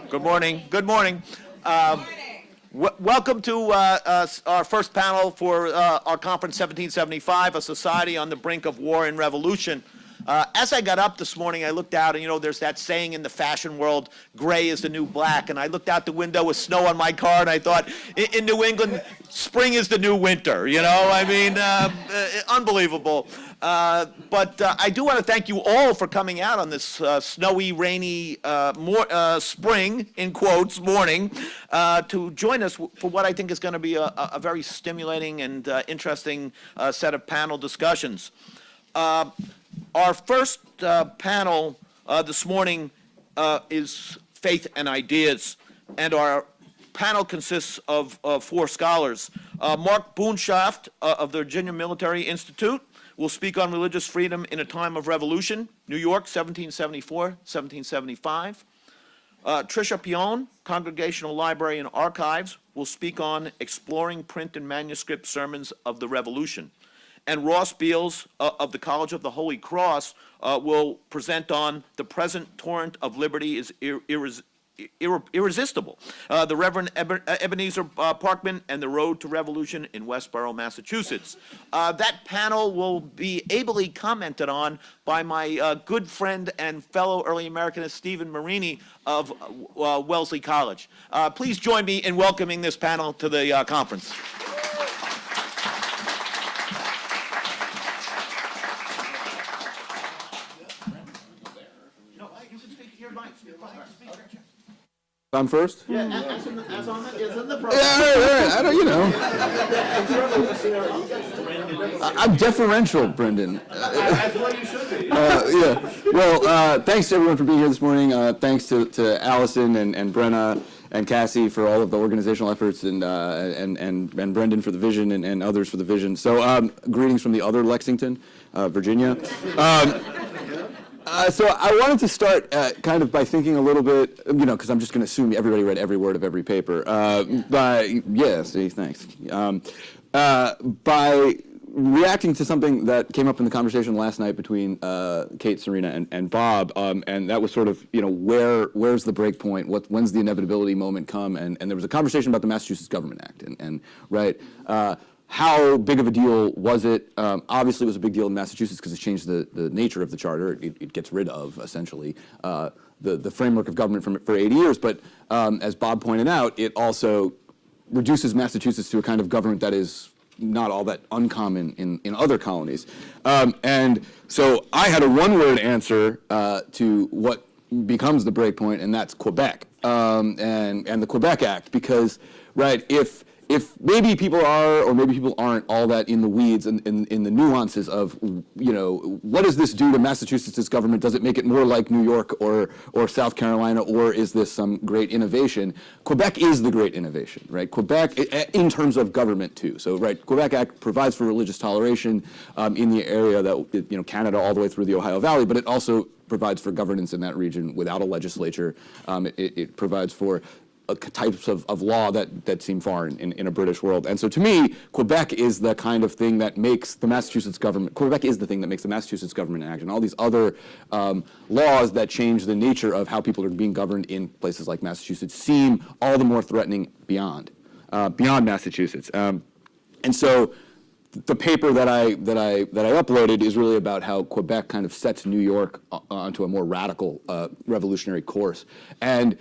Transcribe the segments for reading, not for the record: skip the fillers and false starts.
Good morning. Good morning. Welcome to our first panel for our conference 1775, A Society on the Brink of War and Revolution. As I got up this morning, I looked out, and there's that saying in the fashion world, gray is the new black. And I looked out the window with snow on my car, and I thought, in New England, spring is the new winter, unbelievable. But I do want to thank you all for coming out on this snowy, rainy spring, in quotes, morning, to join us for what I think is going to be a very stimulating and interesting set of panel discussions. Our first panel this morning is Faith and Ideas, and our panel consists of 4 scholars. Mark Boonshaft of the Virginia Military Institute will speak on religious freedom in a time of revolution, New York, 1774, 1775. Tricia Pion, Congregational Library and Archives, will speak on exploring print and manuscript sermons of the Revolution. And Ross Beals of the College of the Holy Cross will present on the present torrent of liberty is irresistible. The Reverend Ebenezer Parkman and the Road to Revolution in Westboro, Massachusetts. That panel will be ably commented on by my good friend and fellow early Americanist Stephen Marini of Wellesley College. Please join me in welcoming this panel to the conference. I'm first? Yeah, as in the program. Yeah, I don't, I'm deferential, Brendan. That's what you should be. Yeah. Well, thanks to everyone for being here this morning. Thanks to Allison and Brenna and Cassie for all of the organizational efforts, and Brendan for the vision, and others for the vision. So greetings from the other Lexington, Virginia. So I wanted to start kind of by thinking a little bit, because I'm just going to assume everybody read every word of every paper. Thanks. By reacting to something that came up in the conversation last night between Kate, Serena, and Bob, and that was sort of, where's the break point? When's the inevitability moment come? And there was a conversation about the Massachusetts Government Act, and right. How big of a deal was it? Obviously, it was a big deal in Massachusetts because it changed the nature of the charter. It gets rid of, essentially, the framework of government for 80 years. But as Bob pointed out, it also reduces Massachusetts to a kind of government that is not all that uncommon in other colonies. And so I had a one-word answer to what becomes the break point, and that's Quebec and the Quebec Act. Because, right, if maybe people are, or maybe people aren't all that in the weeds and in the nuances of, what does this do to Massachusetts' government? Does it make it more like New York or South Carolina, or is this some great innovation? Quebec is the great innovation, right? Quebec, in terms of government too. So, right, Quebec Act provides for religious toleration in the area that, Canada all the way through the Ohio Valley, but it also provides for governance in that region without a legislature. It provides for types of law that seem foreign in a British world. And so to me, Quebec is the kind of thing that makes the Massachusetts government, Quebec is the thing that makes the Massachusetts government act, and all these other laws that change the nature of how people are being governed in places like Massachusetts seem all the more threatening beyond Massachusetts. And so the paper that I uploaded is really about how Quebec kind of sets New York onto a more radical revolutionary course. And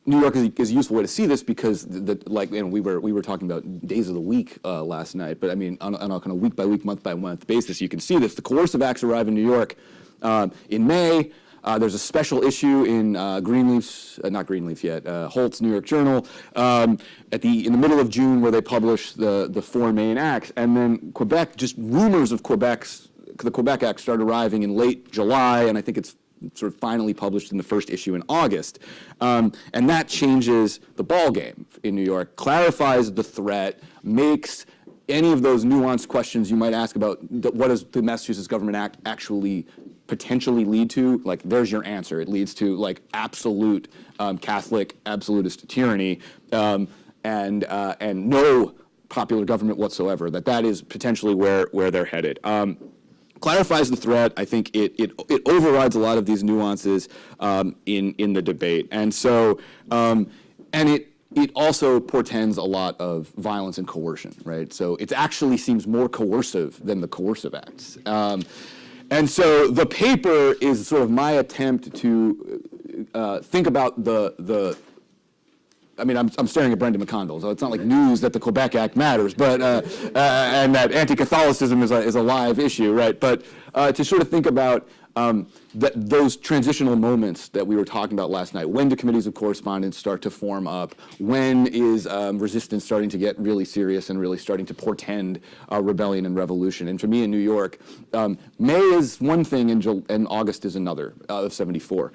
New York is a useful way to see this because, we were talking about days of the week last night, but I mean, on a kind of week by week, month by month basis, you can see this. The coercive acts arrive in New York in May. There's a special issue in Holt's New York Journal in the middle of June where they publish the 4 main acts, and then Quebec, just rumors of the Quebec Act start arriving in late July, and I think it's sort of finally published in the first issue in August. And that changes the ballgame in New York, clarifies the threat, makes any of those nuanced questions you might ask about what does the Massachusetts Government Act actually potentially lead to, there's your answer. It leads to absolute Catholic absolutist tyranny and no popular government whatsoever. That is potentially where they're headed. clarifies the threat. I think it overrides a lot of these nuances in the debate. And so, and it also portends a lot of violence and coercion, right? So it actually seems more coercive than the coercive acts. And so the paper is sort of my attempt to think about I mean, I'm staring at Brendan McCondell, so it's not like news that the Quebec Act matters, but and that anti-Catholicism is a live issue, right? But to sort of think about those transitional moments that we were talking about last night. When do committees of correspondence start to form up? When is resistance starting to get really serious and really starting to portend rebellion and revolution? And for me in New York, May is one thing and August is another of '74.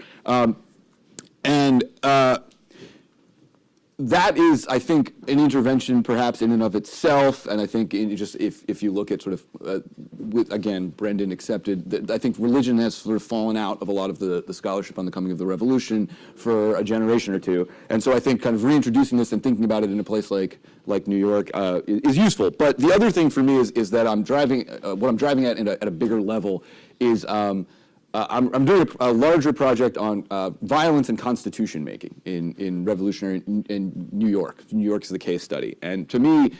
That is, I think, an intervention perhaps in and of itself, and I think if you look at sort of, again, Brendan accepted, I think religion has sort of fallen out of a lot of the scholarship on the coming of the revolution for a generation or two, and so I think kind of reintroducing this and thinking about it in a place like New York is useful. But the other thing for me is that what I'm driving at a bigger level is I'm doing a larger project on violence and constitution making in revolutionary in New York. New York is the case study. And to me,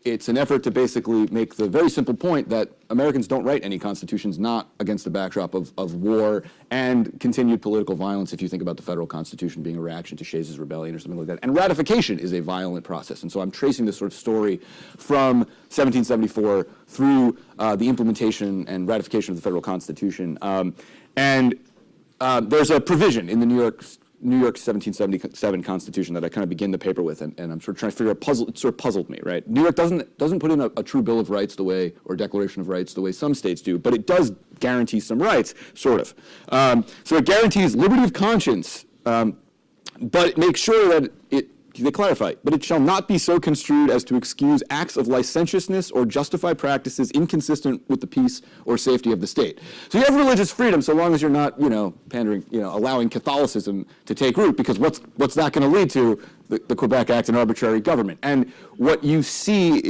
it's an effort to basically make the very simple point that Americans don't write any constitutions not against the backdrop of war and continued political violence, if you think about the federal constitution being a reaction to Shays' rebellion or something like that. And ratification is a violent process. And so I'm tracing this sort of story from 1774 through the implementation and ratification of the federal constitution. There's a provision in the New York 1777 Constitution that I kind of begin the paper with, and I'm sort of trying to figure out it sort of puzzled me, right? New York doesn't put in a true Bill of Rights or Declaration of Rights the way some states do, but it does guarantee some rights, sort of. So it guarantees liberty of conscience, but it makes sure that they clarify, but it shall not be so construed as to excuse acts of licentiousness or justify practices inconsistent with the peace or safety of the state. So you have religious freedom so long as you're not, pandering, allowing Catholicism to take root, because what's that going to lead to? The Quebec Act and arbitrary government. And what you see,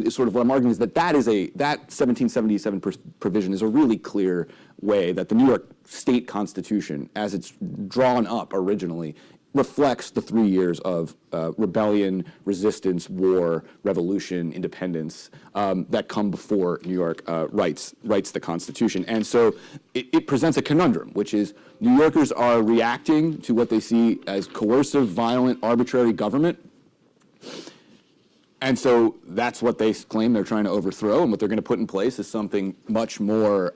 sort of what I'm arguing is that 1777 provision is a really clear way that the New York state constitution, as it's drawn up originally, reflects the 3 years of rebellion, resistance, war, revolution, independence that come before New York writes the Constitution. And so it presents a conundrum, which is New Yorkers are reacting to what they see as coercive, violent, arbitrary government. And so that's what they claim they're trying to overthrow, and what they're going to put in place is something much more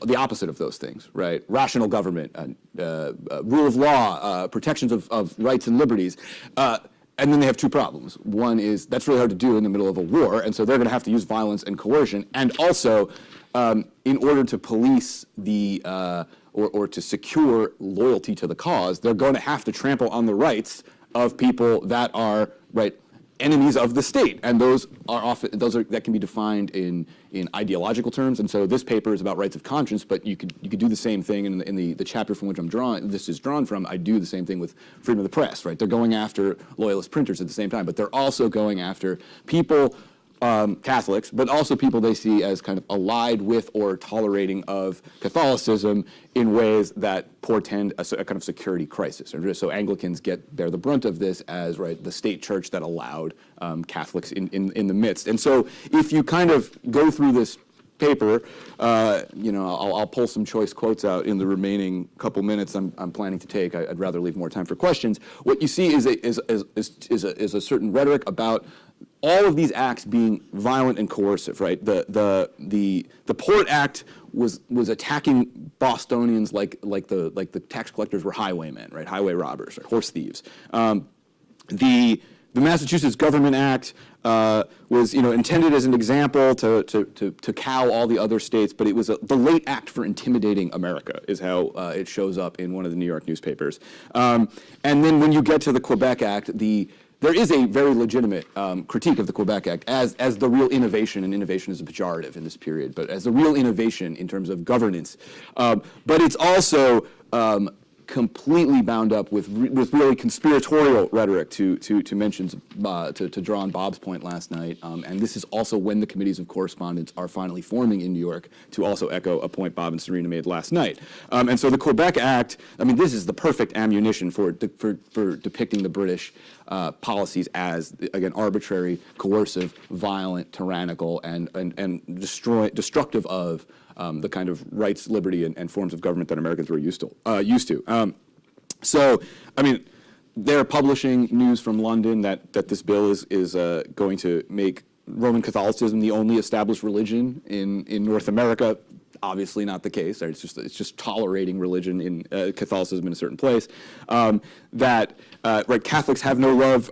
the opposite of those things, right? Rational government, rule of law, protections of rights and liberties. And then they have two problems. One is that's really hard to do in the middle of a war, and so they're going to have to use violence and coercion. And also, in order to police or to secure loyalty to the cause, they're going to have to trample on the rights of people that are, enemies of the state, and those that can be defined in ideological terms. And so this paper is about rights of conscience, but you could do the same thing in the chapter from which this is drawn from. I do the same thing with freedom of the press, right? They're going after loyalist printers at the same time, but they're also going after people, Catholics, but also people they see as kind of allied with or tolerating of Catholicism in ways that portend a kind of security crisis. So Anglicans bear the brunt of this as the state church that allowed Catholics in the midst. And so if you kind of go through this paper, I'll pull some choice quotes out in the remaining couple minutes I'm planning to take. I'd rather leave more time for questions. What you see is a certain rhetoric about all of these acts being violent and coercive, right? The Port Act was attacking Bostonians like the tax collectors were highwaymen, right? Highway robbers, right? Horse thieves. The Massachusetts Government Act was intended as an example to cow all the other states, but it was the late act for intimidating America is how it shows up in one of the New York newspapers. And then when you get to the Quebec Act, there is a very legitimate critique of the Quebec Act as the real innovation, and innovation is a pejorative in this period, but as the real innovation in terms of governance. But it's also completely bound up with really conspiratorial rhetoric to mention, to draw on Bob's point last night. And this is also when the committees of correspondence are finally forming in New York, to also echo a point Bob and Serena made last night. And so the Quebec Act, I mean, this is the perfect ammunition for depicting the British policies as, again, arbitrary, coercive, violent, tyrannical, and destructive of the kind of rights, liberty, and forms of government that Americans were used to. So, I mean, they're publishing news from London that this bill is going to make Roman Catholicism the only established religion in North America. Obviously not the case. Right? It's just tolerating religion in Catholicism in a certain place. Right, Catholics have no love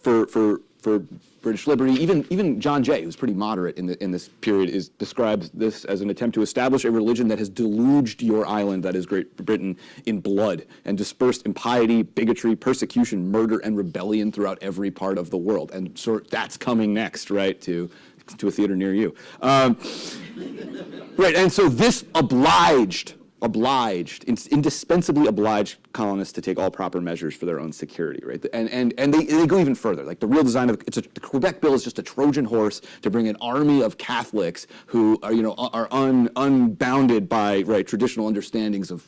for British liberty. Even John Jay, who's pretty moderate in this period, describes this as an attempt to establish a religion that has deluged your island, that is Great Britain, in blood and dispersed impiety, bigotry, persecution, murder, and rebellion throughout every part of the world. And so that's coming next, right, to a theater near you. Right, and so this indispensably obliged colonists to take all proper measures for their own security, right? And they go even further. Like the real design of the Quebec Bill is just a Trojan horse to bring an army of Catholics who are unbounded by traditional understandings of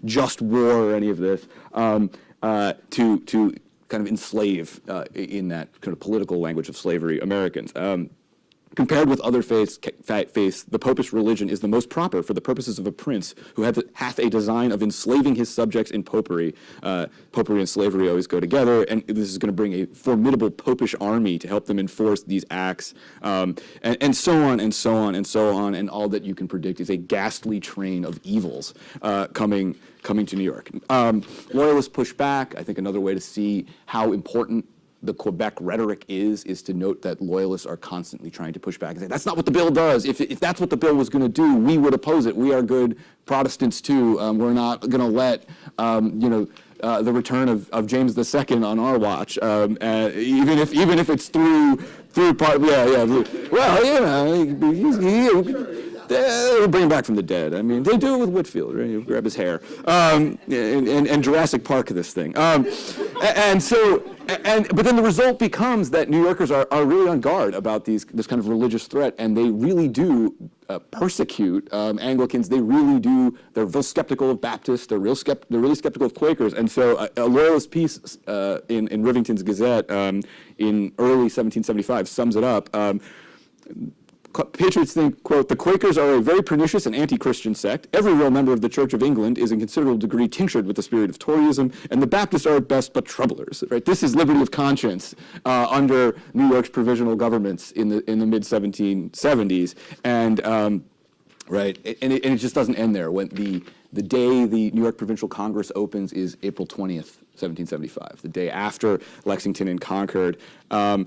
just war or any of this to kind of enslave in that kind of political language of slavery Americans. Compared with other faiths, the Popish religion is the most proper for the purposes of a prince who hath a design of enslaving his subjects in popery. Popery and slavery always go together, and this is going to bring a formidable Popish army to help them enforce these acts, and so on and so on and so on, and all that you can predict is a ghastly train of evils coming to New York. Loyalists push back. I think another way to see how important the Quebec rhetoric is to note that loyalists are constantly trying to push back and say, that's not what the bill does. If that's what the bill was going to do, we would oppose it. We are good Protestants too. We're not going to let, the return of James II on our watch, even if it's through part, they'll bring him back from the dead. I mean, they do it with Whitfield, right? You grab his hair, and Jurassic Park this thing. But then the result becomes that New Yorkers are really on guard about this kind of religious threat, and they really do persecute Anglicans. They really do. They're real skeptical of Baptists. They're really skeptical of Quakers. And so a loyalist piece in Rivington's Gazette in early 1775 sums it up. Patriots think, quote, the Quakers are a very pernicious and anti-Christian sect. Every real member of the Church of England is in considerable degree tinctured with the spirit of Toryism, and the Baptists are at best but troublers. Right? This is liberty of conscience under New York's provisional governments in the mid-1770s, and it just doesn't end there. When the day the New York Provincial Congress opens is April 20th. 1775, the day after Lexington and Concord, and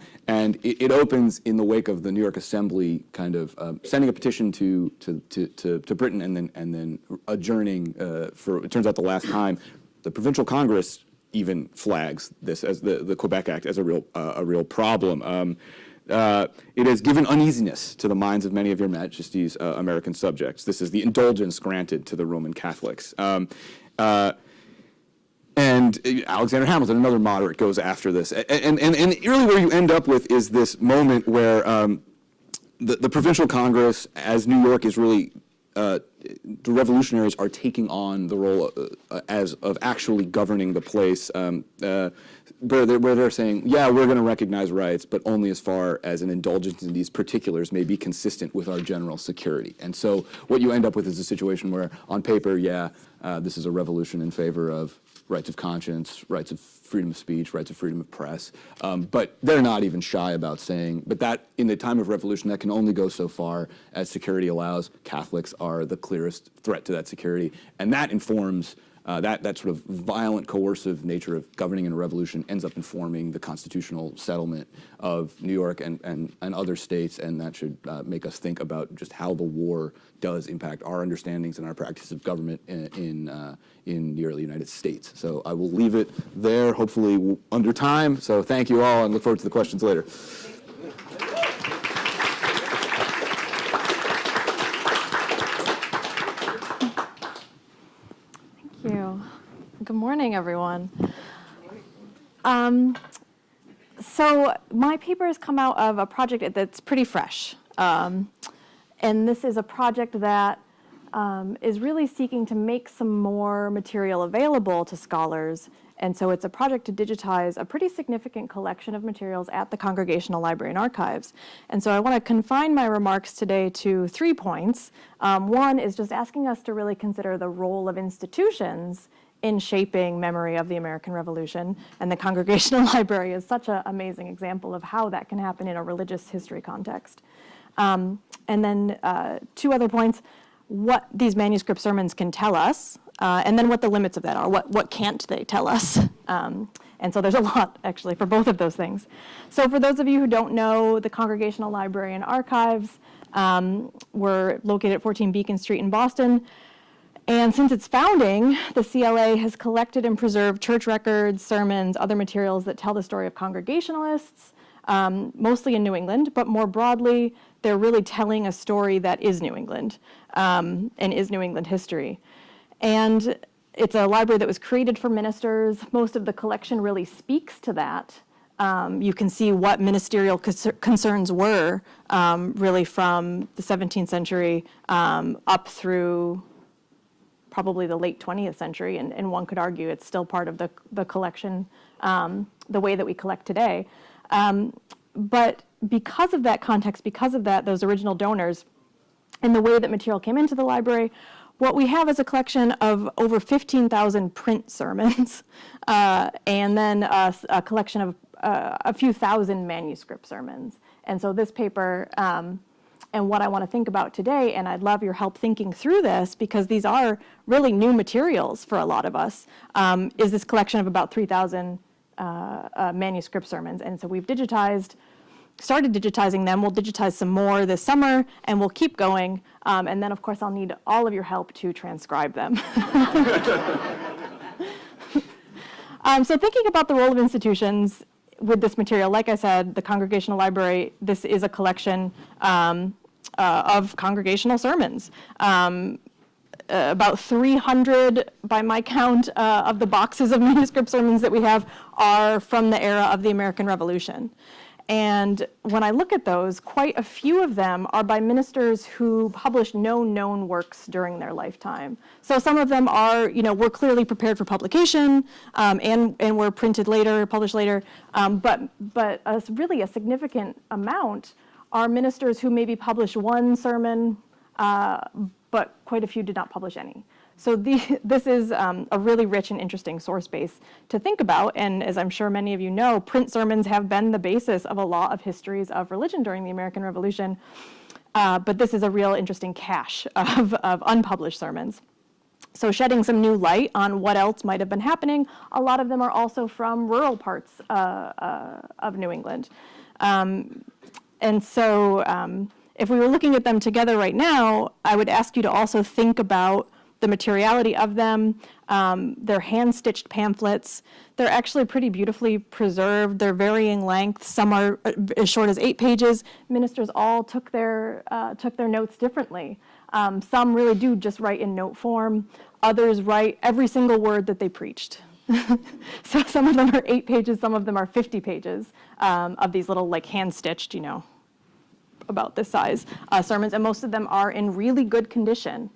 it opens in the wake of the New York Assembly kind of sending a petition to Britain and then adjourning for, it turns out, the last time. The Provincial Congress even flags this as the Quebec Act as a real problem. It has given uneasiness to the minds of many of your Majesty's American subjects. This is the indulgence granted to the Roman Catholics. And Alexander Hamilton, another moderate, goes after this. And really where you end up with is this moment where the Provincial Congress, as New York is really, the revolutionaries are taking on the role of actually governing the place, where they're saying, yeah, we're going to recognize rights, but only as far as an indulgence in these particulars may be consistent with our general security. And so what you end up with is a situation where, on paper, this is a revolution in favor of rights of conscience, rights of freedom of speech, rights of freedom of press, but they're not even shy about saying, but that, in the time of revolution, that can only go so far as security allows. Catholics are the clearest threat to that security, and that informs, that sort of violent, coercive nature of governing in a revolution ends up informing the constitutional settlement of New York and other states, and that should make us think about just how the war does impact our understandings and our practice of government in the early United States. So I will leave it there, hopefully under time. So thank you all, and look forward to the questions later. Thank you. Good morning, everyone. So my paper has come out of a project that's pretty fresh. And this is a project that is really seeking to make some more material available to scholars. And so it's a project to digitize a pretty significant collection of materials at the Congregational Library and Archives. And so I want to confine my remarks today to 3 points. One is just asking us to really consider the role of institutions in shaping memory of the American Revolution. And the Congregational Library is such an amazing example of how that can happen in a religious history context. And then 2 other points, what these manuscript sermons can tell us, and then what the limits of that are. What can't they tell us? And so there's a lot, actually, for both of those things. So for those of you who don't know, the Congregational Library and Archives, we're located at 14 Beacon Street in Boston. And since its founding, the CLA has collected and preserved church records, sermons, other materials that tell the story of Congregationalists, mostly in New England, but more broadly, they're really telling a story that is New England and is New England history. And it's a library that was created for ministers. Most of the collection really speaks to that. You can see what ministerial concerns were really from the 17th century up through probably the late 20th century, and one could argue it's still part of the collection, the way that we collect today. But because of that context, because of that, those original donors, and the way that material came into the library, what we have is a collection of over 15,000 print sermons, and then a collection of a few thousand manuscript sermons. And so this paper, and what I want to think about today, and I'd love your help thinking through this, because these are really new materials for a lot of us, is this collection of about 3,000 manuscript sermons. And so we've started digitizing them. We'll digitize some more this summer, and we'll keep going. And then, of course, I'll need all of your help to transcribe them. So thinking about the role of institutions with this material, like I said, the Congregational Library, this is a collection of congregational sermons. About 300, by my count, of the boxes of manuscript sermons that we have are from the era of the American Revolution. And when I look at those, quite a few of them are by ministers who published no known works during their lifetime. So some of them are, were clearly prepared for publication and were printed later, published later. But really a significant amount are ministers who maybe published one sermon, but quite a few did not publish any. So this is a really rich and interesting source base to think about. And as I'm sure many of you know, print sermons have been the basis of a lot of histories of religion during the American Revolution. But this is a real interesting cache of unpublished sermons. So shedding some new light on what else might have been happening, a lot of them are also from rural parts of New England. And so if we were looking at them together right now, I would ask you to also think about the materiality of them. They're hand-stitched pamphlets. They're actually pretty beautifully preserved. They're varying lengths. Some are as short as 8 pages. Ministers all took their notes differently. Some really do just write in note form. Others write every single word that they preached. So some of them are 8 pages, some of them are 50 pages of these little hand-stitched, about this size sermons, and most of them are in really good condition.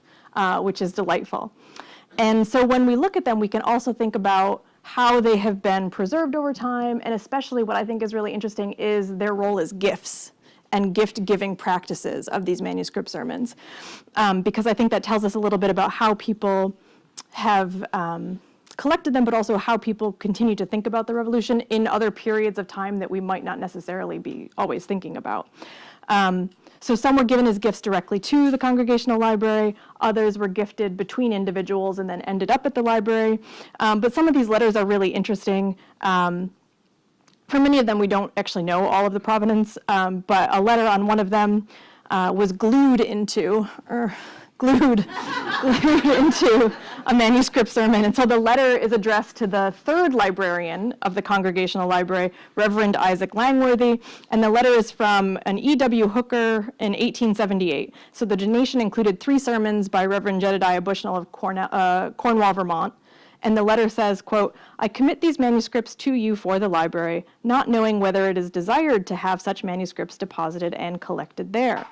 Which is delightful. And so when we look at them, we can also think about how they have been preserved over time, and especially what I think is really interesting is their role as gifts and gift-giving practices of these manuscript sermons. Because I think that tells us a little bit about how people have collected them, but also how people continue to think about the revolution in other periods of time that we might not necessarily be always thinking about. So some were given as gifts directly to the Congregational Library, others were gifted between individuals and then ended up at the library. But some of these letters are really interesting. For many of them, we don't actually know all of the provenance, but a letter on one of them was glued into a manuscript sermon. And so the letter is addressed to the third librarian of the Congregational Library, Reverend Isaac Langworthy, and the letter is from an E.W. Hooker in 1878. So the donation included 3 sermons by Reverend Jedediah Bushnell of Cornwall, Vermont, And the letter says, quote, "I commit these manuscripts to you for the library, not knowing whether it is desired to have such manuscripts deposited and collected there."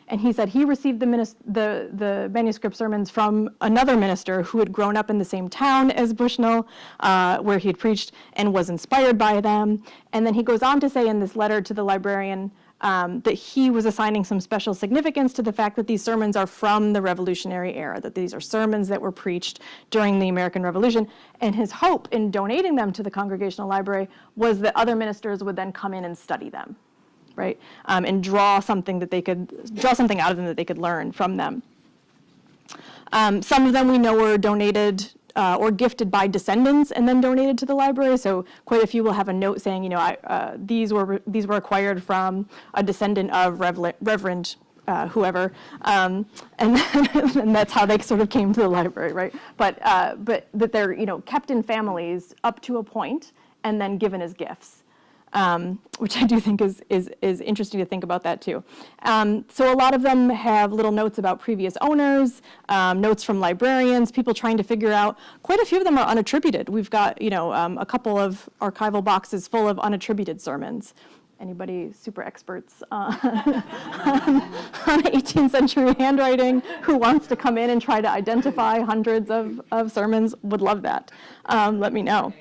And he said he received the manuscript sermons from another minister who had grown up in the same town as Bushnell, where he had preached, and was inspired by them. And then he goes on to say in this letter to the librarian that he was assigning some special significance to the fact that these sermons are from the Revolutionary era, that these are sermons that were preached during the American Revolution. And his hope in donating them to the Congregational Library was that other ministers would then come in and study them, right? And draw something out of them that they could learn from them. Some of them we know were donated or gifted by descendants and then donated to the library. So quite a few will have a note saying, these were acquired from a descendant of Reverend whoever, and that's how they sort of came to the library, right? But that they're kept in families up to a point and then given as gifts. Which I do think is interesting to think about that too. So a lot of them have little notes about previous owners, notes from librarians, people trying to figure out. Quite a few of them are unattributed. We've got a couple of archival boxes full of unattributed sermons. Anybody super experts on 18th century handwriting who wants to come in and try to identify hundreds of sermons would love that. Let me know.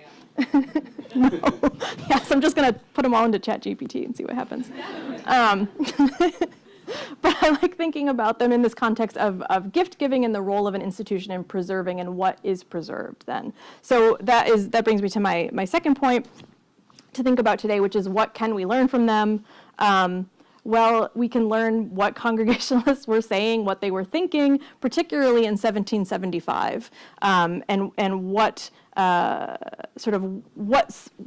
No. Yes, I'm just going to put them all into ChatGPT and see what happens. But I like thinking about them in this context of gift giving and the role of an institution in preserving and what is preserved then. So that brings me to my second point to think about today, which is what can we learn from them? Well, we can learn what Congregationalists were saying, what they were thinking, particularly in 1775, and what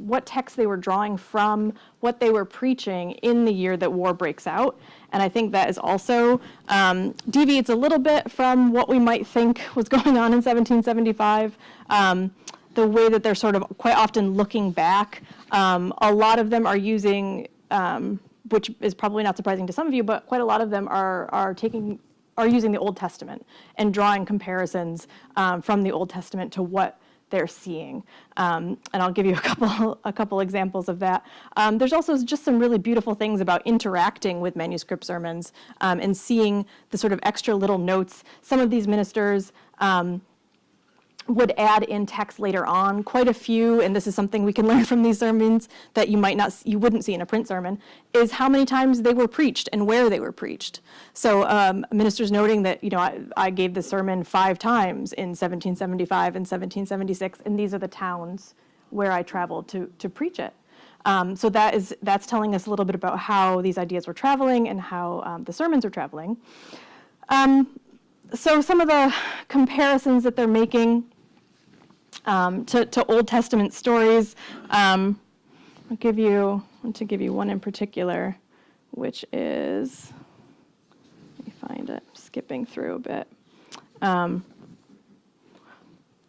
what texts they were drawing from, what they were preaching in the year that war breaks out. And I think that is also deviates a little bit from what we might think was going on in 1775. The way that they're sort of quite often looking back. A lot of them are using, which is probably not surprising to some of you, but quite a lot of them are using the Old Testament and drawing comparisons from the Old Testament to what they're seeing. And I'll give you a couple examples of that. There's also just some really beautiful things about interacting with manuscript sermons and seeing the sort of extra little notes. Some of these ministers would add in text later on, quite a few, and this is something we can learn from these sermons that you wouldn't see in a print sermon, is how many times they were preached and where they were preached. So ministers noting that, I gave the sermon 5 times in 1775 and 1776, and these are the towns where I traveled to preach it. So that's telling us a little bit about how these ideas were traveling and how the sermons were traveling. So some of the comparisons that they're making to Old Testament stories, I want to give you one in particular, which is, let me find it, skipping through a bit.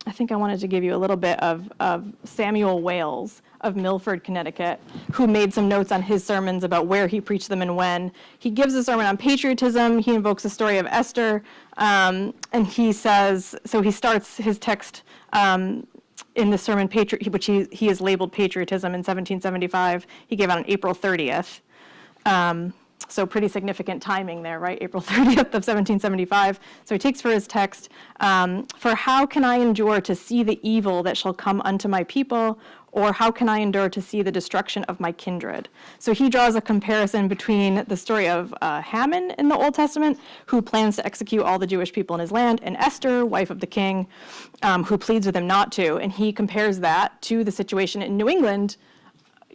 I think I wanted to give you a little bit of Samuel Wales of Milford, Connecticut, who made some notes on his sermons about where he preached them and when. He gives a sermon on patriotism. He invokes the story of Esther, and he says, so he starts his text in the sermon, which he has labeled Patriotism in 1775. He gave out on April 30th. So pretty significant timing there, right? April 30th of 1775. So he takes for his text, "For how can I endure to see the evil that shall come unto my people, or how can I endure to see the destruction of my kindred?" So he draws a comparison between the story of Haman in the Old Testament, who plans to execute all the Jewish people in his land, and Esther, wife of the king, who pleads with him not to. And he compares that to the situation in New England,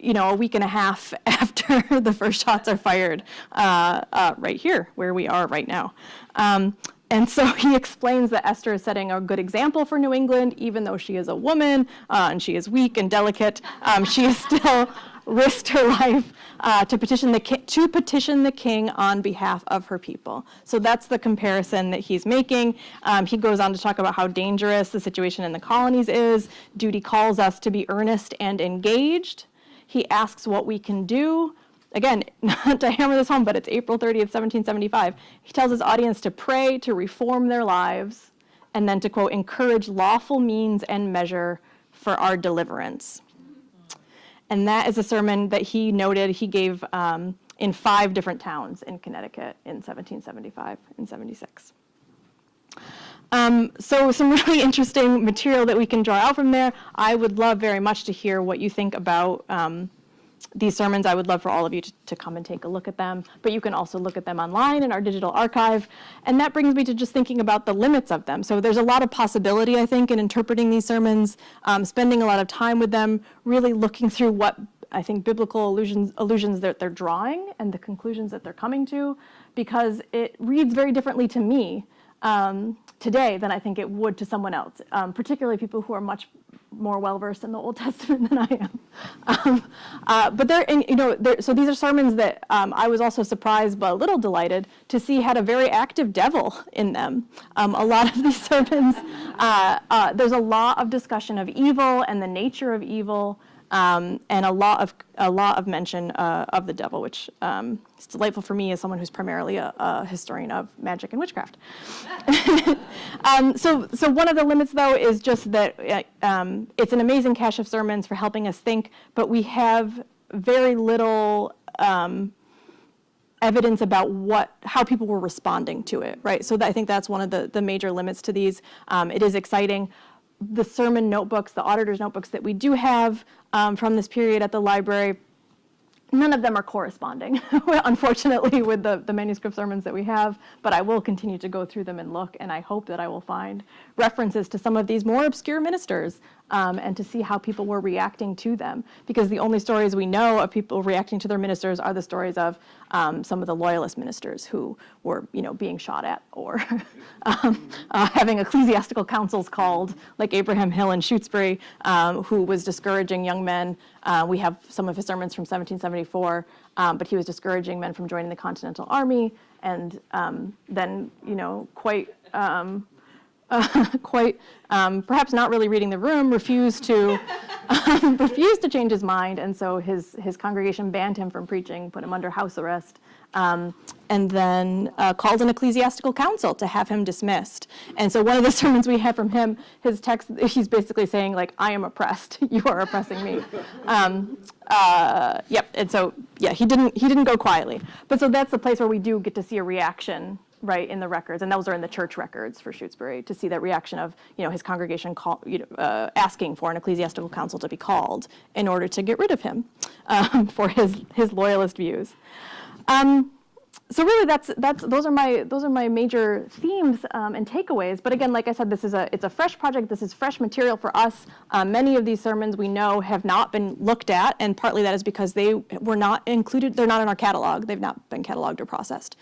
a week and a half after the first shots are fired, right here, where we are right now. And so he explains that Esther is setting a good example for New England, even though she is a woman and she is weak and delicate. She has still risked her life to petition the king on behalf of her people. So that's the comparison that he's making. He goes on to talk about how dangerous the situation in the colonies is. Duty calls us to be earnest and engaged. He asks what we can do. Again, not to hammer this home, but it's April 30th, 1775. He tells his audience to pray, to reform their lives, and then to quote, encourage lawful means and measure for our deliverance. And that is a sermon that he noted he gave in 5 different towns in Connecticut in 1775 and 76. So some really interesting material that we can draw out from there. I would love very much to hear what you think about these sermons. I would love for all of you to come and take a look at them, but you can also look at them online in our digital archive. And that brings me to just thinking about the limits of them. So there's a lot of possibility, I think, in interpreting these sermons, spending a lot of time with them, really looking through what I think biblical allusions that they're drawing and the conclusions that they're coming to, because it reads very differently to me today than I think it would to someone else, particularly people who are much more well-versed in the Old Testament than I am. But so these are sermons that I was also surprised but a little delighted to see had a very active devil in them. A lot of these sermons, there's a lot of discussion of evil and the nature of evil, and a lot of mention of the devil, which is delightful for me as someone who's primarily a historian of magic and witchcraft. So one of the limits, though, is just that it's an amazing cache of sermons for helping us think, but we have very little evidence about how people were responding to it, right? So I think that's one of the major limits to these. It is exciting. The sermon notebooks, the auditor's notebooks that we do have from this period at the library, none of them are corresponding, unfortunately, with the manuscript sermons that we have, but I will continue to go through them and look, and I hope that I will find references to some of these more obscure ministers and to see how people were reacting to them, because the only stories we know of people reacting to their ministers are the stories of some of the loyalist ministers who were, being shot at or having ecclesiastical councils called, like Abraham Hill in Shutesbury, who was discouraging young men. We have some of his sermons from 1774, but he was discouraging men from joining the Continental Army, and then, quite perhaps not really reading the room, refused to change his mind, and so his congregation banned him from preaching, put him under house arrest, and then called an ecclesiastical council to have him dismissed. And so one of the sermons we have from him, his text, he's basically saying, like, I am oppressed, you are oppressing me. And so he didn't go quietly. But so that's the place where we do get to see a reaction, right, in the records, and those are in the church records for Shutesbury, to see that reaction of, his congregation asking for an ecclesiastical council to be called in order to get rid of him for his loyalist views. So really, those are my major themes and takeaways. But again, like I said, it's a fresh project. This is fresh material for us. Many of these sermons we know have not been looked at, and partly that is because they were not included. They're not in our catalog. They've not been cataloged or processed.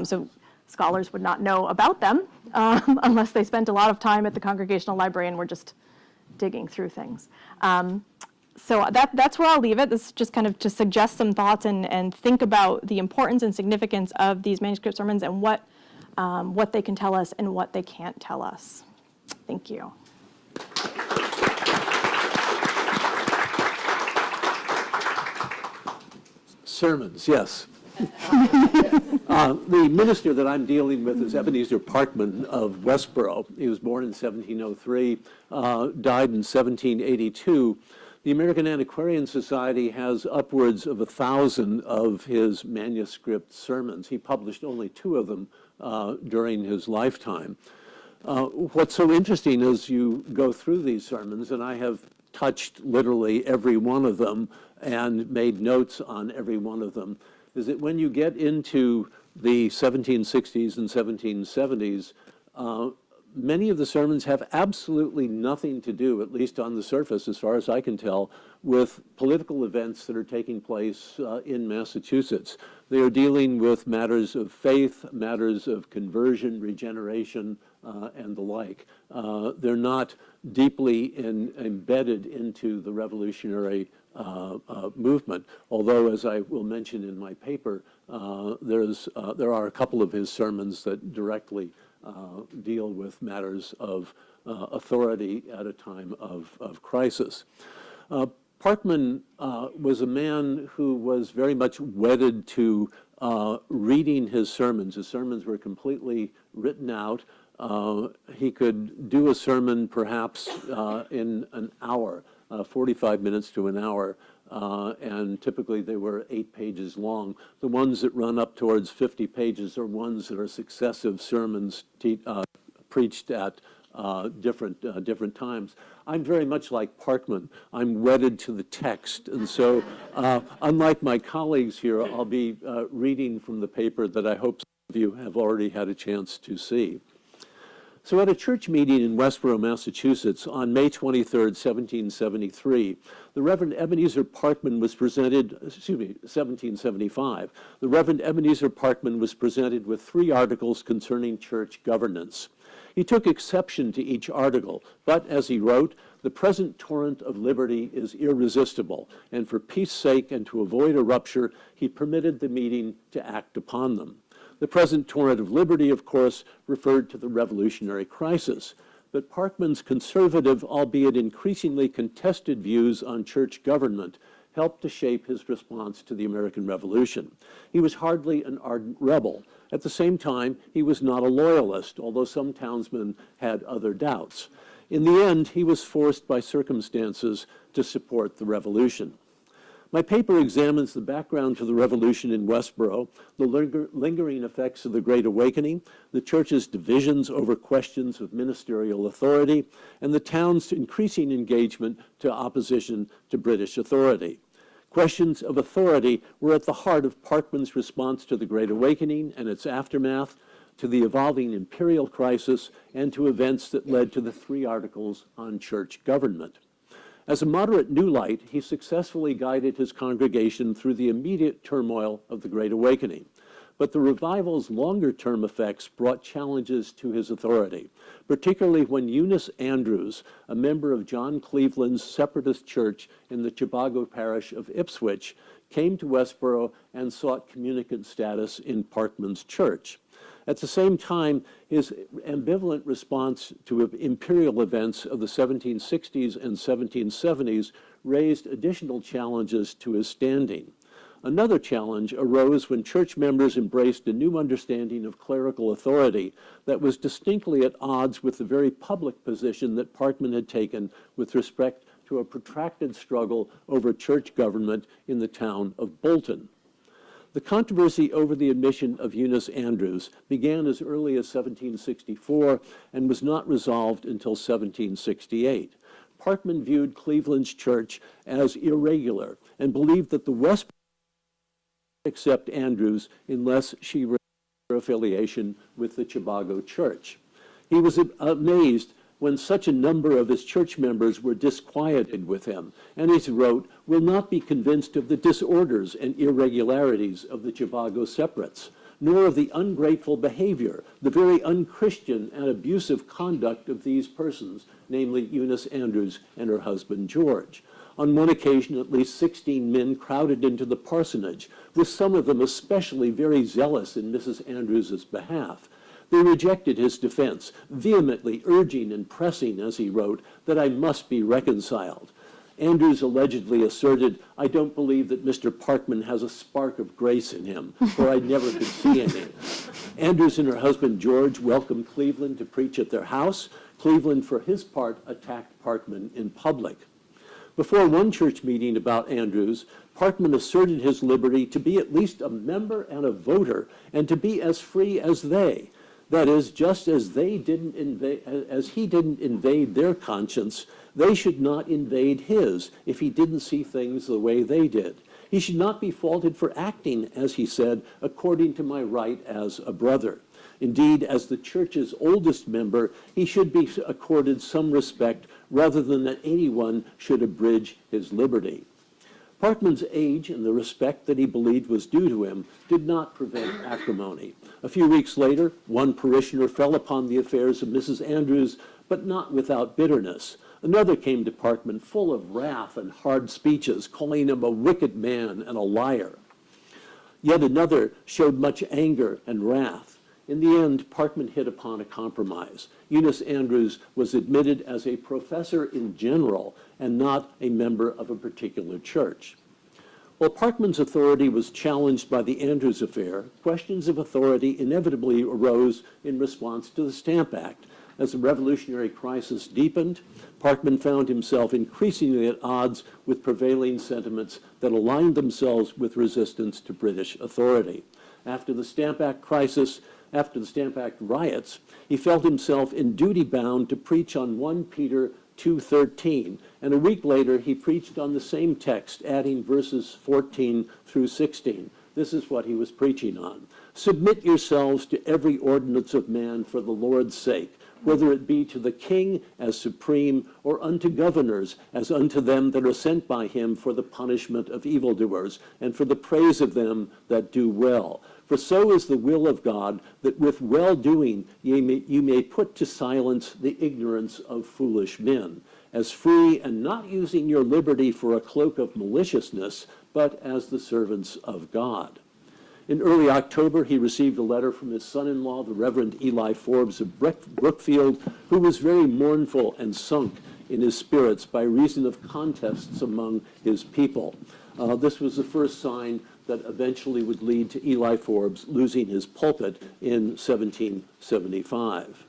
So scholars would not know about them unless they spent a lot of time at the Congregational Library and were just digging through things. So that's where I'll leave it. This is just kind of to suggest some thoughts and think about the importance and significance of these manuscript sermons and what they can tell us and what they can't tell us. Thank you. Sermons, yes. The minister that I'm dealing with is Ebenezer Parkman of Westboro. He was born in 1703, died in 1782. The American Antiquarian Society has upwards of 1,000 of his manuscript sermons. He published only 2 of them during his lifetime. What's so interesting as you go through these sermons, and I have touched literally every one of them and made notes on every one of them, is that when you get into the 1760s and 1770s, many of the sermons have absolutely nothing to do, at least on the surface, as far as I can tell, with political events that are taking place in Massachusetts. They are dealing with matters of faith, matters of conversion, regeneration, and the like. They're not deeply embedded into the revolutionary movement, although, as I will mention in my paper, there are a couple of his sermons that directly deal with matters of authority at a time of crisis. Parkman was a man who was very much wedded to reading his sermons. His sermons were completely written out. he could do a sermon perhaps in an hour, 45 minutes to an hour, and typically they were 8 pages long. The ones that run up towards 50 pages are ones that are successive sermons preached at different times. I'm very much like Parkman. I'm wedded to the text, and so unlike my colleagues here, I'll be reading from the paper that I hope some of you have already had a chance to see. So at a church meeting in Westboro, Massachusetts on May 23rd, 1773, the Reverend Ebenezer Parkman was presented, 1775, the Reverend Ebenezer Parkman was presented with 3 articles concerning church governance. He took exception to each article, but as he wrote, the present torrent of liberty is irresistible, and for peace sake and to avoid a rupture, he permitted the meeting to act upon them. The present torrent of liberty, of course, referred to the revolutionary crisis, but Parkman's conservative, albeit increasingly contested views on church government helped to shape his response to the American Revolution. He was hardly an ardent rebel. At the same time, he was not a loyalist, although some townsmen had other doubts. In the end, he was forced by circumstances to support the revolution. My paper examines the background to the revolution in Westboro, the lingering effects of the Great Awakening, the church's divisions over questions of ministerial authority, and the town's increasing engagement to opposition to British authority. Questions of authority were at the heart of Parkman's response to the Great Awakening and its aftermath, to the evolving imperial crisis, and to events that led to the 3 articles on church government. As a moderate Newlite, he successfully guided his congregation through the immediate turmoil of the Great Awakening. But the revival's longer-term effects brought challenges to his authority, particularly when Eunice Andrews, a member of John Cleveland's separatist church in the Chibago parish of Ipswich, came to Westboro and sought communicant status in Parkman's church. At the same time, his ambivalent response to imperial events of the 1760s and 1770s raised additional challenges to his standing. Another challenge arose when church members embraced a new understanding of clerical authority that was distinctly at odds with the very public position that Parkman had taken with respect to a protracted struggle over church government in the town of Bolton. The controversy over the admission of Eunice Andrews began as early as 1764 and was not resolved until 1768. Parkman viewed Cleveland's church as irregular and believed that the West would accept Andrews unless she renounced her affiliation with the Chibago church. He was amazed when such a number of his church members were disquieted with him, and as he wrote, will not be convinced of the disorders and irregularities of the Chibago separates, nor of the ungrateful behavior, the very unchristian and abusive conduct of these persons, namely Eunice Andrews and her husband George. On one occasion, at least 16 men crowded into the parsonage, with some of them especially very zealous in Mrs. Andrews's behalf. They rejected his defense, vehemently urging and pressing, as he wrote, that I must be reconciled. Andrews allegedly asserted, I don't believe that Mr. Parkman has a spark of grace in him, for I never could see any. Andrews and her husband George welcomed Cleveland to preach at their house. Cleveland, for his part, attacked Parkman in public. Before one church meeting about Andrews, Parkman asserted his liberty to be at least a member and a voter, and to be as free as they. That is, just as he didn't invade their conscience, they should not invade his if he didn't see things the way they did. He should not be faulted for acting, as he said, according to my right as a brother. Indeed, as the church's oldest member, he should be accorded some respect rather than that anyone should abridge his liberty. Parkman's age and the respect that he believed was due to him did not prevent acrimony. A few weeks later, one parishioner fell upon the affairs of Mrs. Andrews, but not without bitterness. Another came to Parkman full of wrath and hard speeches, calling him a wicked man and a liar. Yet another showed much anger and wrath. In the end, Parkman hit upon a compromise. Eunice Andrews was admitted as a professor in general and not a member of a particular church. While Parkman's authority was challenged by the Andrews affair, questions of authority inevitably arose in response to the Stamp Act. As the revolutionary crisis deepened, Parkman found himself increasingly at odds with prevailing sentiments that aligned themselves with resistance to British authority. After the Stamp Act riots, he felt himself in duty bound to preach on 1 Peter 2:13, and a week later he preached on the same text, adding verses 14 through 16. This is what he was preaching on. Submit yourselves to every ordinance of man for the Lord's sake, whether it be to the king as supreme, or unto governors as unto them that are sent by him for the punishment of evildoers, and for the praise of them that do well. For so is the will of God, that with well-doing you may put to silence the ignorance of foolish men, as free and not using your liberty for a cloak of maliciousness, but as the servants of God. In early October, he received a letter from his son-in-law, the Reverend Eli Forbes of Brookfield, who was very mournful and sunk in his spirits by reason of contests among his people. This was the first sign that eventually would lead to Eli Forbes losing his pulpit in 1775.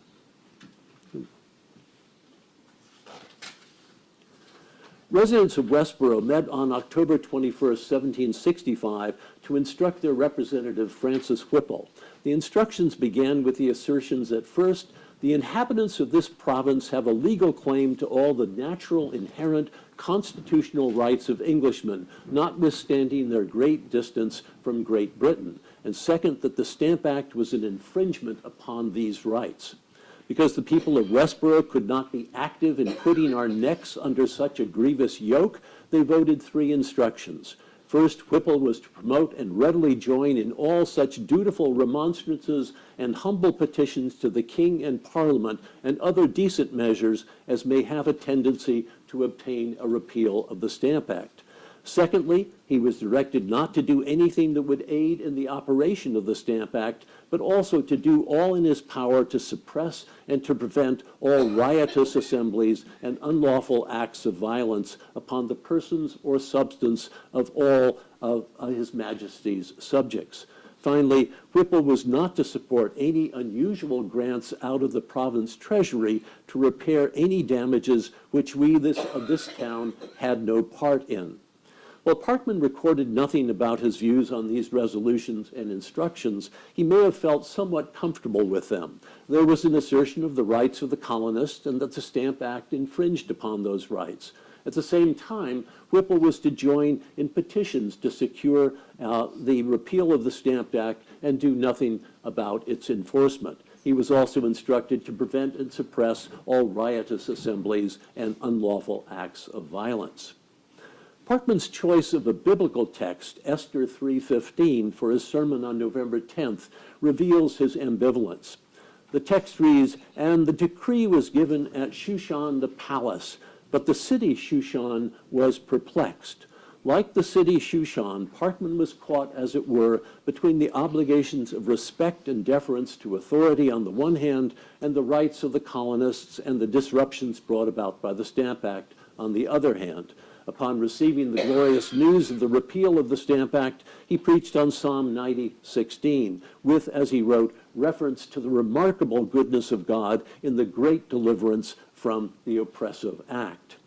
Residents of Westboro met on October 21st, 1765, to instruct their representative, Francis Whipple. The instructions began with the assertions that first, the inhabitants of this province have a legal claim to all the natural, inherent, constitutional rights of Englishmen, notwithstanding their great distance from Great Britain. And second, that the Stamp Act was an infringement upon these rights. Because the people of Westboro could not be active in putting our necks under such a grievous yoke, they voted 3 instructions. First, Whipple was to promote and readily join in all such dutiful remonstrances and humble petitions to the King and Parliament and other decent measures as may have a tendency to obtain a repeal of the Stamp Act. Secondly, he was directed not to do anything that would aid in the operation of the Stamp Act, but also to do all in his power to suppress and to prevent all riotous assemblies and unlawful acts of violence upon the persons or substance of all of His Majesty's subjects. Finally, Whipple was not to support any unusual grants out of the province treasury to repair any damages which we of this town had no part in. While Parkman recorded nothing about his views on these resolutions and instructions, he may have felt somewhat comfortable with them. There was an assertion of the rights of the colonists and that the Stamp Act infringed upon those rights. At the same time, Whipple was to join in petitions to secure the repeal of the Stamp Act and do nothing about its enforcement. He was also instructed to prevent and suppress all riotous assemblies and unlawful acts of violence. Parkman's choice of a biblical text, Esther 3:15, for his sermon on November 10th, reveals his ambivalence. The text reads, "And the decree was given at Shushan the palace, but the city Shushan was perplexed." Like the city Shushan, Parkman was caught, as it were, between the obligations of respect and deference to authority on the one hand, and the rights of the colonists and the disruptions brought about by the Stamp Act on the other hand. Upon receiving the glorious news of the repeal of the Stamp Act, he preached on Psalm 90:16, with, as he wrote, reference to the remarkable goodness of God in the great deliverance from the oppressive act.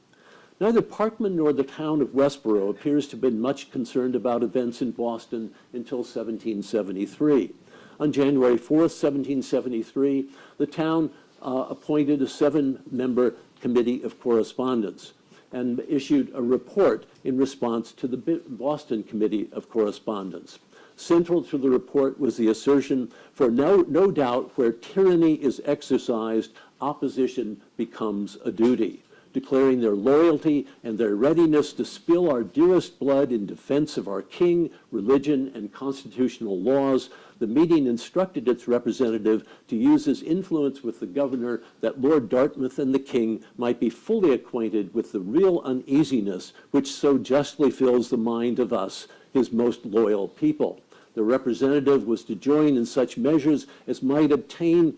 Neither Parkman nor the town of Westboro appears to have been much concerned about events in Boston until 1773. On January 4th, 1773, the town appointed a 7-member committee of correspondence and issued a report in response to the Boston Committee of Correspondence. Central to the report was the assertion, for no doubt where tyranny is exercised, opposition becomes a duty, declaring their loyalty and their readiness to spill our dearest blood in defense of our king, religion, and constitutional laws. The meeting instructed its representative to use his influence with the governor that Lord Dartmouth and the king might be fully acquainted with the real uneasiness which so justly fills the mind of us, his most loyal people. The representative was to join in such measures as might obtain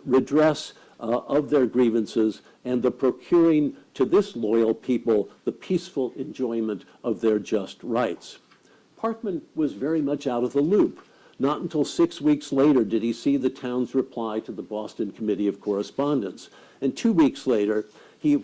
redress of their grievances and the procuring to this loyal people the peaceful enjoyment of their just rights. Parkman was very much out of the loop. Not until 6 weeks later did he see the town's reply to the Boston Committee of Correspondence. And 2 weeks later,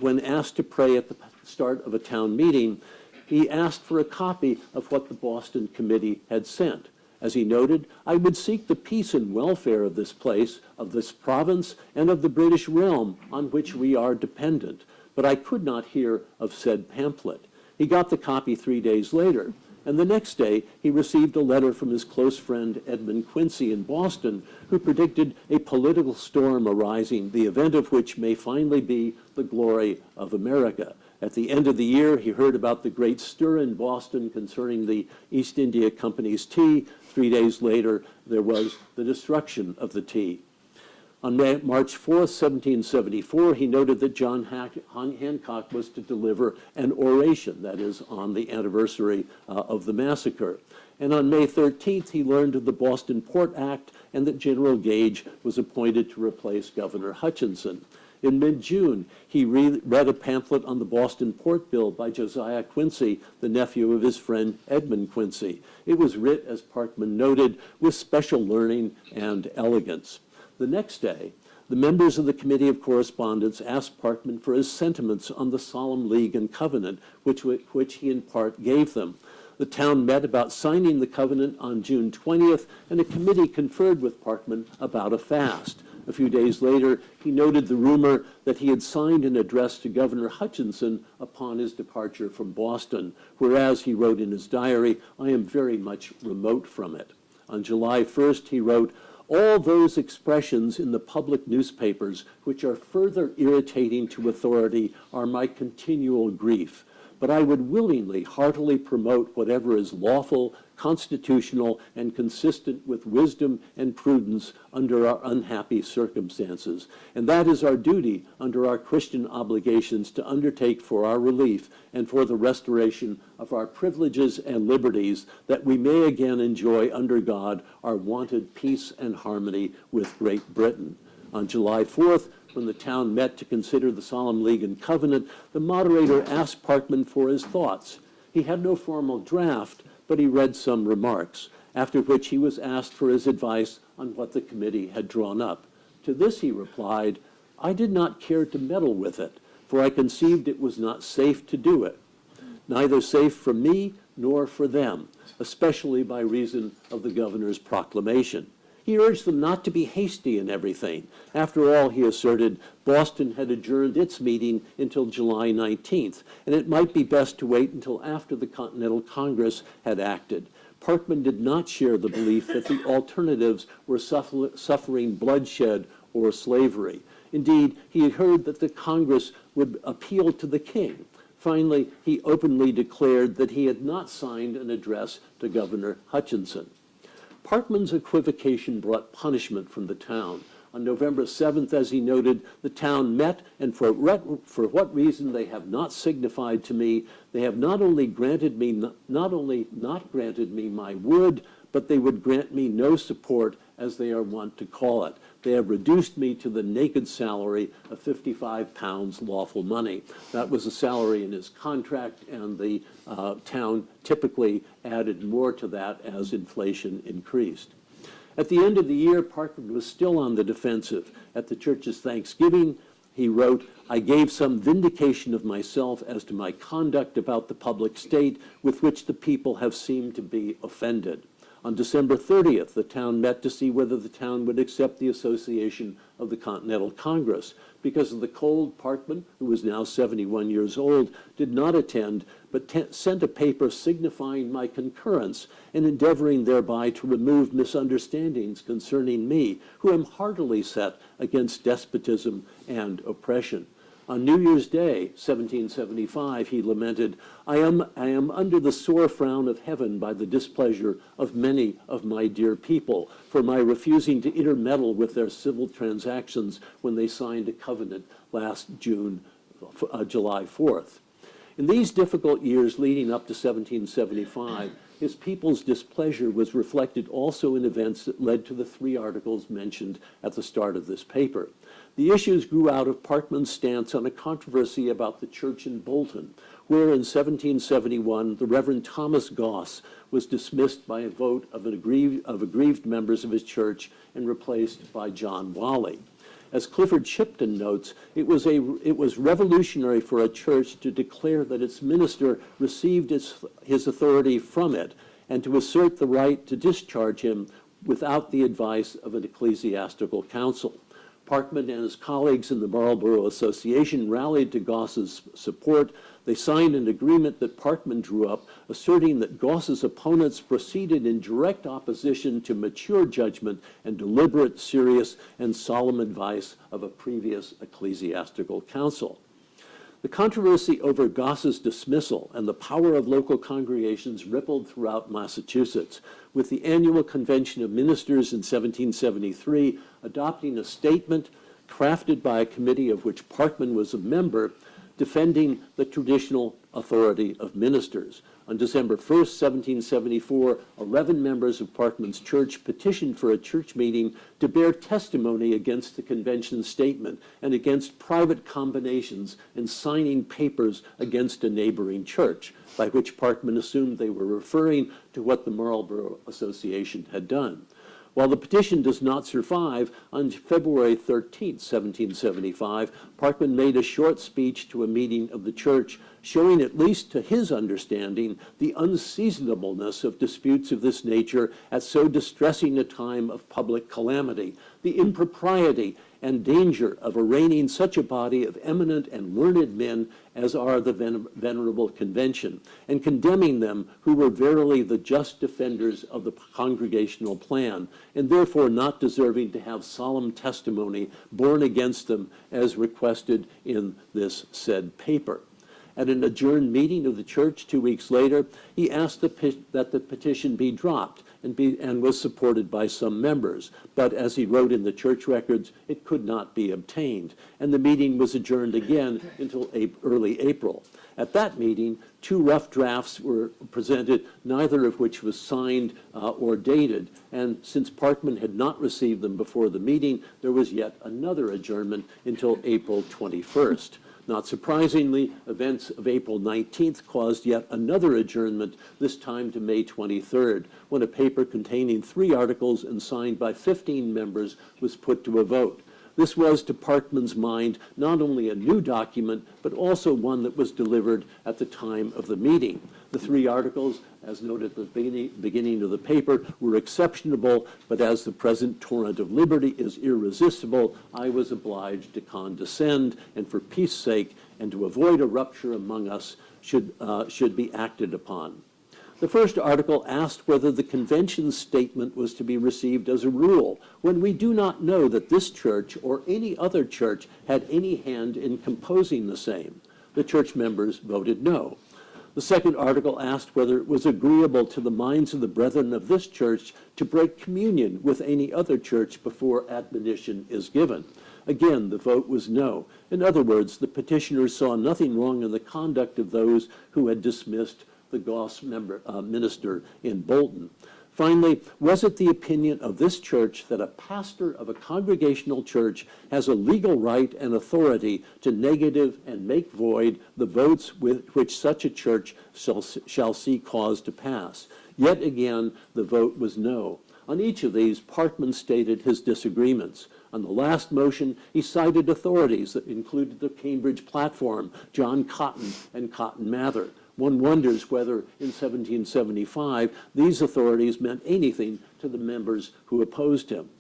when asked to pray at the start of a town meeting, he asked for a copy of what the Boston Committee had sent. As he noted, "I would seek the peace and welfare of this place, of this province, and of the British realm on which we are dependent, but I could not hear of said pamphlet." He got the copy 3 days later, and the next day he received a letter from his close friend Edmund Quincy in Boston, who predicted a political storm arising, the event of which may finally be the glory of America. At the end of the year, he heard about the great stir in Boston concerning the East India Company's tea. 3 days later, there was the destruction of the tea. On March 4th, 1774, he noted that John Hancock was to deliver an oration, that is, on the anniversary of the massacre. And on May 13th, he learned of the Boston Port Act and that General Gage was appointed to replace Governor Hutchinson. In mid-June, he read a pamphlet on the Boston Port Bill by Josiah Quincy, the nephew of his friend Edmund Quincy. It was writ, as Parkman noted, with special learning and elegance. The next day, the members of the Committee of Correspondence asked Parkman for his sentiments on the Solemn League and Covenant, which he in part gave them. The town met about signing the covenant on June 20th, and a committee conferred with Parkman about a fast. A few days later, he noted the rumor that he had signed an address to Governor Hutchinson upon his departure from Boston, whereas he wrote in his diary, "I am very much remote from it." On July 1st, he wrote, "All those expressions in the public newspapers which are further irritating to authority are my continual grief. But I would willingly, heartily promote whatever is lawful, constitutional, and consistent with wisdom and prudence under our unhappy circumstances. And that is our duty under our Christian obligations to undertake for our relief and for the restoration of our privileges and liberties, that we may again enjoy under God our wonted peace and harmony with Great Britain." On July 4th, when the town met to consider the Solemn League and Covenant, the moderator asked Parkman for his thoughts. He had no formal draft, but he read some remarks, after which he was asked for his advice on what the committee had drawn up. To this he replied, "I did not care to meddle with it, for I conceived it was not safe to do it, neither safe for me nor for them, especially by reason of the governor's proclamation." He urged them not to be hasty in everything. After all, he asserted, Boston had adjourned its meeting until July 19th, and it might be best to wait until after the Continental Congress had acted. Parkman did not share the belief that the alternatives were suffering bloodshed or slavery. Indeed, he had heard that the Congress would appeal to the king. Finally, he openly declared that he had not signed an address to Governor Hutchinson. Parkman's equivocation brought punishment from the town. On November 7th, as he noted, the town met, and for what reason they have not signified to me, they have not only not granted me my wood, but they would grant me no support, as they are wont to call it. They have reduced me to the naked salary of £55 lawful money. That was a salary in his contract, and the town typically added more to that as inflation increased. At the end of the year, Parkman was still on the defensive. At the church's Thanksgiving, he wrote, "I gave some vindication of myself as to my conduct about the public state, with which the people have seemed to be offended." On December 30th, the town met to see whether the town would accept the association of the Continental Congress. Because of the cold, Parkman, who was now 71 years old, did not attend, but sent a paper signifying my concurrence and endeavoring thereby to remove misunderstandings concerning me, who am heartily set against despotism and oppression. On New Year's Day, 1775, he lamented, I am under the sore frown of heaven by the displeasure of many of my dear people for my refusing to intermeddle with their civil transactions when they signed a covenant last July 4th. In these difficult years leading up to 1775, his people's displeasure was reflected also in events that led to the 3 articles mentioned at the start of this paper. The issues grew out of Parkman's stance on a controversy about the church in Bolton, where in 1771 the Reverend Thomas Goss was dismissed by a vote of aggrieved members of his church and replaced by John Whalley. As Clifford Shipton notes, it was revolutionary for a church to declare that its minister received his authority from it and to assert the right to discharge him without the advice of an ecclesiastical council. Parkman and his colleagues in the Marlborough Association rallied to Goss's support. They signed an agreement that Parkman drew up, asserting that Goss's opponents proceeded in direct opposition to mature judgment and deliberate, serious, and solemn advice of a previous ecclesiastical council. The controversy over Goss's dismissal and the power of local congregations rippled throughout Massachusetts, with the annual Convention of Ministers in 1773 adopting a statement crafted by a committee of which Parkman was a member, defending the traditional authority of ministers. On December 1st, 1774, 11 members of Parkman's church petitioned for a church meeting to bear testimony against the convention's statement and against private combinations in signing papers against a neighboring church, by which Parkman assumed they were referring to what the Marlborough Association had done. While the petition does not survive, on February 13, 1775, Parkman made a short speech to a meeting of the church, showing, at least to his understanding, the unseasonableness of disputes of this nature at so distressing a time of public calamity, the impropriety and danger of arraigning such a body of eminent and learned men as are the Venerable Convention, and condemning them who were verily the just defenders of the congregational plan, and therefore not deserving to have solemn testimony borne against them as requested in this said paper. At an adjourned meeting of the church 2 weeks later, he asked that the petition be dropped and was supported by some members. But as he wrote in the church records, it could not be obtained, and the meeting was adjourned again until early April. At that meeting, 2 rough drafts were presented, neither of which was signed or dated, and since Parkman had not received them before the meeting, there was yet another adjournment until April 21st. Not surprisingly, events of April 19th caused yet another adjournment, this time to May 23rd, when a paper containing 3 articles and signed by 15 members was put to a vote. This was, to Parkman's mind, not only a new document, but also one that was delivered at the time of the meeting. The 3 articles, as noted at the beginning of the paper, were exceptionable, but as the present torrent of liberty is irresistible, I was obliged to condescend, and for peace sake, and to avoid a rupture among us, should be acted upon. The first article asked whether the convention's statement was to be received as a rule, when we do not know that this church or any other church had any hand in composing the same. The church members voted no. The second article asked whether it was agreeable to the minds of the brethren of this church to break communion with any other church before admonition is given. Again, the vote was no. In other words, the petitioners saw nothing wrong in the conduct of those who had dismissed the Goss minister in Bolton. Finally, was it the opinion of this church that a pastor of a congregational church has a legal right and authority to negative and make void the votes with which such a church shall see cause to pass? Yet again, the vote was no. On each of these, Parkman stated his disagreements. On the last motion, he cited authorities that included the Cambridge Platform, John Cotton, and Cotton Mather. One wonders whether, in 1775, these authorities meant anything to the members who opposed him.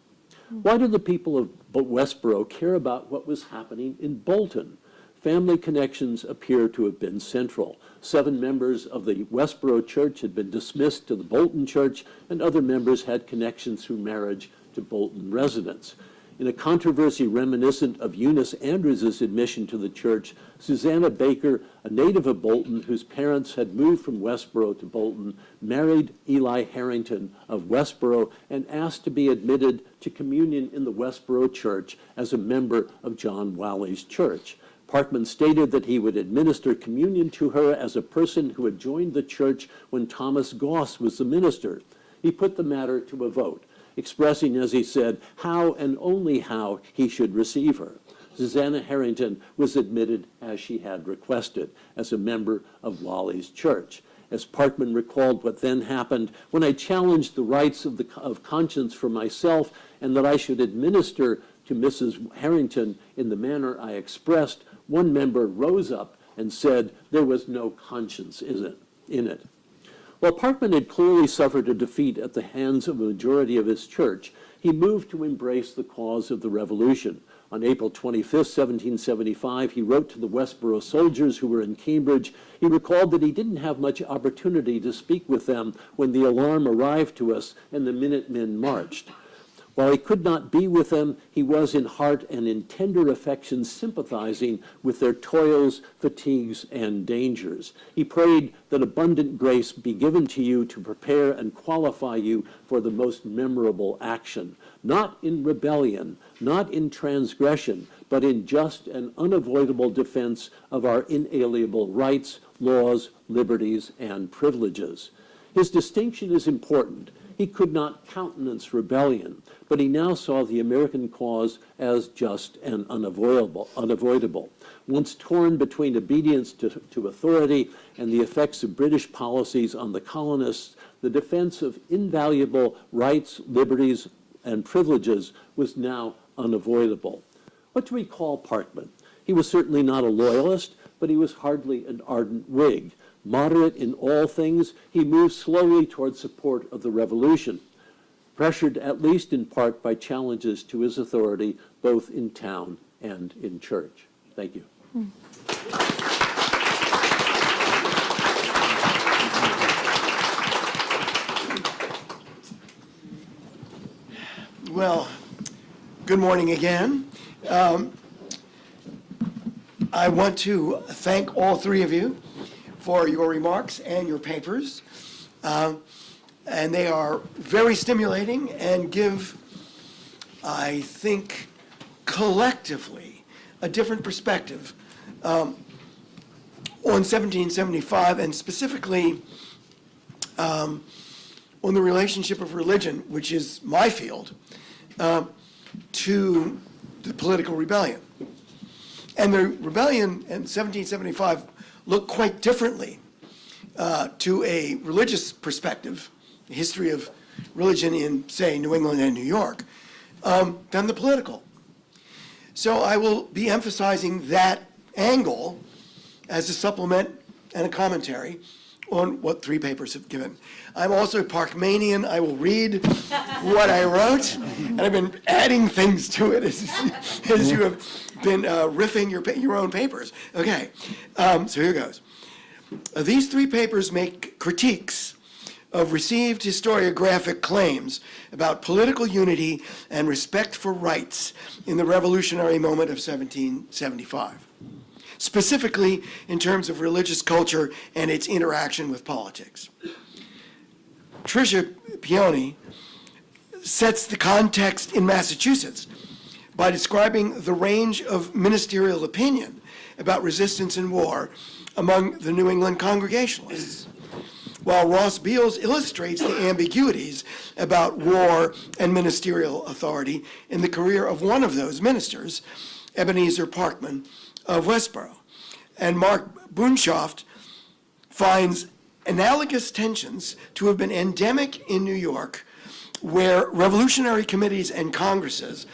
Why did the people of Westboro care about what was happening in Bolton? Family connections appear to have been central. 7 members of the Westboro church had been dismissed to the Bolton church, and other members had connections through marriage to Bolton residents. In a controversy reminiscent of Eunice Andrews's admission to the church, Susanna Baker, a native of Bolton whose parents had moved from Westboro to Bolton, married Eli Harrington of Westboro and asked to be admitted to communion in the Westboro church as a member of John Whalley's church. Parkman stated that he would administer communion to her as a person who had joined the church when Thomas Goss was the minister. He put the matter to a vote, expressing, as he said, how and only how he should receive her. Susanna Harrington was admitted as she had requested, as a member of Wally's church. As Parkman recalled what then happened, when I challenged the rights of conscience for myself and that I should administer to Mrs. Harrington in the manner I expressed, one member rose up and said there was no conscience in it. While Parkman had clearly suffered a defeat at the hands of a majority of his church, he moved to embrace the cause of the revolution. On April 25, 1775, he wrote to the Westboro soldiers who were in Cambridge. He recalled that he didn't have much opportunity to speak with them when the alarm arrived to us and the Minutemen marched. While he could not be with them, he was in heart and in tender affection sympathizing with their toils, fatigues, and dangers. He prayed that abundant grace be given to you to prepare and qualify you for the most memorable action, not in rebellion, not in transgression, but in just and unavoidable defense of our inalienable rights, laws, liberties, and privileges. His distinction is important. He could not countenance rebellion, but he now saw the American cause as just and unavoidable. Once torn between obedience to authority and the effects of British policies on the colonists, the defense of invaluable rights, liberties, and privileges was now unavoidable. What do we call Parkman? He was certainly not a loyalist, but he was hardly an ardent Whig. Moderate in all things, he moved slowly towards support of the revolution, pressured at least in part by challenges to his authority both in town and in church. Thank you. Well, good morning again. I want to thank all three of you for your remarks and your papers. And they are very stimulating and give, I think, collectively, a different perspective on 1775 and specifically on the relationship of religion, which is my field, to the political rebellion. And the rebellion in 1775 looked quite differently to a religious perspective, the history of religion in, say, New England and New York, than the political. So I will be emphasizing that angle as a supplement and a commentary on what three papers have given. I'm also a Parkmanian. I will read what I wrote, and I've been adding things to it as you have been riffing your own papers. Okay, so here goes. These three papers make critiques of received historiographic claims about political unity and respect for rights in the revolutionary moment of 1775, specifically in terms of religious culture and its interaction with politics. Tricia Pioni sets the context in Massachusetts by describing the range of ministerial opinion about resistance and war among the New England Congregationalists, while Ross Beals illustrates the ambiguities about war and ministerial authority in the career of one of those ministers, Ebenezer Parkman of Westboro. And Mark Bunshoft finds analogous tensions to have been endemic in New York, where revolutionary committees and congresses,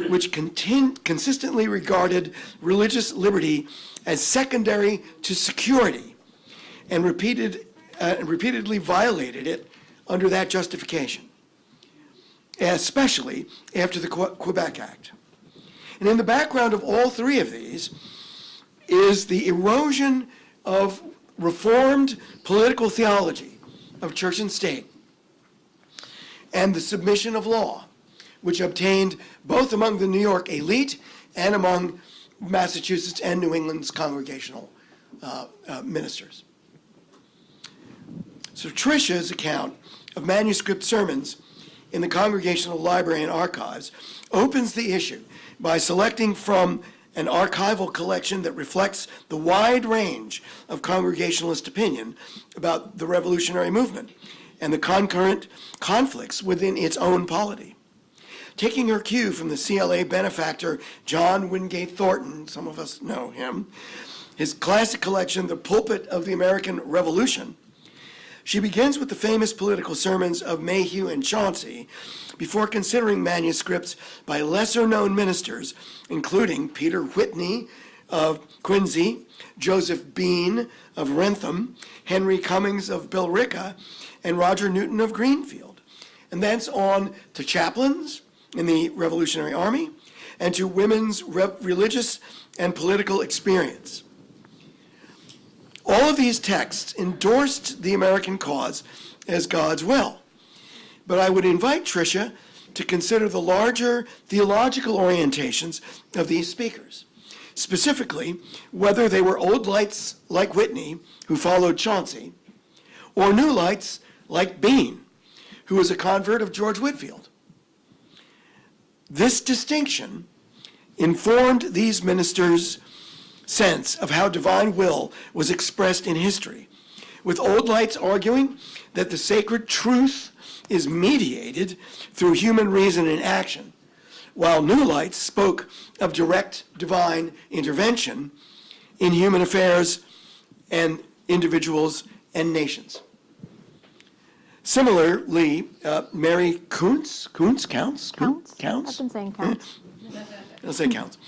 which consistently regarded religious liberty as secondary to security and repeatedly violated it under that justification, especially after the Quebec Act. And in the background of all three of these is the erosion of reformed political theology of church and state and the submission of law, which obtained both among the New York elite and among Massachusetts and New England's congregational ministers. So Tricia's account of manuscript sermons in the Congregational Library and Archives opens the issue by selecting from an archival collection that reflects the wide range of Congregationalist opinion about the revolutionary movement and the concurrent conflicts within its own polity. Taking her cue from the CLA benefactor John Wingate Thornton, some of us know him, his classic collection, The Pulpit of the American Revolution, she begins with the famous political sermons of Mayhew and Chauncey before considering manuscripts by lesser-known ministers, including Peter Whitney of Quincy, Joseph Bean of Wrentham, Henry Cummings of Billerica, and Roger Newton of Greenfield, and thence on to chaplains in the Revolutionary Army and to women's religious and political experience. All of these texts endorsed the American cause as God's will. But I would invite Tricia to consider the larger theological orientations of these speakers, specifically whether they were old lights like Whitney, who followed Chauncey, or new lights like Bean, who was a convert of George Whitefield. This distinction informed these ministers' sense of how divine will was expressed in history, with old lights arguing that the sacred truth is mediated through human reason and action, while new lights spoke of direct divine intervention in human affairs and individuals and nations. Similarly, Mary Kuntz, Counts? Counts? I've been saying counts. I'll say counts.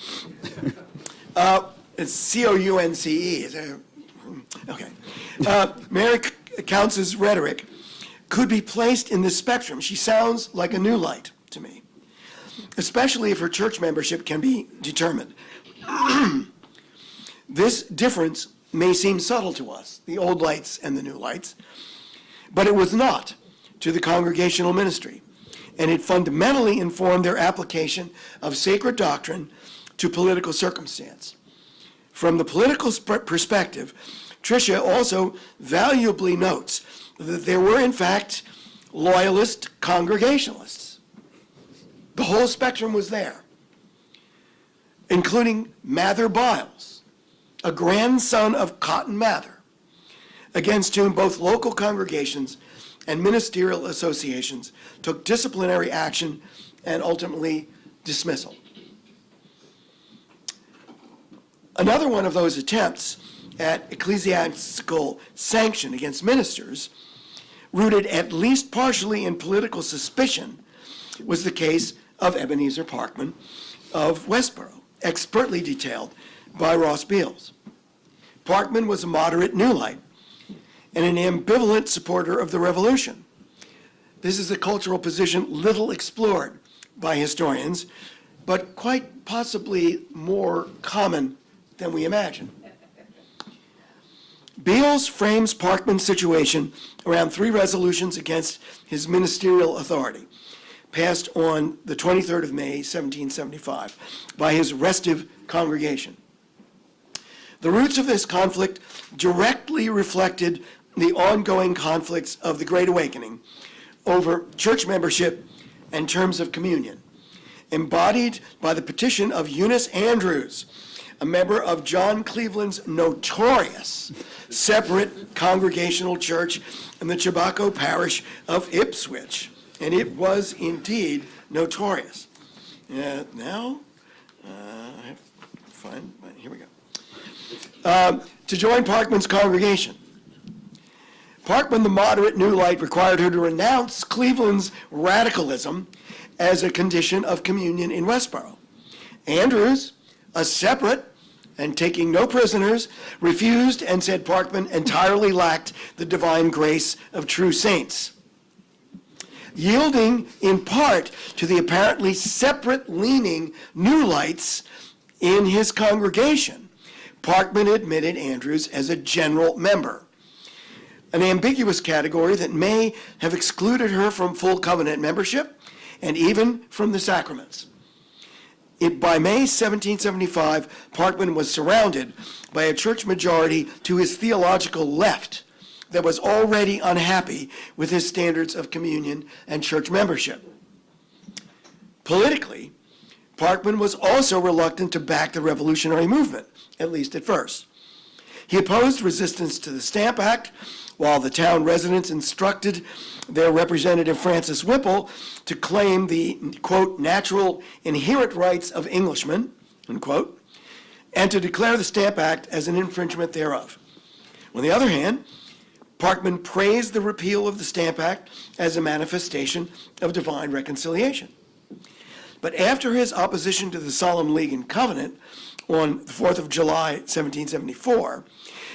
It's C-O-U-N-C-E. Okay. Mary Counts's rhetoric could be placed in this spectrum. She sounds like a new light to me, especially if her church membership can be determined. This difference may seem subtle to us, the old lights and the new lights, but it was not to the congregational ministry, and it fundamentally informed their application of sacred doctrine to political circumstance. From the political perspective, Tricia also valuably notes that there were, in fact, loyalist Congregationalists. The whole spectrum was there, including Mather Biles, a grandson of Cotton Mather, against whom both local congregations and ministerial associations took disciplinary action and ultimately dismissal. Another one of those attempts at ecclesiastical sanction against ministers, rooted at least partially in political suspicion, was the case of Ebenezer Parkman of Westboro, expertly detailed by Ross Beals. Parkman was a moderate New Light and an ambivalent supporter of the Revolution. This is a cultural position little explored by historians, but quite possibly more common than we imagine. Beals frames Parkman's situation around three resolutions against his ministerial authority, passed on the 23rd of May, 1775, by his restive congregation. The roots of this conflict directly reflected the ongoing conflicts of the Great Awakening over church membership and terms of communion, embodied by the petition of Eunice Andrews, a member of John Cleveland's notorious separate congregational church in the Chabaco parish of Ipswich. And it was indeed notorious. I have to find, here we go. To join Parkman's congregation. Parkman, the moderate New Light, required her to renounce Cleveland's radicalism as a condition of communion in Westboro. Andrews, a separate and taking no prisoners, refused and said Parkman entirely lacked the divine grace of true saints. Yielding in part to the apparently separate-leaning New Lights in his congregation, Parkman admitted Andrews as a general member, an ambiguous category that may have excluded her from full covenant membership and even from the sacraments. By May 1775, Parkman was surrounded by a church majority to his theological left that was already unhappy with his standards of communion and church membership. Politically, Parkman was also reluctant to back the revolutionary movement, at least at first. He opposed resistance to the Stamp Act, while the town residents instructed their representative Francis Whipple to claim the, quote, natural inherent rights of Englishmen, unquote, and to declare the Stamp Act as an infringement thereof. On the other hand, Parkman praised the repeal of the Stamp Act as a manifestation of divine reconciliation. But after his opposition to the Solemn League and Covenant on the 4th of July, 1774,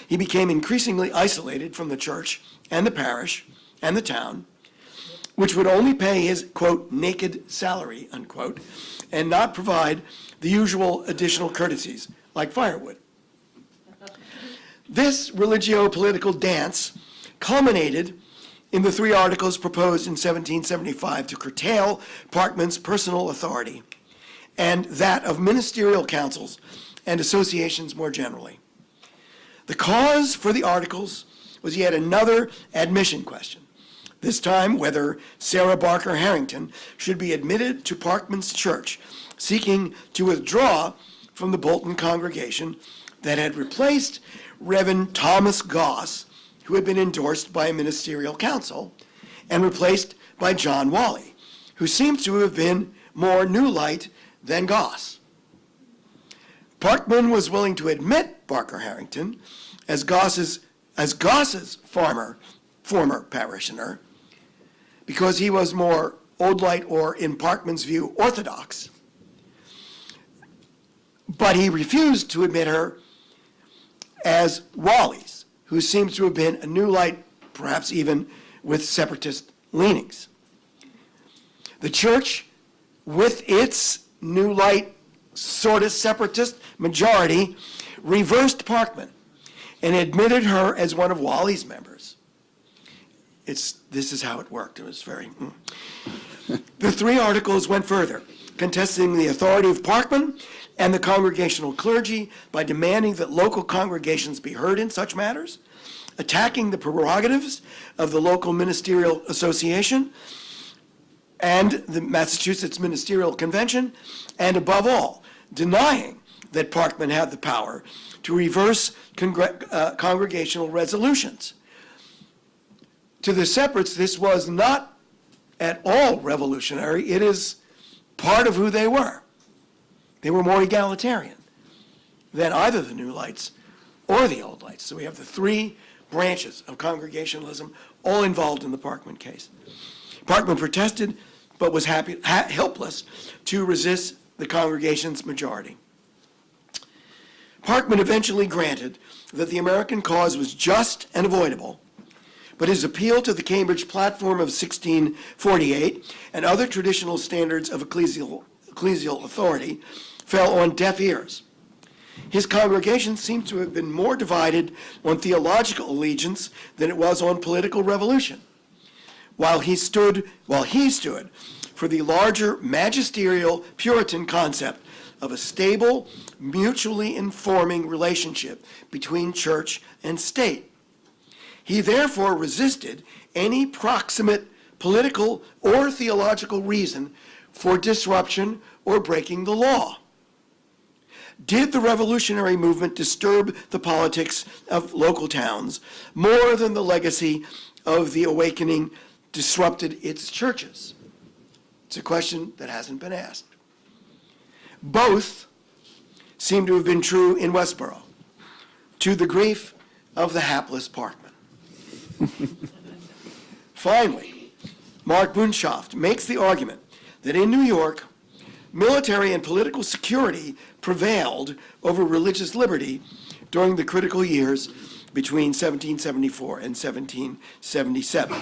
he became increasingly isolated from the church and the parish and the town, which would only pay his, quote, naked salary, unquote, and not provide the usual additional courtesies like firewood. This religio-political dance culminated in the 3 articles proposed in 1775 to curtail Parkman's personal authority and that of ministerial councils and associations more generally. The cause for the articles was yet another admission question, this time whether Sarah Barker Harrington should be admitted to Parkman's church, seeking to withdraw from the Bolton congregation that had replaced Reverend Thomas Goss, who had been endorsed by a ministerial council, and replaced by John Whalley, who seems to have been more New Light than Goss. Parkman was willing to admit Barker Harrington as Goss's former parishioner because he was more Old Light, or in Parkman's view, orthodox. But he refused to admit her as Whalley's, who seems to have been a New Light, perhaps even with separatist leanings. The church, with its New Light sort of separatist majority, reversed Parkman and admitted her as one of Whalley's members. This is how it worked. It was very... The 3 articles went further, contesting the authority of Parkman and the congregational clergy by demanding that local congregations be heard in such matters, attacking the prerogatives of the local ministerial association and the Massachusetts Ministerial Convention, and above all, denying that Parkman had the power to reverse congregational resolutions. To the separates, this was not at all revolutionary. It is part of who they were. They were more egalitarian than either the New Lights or the Old Lights. So we have the 3 branches of Congregationalism all involved in the Parkman case. Parkman protested, but was helpless to resist the congregation's majority. Parkman eventually granted that the American cause was just and avoidable, but his appeal to the Cambridge Platform of 1648 and other traditional standards of ecclesial authority fell on deaf ears. His congregation seems to have been more divided on theological allegiance than it was on political revolution. While he stood for the larger magisterial Puritan concept of a stable, mutually informing relationship between church and state. He therefore resisted any proximate political or theological reason for disruption or breaking the law. Did the revolutionary movement disturb the politics of local towns more than the legacy of the awakening disrupted its churches? It's a question that hasn't been asked. Both seem to have been true in Westboro, to the grief of the hapless Parkman. Finally, Mark Bunshoft makes the argument that in New York, military and political security prevailed over religious liberty during the critical years between 1774 and 1777.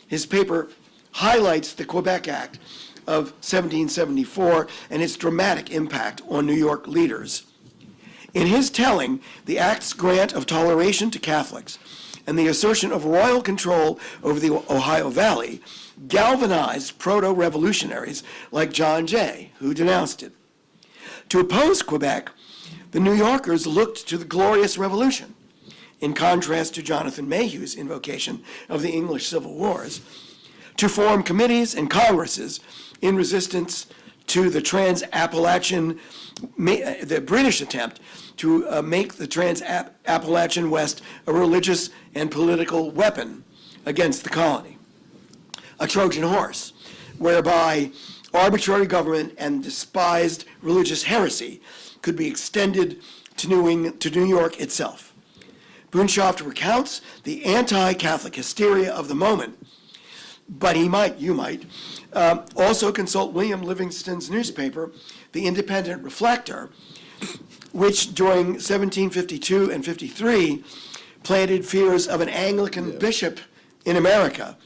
His paper highlights the Quebec Act of 1774 and its dramatic impact on New York leaders. In his telling, the Act's grant of toleration to Catholics and the assertion of royal control over the Ohio Valley galvanized proto-revolutionaries like John Jay, who denounced it. To oppose Quebec, the New Yorkers looked to the Glorious Revolution, in contrast to Jonathan Mayhew's invocation of the English Civil Wars, to form committees and congresses in resistance to the the British attempt to make the Trans-Appalachian West a religious and political weapon against the colony, a Trojan horse, whereby arbitrary government and despised religious heresy could be extended to New York itself. Boonshoft recounts the anti-Catholic hysteria of the moment, but you might, also consult William Livingston's newspaper, The Independent Reflector, which during 1752 and 53 planted fears of an Anglican bishop in America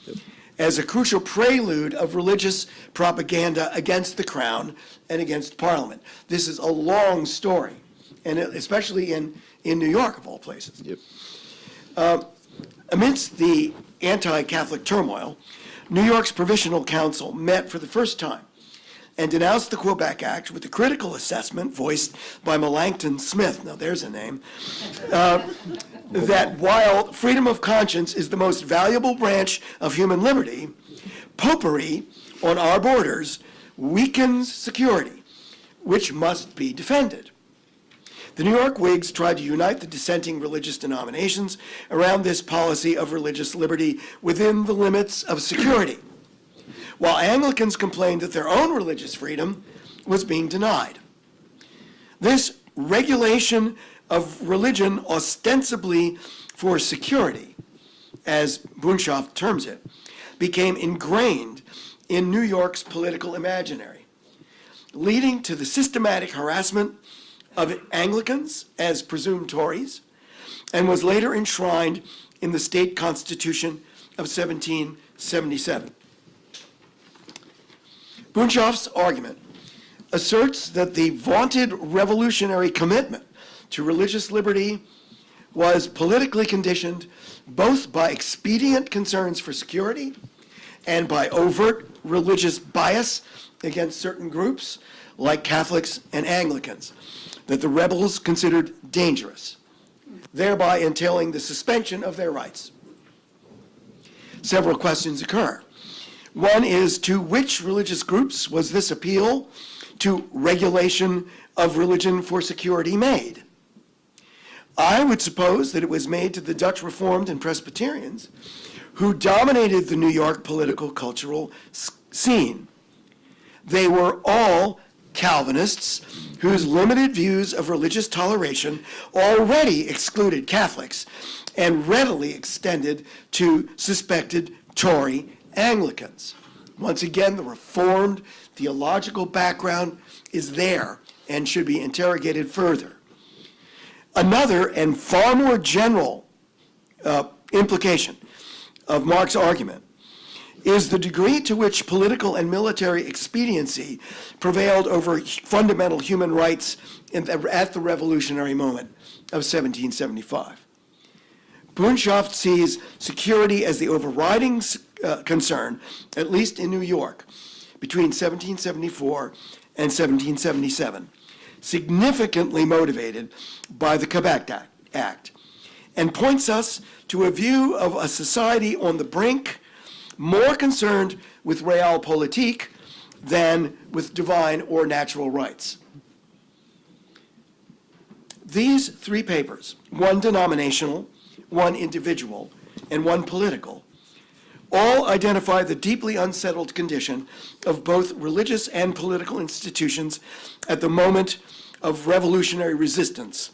as a crucial prelude of religious propaganda against the crown and against Parliament. This is a long story, and especially in New York, of all places. Yep. Amidst the anti-Catholic turmoil, New York's Provisional Council met for the first time and denounced the Quebec Act with the critical assessment voiced by Melancton Smith, now there's a name, that while freedom of conscience is the most valuable branch of human liberty, popery on our borders weakens security, which must be defended. The New York Whigs tried to unite the dissenting religious denominations around this policy of religious liberty within the limits of security, while Anglicans complained that their own religious freedom was being denied. This regulation of religion ostensibly for security, as Boonshoft terms it, became ingrained in New York's political imaginary, leading to the systematic harassment of Anglicans as presumed Tories, and was later enshrined in the state constitution of 1777. Boonshoft's argument asserts that the vaunted revolutionary commitment to religious liberty was politically conditioned both by expedient concerns for security and by overt religious bias against certain groups like Catholics and Anglicans that the rebels considered dangerous, thereby entailing the suspension of their rights. Several questions occur. One is, to which religious groups was this appeal to regulation of religion for security made? I would suppose that it was made to the Dutch Reformed and Presbyterians, who dominated the New York political cultural scene. They were all Calvinists whose limited views of religious toleration already excluded Catholics and readily extended to suspected Tory Anglicans. Once again, the Reformed theological background is there and should be interrogated further. Another and far more general implication of Mark's argument is the degree to which political and military expediency prevailed over fundamental human rights at the revolutionary moment of 1775. Boonshoft sees security as the overriding concern, at least in New York, between 1774 and 1777, significantly motivated by the Quebec Act, and points us to a view of a society on the brink more concerned with realpolitik than with divine or natural rights. These three papers, one denominational, one individual, and one political, all identify the deeply unsettled condition of both religious and political institutions at the moment of revolutionary resistance,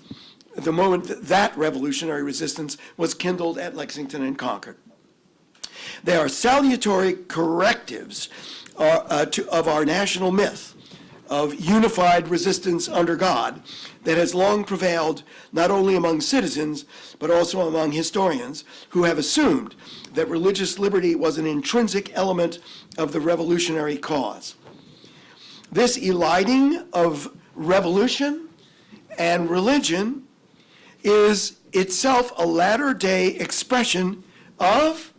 at the moment that revolutionary resistance was kindled at Lexington and Concord. They are salutary correctives of our national myth of unified resistance under God that has long prevailed not only among citizens, but also among historians who have assumed that religious liberty was an intrinsic element of the revolutionary cause. This eliding of revolution and religion is itself a latter-day expression of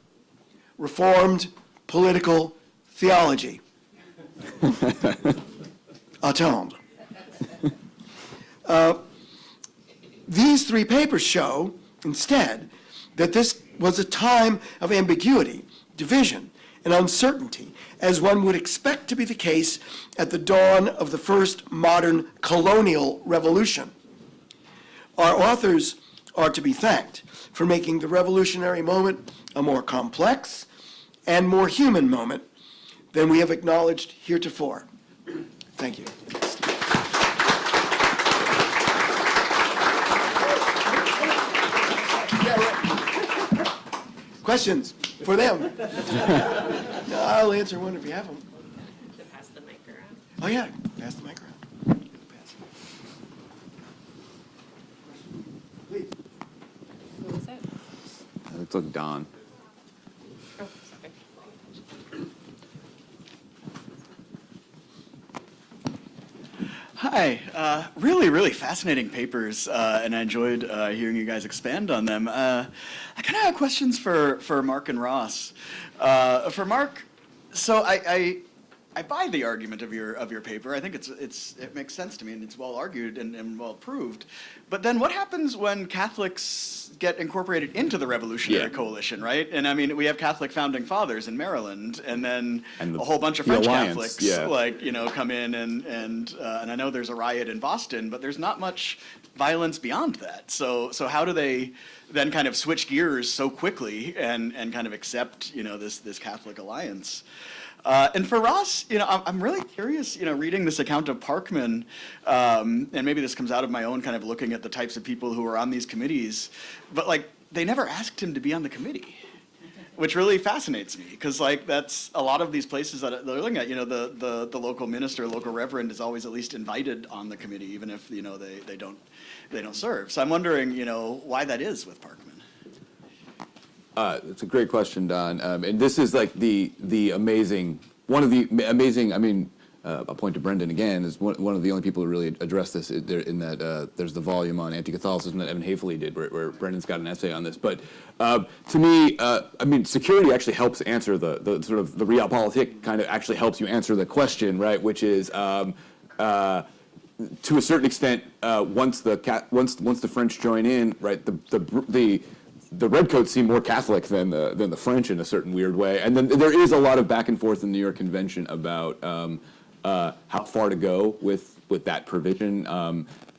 Reformed political theology. Attendre. These three papers show, instead, that this was a time of ambiguity, division, and uncertainty, as one would expect to be the case at the dawn of the first modern colonial revolution. Our authors are to be thanked for making the revolutionary moment a more complex and more human moment than we have acknowledged heretofore. Thank you. Questions for them? I'll answer one if you have them. To pass the mic around. Oh, yeah, pass the mic around. Please. Who was it? It's like Don. Oh, sorry. Hi, really fascinating papers, and I enjoyed hearing you guys expand on them. I kind of have questions for Mark and Ross. For Mark, so I buy the argument of your paper. I think it makes sense to me, and it's well argued and well proved. But then what happens when Catholics get incorporated into the Revolutionary Coalition, right? And I mean, we have Catholic founding fathers in Maryland, and then a whole bunch of French alliance, Catholics, come in and I know there's a riot in Boston, but there's not much violence beyond that. So how do they then kind of switch gears so quickly and kind of accept, this Catholic alliance? And for Ross, I'm really curious, reading this account of Parkman, and maybe this comes out of my own kind of looking at the types of people who are on these committees, but they never asked him to be on the committee, which really fascinates me, because that's a lot of these places that they're looking at, the local minister, local reverend is always at least invited on the committee, even if, they don't serve. So I'm wondering, why that is with Parkman. It's a great question, Don. And this is like one of the amazing, I'll point to Brendan again, is one of the only people who really addressed this in that there's the volume on anti-Catholicism that Evan Haefele did, where Brendan's got an essay on this. But to me, security actually helps answer the sort of the realpolitik kind of actually helps you answer the question, right? Which is, to a certain extent, once the French join in, right, the Redcoats seem more Catholic than the French in a certain weird way, and then there is a lot of back and forth in the New York Convention about how far to go with that provision.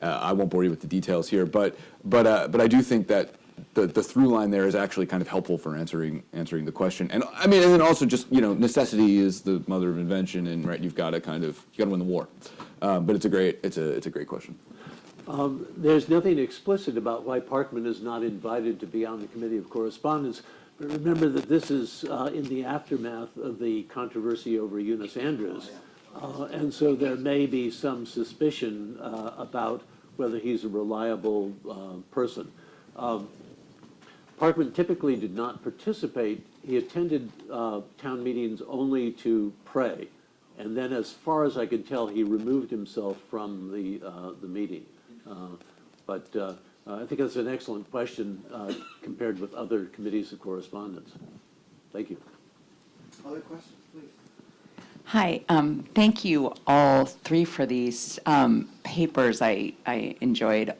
I won't bore you with the details here, but I do think that the through line there is actually kind of helpful for answering the question. And and then also just necessity is the mother of invention, and right, you've got to win the war. But it's a great question. There's nothing explicit about why Parkman is not invited to be on the Committee of Correspondence, but remember that this is in the aftermath of the controversy over Eunice Andrews, and so there may be some suspicion about whether he's a reliable person. Parkman typically did not participate. He attended town meetings only to pray, and then, as far as I can tell, he removed himself from the meeting. But I think that's an excellent question compared with other committees of correspondence. Thank you. Other questions, please? Hi, thank you all three for these papers. I enjoyed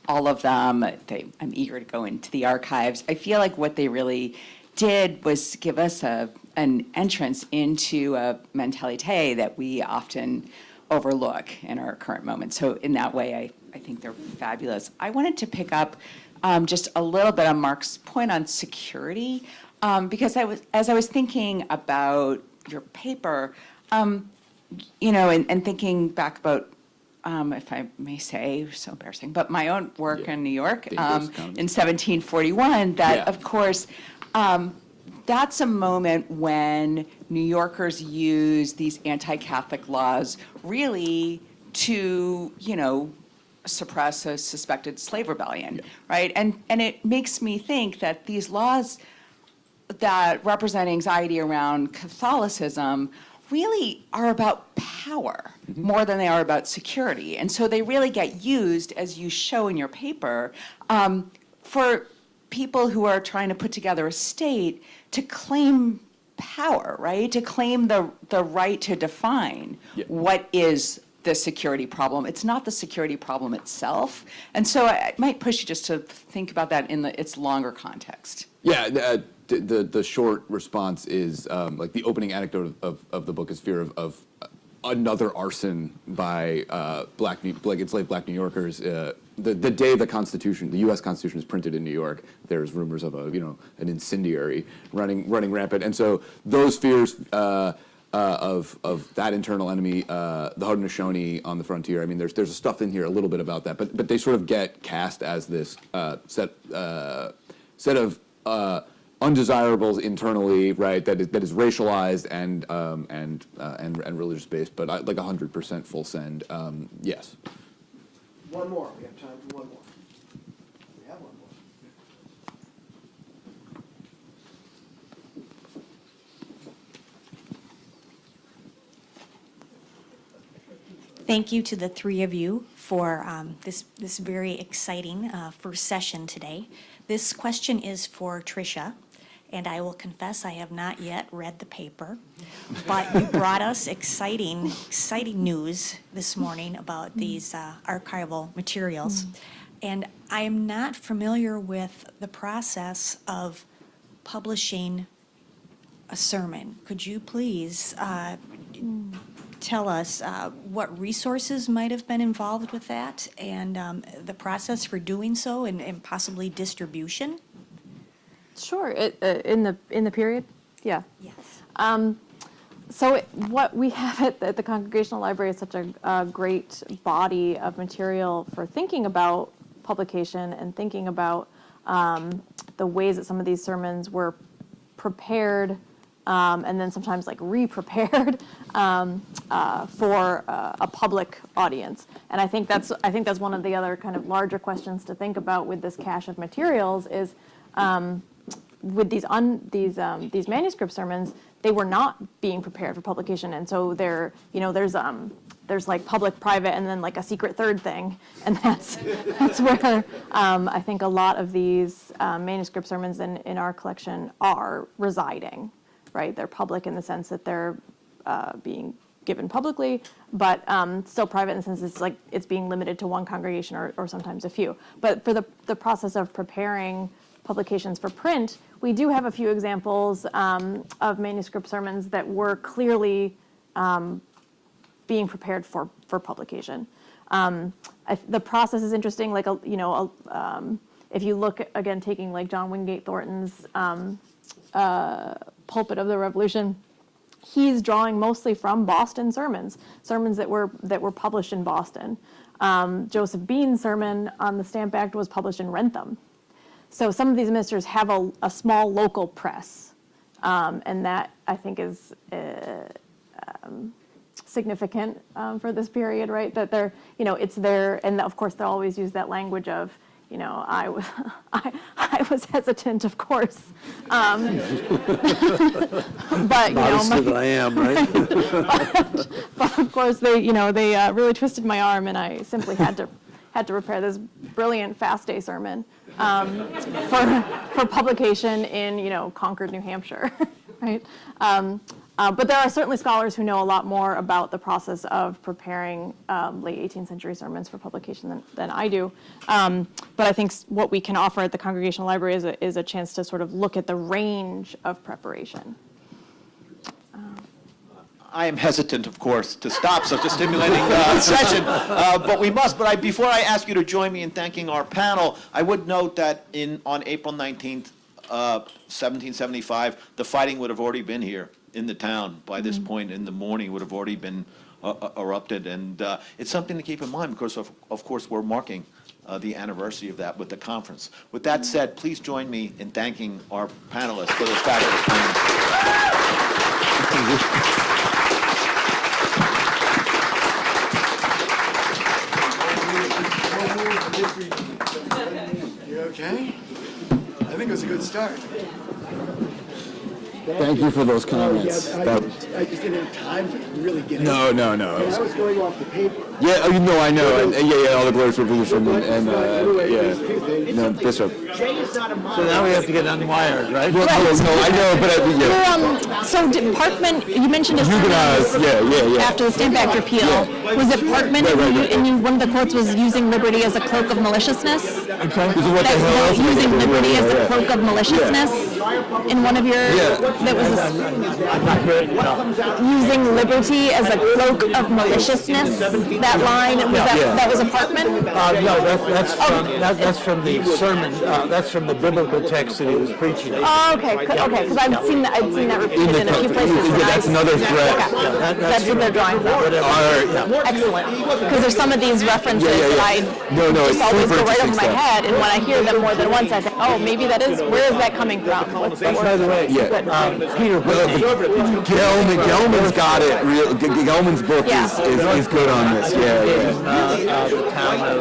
all of them. I'm eager to go into the archives. I feel like what they really did was give us an entrance into a mentalite that we often overlook in our current moment. So in that way, I think they're fabulous. I wanted to pick up just a little bit on Mark's point on security, because as I was thinking about your paper, and thinking back about, if I may say, so embarrassing, but my own work in New York in 1741, that of course, that's a moment when New Yorkers use these anti-Catholic laws really to, suppress a suspected slave rebellion, right? And it makes me think that these laws that represent anxiety around Catholicism really are about power more than they are about security. And so they really get used, as you show in your paper, for people who are trying to put together a state to claim power, right? To claim the right to define what is the security problem. It's not the security problem itself. And so I might push you just to think about that in its longer context. Yeah, the short response is like the opening anecdote of the book is fear of another arson by enslaved black New Yorkers. The day the U.S. Constitution is printed in New York, there's rumors of an incendiary running rampant, and so those fears of that internal enemy, the Haudenosaunee on the frontier. I mean, there's stuff in here a little bit about that, but they sort of get cast as this set of undesirables internally, right? That is racialized and religious based, but like 100% full send. Yes. One more. We have time for one more. We have one more. Thank you to the three of you for this very exciting first session today. This question is for Tricia, and I will confess I have not yet read the paper, but you brought us exciting news this morning about these archival materials. And I am not familiar with the process of publishing a sermon. Could you please tell us what resources might have been involved with that and the process for doing so and possibly distribution? Sure, in the period, yeah. Yes. So what we have at the Congregational Library is such a great body of material for thinking about publication and thinking about the ways that some of these sermons were prepared and then sometimes like re-prepared for a public audience. And I think that's one of the other kind of larger questions to think about with this cache of materials is with these manuscript sermons, they were not being prepared for publication, and so there's like public, private, and then like a secret third thing, and that's where I think a lot of these manuscript sermons in our collection are residing, right? They're public in the sense that they're being given publicly, but still private in the sense it's being limited to one congregation or sometimes a few. But for the process of preparing publications for print, we do have a few examples of manuscript sermons that were clearly being prepared for publication. The process is interesting. Like if you look again, taking like John Wingate Thornton's Pulpit of the Revolution, he's drawing mostly from Boston sermons that were published in Boston. Joseph Bean's sermon on the Stamp Act was published in Wrentham. So some of these ministers have a small local press, and that I think is significant for this period, right? That they're, it's there, and of course they'll always use that language of, I was hesitant, of course, but Modest that I am, right? but of course they really twisted my arm, and I simply had to prepare this brilliant fast day sermon for publication in Concord, New Hampshire, right? But there are certainly scholars who know a lot more about the process of preparing late 18th century sermons for publication than I do. But I think what we can offer at the Congregational Library is a chance to sort of look at the range of preparation. I am hesitant, of course, to stop such a stimulating session, but we must. But before I ask you to join me in thanking our panel, I would note that on April 19th, 1775, the fighting would have already been here in the town. By this point in the morning, would have already been erupted, and it's something to keep in mind because, of course, we're marking the anniversary of that with the conference. With that said, please join me in thanking our panelists for this fabulous panel. You okay? I think it was a good start. Thank you for those comments. I just didn't have time to really get No. I was going off the paper. Yeah, I know. And, yeah, all the glorious revolution and Anyway, yeah. there's a few things. No, Bishop. So now we have to get unwired, right? Well, no, I know, but yeah. So did Parkman, you mentioned a Huguenots, sermon yeah. after the Stamp Act repeal. Yeah. Was it Parkman, Right. and one of the quotes was using liberty as a cloak of maliciousness? I'm sorry? What the hell else? Using liberty as a cloak of maliciousness in one of your, Yeah. that was using liberty as a cloak of maliciousness, that line, that was a Parkman? No, that's from the sermon, that's from the biblical text that he was preaching. Oh, okay, because I'd seen that repeated in a few places. That's another threat. Okay. That's what they're drawing from. Excellent. Because there's some of these references that I just always go right over my head, and when I hear them more than once, I think, oh, maybe that is, where is that coming from? What's the By the way, Yeah. Peter, Gelman's got it. Gelman's book Yeah. is good on this. Yeah. the town of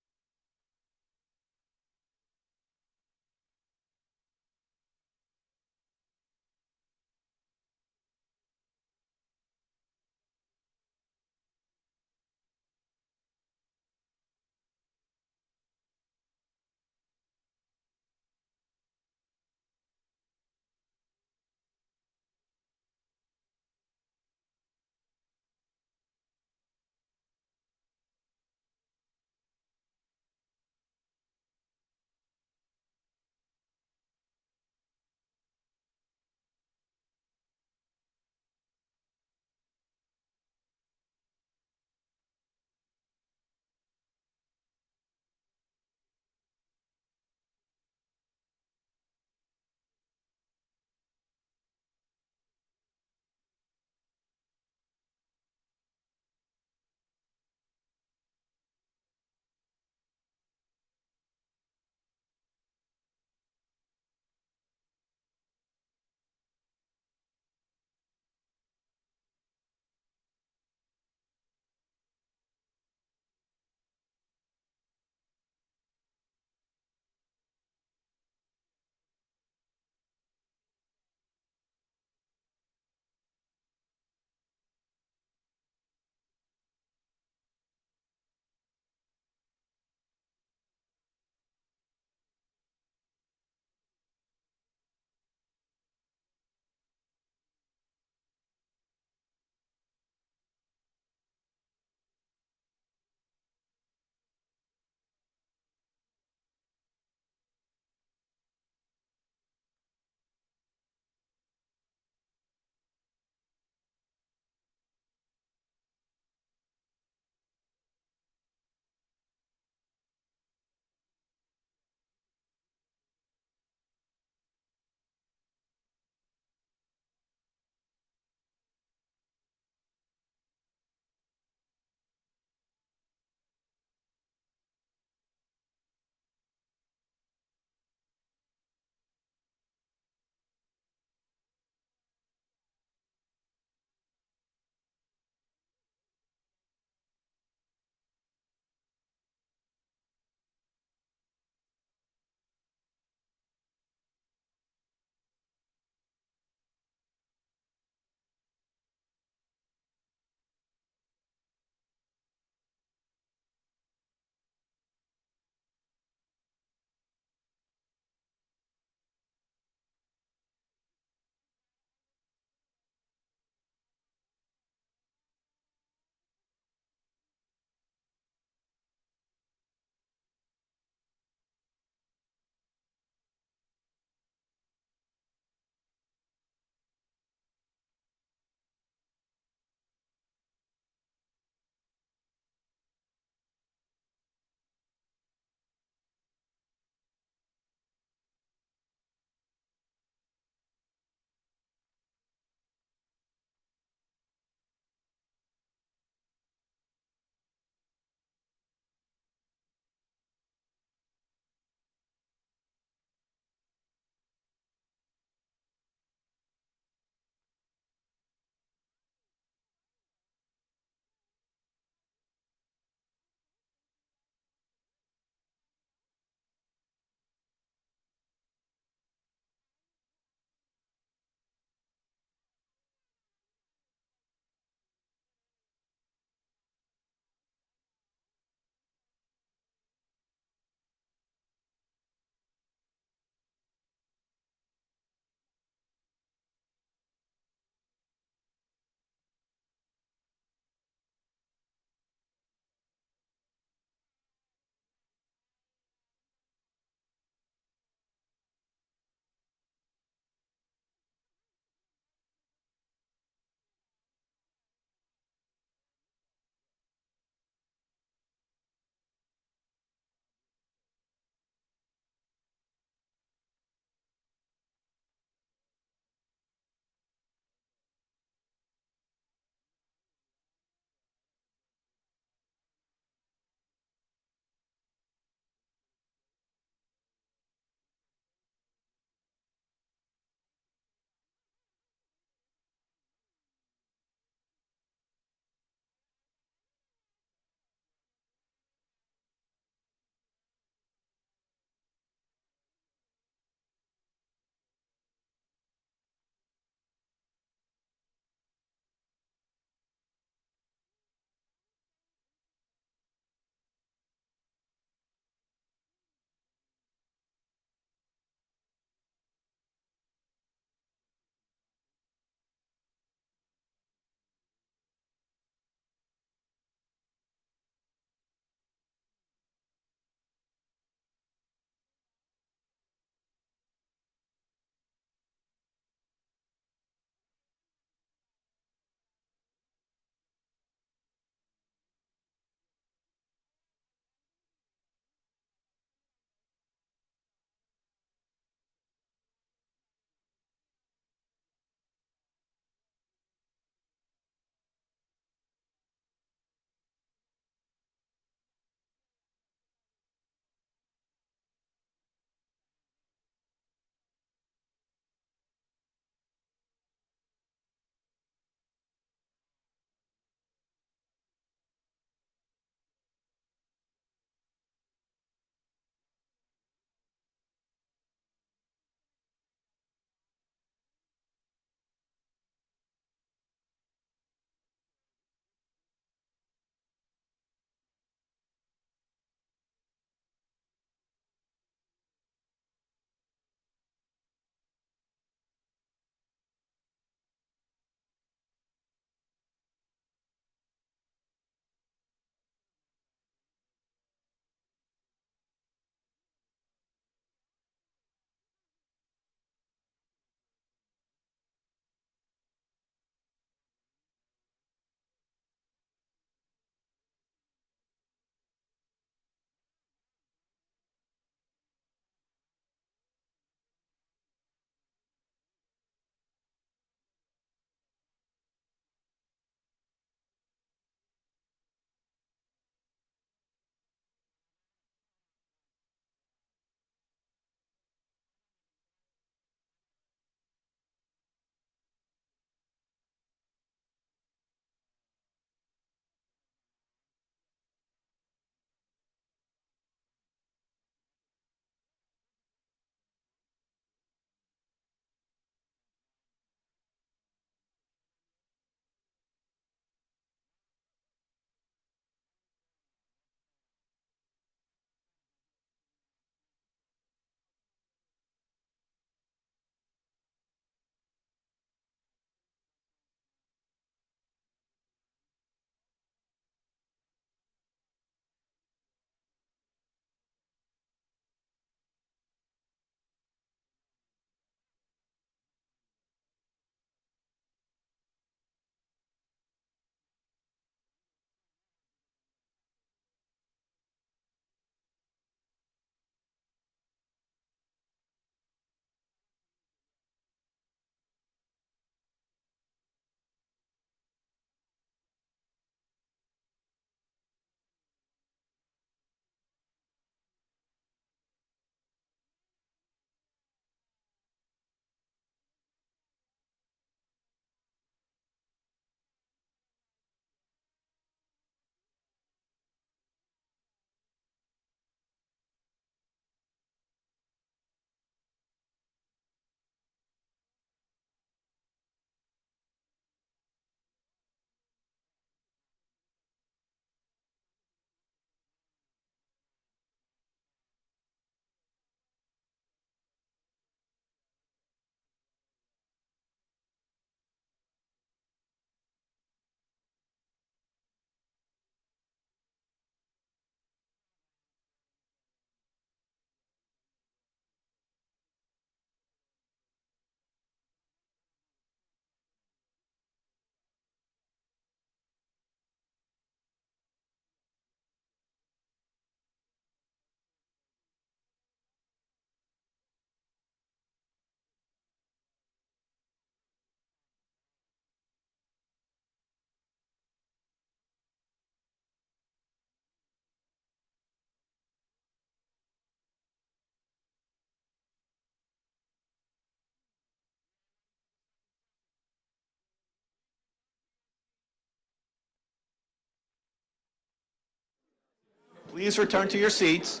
Please return to your seats.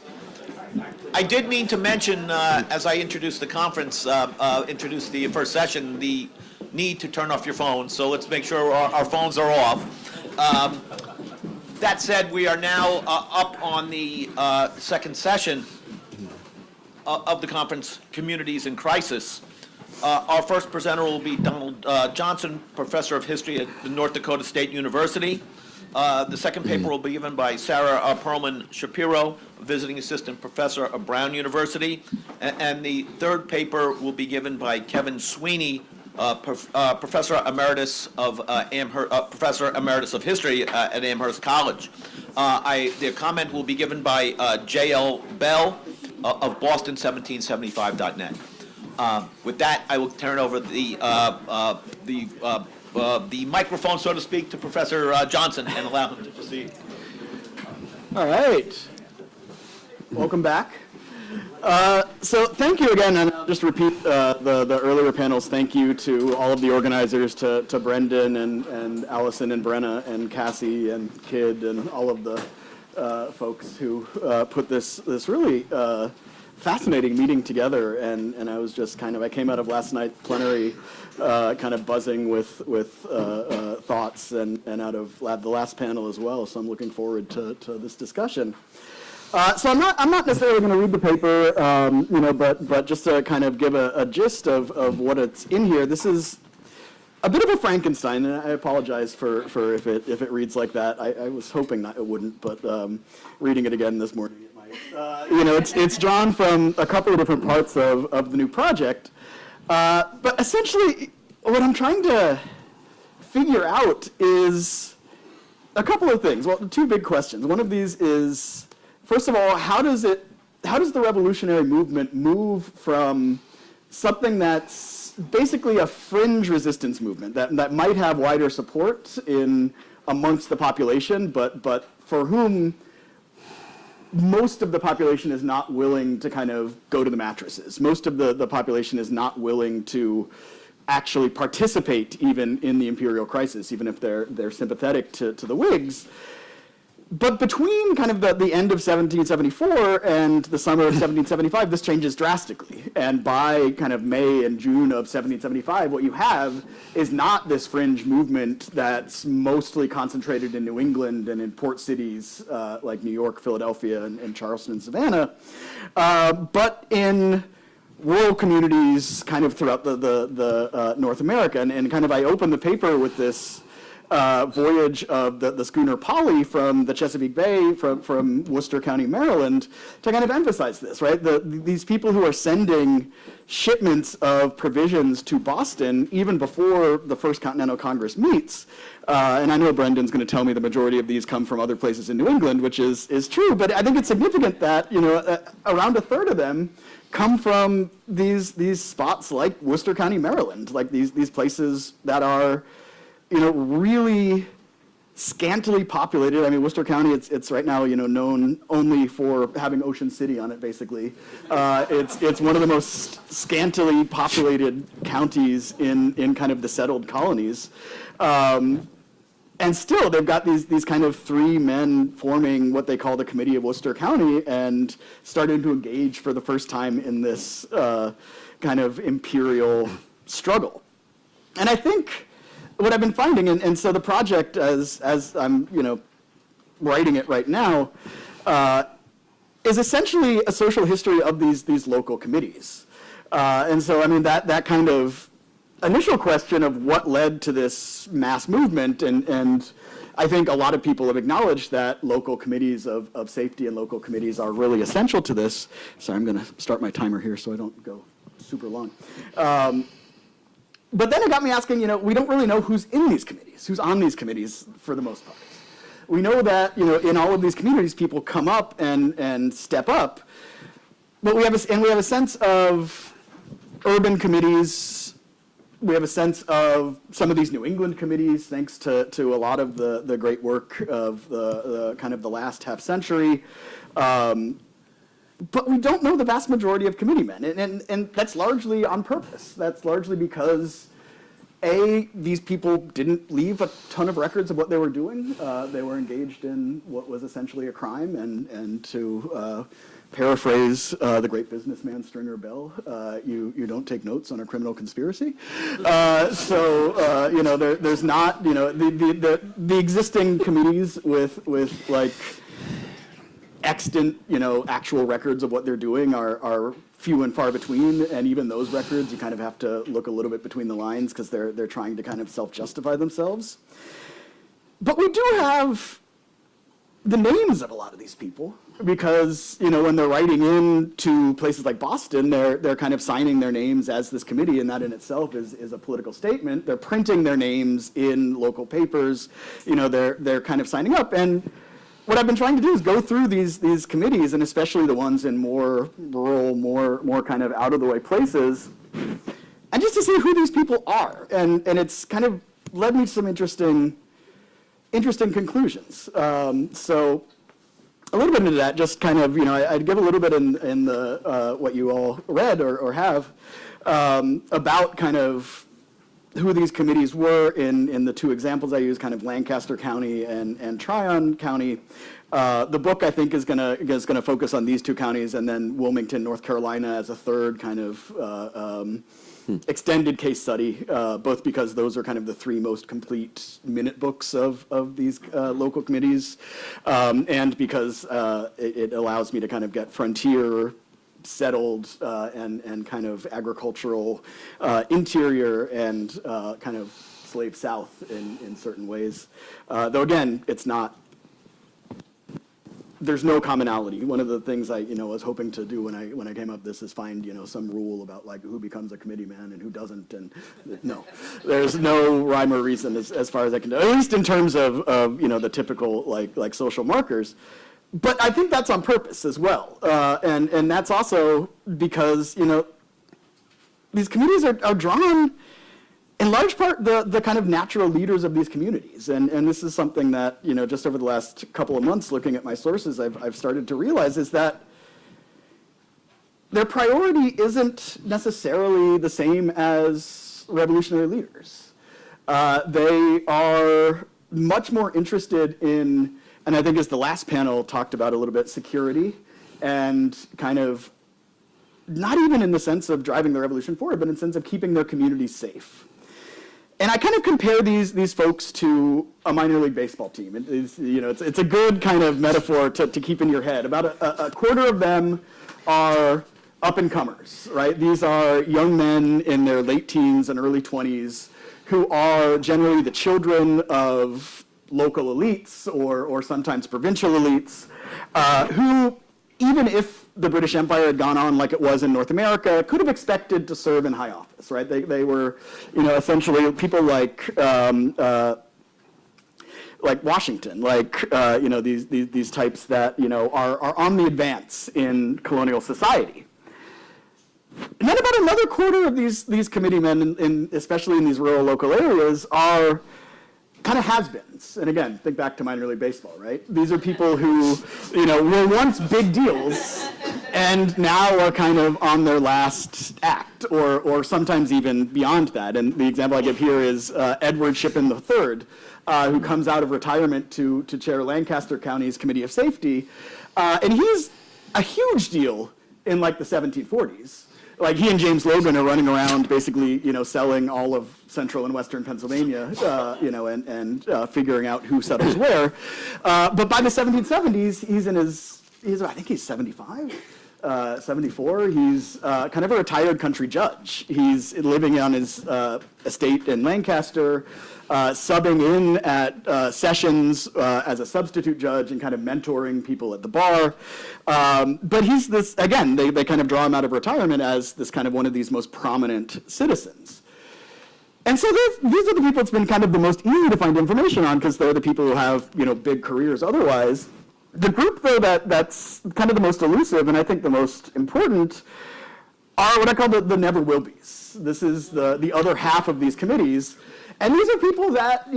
I did mean to mention, as I introduced the conference, introduced the first session, the need to turn off your phones. So let's make sure our phones are off. That said, we are now up on the second session of the conference, Communities in Crisis. Our first presenter will be Donald Johnson, Professor of History at the North Dakota State University. The second paper will be given by Sarah Perlman Shapiro, Visiting Assistant Professor of Brown University. And the third paper will be given by Kevin Sweeney, Professor Emeritus of Professor Emeritus of History at Amherst College. The comment will be given by J.L. Bell of Boston1775.net. With that, I will turn over the microphone, so to speak, to Professor Johnson and allow him to proceed. All right. Welcome back. So thank you again, and I'll just repeat the earlier panels. Thank you to all of the organizers, to Brendan and Allison and Brenna and Cassie and Kid and all of the folks who put this really fascinating meeting together. And I was just I came out of last night's plenary kind of buzzing with thoughts and out of the last panel as well. So I'm looking forward to this discussion. So I'm not necessarily going to read the paper, but just to kind of give a gist of what it's in here. This is a bit of a Frankenstein, and I apologize for if it reads like that. I was hoping it wouldn't, but reading it again this morning, it might. It's drawn from a couple of different parts of the new project, but essentially what I'm trying to figure out is a couple of things. Well, two big questions. One of these is, first of all, how does the revolutionary movement move from something that's basically a fringe resistance movement that might have wider support amongst the population, but for whom most of the population is not willing to kind of go to the mattresses. Most of the population is not willing to actually participate even in the imperial crisis, even if they're sympathetic to the Whigs. But between kind of the end of 1774 and the summer of 1775, this changes drastically. And by kind of May and June of 1775, what you have is not this fringe movement that's mostly concentrated in New England and in port cities like New York, Philadelphia, and Charleston and Savannah, but in rural communities kind of throughout the North America. And kind of I opened the paper with this voyage of the schooner Polly from the Chesapeake Bay, from Worcester County, Maryland, to kind of emphasize this, right? These people who are sending shipments of provisions to Boston even before the First Continental Congress meets. And I know Brendan's going to tell me the majority of these come from other places in New England, which is true, but I think it's significant that, around a third of them come from these spots like Worcester County, Maryland, like these places that are really scantily populated. I mean, Worcester County, it's right now, known only for having Ocean City on it, basically. It's one of the most scantily populated counties in kind of the settled colonies. And still, they've got these kind of three men forming what they call the Committee of Worcester County and starting to engage for the first time in this kind of imperial struggle. And I think what I've been finding, and so the project, as I'm writing it right now, is essentially a social history of these local committees. And so, I mean, that kind of initial question of what led to this mass movement, and I think a lot of people have acknowledged that local committees of safety and local committees are really essential to this. So I'm going to start my timer here so I don't go super long. But then it got me asking, we don't really know who's in these committees, who's on these committees for the most part. We know that, in all of these communities, people come up and step up, but we have a sense of urban committees. We have a sense of some of these New England committees, thanks to a lot of the great work of the kind of the last half century. But we don't know the vast majority of committeemen, and that's largely on purpose. That's largely because these people didn't leave a ton of records of what they were doing. They were engaged in what was essentially a crime, and to paraphrase the great businessman Stringer Bell, you don't take notes on a criminal conspiracy. There's not, the existing committees with like extant, actual records of what they're doing are few and far between, and even those records, you kind of have to look a little bit between the lines because they're trying to kind of self-justify themselves. But we do have the names of a lot of these people because, when they're writing in to places like Boston, they're kind of signing their names as this committee, and that in itself is a political statement. They're printing their names in local papers, they're kind of signing up. And what I've been trying to do is go through these committees, and especially the ones in more rural, more kind of out of the way places, and just to see who these people are. And it's kind of led me to some interesting conclusions. So a little bit into that, just kind of, I'd give a little bit in the what you all read or have about kind of who these committees were in the two examples I used, kind of Lancaster County and Tryon County. The book, I think, is gonna focus on these two counties, and then Wilmington, North Carolina, as a third kind of extended case study, both because those are kind of the three most complete minute books of these local committees, and because it allows me to kind of get frontier, settled, and kind of agricultural, interior, and kind of slave south in certain ways. Though again, it's not, there's no commonality. One of the things I was hoping to do when I came up this is find some rule about like who becomes a committee man and who doesn't, and no, there's no rhyme or reason as far as I can do, at least in terms of the typical like social markers. But I think that's on purpose as well, and that's also because these communities are drawn, in large part, the kind of natural leaders of these communities, and this is something that just over the last couple of months, looking at my sources, I've started to realize is that their priority isn't necessarily the same as revolutionary leaders. They are much more interested in, and I think as the last panel talked about a little bit, security, and kind of not even in the sense of driving the revolution forward, but in the sense of keeping their communities safe. And I kind of compare these folks to a minor league baseball team. It's a good kind of metaphor to keep in your head. About a quarter of them are up-and-comers, right? These are young men in their late teens and early 20s who are generally the children of local elites or sometimes provincial elites who, even if the British Empire had gone on like it was in North America, could have expected to serve in high office, right? They were, essentially people like Washington, these types that, are on the advance in colonial society. And then about another quarter of these committee men, especially in these rural local areas, are kind of has-beens. And again, think back to minor league baseball, right? These are people who, were once big deals and now are kind of on their last act, or sometimes even beyond that. And the example I give here is Edward Shippen III, who comes out of retirement to chair Lancaster County's Committee of Safety. And he's a huge deal in like the 1740s. Like he and James Logan are running around basically, selling all of central and western Pennsylvania, and figuring out who settles where. But by the 1770s, I think he's 75, 74. He's kind of a retired country judge. He's living on his estate in Lancaster, subbing in at sessions as a substitute judge and kind of mentoring people at the bar. But he's this, again, they kind of draw him out of retirement as this kind of one of these most prominent citizens. And so these are the people it's been kind of the most easy to find information on because they're the people who have, big careers otherwise. The group, though, that's kind of the most elusive and I think the most important are what I call the never-will-be's. This is the other half of these committees. And these are people that,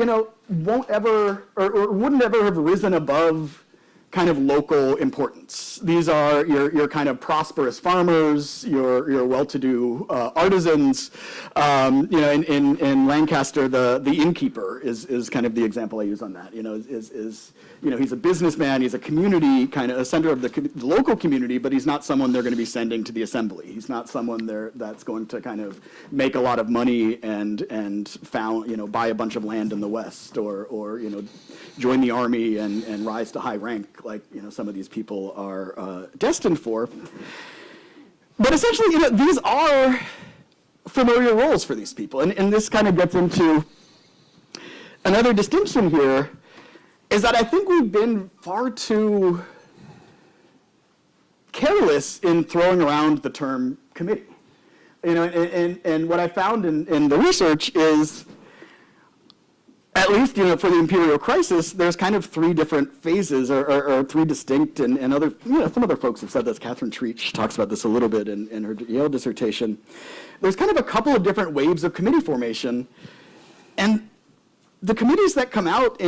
won't ever or wouldn't ever have risen above kind of local importance. These are your kind of prosperous farmers, your well-to-do artisans. In Lancaster, the innkeeper is kind of the example I use on that. He's a businessman, he's a community, kind of a center of the local community, but he's not someone they're going to be sending to the assembly. He's not someone that's going to kind of make a lot of money and buy a bunch of land in the West or join the army and rise to high rank like some of these people are destined for. But essentially, these are familiar roles for these people, and this kind of gets into another distinction here. Is that I think we've been far too careless in throwing around the term committee. And what I found in the research is, at least for the imperial crisis, there's kind of three different phases or three distinct, and other, some other folks have said this. Catherine Treach talks about this a little bit in her Yale dissertation. There's kind of a couple of different waves of committee formation, and the committees that come out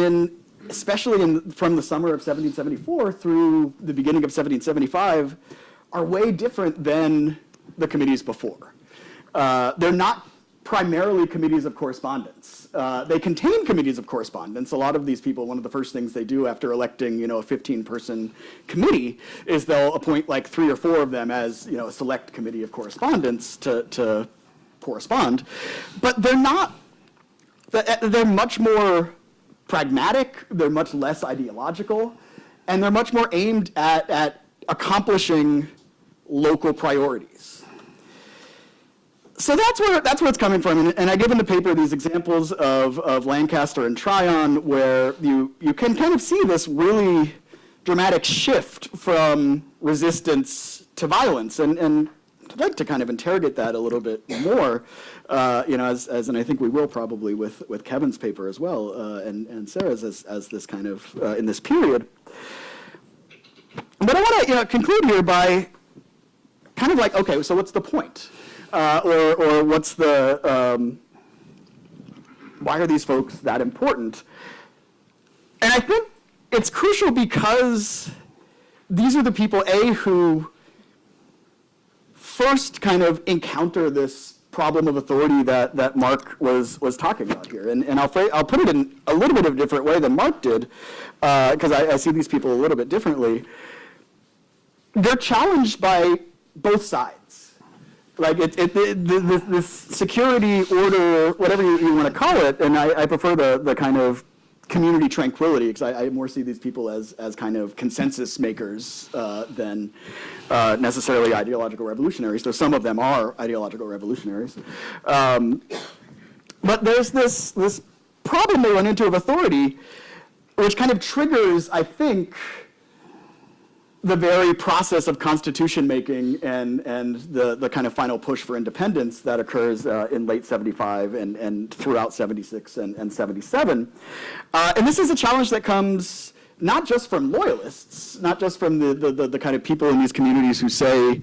especially from the summer of 1774 through the beginning of 1775, are way different than the committees before. They're not primarily committees of correspondence. They contain committees of correspondence. A lot of these people, one of the first things they do after electing, a 15-person committee is they'll appoint like 3 or 4 of them as, a select committee of correspondence to correspond. But they're not, they're much more pragmatic, they're much less ideological, and they're much more aimed at accomplishing local priorities. So that's where it's coming from, and I give in the paper these examples of Lancaster and Tryon, where you can kind of see this really dramatic shift from resistance to violence, and I'd like to kind of interrogate that a little bit more, and I think we will probably with Kevin's paper as well, and Sarah's as this kind of in this period. But I want to conclude here by kind of like, okay, so what's the point, or what's the why are these folks that important? And I think it's crucial because these are the people who first kind of encounter this problem of authority that Mark was talking about here. And I'll put it in a little bit of a different way than Mark did, because I see these people a little bit differently. They're challenged by both sides. Like this security order, whatever you want to call it, and I prefer the kind of community tranquility, because I more see these people as kind of consensus makers than necessarily ideological revolutionaries, though some of them are ideological revolutionaries. But there's this problem they run into of authority, which kind of triggers, I think, the very process of constitution making and the kind of final push for independence that occurs in late 75 and throughout 76 and 77. And this is a challenge that comes not just from loyalists, not just from the kind of people in these communities who say,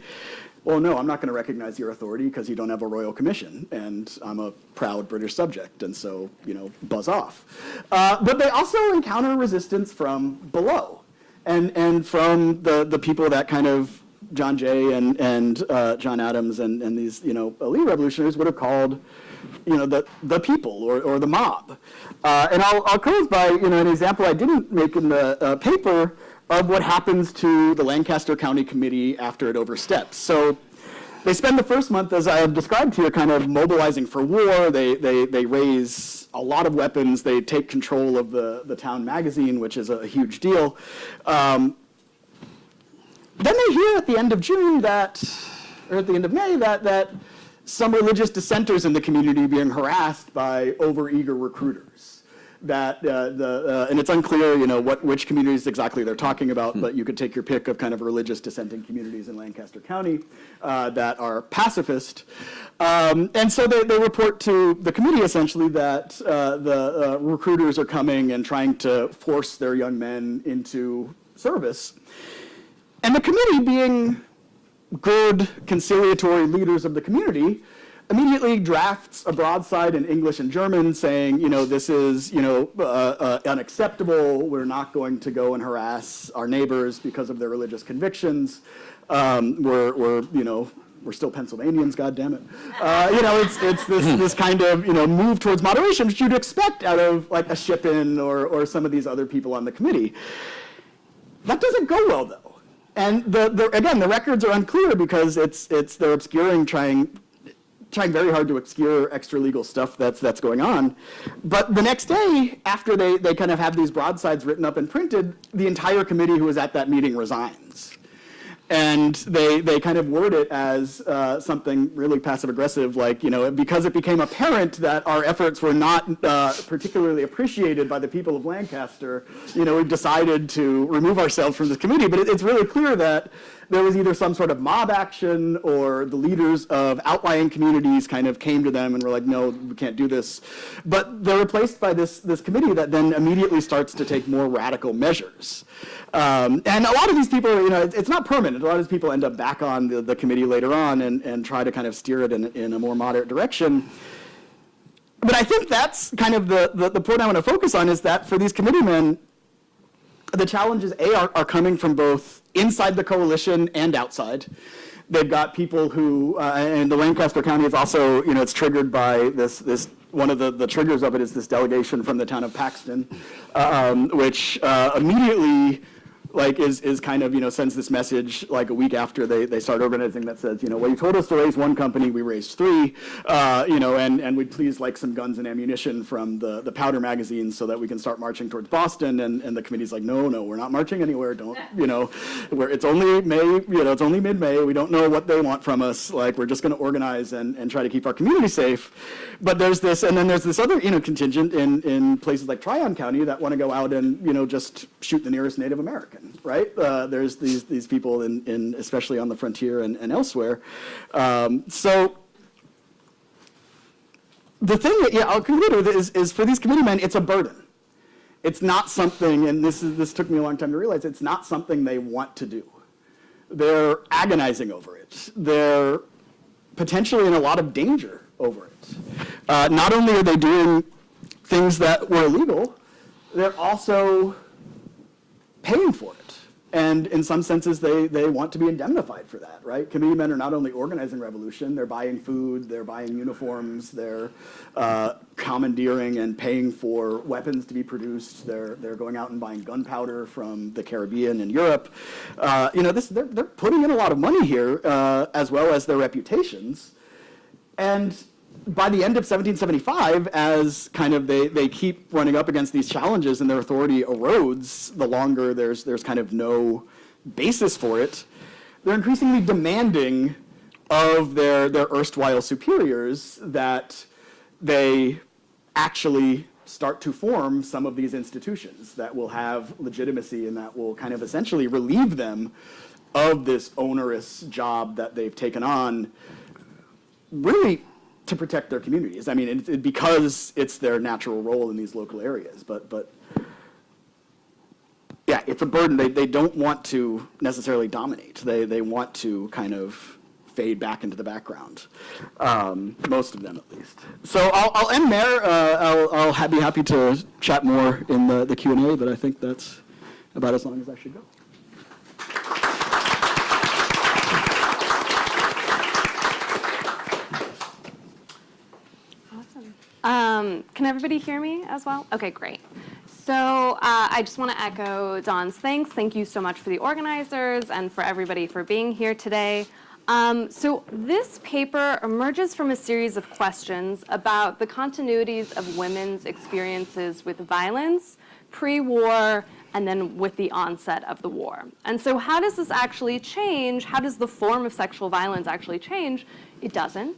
well, no, I'm not going to recognize your authority because you don't have a royal commission, and I'm a proud British subject, and so, buzz off. But they also encounter resistance from below. And from the people that kind of John Jay and John Adams and these elite revolutionaries would have called the people or the mob. And I'll close by an example I didn't make in the paper of what happens to the Lancaster County Committee after it oversteps. So they spend the first month, as I have described here, kind of mobilizing for war. They raise a lot of weapons. They take control of the town magazine, which is a huge deal. Then they hear at the end of June or at the end of May, that some religious dissenters in the community are being harassed by overeager recruiters. And it's unclear, which communities exactly they're talking about, but you could take your pick of kind of religious dissenting communities in Lancaster County that are pacifist. And so they report to the committee essentially that the recruiters are coming and trying to force their young men into service. And the committee, being good conciliatory leaders of the community, immediately drafts a broadside in English and German saying, this is, unacceptable. We're not going to go and harass our neighbors because of their religious convictions. We're still Pennsylvanians, goddammit. It's this kind of move towards moderation, which you'd expect out of like a Shippen or some of these other people on the committee. That doesn't go well though, and again the records are unclear because they're obscuring, trying very hard to obscure extra legal stuff that's going on. But the next day, after they kind of have these broadsides written up and printed, the entire committee who was at that meeting resigns. And they kind of word it as something really passive-aggressive, like, because it became apparent that our efforts were not particularly appreciated by the people of Lancaster, we've decided to remove ourselves from this committee. But it's really clear that there was either some sort of mob action or the leaders of outlying communities kind of came to them and were like, no, we can't do this. But they're replaced by this committee that then immediately starts to take more radical measures. And a lot of these people, it's not permanent. A lot of these people end up back on the committee later on and try to kind of steer it in a more moderate direction. But I think that's kind of the point I want to focus on, is that for these committeemen, the challenges, are coming from both inside the coalition and outside. They've got people who, and the Lancaster County is also, it's triggered by this one of the triggers of it is this delegation from the town of Paxton, which immediately is kind of, sends this message like a week after they start organizing that says, well, you told us to raise one company, we raised three, and we'd please like some guns and ammunition from the powder magazines so that we can start marching towards Boston. And the committee's like, no, we're not marching anywhere. Don't, it's only May, it's only mid-May. We don't know what they want from us. Like, we're just going to organize and try to keep our community safe. But there's this, and then there's this other, contingent in places like Tryon County that want to go out and, just shoot the nearest Native American. Right? There's these people in especially on the frontier and elsewhere. So the thing that I'll conclude with is for these committeemen, it's a burden. It's not something, and this took me a long time to realize, it's not something they want to do. They're agonizing over it. They're potentially in a lot of danger over it. Not only are they doing things that were illegal, they're also paying for it. And in some senses, they want to be indemnified for that, right? Committeemen are not only organizing revolution, they're buying food, they're buying uniforms, they're commandeering and paying for weapons to be produced, they're going out and buying gunpowder from the Caribbean and Europe. They're putting in a lot of money here, as well as their reputations. And by the end of 1775, as kind of they keep running up against these challenges and their authority erodes, the longer there's kind of no basis for it, they're increasingly demanding of their erstwhile superiors that they actually start to form some of these institutions that will have legitimacy and that will kind of essentially relieve them of this onerous job that they've taken on, really to protect their communities. I mean, because it's their natural role in these local areas. But yeah, it's a burden. They don't want to necessarily dominate. They want to kind of fade back into the background. Most of them, at least. So I'll end there. I'll be happy to chat more in the Q&A, but I think that's about as long as I should go. Can everybody hear me as well? Okay, great. So I just want to echo Don's thanks. Thank you so much for the organizers and for everybody for being here today. So this paper emerges from a series of questions about the continuities of women's experiences with violence, pre-war, and then with the onset of the war. And so how does this actually change? How does the form of sexual violence actually change? It doesn't.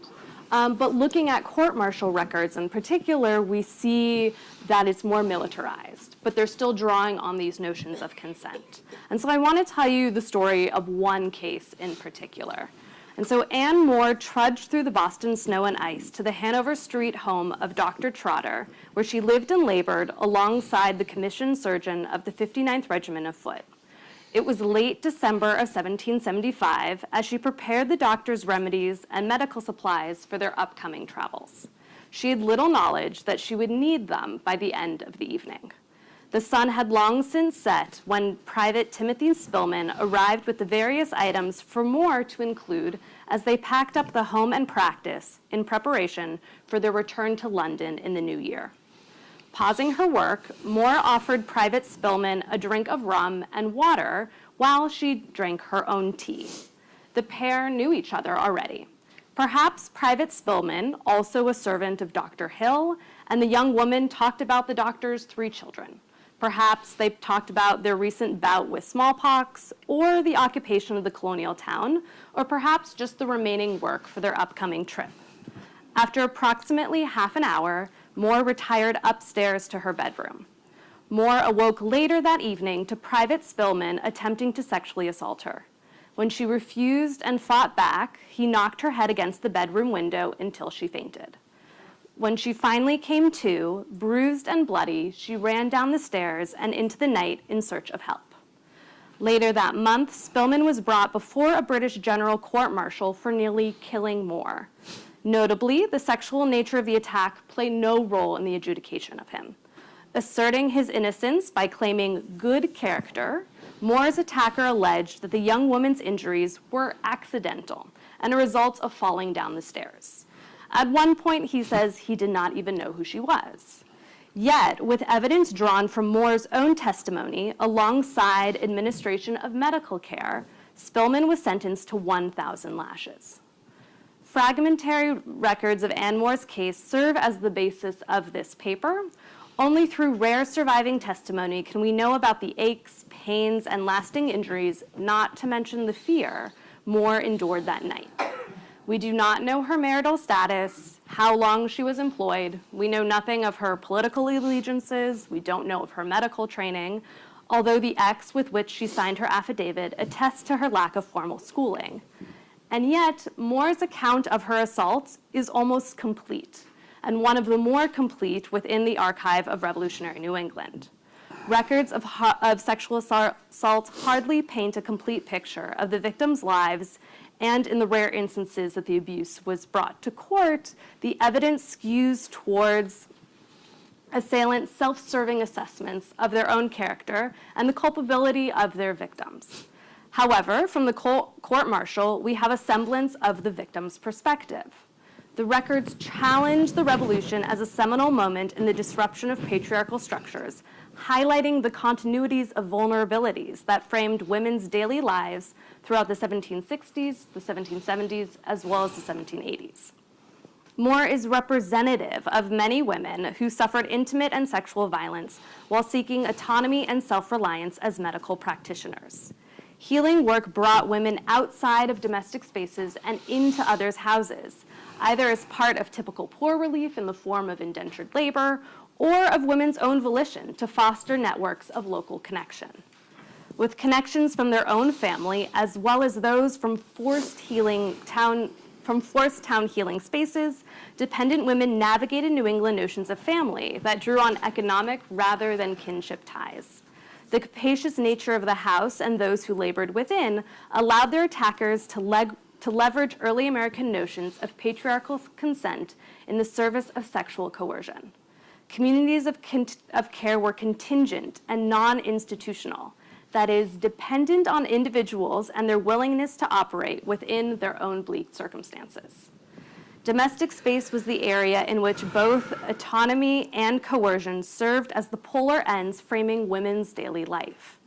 But looking at court-martial records in particular, we see that it's more militarized, but they're still drawing on these notions of consent. And so I want to tell you the story of one case in particular. And so Anne Moore trudged through the Boston snow and ice to the Hanover Street home of Dr. Trotter, where she lived and labored alongside the commissioned surgeon of the 59th Regiment of Foot. It was late December of 1775 as she prepared the doctor's remedies and medical supplies for their upcoming travels. She had little knowledge that she would need them by the end of the evening. The sun had long since set when Private Timothy Spillman arrived with the various items for Moore to include as they packed up the home and practice in preparation for their return to London in the new year. Pausing her work, Moore offered Private Spillman a drink of rum and water while she drank her own tea. The pair knew each other already. Perhaps Private Spillman, also a servant of Dr. Hill, and the young woman talked about the doctor's 3 children. Perhaps they talked about their recent bout with smallpox, or the occupation of the colonial town, or perhaps just the remaining work for their upcoming trip. After approximately half an hour, Moore retired upstairs to her bedroom. Moore awoke later that evening to Private Spillman attempting to sexually assault her. When she refused and fought back, he knocked her head against the bedroom window until she fainted. When she finally came to, bruised and bloody, she ran down the stairs and into the night in search of help. Later that month, Spillman was brought before a British general court-martial for nearly killing Moore. Notably, the sexual nature of the attack played no role in the adjudication of him. Asserting his innocence by claiming good character, Moore's attacker alleged that the young woman's injuries were accidental and a result of falling down the stairs. At one point, he says he did not even know who she was. Yet, with evidence drawn from Moore's own testimony alongside administration of medical care, Spillman was sentenced to 1,000 lashes. Fragmentary records of Anne Moore's case serve as the basis of this paper. Only through rare surviving testimony can we know about the aches, pains, and lasting injuries, not to mention the fear Moore endured that night. We do not know her marital status, how long she was employed. We know nothing of her political allegiances. We don't know of her medical training, although the X with which she signed her affidavit attests to her lack of formal schooling. And yet, Moore's account of her assault is almost complete, and one of the more complete within the archive of Revolutionary New England. Records of sexual assault hardly paint a complete picture of the victims' lives, and in the rare instances that the abuse was brought to court, the evidence skews towards assailants' self-serving assessments of their own character and the culpability of their victims. However, from the court-martial, we have a semblance of the victim's perspective. The records challenge the revolution as a seminal moment in the disruption of patriarchal structures, highlighting the continuities of vulnerabilities that framed women's daily lives throughout the 1760s, the 1770s, as well as the 1780s. Moore is representative of many women who suffered intimate and sexual violence while seeking autonomy and self-reliance as medical practitioners. Healing work brought women outside of domestic spaces and into others' houses, either as part of typical poor relief in the form of indentured labor or of women's own volition to foster networks of local connection. With connections from their own family, as well as those from forced town healing spaces, dependent women navigated New England notions of family that drew on economic rather than kinship ties. The capacious nature of the house and those who labored within allowed their attackers to leverage early American notions of patriarchal consent in the service of sexual coercion. Communities of care were contingent and non-institutional, that is, dependent on individuals and their willingness to operate within their own bleak circumstances. Domestic space was the area in which both autonomy and coercion served as the polar ends framing women's daily life.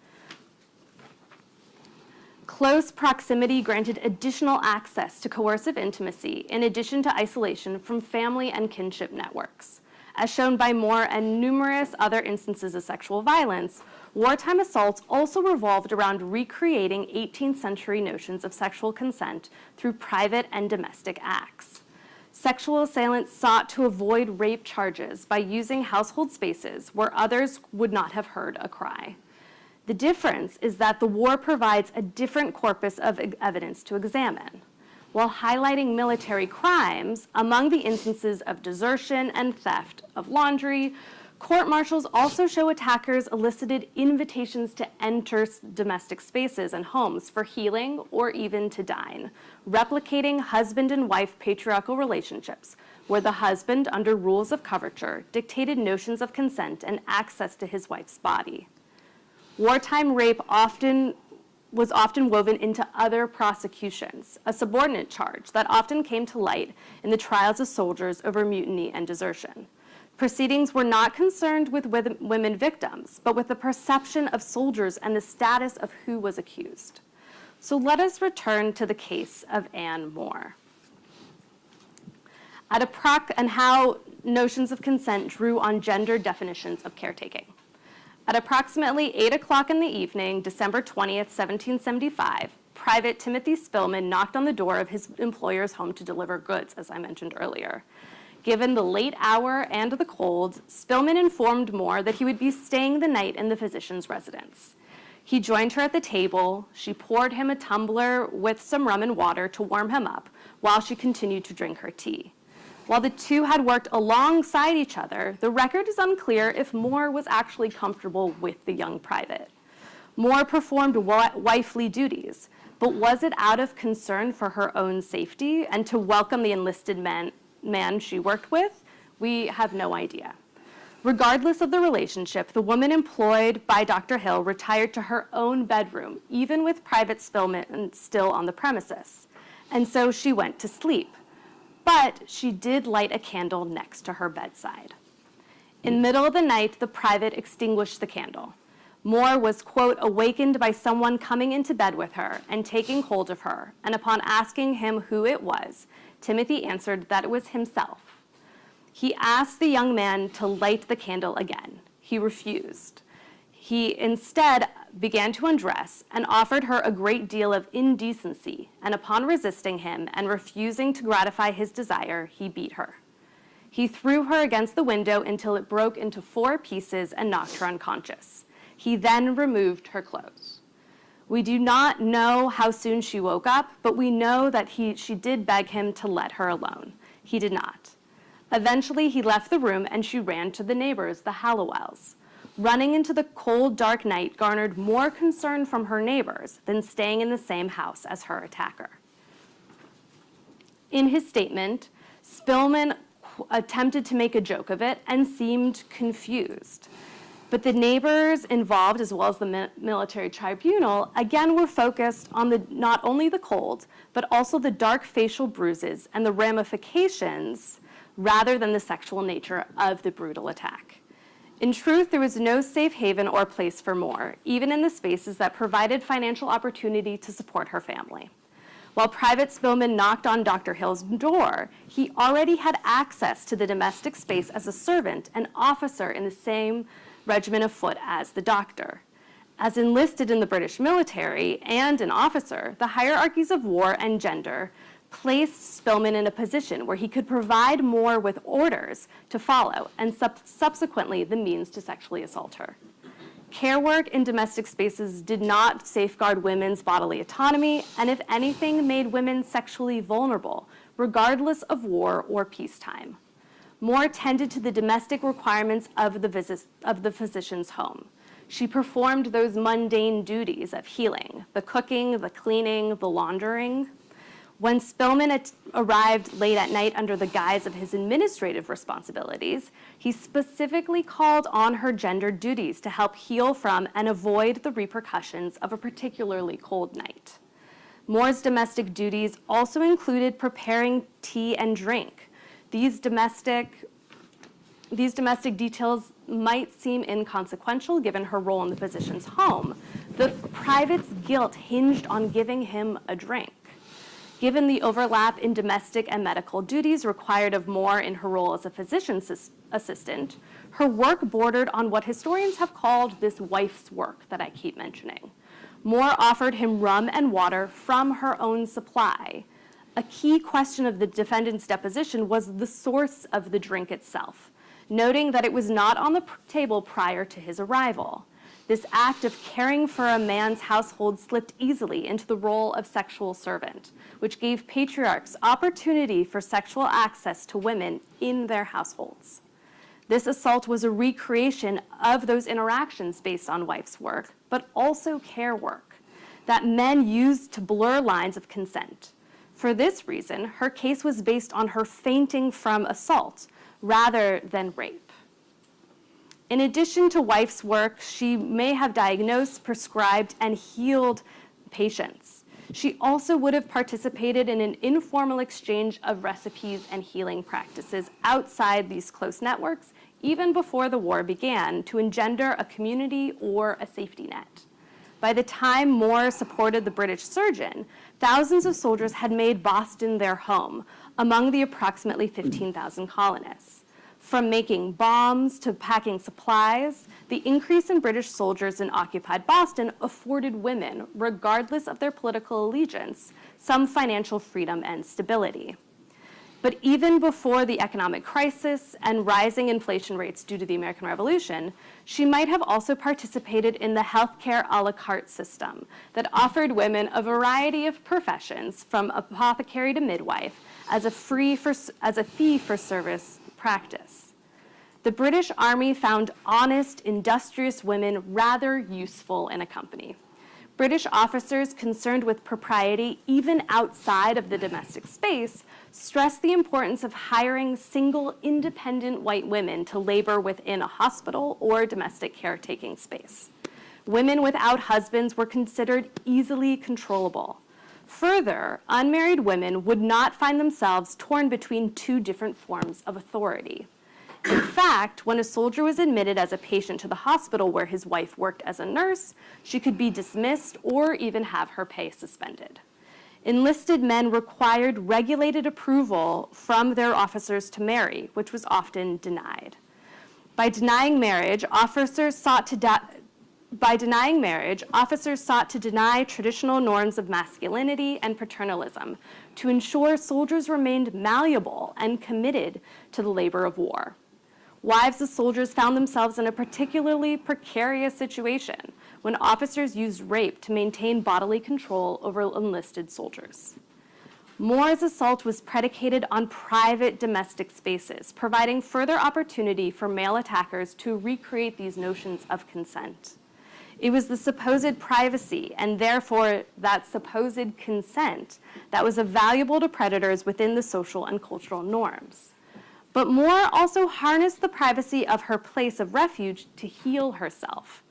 Close proximity granted additional access to coercive intimacy in addition to isolation from family and kinship networks. As shown by Moore and numerous other instances of sexual violence, wartime assaults also revolved around recreating 18th century notions of sexual consent through private and domestic acts. Sexual assailants sought to avoid rape charges by using household spaces where others would not have heard a cry. The difference is that the war provides a different corpus of evidence to examine. While highlighting military crimes, among the instances of desertion and theft of laundry, Court-martials also show attackers elicited invitations to enter domestic spaces and homes for healing or even to dine, replicating husband and wife patriarchal relationships, where the husband, under rules of coverture, dictated notions of consent and access to his wife's body. Wartime rape was often woven into other prosecutions, a subordinate charge that often came to light in the trials of soldiers over mutiny and desertion. Proceedings were not concerned with women victims, but with the perception of soldiers and the status of who was accused. So let us return to the case of Anne Moore. And how notions of consent drew on gender definitions of caretaking. At approximately 8 o'clock in the evening, December 20th, 1775, Private Timothy Spillman knocked on the door of his employer's home to deliver goods, as I mentioned earlier. Given the late hour and the cold, Spillman informed Moore that he would be staying the night in the physician's residence. He joined her at the table. She poured him a tumbler with some rum and water to warm him up while she continued to drink her tea. While the two had worked alongside each other, the record is unclear if Moore was actually comfortable with the young private. Moore performed wifely duties, but was it out of concern for her own safety and to welcome the enlisted man she worked with? We have no idea. Regardless of the relationship, the woman employed by Dr. Hill retired to her own bedroom, even with Private Spillman still on the premises. And so she went to sleep. But she did light a candle next to her bedside. In the middle of the night, the private extinguished the candle. Moore was, quote, awakened by someone coming into bed with her and taking hold of her, and upon asking him who it was, Timothy answered that it was himself. He asked the young man to light the candle again. He refused. He instead began to undress and offered her a great deal of indecency, and upon resisting him and refusing to gratify his desire, he beat her. He threw her against the window until it broke into 4 pieces and knocked her unconscious. He then removed her clothes. We do not know how soon she woke up, but we know that she did beg him to let her alone. He did not. Eventually, he left the room and she ran to the neighbors, the Hallowells. Running into the cold, dark night garnered more concern from her neighbors than staying in the same house as her attacker. In his statement, Spillman attempted to make a joke of it and seemed confused. But the neighbors involved, as well as the military tribunal, again were focused on not only the cold, but also the dark facial bruises and the ramifications, rather than the sexual nature of the brutal attack. In truth, there was no safe haven or place for Moore, even in the spaces that provided financial opportunity to support her family. While Private Spillman knocked on Dr. Hill's door, he already had access to the domestic space as a servant and officer in the same regiment of foot as the doctor. As enlisted in the British military and an officer, the hierarchies of war and gender placed Spillman in a position where he could provide Moore with orders to follow and subsequently the means to sexually assault her. Care work in domestic spaces did not safeguard women's bodily autonomy, and if anything, made women sexually vulnerable, regardless of war or peacetime. Moore tended to the domestic requirements of the physician's home. She performed those mundane duties of healing, the cooking, the cleaning, the laundering. When Spillman arrived late at night under the guise of his administrative responsibilities, he specifically called on her gendered duties to help heal from and avoid the repercussions of a particularly cold night. Moore's domestic duties also included preparing tea and drink. These domestic details might seem inconsequential given her role in the physician's home. The private's guilt hinged on giving him a drink. Given the overlap in domestic and medical duties required of Moore in her role as a physician's assistant, her work bordered on what historians have called this wife's work that I keep mentioning. Moore offered him rum and water from her own supply. A key question of the defendant's deposition was the source of the drink itself, noting that it was not on the table prior to his arrival. This act of caring for a man's household slipped easily into the role of sexual servant, which gave patriarchs opportunity for sexual access to women in their households. This assault was a recreation of those interactions based on wife's work, but also care work that men used to blur lines of consent. For this reason, her case was based on her fainting from assault rather than rape. In addition to wife's work, she may have diagnosed, prescribed, and healed patients. She also would have participated in an informal exchange of recipes and healing practices outside these close networks, even before the war began, to engender a community or a safety net. By the time Moore supported the British surgeon, thousands of soldiers had made Boston their home, among the approximately 15,000 colonists. From making bombs to packing supplies, the increase in British soldiers in occupied Boston afforded women, regardless of their political allegiance, some financial freedom and stability. But even before the economic crisis and rising inflation rates due to the American Revolution, she might have also participated in the healthcare a la carte system that offered women a variety of professions, from apothecary to midwife, as a fee-for-service practice. The British Army found honest, industrious women rather useful in a company. British officers concerned with propriety, even outside of the domestic space, stressed the importance of hiring single, independent white women to labor within a hospital or domestic caretaking space. Women without husbands were considered easily controllable. Further, unmarried women would not find themselves torn between two different forms of authority. In fact, when a soldier was admitted as a patient to the hospital where his wife worked as a nurse, she could be dismissed or even have her pay suspended. Enlisted men required regulated approval from their officers to marry, which was often denied. By denying marriage, officers sought to deny traditional norms of masculinity and paternalism to ensure soldiers remained malleable and committed to the labor of war. Wives of soldiers found themselves in a particularly precarious situation when officers used rape to maintain bodily control over enlisted soldiers. Moore's assault was predicated on private domestic spaces, providing further opportunity for male attackers to recreate these notions of consent. It was the supposed privacy, and therefore that supposed consent, that was valuable to predators within the social and cultural norms. But Moore also harnessed the privacy of her place of refuge to heal herself.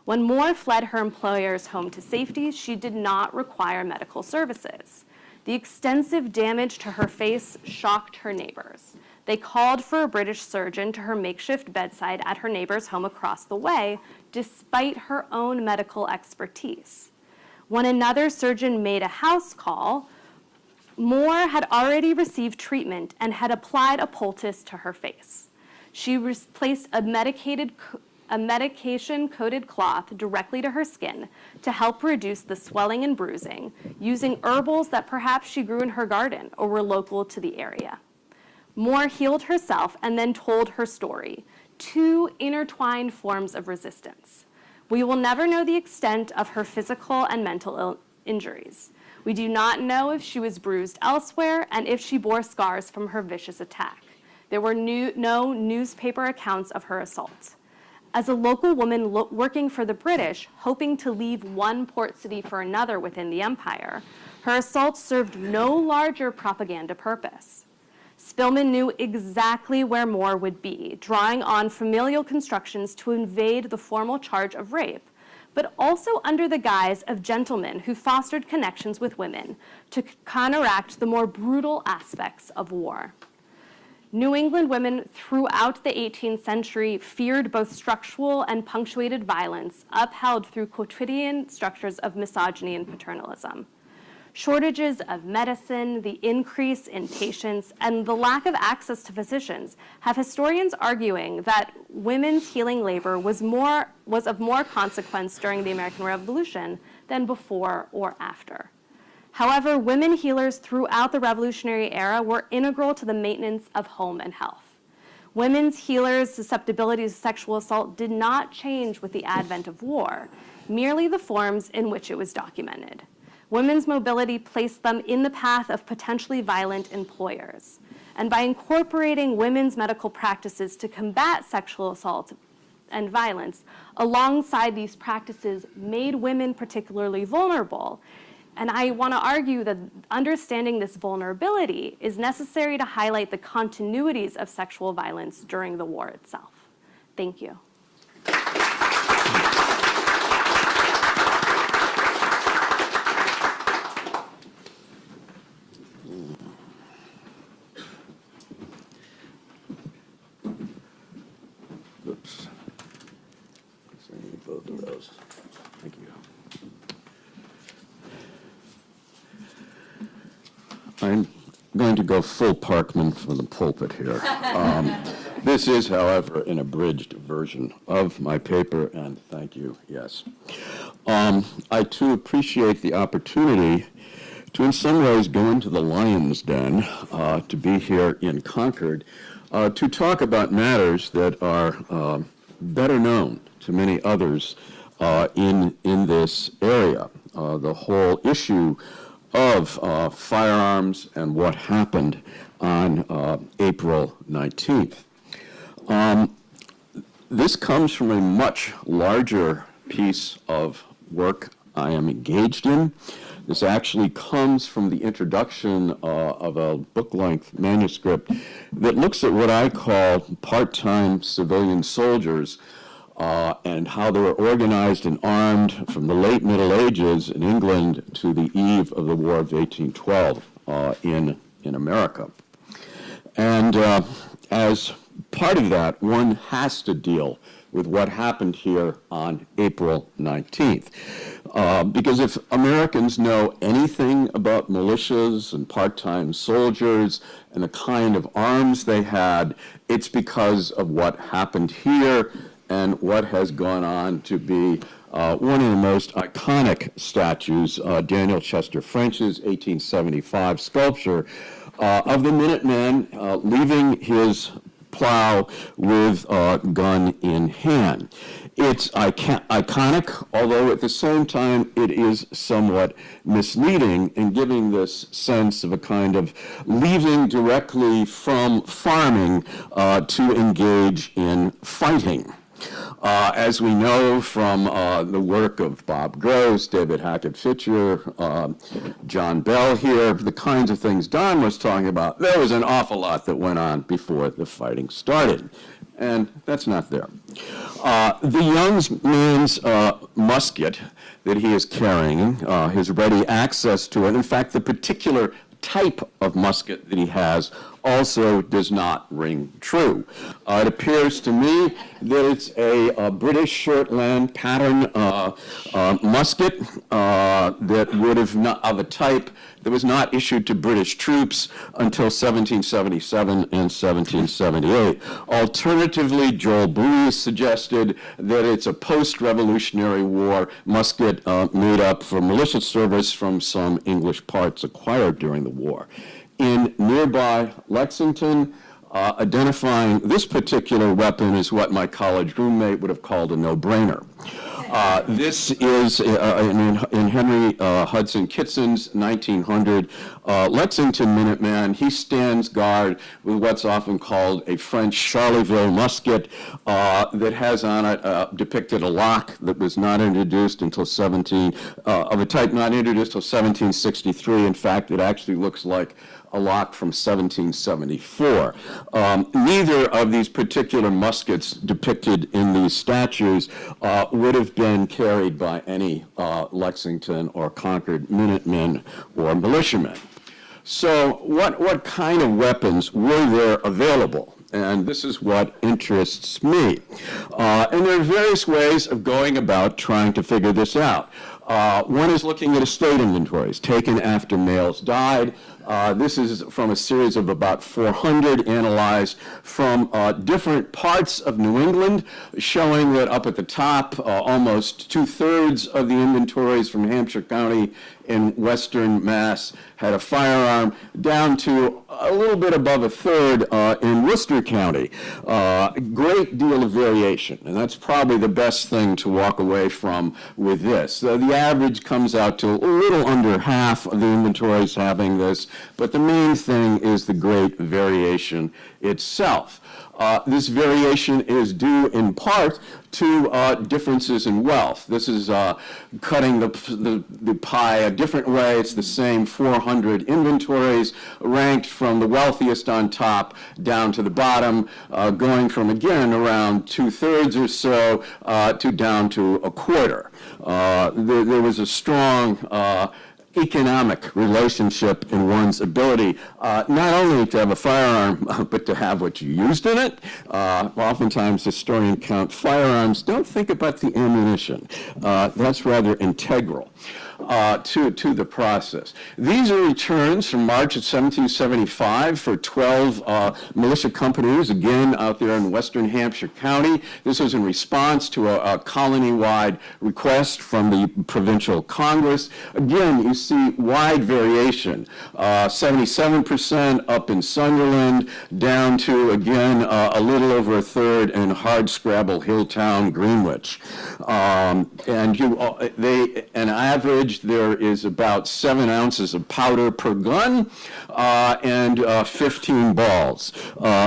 When Moore fled her employer's home to safety, she did not require medical services. The extensive damage to her face shocked her neighbors. They called for a British surgeon to her makeshift bedside at her neighbor's home across the way, despite her own medical expertise. When another surgeon made a house call, Moore had already received treatment and had applied a poultice to her face. She placed a medication-coated cloth directly to her skin to help reduce the swelling and bruising, using herbals that perhaps she grew in her garden or were local to the area. Moore healed herself and then told her story, two intertwined forms of resistance. We will never know the extent of her physical and mental injuries. We do not know if she was bruised elsewhere and if she bore scars from her vicious attack. There were no newspaper accounts of her assault. As a local woman working for the British, hoping to leave one port city for another within the empire, her assault served no larger propaganda purpose. Spillman knew exactly where Moore would be, drawing on familial constructions to evade the formal charge of rape, but also under the guise of gentlemen who fostered connections with women to counteract the more brutal aspects of war. New England women throughout the 18th century feared both structural and punctuated violence upheld through quotidian structures of misogyny and paternalism. Shortages of medicine, the increase in patients, and the lack of access to physicians have historians arguing that women's healing labor was of more consequence during the American Revolution than before or after. However, women healers throughout the Revolutionary era were integral to the maintenance of home and health. Women's healers' susceptibility to sexual assault did not change with the advent of war, merely the forms in which it was documented. Women's mobility placed them in the path of potentially violent employers. And by incorporating women's medical practices to combat sexual assault and violence, alongside these practices, made women particularly vulnerable. And I want to argue that understanding this vulnerability is necessary to highlight the continuities of sexual violence during the war itself. Thank you. Oops. So I need both of those. Thank you. I'm going to go full Parkman from the pulpit here. This is, however, an abridged version of my paper, and thank you, yes. I, too, appreciate the opportunity to, in some ways, go into the lion's den, to be here in Concord, to talk about matters that are better known to many others in this area. The whole issue of firearms and what happened on April 19th. This comes from a much larger piece of work I am engaged in. This actually comes from the introduction of a book-length manuscript that looks at what I call part-time civilian soldiers and how they were organized and armed from the late Middle Ages in England to the eve of the War of 1812 in America. And as part of that, one has to deal with what happened here on April 19th. Because if Americans know anything about militias and part-time soldiers and the kind of arms they had, it's because of what happened here and what has gone on to be one of the most iconic statues, Daniel Chester French's 1875 sculpture of the Minuteman leaving his plow with a gun in hand. It's iconic, although at the same time it is somewhat misleading in giving this sense of a kind of leaving directly from farming to engage in fighting. As we know from the work of Bob Gross, David Hackett Fitcher, John Bell here, the kinds of things Don was talking about, there was an awful lot that went on before the fighting started. And that's not there. The young man's musket that he is carrying, his ready access to it, in fact, the particular type of musket that he has also does not ring true. It appears to me that it's a British Shortland pattern musket that would have not, of a type that was not issued to British troops until 1777 and 1778. Alternatively, Joel Bowie suggested that it's a post-Revolutionary War musket made up for militia service from some English parts acquired during the war. In nearby Lexington, identifying this particular weapon is what my college roommate would have called a no-brainer. This is in Henry Hudson Kitson's 1900 Lexington Minuteman. He stands guard with what's often called a French Charleville musket that has on it depicted a lock that was not introduced until of a type not introduced until 1763. In fact, it actually looks like a lock from 1774. Neither of these particular muskets depicted in these statues would have been carried by any Lexington or Concord Minutemen or militiamen. So what kind of weapons were there available? And this is what interests me. And there are various ways of going about trying to figure this out. One is looking at estate inventories taken after males died. This is from a series of about 400 analyzed from different parts of New England, showing that up at the top, almost 2/3 of the inventories from Hampshire County in Western Mass had a firearm, down to a little bit above a third in Worcester County. Great deal of variation, and that's probably the best thing to walk away from with this. The average comes out to a little under half of the inventories having this, but the main thing is the great variation itself. This variation is due in part to differences in wealth. This is cutting the pie a different way. It's the same 400 inventories ranked from the wealthiest on top down to the bottom, going from, again, around 2/3 or so to down to a quarter. There was a strong economic relationship in one's ability not only to have a firearm, but to have what you used in it. Oftentimes historians count firearms, don't think about the ammunition. That's rather integral to the process. These are returns from March of 1775 for 12 militia companies, again out there in western Hampshire County. This was in response to a colony-wide request from the provincial Congress. Again, you see wide variation, 77% up in Sunderland, down to, again, a little over a third in hardscrabble Hilltown, Greenwich. An average, there is about 7 ounces of powder per gun and 15 balls.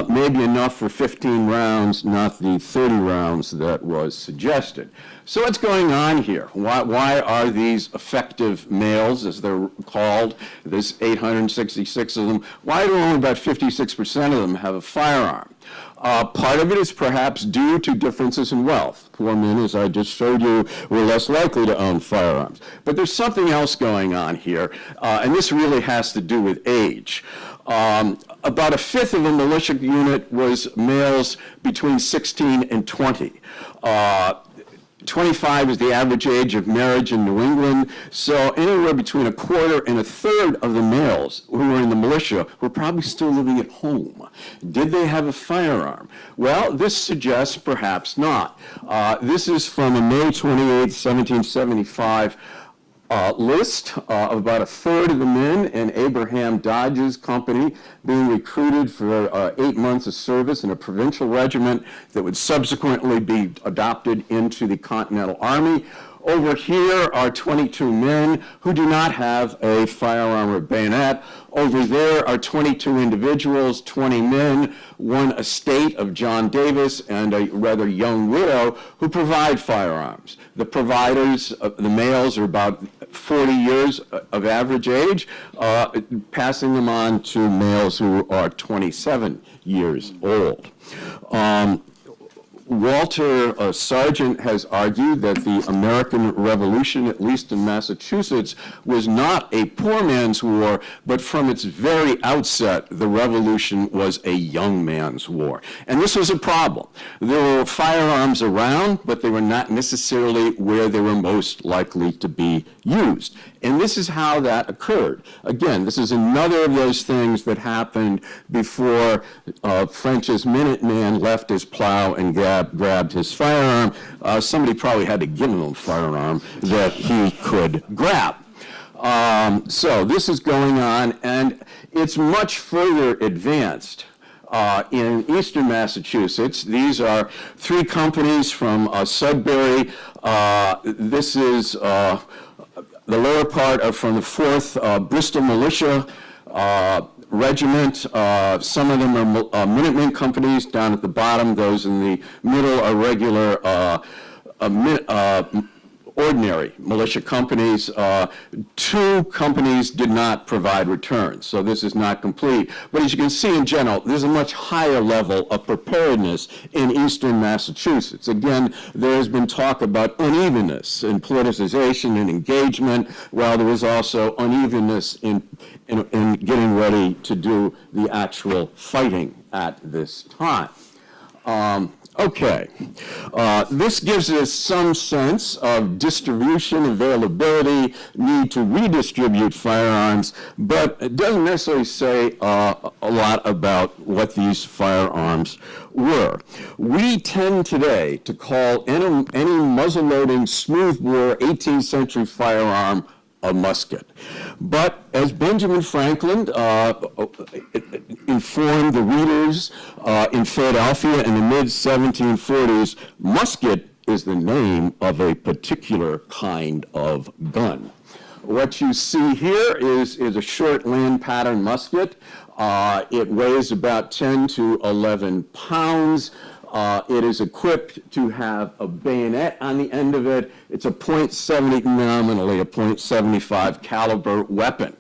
Maybe enough for 15 rounds, not the 30 rounds that was suggested. So what's going on here? Why are these effective males, as they're called, there's 866 of them, why do only about 56% of them have a firearm? Part of it is perhaps due to differences in wealth. Poor men, as I just showed you, were less likely to own firearms. But there's something else going on here, and this really has to do with age. About a fifth of the militia unit was males between 16 and 20. 25 is the average age of marriage in New England, so anywhere between a quarter and a third of the males who were in the militia were probably still living at home. Did they have a firearm? Well, this suggests perhaps not. This is from a May 28, 1775 list of about a third of the men in Abraham Dodge's company being recruited for 8 months of service in a provincial regiment that would subsequently be adopted into the Continental Army. Over here are 22 men who do not have a firearm or bayonet. Over there are 22 individuals, 20 men, one estate of John Davis and a rather young widow who provide firearms. The providers, the males, are about 40 years of average age, passing them on to males who are 27 years old. Walter Sargent has argued that the American Revolution, at least in Massachusetts, was not a poor man's war, but from its very outset, the Revolution was a young man's war. And this was a problem. There were firearms around, but they were not necessarily where they were most likely to be used. And this is how that occurred. Again, this is another of those things that happened before French's Minuteman left his plow and grabbed his firearm. Somebody probably had to give him a firearm that he could grab. So this is going on, and it's much further advanced. In eastern Massachusetts, these are 3 companies from Sudbury. This is the lower part are from the 4th Bristol Militia Regiment. Some of them are Minutemen companies down at the bottom. Those in the middle are regular ordinary militia companies. 2 companies did not provide returns, so this is not complete. But as you can see in general, there's a much higher level of preparedness in eastern Massachusetts. Again, there has been talk about unevenness in politicization and engagement, while there was also unevenness in getting ready to do the actual fighting at this time. Okay, this gives us some sense of distribution, availability, need to redistribute firearms, but it doesn't necessarily say a lot about what these firearms were. We tend today to call any muzzle-loading, smoothbore 18th century firearm a musket. But as Benjamin Franklin informed the readers in Philadelphia in the mid-1740s, musket is the name of a particular kind of gun. What you see here is a short land pattern musket. It weighs about 10 to 11 pounds. It is equipped to have a bayonet on the end of it. It's a nominally a .75 caliber weapon.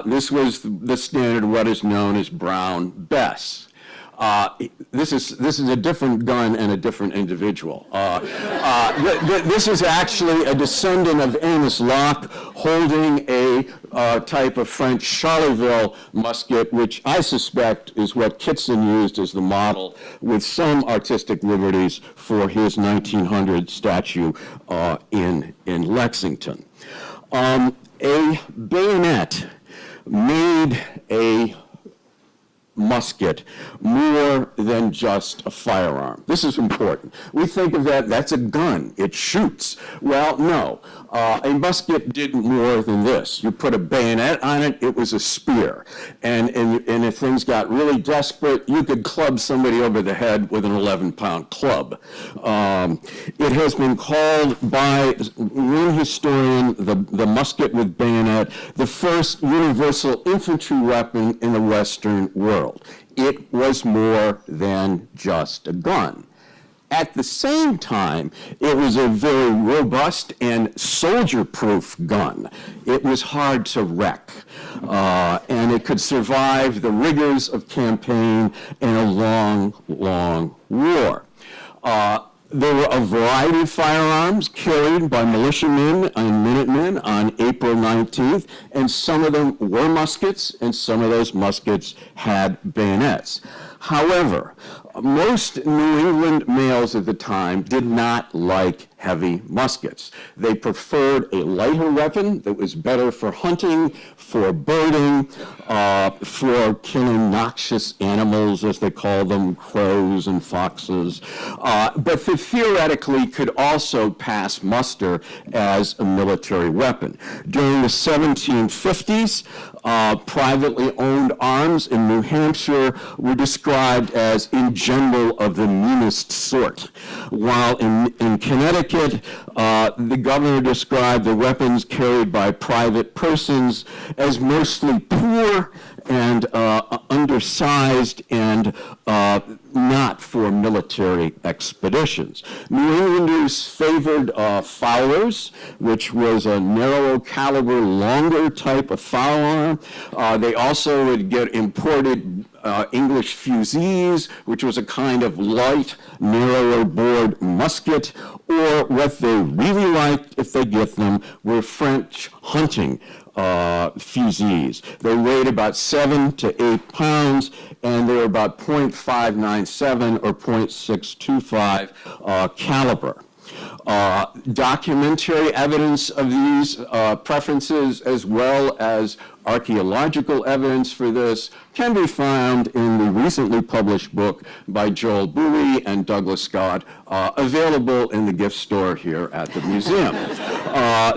This was the standard, what is known as Brown Bess. This is a different gun and a different individual. This is actually a descendant of Amos Locke holding a type of French Charleville musket, which I suspect is what Kitson used as the model, with some artistic liberties for his 1900 statue in Lexington. A bayonet made a musket more than just a firearm. This is important. We think of that's a gun, it shoots. Well, no, a musket did more than this. You put a bayonet on it, it was a spear. And if things got really desperate, you could club somebody over the head with an 11-pound club. It has been called by one historian, the musket with bayonet, the first universal infantry weapon in the Western world. It was more than just a gun. At the same time, it was a very robust and soldier-proof gun. It was hard to wreck, and it could survive the rigors of campaign in a long, long war. There were a variety of firearms carried by militiamen and minutemen on April 19th, and some of them were muskets, and some of those muskets had bayonets. However, most New England males at the time did not like heavy muskets. They preferred a lighter weapon that was better for hunting, for birding, for killing noxious animals, as they call them, crows and foxes, but that theoretically could also pass muster as a military weapon. During the 1750s, privately owned arms in New Hampshire were described as in general of the meanest sort, while in Connecticut, the governor described the weapons carried by private persons as mostly poor and undersized and not for military expeditions. New Englanders favored Fowlers, which was a narrow caliber, longer type of firearm. They also would get imported English fusees, which was a kind of light, narrower bored musket, or what they really liked, if they get them, were French hunting fusees. They weighed about 7 to 8 pounds, and they were about .597 or .625 caliber. Documentary evidence of these preferences, as well as archaeological evidence for this, can be found in the recently published book by Joel Bowie and Douglas Scott, available in the gift store here at the museum.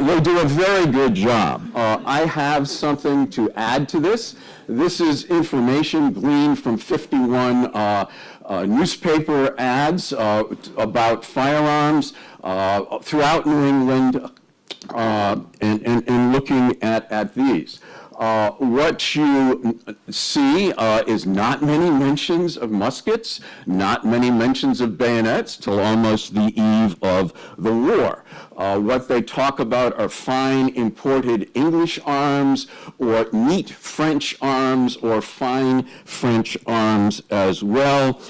They do a very good job. I have something to add to this. This is information gleaned from 51 newspaper ads about firearms throughout New England, and looking at these. What you see is not many mentions of muskets, not many mentions of bayonets till almost the eve of the war. What they talk about are fine imported English arms, or neat French arms, or fine French arms as well.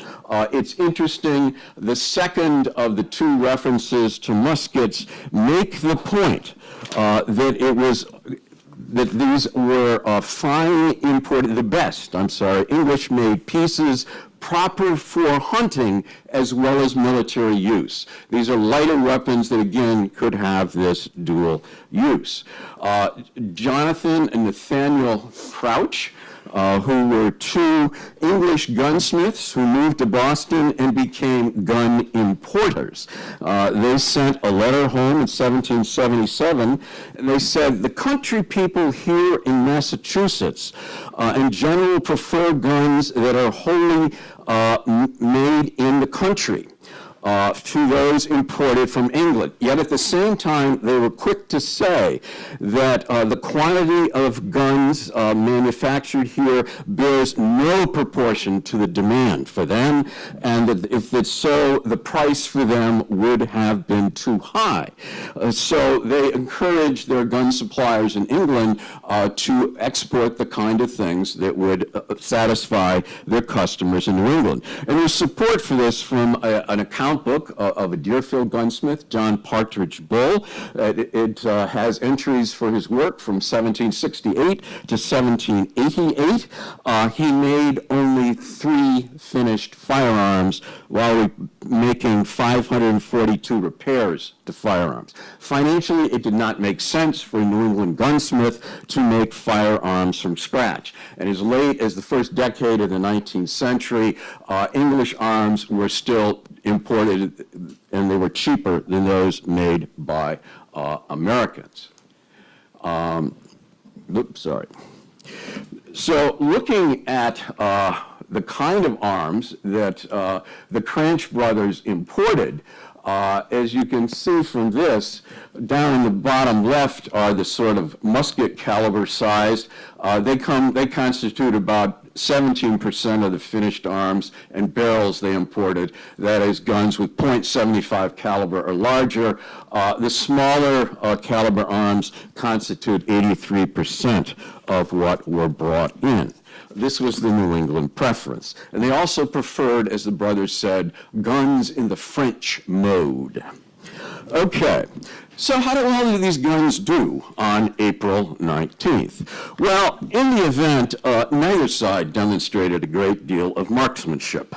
It's interesting, the second of the two references to muskets make the point that these were fine imported, English-made pieces, proper for hunting as well as military use. These are lighter weapons that, again, could have this dual use. Jonathan and Nathaniel Crouch who were two English gunsmiths who moved to Boston and became gun importers. They sent a letter home in 1777, and they said, the country people here in Massachusetts in general prefer guns that are wholly made in the country to those imported from England. Yet at the same time, they were quick to say that the quantity of guns manufactured here bears no proportion to the demand for them, and that if it's so, the price for them would have been too high. So they encouraged their gun suppliers in England to export the kind of things that would satisfy their customers in New England. And there's support for this from an account book of a Deerfield gunsmith, John Partridge Bull. It has entries for his work from 1768 to 1788. He made only 3 finished firearms while making 542 repairs to firearms. Financially, it did not make sense for a New England gunsmith to make firearms from scratch. And as late as the first decade of the 19th century, English arms were still imported, and they were cheaper than those made by Americans. Sorry. So looking at the kind of arms that the Cranch brothers imported, as you can see from this, down in the bottom left are the sort of musket caliber sized. They constitute about 17% of the finished arms and barrels they imported, that is, guns with .75 caliber or larger. The smaller caliber arms constitute 83% of what were brought in. This was the New England preference. And they also preferred, as the brothers said, guns in the French mode. Okay, so how do all of these guns do on April 19th? Well, in the event, neither side demonstrated a great deal of marksmanship.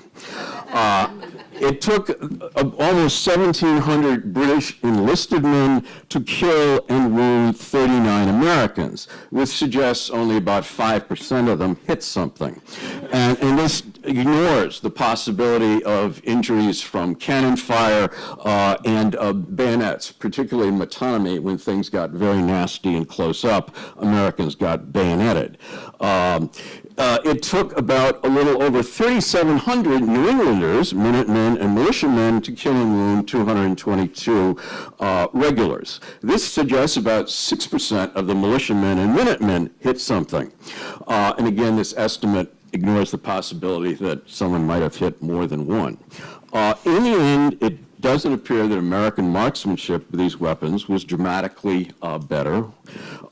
It took almost 1,700 British enlisted men to kill and wound 39 Americans, which suggests only about 5% of them hit something. And this ignores the possibility of injuries from cannon fire and bayonets, particularly in Metonymy, when things got very nasty and close up, Americans got bayoneted. It took about a little over 3,700 New Englanders, Minutemen and militiamen, to kill and wound 222 regulars. This suggests about 6% of the militiamen and Minutemen hit something. And again, this estimate ignores the possibility that someone might have hit more than one. In the end, it doesn't appear that American marksmanship with these weapons was dramatically better.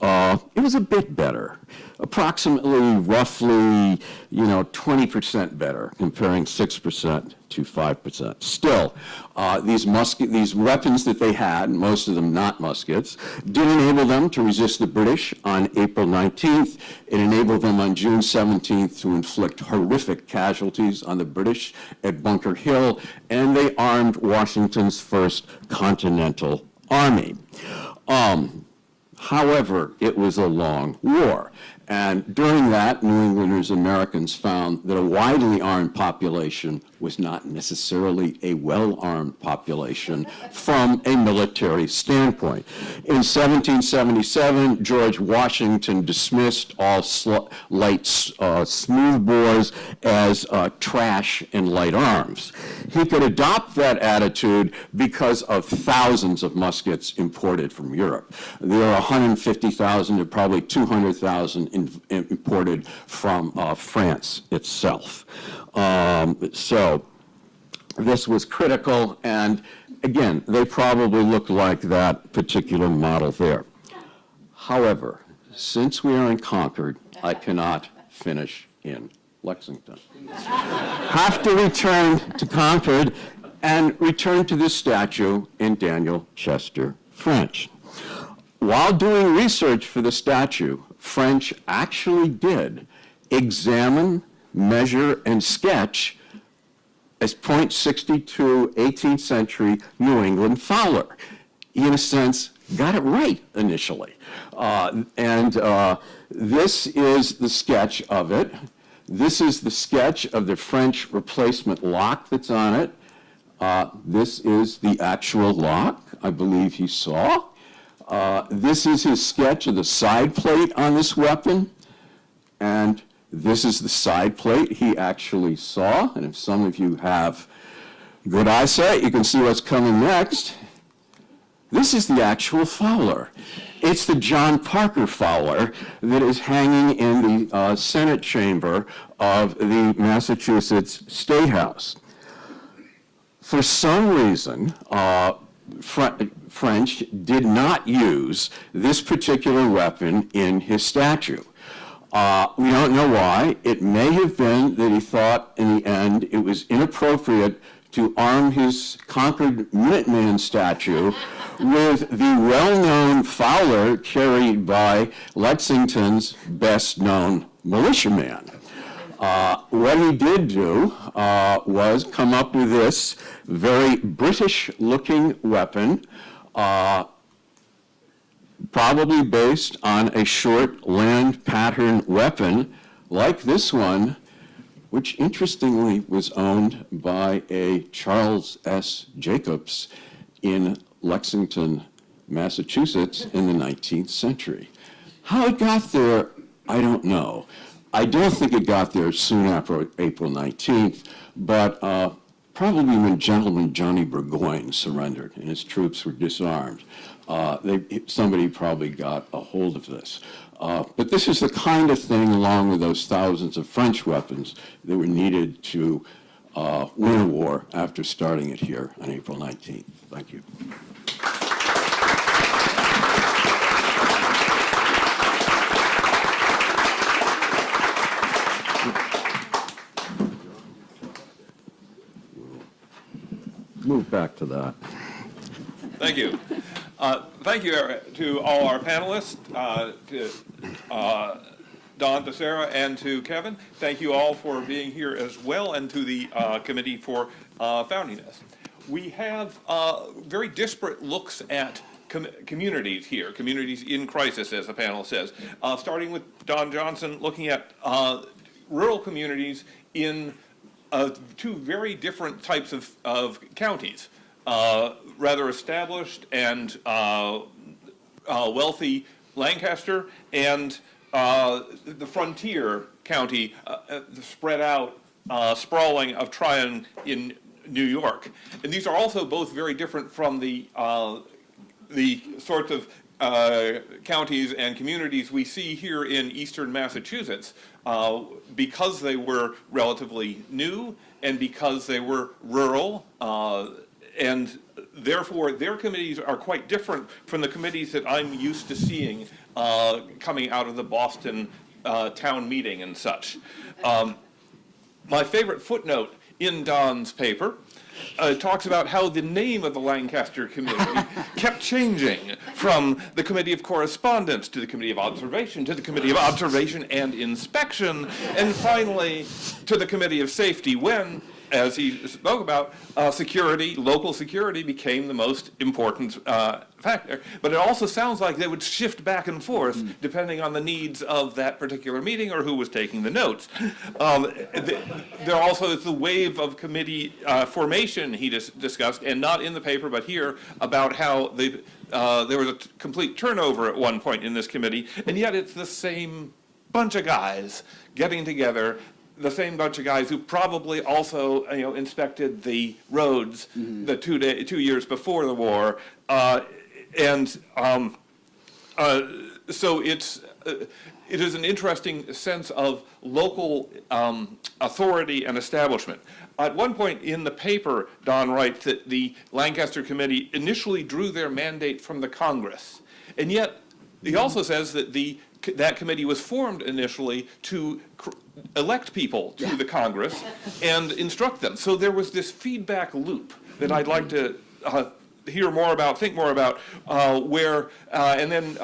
It was a bit better, approximately, roughly, 20% better, comparing 6% to 5%. Still, these weapons that they had, most of them not muskets, did enable them to resist the British on April 19th. It enabled them on June 17th to inflict horrific casualties on the British at Bunker Hill, and they armed Washington's First Continental Army. However, it was a long war. And during that, New Englanders and Americans found that a widely armed population was not necessarily a well-armed population from a military standpoint. In 1777, George Washington dismissed all light smoothbores as trash and light arms. He could adopt that attitude because of thousands of muskets imported from Europe. There are 150,000 to probably 200,000 imported from France itself. So this was critical, and again, they probably look like that particular model there. However, since we are in Concord, I cannot finish in Lexington. Have to return to Concord and return to this statue in Daniel Chester French. While doing research for the statue, French actually did examine, measure, and sketch as .62 18th century New England Fowler. He, in a sense, got it right initially. This is the sketch of it. This is the sketch of the French replacement lock that's on it. This is the actual lock, I believe he saw. This is his sketch of the side plate on this weapon. And this is the side plate he actually saw. And if some of you have good eyesight, you can see what's coming next. This is the actual Fowler. It's the John Parker Fowler that is hanging in the Senate chamber of the Massachusetts State House. For some reason, French did not use this particular weapon in his statue. We don't know why. It may have been that he thought in the end it was inappropriate to arm his Concord Minuteman statue with the well-known Fowler carried by Lexington's best-known militiaman. What he did do was come up with this very British-looking weapon, probably based on a short land pattern weapon like this one, which interestingly was owned by a Charles S. Jacobs in Lexington, Massachusetts in the 19th century. How it got there, I don't know. I don't think it got there soon after April 19th, but probably when Gentleman Johnny Burgoyne surrendered and his troops were disarmed. Somebody probably got a hold of this. But this is the kind of thing, along with those thousands of French weapons, that were needed to win a war after starting it here on April 19th. Thank you. Move back to that. Thank you. Thank you to all our panelists, to Don, to Sarah, and to Kevin. Thank you all for being here as well, and to the committee for founding us. We have very disparate looks at communities here, communities in crisis, as the panel says, starting with Don Johnson, looking at rural communities in two very different types of counties. Rather established and wealthy Lancaster, and the frontier county spread out, sprawling of Tryon in New York. And these are also both very different from the sorts of counties and communities we see here in eastern Massachusetts, because they were relatively new and because they were rural, and therefore their committees are quite different from the committees that I'm used to seeing coming out of the Boston town meeting and such. My favorite footnote in Don's paper talks about how the name of the Lancaster Committee kept changing from the Committee of Correspondence to the Committee of Observation to the Committee of Observation and Inspection, and finally to the Committee of Safety when, as he spoke about, security, local security became the most important factor. But it also sounds like they would shift back and forth depending on the needs of that particular meeting or who was taking the notes. There also is the wave of committee formation he discussed, and not in the paper but here, about how there was a complete turnover at one point in this committee, and yet it's the same bunch of guys getting together, the same bunch of guys who probably also, inspected the roads the 2 years before the war, so it is an interesting sense of local authority and establishment. At one point in the paper, Don writes that the Lancaster Committee initially drew their mandate from the Congress, and yet he also says that that committee was formed initially to elect people to the Congress and instruct them. So there was this feedback loop that I'd like to hear more about, think more about, and then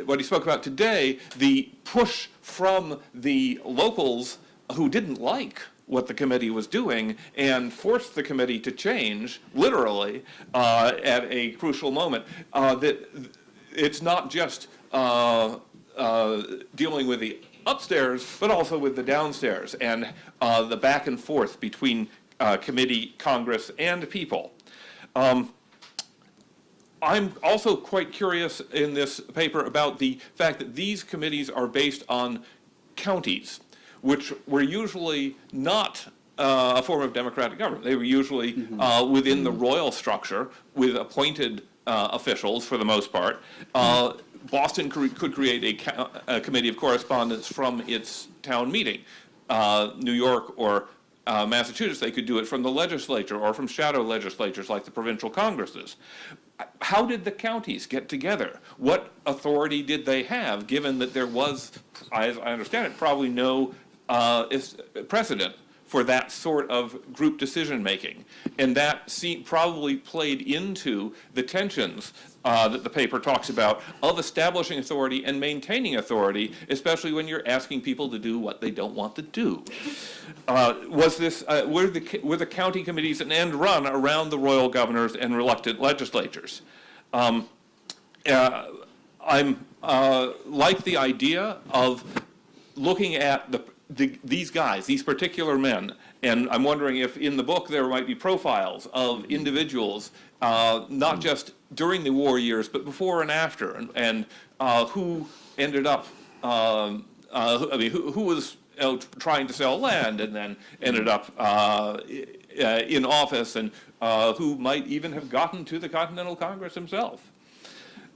what he spoke about today, the push from the locals who didn't like what the committee was doing and forced the committee to change, literally, at a crucial moment, that it's not just dealing with the upstairs, but also with the downstairs, and the back and forth between committee, Congress, and people. I'm also quite curious in this paper about the fact that these committees are based on counties, which were usually not a form of democratic government. They were usually within the royal structure with appointed officials for the most part. Boston could create a committee of correspondence from its town meeting. New York or Massachusetts, they could do it from the legislature or from shadow legislatures like the provincial congresses. How did the counties get together? What authority did they have, given that there was, as I understand it, probably no precedent for that sort of group decision-making? And that probably played into the tensions that the paper talks about of establishing authority and maintaining authority, especially when you're asking people to do what they don't want to do. Were the county committees an end run around the royal governors and reluctant legislatures? I'm like the idea of looking at these guys, these particular men, and I'm wondering if in the book there might be profiles of individuals, not just during the war years, but before and after, and who ended up, who was trying to sell land and then ended up in office, and who might even have gotten to the Continental Congress himself.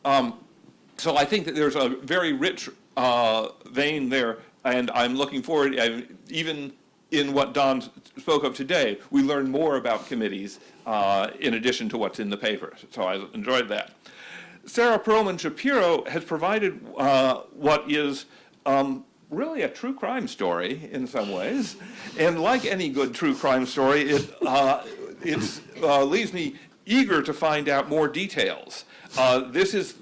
So I think that there's a very rich vein there, and I'm looking forward, even in what Don spoke of today, we learn more about committees in addition to what's in the paper. So I enjoyed that. Sarah Perlman Shapiro has provided what is really a true crime story in some ways. And like any good true crime story, it leaves me eager to find out more details. This is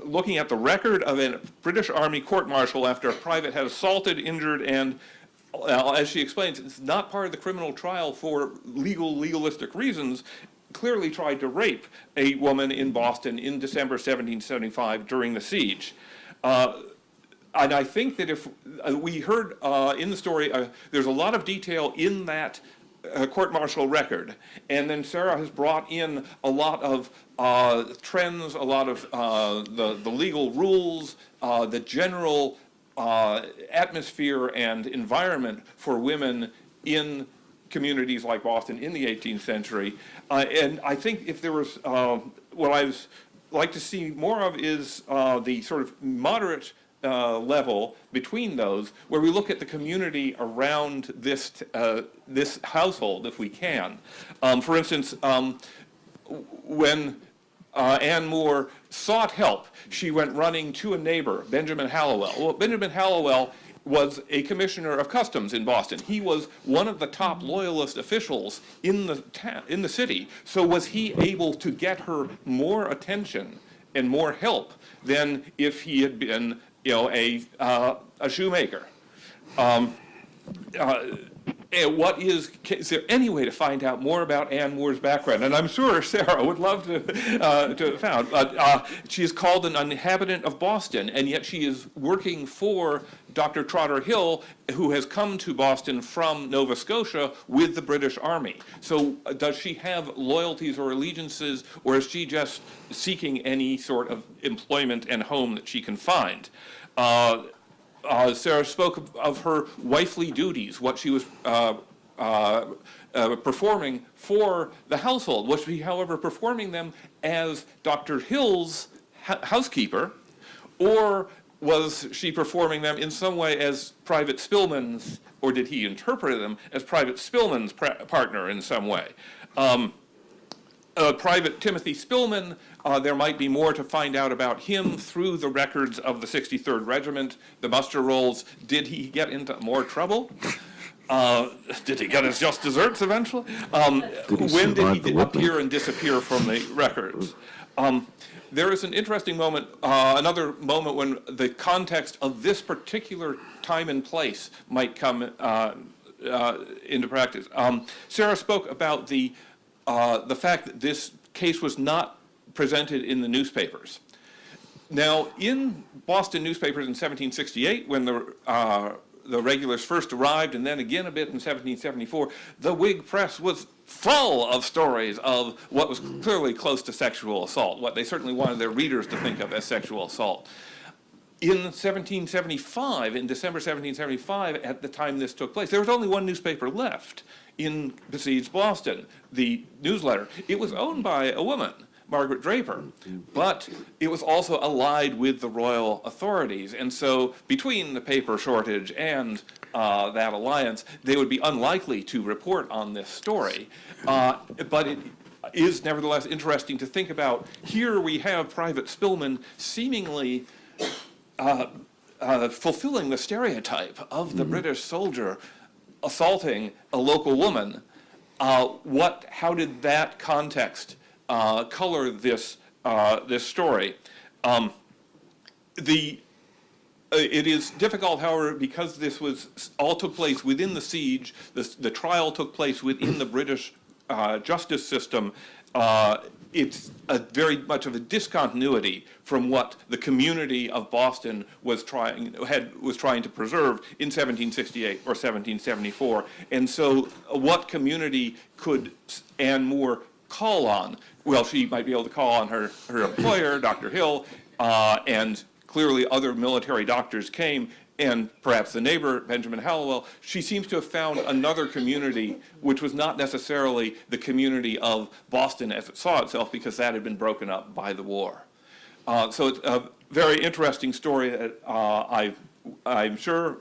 looking at the record of a British Army court-martial after a private had assaulted, injured, and as she explains, it's not part of the criminal trial for legalistic reasons, clearly tried to rape a woman in Boston in December 1775 during the siege. And I think that if we heard in the story, there's a lot of detail in that court-martial record. And then Sarah has brought in a lot of trends, a lot of the legal rules, the general atmosphere and environment for women in communities like Boston in the 18th century. And I think if there was, what I'd like to see more of is the sort of moderate level between those, where we look at the community around this household, if we can. For instance, when Anne Moore sought help, she went running to a neighbor, Benjamin Hallowell. Well, Benjamin Hallowell was a commissioner of customs in Boston. He was one of the top loyalist officials in the city. So was he able to get her more attention and more help than if he had been, a shoemaker? Is there any way to find out more about Anne Moore's background? And I'm sure Sarah would love to have found. She is called an inhabitant of Boston, and yet she is working for Dr. Trotter Hill, who has come to Boston from Nova Scotia with the British Army. So does she have loyalties or allegiances, or is she just seeking any sort of employment and home that she can find? Sarah spoke of her wifely duties, what she was performing for the household. Was she, however, performing them as Dr. Hill's housekeeper, or was she performing them in some way as Private Spillman's, or did he interpret them as Private Spillman's partner in some way? Private Timothy Spillman, there might be more to find out about him through the records of the 63rd Regiment, the muster rolls. Did he get into more trouble? Did he get his just desserts eventually? When did he appear and disappear from the records? There is an interesting moment, another moment when the context of this particular time and place might come into practice. Sarah spoke about the fact that this case was not presented in the newspapers. Now, in Boston newspapers in 1768, when the regulars first arrived, and then again a bit in 1774, the Whig press was full of stories of what was clearly close to sexual assault, what they certainly wanted their readers to think of as sexual assault. In 1775, in December 1775, at the time this took place, there was only one newspaper left in besieged Boston, the Newsletter. It was owned by a woman, Margaret Draper, but it was also allied with the royal authorities. And so between the paper shortage and that alliance, they would be unlikely to report on this story. But it is nevertheless interesting to think about. Here we have Private Spillman seemingly fulfilling the stereotype of the British soldier assaulting a local woman. How did that context color this story? It is difficult, however, because this all took place within the siege. The trial took place within the British justice system. It's very much of a discontinuity from what the community of Boston was trying to preserve in 1768 or 1774. And so, what community could Anne Moore call on? Well, she might be able to call on her employer, Dr. Hill, and clearly other military doctors came, and perhaps the neighbor, Benjamin Hallowell. She seems to have found another community which was not necessarily the community of Boston as it saw itself, because that had been broken up by the war. So it's a very interesting story that I'm sure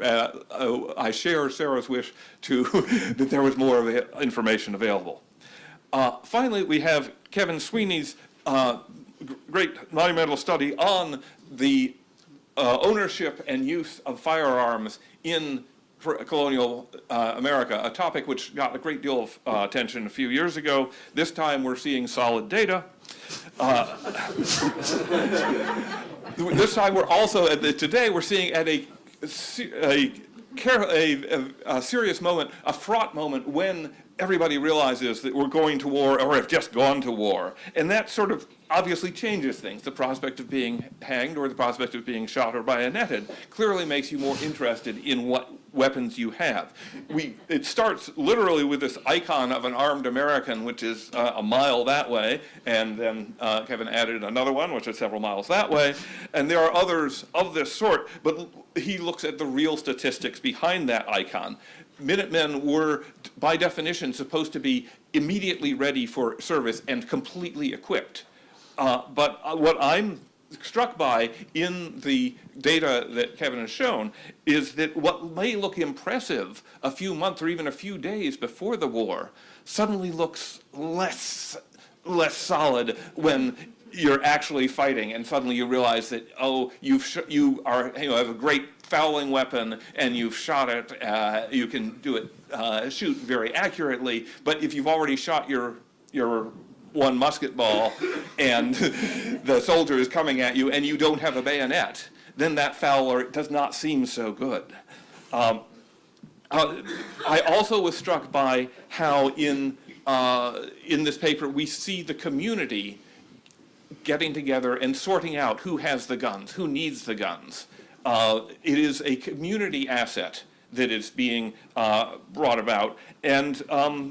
I share Sarah's wish that there was more of information available. Finally, we have Kevin Sweeney's great monumental study on the ownership and use of firearms in colonial America, a topic which got a great deal of attention a few years ago. This time we're seeing solid data. This time we're also, today we're seeing at a serious moment, a fraught moment, when everybody realizes that we're going to war or have just gone to war. And that sort of obviously changes things. The prospect of being hanged or the prospect of being shot or bayoneted clearly makes you more interested in what weapons you have. It starts literally with this icon of an armed American, which is a mile that way, and then Kevin added another one, which is several miles that way, and there are others of this sort, but he looks at the real statistics behind that icon. Minutemen were, by definition, supposed to be immediately ready for service and completely equipped. But what I'm struck by in the data that Kevin has shown is that what may look impressive a few months or even a few days before the war suddenly looks less solid when you're actually fighting, and suddenly you realize that, oh, you have a great fouling weapon and you've shot it, you can do it, shoot very accurately, but if you've already shot your one musket ball and the soldier is coming at you and you don't have a bayonet, then that fowler does not seem so good. I also was struck by how in this paper we see the community getting together and sorting out who has the guns, who needs the guns. It is a community asset that is being brought about. And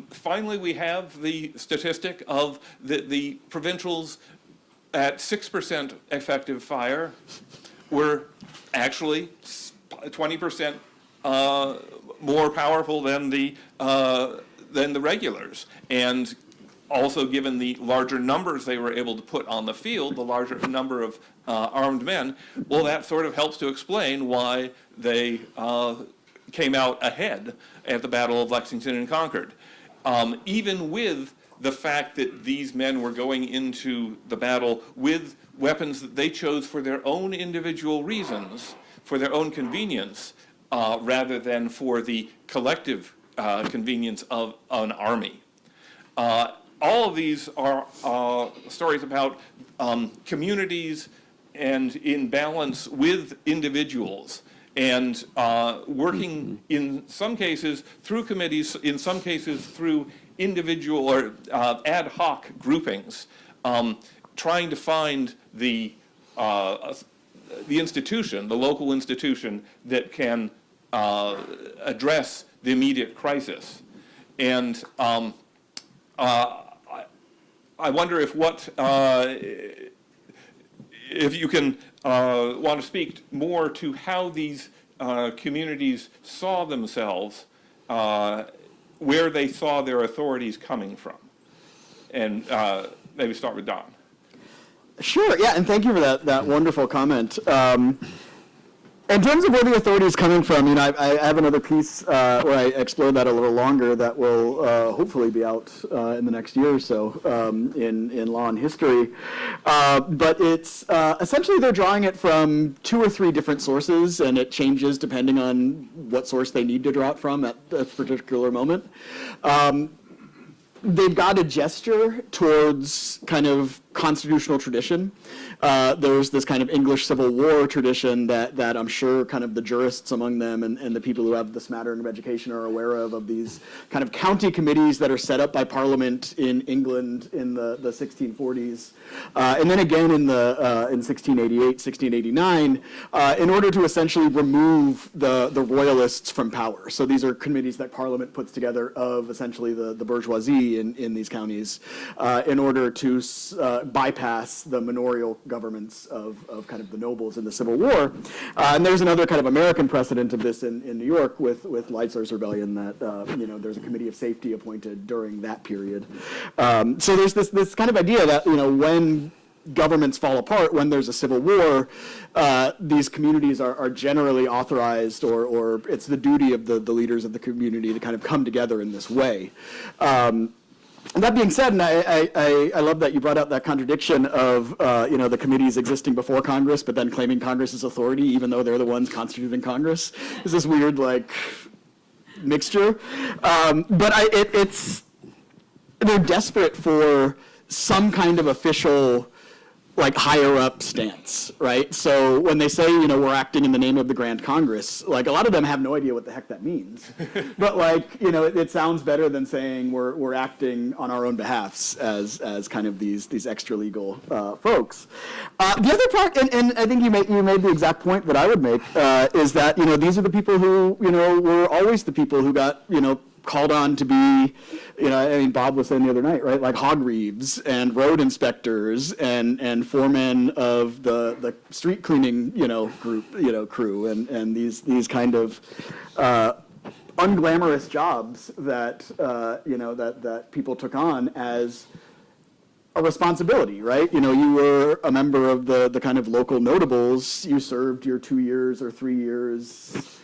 finally, we have the statistic of the provincials at 6% effective fire were actually 20% more powerful than the regulars. And also, given the larger numbers they were able to put on the field, the larger number of armed men, well, that sort of helps to explain why they came out ahead at the Battle of Lexington and Concord. Even with the fact that these men were going into the battle with weapons that they chose for their own individual reasons, for their own convenience, rather than for the collective convenience of an army. All of these are stories about communities and in balance with individuals, and working in some cases through committees, in some cases through individual or ad hoc groupings, trying to find the the institution, the local institution that can address the immediate crisis. And I wonder if if you can want to speak more to how these communities saw themselves, where they saw their authorities coming from. And maybe start with Don. Sure, yeah, and thank you for that wonderful comment. In terms of where the authority is coming from, I have another piece where I explore that a little longer that will hopefully be out in the next year or so in Law and History. But it's essentially they're drawing it from 2 or 3 different sources, and it changes depending on what source they need to draw it from at a particular moment. They've got a gesture towards kind of constitutional tradition. There's this kind of English Civil War tradition that I'm sure kind of the jurists among them and the people who have this mattering of education are aware of these kind of county committees that are set up by Parliament in England in the 1640s. And then again in 1688, 1689, in order to essentially remove the royalists from power. So these are committees that Parliament puts together of essentially the bourgeoisie in these counties in order to bypass the manorial governments of kind of the nobles in the Civil War. And there's another kind of American precedent of this in New York with Leisler's Rebellion that, there's a committee of safety appointed during that period. So there's this kind of idea that, when governments fall apart, when there's a civil war, these communities are generally authorized or it's the duty of the leaders of the community to kind of come together in this way. And that being said, and I love that you brought out that contradiction of the committees existing before Congress, but then claiming Congress's authority, even though they're the ones constituting Congress. Is this weird mixture? But they're desperate for some kind of official higher up stance, right? So when they say, we're acting in the name of the Grand Congress, a lot of them have no idea what the heck that means. But it sounds better than saying we're acting on our own behalfs as kind of these extra legal folks. The other part, and I think you made the exact point that I would make, is that, these are the people who, were always the people who got, called on to be, Bob was saying the other night, right? Like hog reeves and road inspectors and foremen of the street cleaning, group, crew and these kind of unglamorous jobs that that people took on as a responsibility, right? You were a member of the kind of local notables. You served your 2 years or 3 years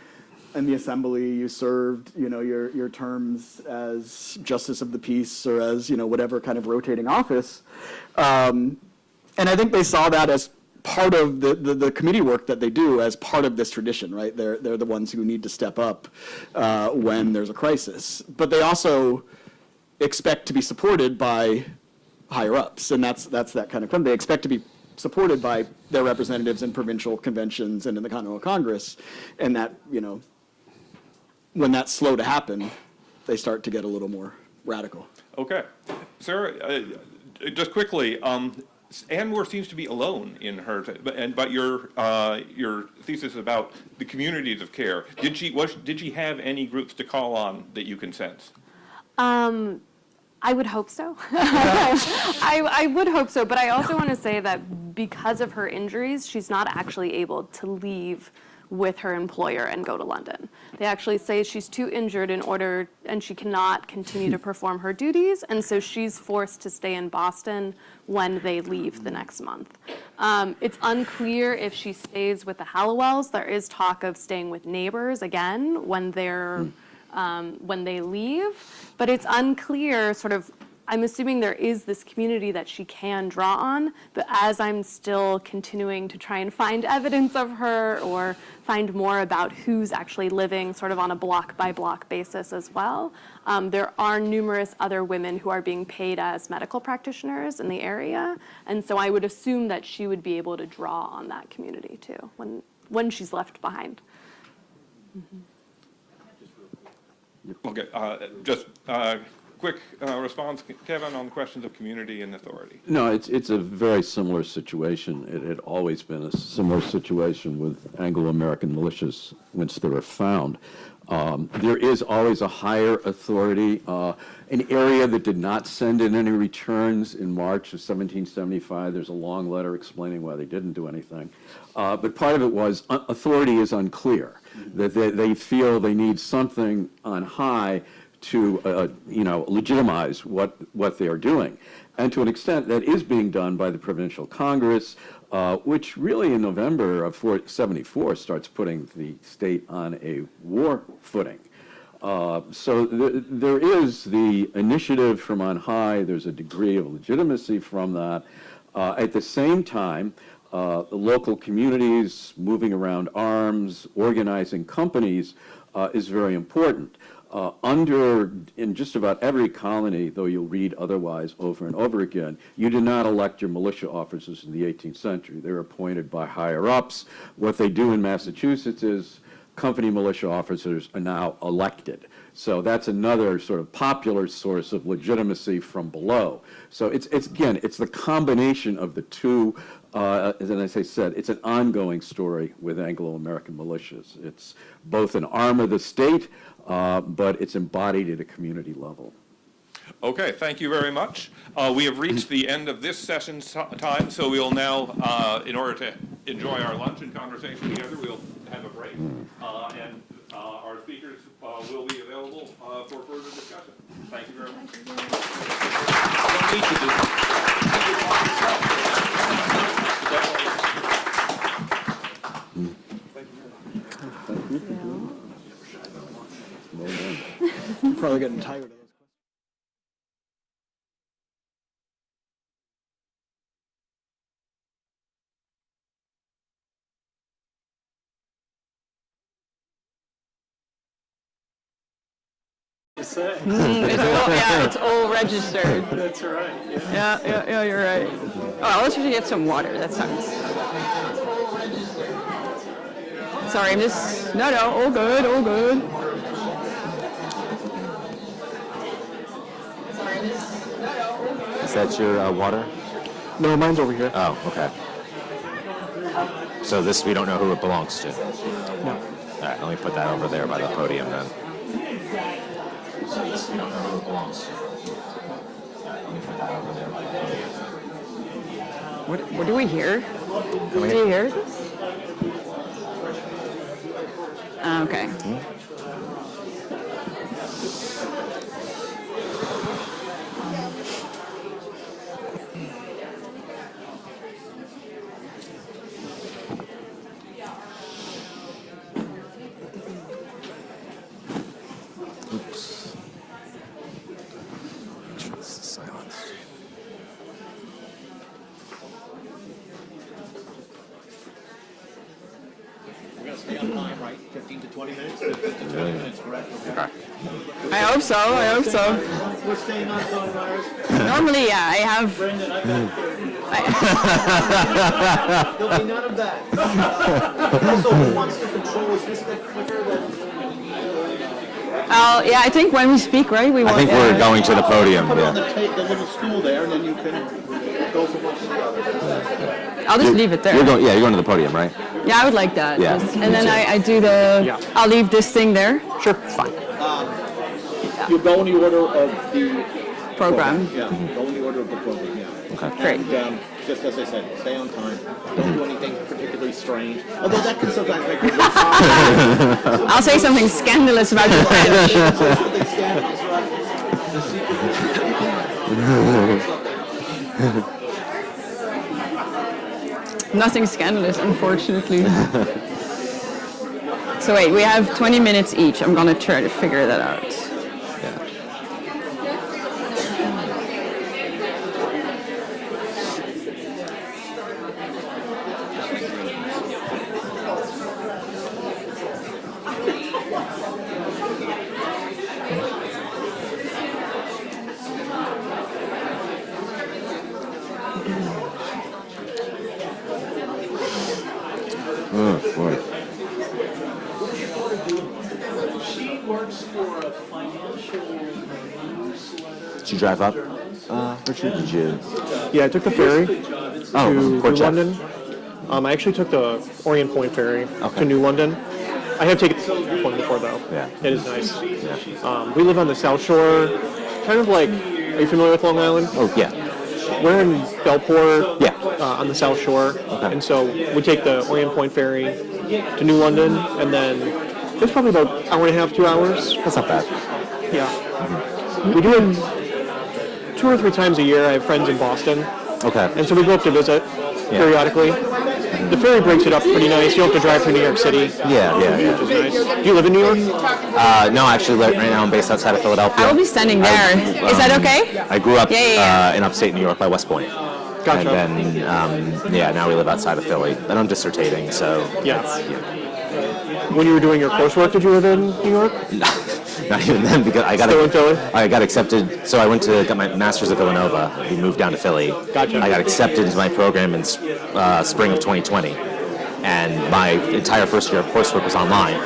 in the assembly. You served, your terms as justice of the peace or as, whatever kind of rotating office. And I think they saw that as part of the committee work that they do as part of this tradition, right? They're the ones who need to step up when there's a crisis. But they also expect to be supported by higher ups, and that's that kind of thing. They expect to be supported by their representatives in provincial conventions and in the Continental Congress, and that, when that's slow to happen, they start to get a little more radical. Okay. Sarah, just quickly, Ann Moore seems to be alone in her, but your thesis about the communities of care, did she have any groups to call on that you can sense? I would hope so. I would hope so, but I also want to say that because of her injuries, she's not actually able to leave with her employer and go to London. They actually say she's too injured and she cannot continue to perform her duties, and so she's forced to stay in Boston when they leave the next month. It's unclear if she stays with the Hallowells. There is talk of staying with neighbors again when they leave, but it's unclear I'm assuming there is this community that she can draw on, but as I'm still continuing to try and find evidence of her or find more about who's actually living on a block-by-block basis as well, there are numerous other women who are being paid as medical practitioners in the area, and so I would assume that she would be able to draw on that community too when she's left behind. Mm-hmm. Okay, just quick response, Kevin, on the questions of community and authority. No, it's a very similar situation. It had always been a similar situation with Anglo-American militias once they were found. There is always a higher authority. An area that did not send in any returns in March of 1775, there's a long letter explaining why they didn't do anything. But part of it was authority is unclear, that they feel they need something on high to legitimize what they are doing. And to an extent, that is being done by the Provincial Congress, which really in November of 74 starts putting the state on a war footing. So there is the initiative from on high. There's a degree of legitimacy from that. At the same time, the local communities moving around arms, organizing companies is very important. In just about every colony, though you'll read otherwise over and over again, you did not elect your militia officers in the 18th century. They were appointed by higher-ups. What they do in Massachusetts is company militia officers are now elected. So that's another sort of popular source of legitimacy from below. So it's the combination of the two. As I said, it's an ongoing story with Anglo-American militias. It's both an arm of the state, but it's embodied at a community level. Okay, thank you very much. We have reached the end of this session's time, so we'll now, in order to enjoy our lunch and conversation together, we'll have a break. And our speakers will be available for further discussion. Thank you very much. I'm probably getting tired of those. It's all registered. That's right. Yeah, you're right. Oh, let's just get some water. That sounds. Sorry, I'm just. No, all good, all good. Is that your water? No, mine's over here. Oh, okay. So this, we don't know who it belongs to? No. All right, let me put that over there by the podium then. So this, we don't know who it belongs to? Let me put that over there by the podium. What do we hear? Do you hear this? Okay. Oops. Trust the silence. We're going to stay on time, right? 15 to 20 minutes? 15 to 20 minutes, correct? Okay. I hope so. We're staying on time, Iris. Normally, yeah, I have. Brendan, I There'll be none of that. Also, who wants to control? Is this the clicker that? Yeah, I think when we speak, right, we want. I think we're going to the podium. Put it on Yeah. the little stool there, and then you can go from one to the other. I'll just leave it there. You're going to the podium, right? Yeah, I would like that. Yeah, And then I do the. Yeah. I'll leave this thing there. Sure, fine. You go in the order of the Program. Yeah, go in the order of the program. Yeah. Okay. Great. And just as I said, stay on time. Don't do anything particularly strange. Although that can sometimes make it I'll say something scandalous about your French. something scandalous, right? Nothing scandalous, unfortunately. So wait, we have 20 minutes each. I'm gonna try to figure that out. Oh, boy. She works for a Did you drive up, Richard? Did you? Yeah, I took the ferry Oh, to Port New Jeff. London. I actually took the Orient Point ferry Okay. to New London. I have taken the one before, though. Yeah. It is nice. We live on the South Shore, kind of like, are you familiar with Long Island? Oh, yeah. We're in Bellport, Yeah. on the South Shore, Okay. and so we take the Orient Point ferry to New London, and then it's probably about an hour and a half, 2 hours. That's not bad. Yeah. We do it 2 or 3 times a year. I have friends in Boston, Okay. and so we go up to visit periodically. The ferry breaks it up pretty nice. You don't have to drive through New York City. Yeah. Which is nice. Do you live in New York? No, actually, right now I'm based outside of Philadelphia. I will be standing there. Is that okay? I grew up Yeah. in upstate New York by West Point. Gotcha. And then, now we live outside of Philly. And I'm dissertating, so. Yeah. When you were doing your coursework, did you live in New York? Not even then, because Still in Philly? I got accepted. So I went to get my master's at Villanova. We moved down to Philly. Gotcha. I got accepted into my program in spring of 2020, and my entire first year of coursework was online.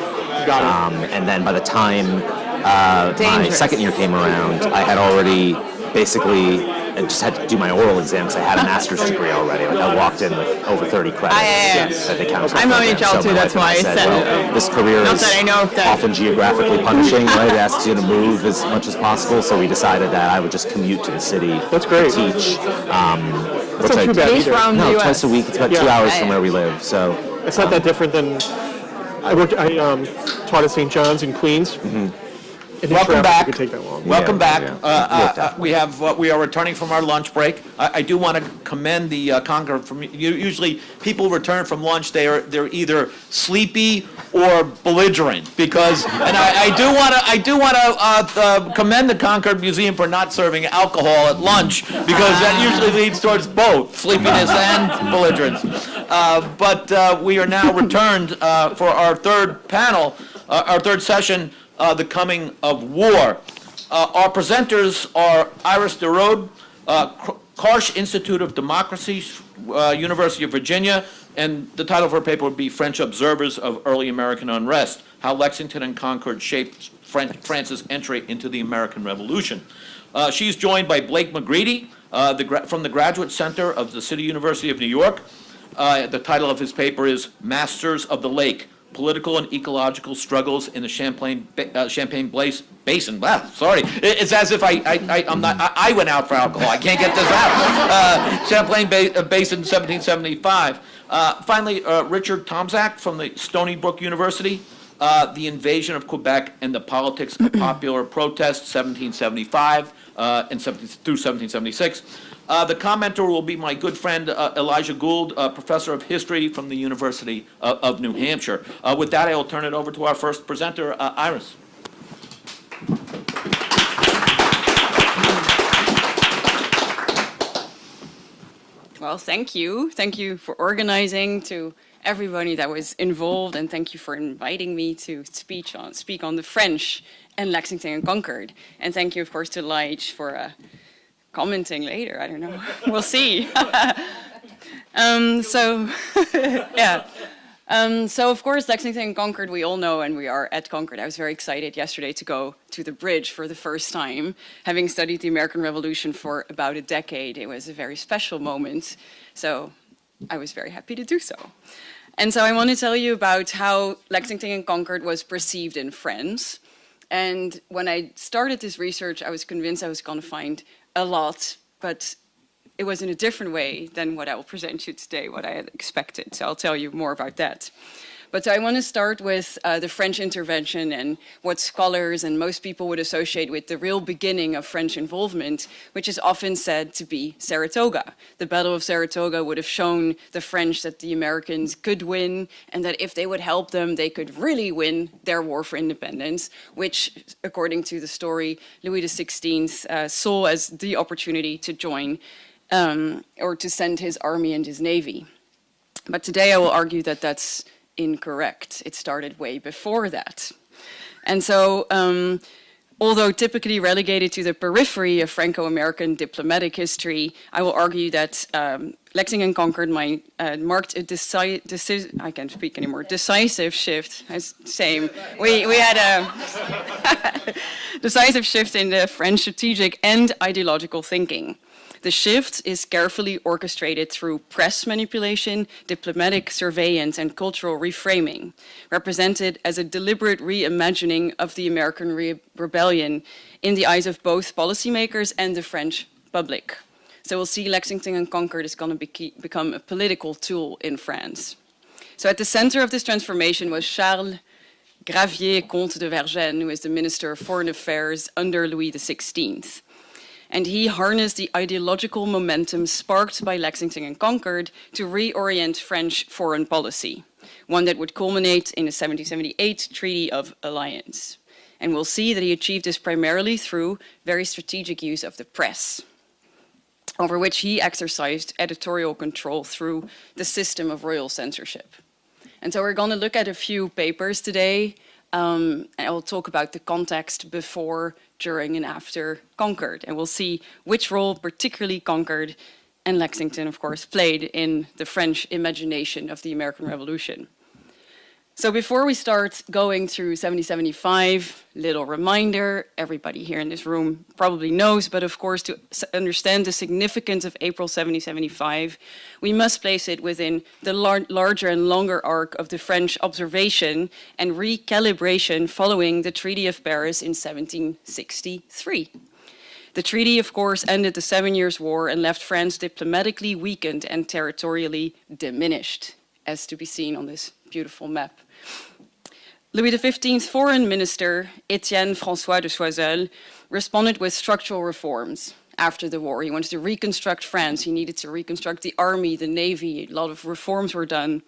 Got it. And then by the time my Dangerous. second year came around, I had already basically I just had to do my oral exam because I had a master's degree already. Like I walked in with over 30 credits. Yeah. That they counted. I'm an program. OHL So too, my that's wife why I and said, well, this career not is that I know if that- often geographically punishing, right? It asks you to move as much as possible. So we decided that I would just commute to the city. That's great. To teach. That's not too bad He's either. from the No, US. twice a week. It's about 2 Yeah. hours Yeah, from yeah. where we live. So It's not that different than I taught at St. John's in Queens. And in Welcome traffic, back. It could take that long. Welcome back. yeah. We are returning from our lunch break. I do want to commend the Concord. Usually, people return from lunch. They're either sleepy or belligerent because. And I do want to commend the Concord Museum for not serving alcohol at lunch because that usually leads towards both sleepiness and belligerence. But we are now returned for our third panel, our third session. The coming of war. Our presenters are Iris DeRode, Karsh Institute of Democracy, University of Virginia, and the title of her paper would be French Observers of Early American Unrest, How Lexington and Concord Shaped France's Entry into the American Revolution. She's joined by Blake McGreedy from the Graduate Center of the City University of New York. The title of his paper is Masters of the Lake, Political and Ecological Struggles in the Champagne Basin. Wow, sorry. It's as if I went out for alcohol. I can't get this out. Champlain Basin, 1775. Finally, Richard Tomczak from the Stony Brook University. The Invasion of Quebec and the Politics of Popular Protest, 1775 through 1776. The commenter will be my good friend Elijah Gould, professor of history from the University of New Hampshire. With that, I will turn it over to our first presenter, Iris. Well, thank you. Thank you for organizing, to everybody that was involved, and thank you for inviting me to speak on the French and Lexington and Concord. And thank you, of course, to Lige for commenting later. I don't know. We'll see. So of course, Lexington and Concord, we all know, and we are at Concord. I was very excited yesterday to go to the bridge for the first time. Having studied the American Revolution for about a decade, it was a very special moment. So I was very happy to do so. And so I want to tell you about how Lexington and Concord was perceived in France. And when I started this research, I was convinced I was going to find a lot, but it was in a different way than what I will present you today, what I had expected. So I'll tell you more about that. But I want to start with the French intervention and what scholars and most people would associate with the real beginning of French involvement, which is often said to be Saratoga. The Battle of Saratoga would have shown the French that the Americans could win, and that if they would help them, they could really win their war for independence, which, according to the story, Louis XVI saw as the opportunity to join or to send his army and his navy. But today I will argue that that's incorrect. It started way before that. And so Although typically relegated to the periphery of Franco-American diplomatic history, I will argue that Lexington and Concord marked a I can't speak anymore, decisive shift. Same. We had a decisive shift in the French strategic and ideological thinking. The shift is carefully orchestrated through press manipulation, diplomatic surveillance, and cultural reframing, represented as a deliberate reimagining of the American rebellion in the eyes of both policymakers and the French public. So we'll see Lexington and Concord is going to become a political tool in France. So at the center of this transformation was Charles Gravier, Comte de Vergennes, who is the Minister of Foreign Affairs under Louis XVI. And he harnessed the ideological momentum sparked by Lexington and Concord to reorient French foreign policy, one that would culminate in the 1778 Treaty of Alliance. And we'll see that he achieved this primarily through very strategic use of the press, over which he exercised editorial control through the system of royal censorship. And so we're going to look at a few papers today. And I will talk about the context before, during, and after Concord. And we'll see which role particularly Concord and Lexington, of course, played in the French imagination of the American Revolution. So before we start going through 1775, little reminder, everybody here in this room probably knows, but of course to understand the significance of April 1775, we must place it within the larger and longer arc of the French observation and recalibration following the Treaty of Paris in 1763. The treaty, of course, ended the 7 Years' War and left France diplomatically weakened and territorially diminished, as to be seen on this beautiful map. Louis XV's foreign minister, Étienne François de Choiseul, responded with structural reforms after the war. He wanted to reconstruct France. He needed to reconstruct the army, the navy. A lot of reforms were done.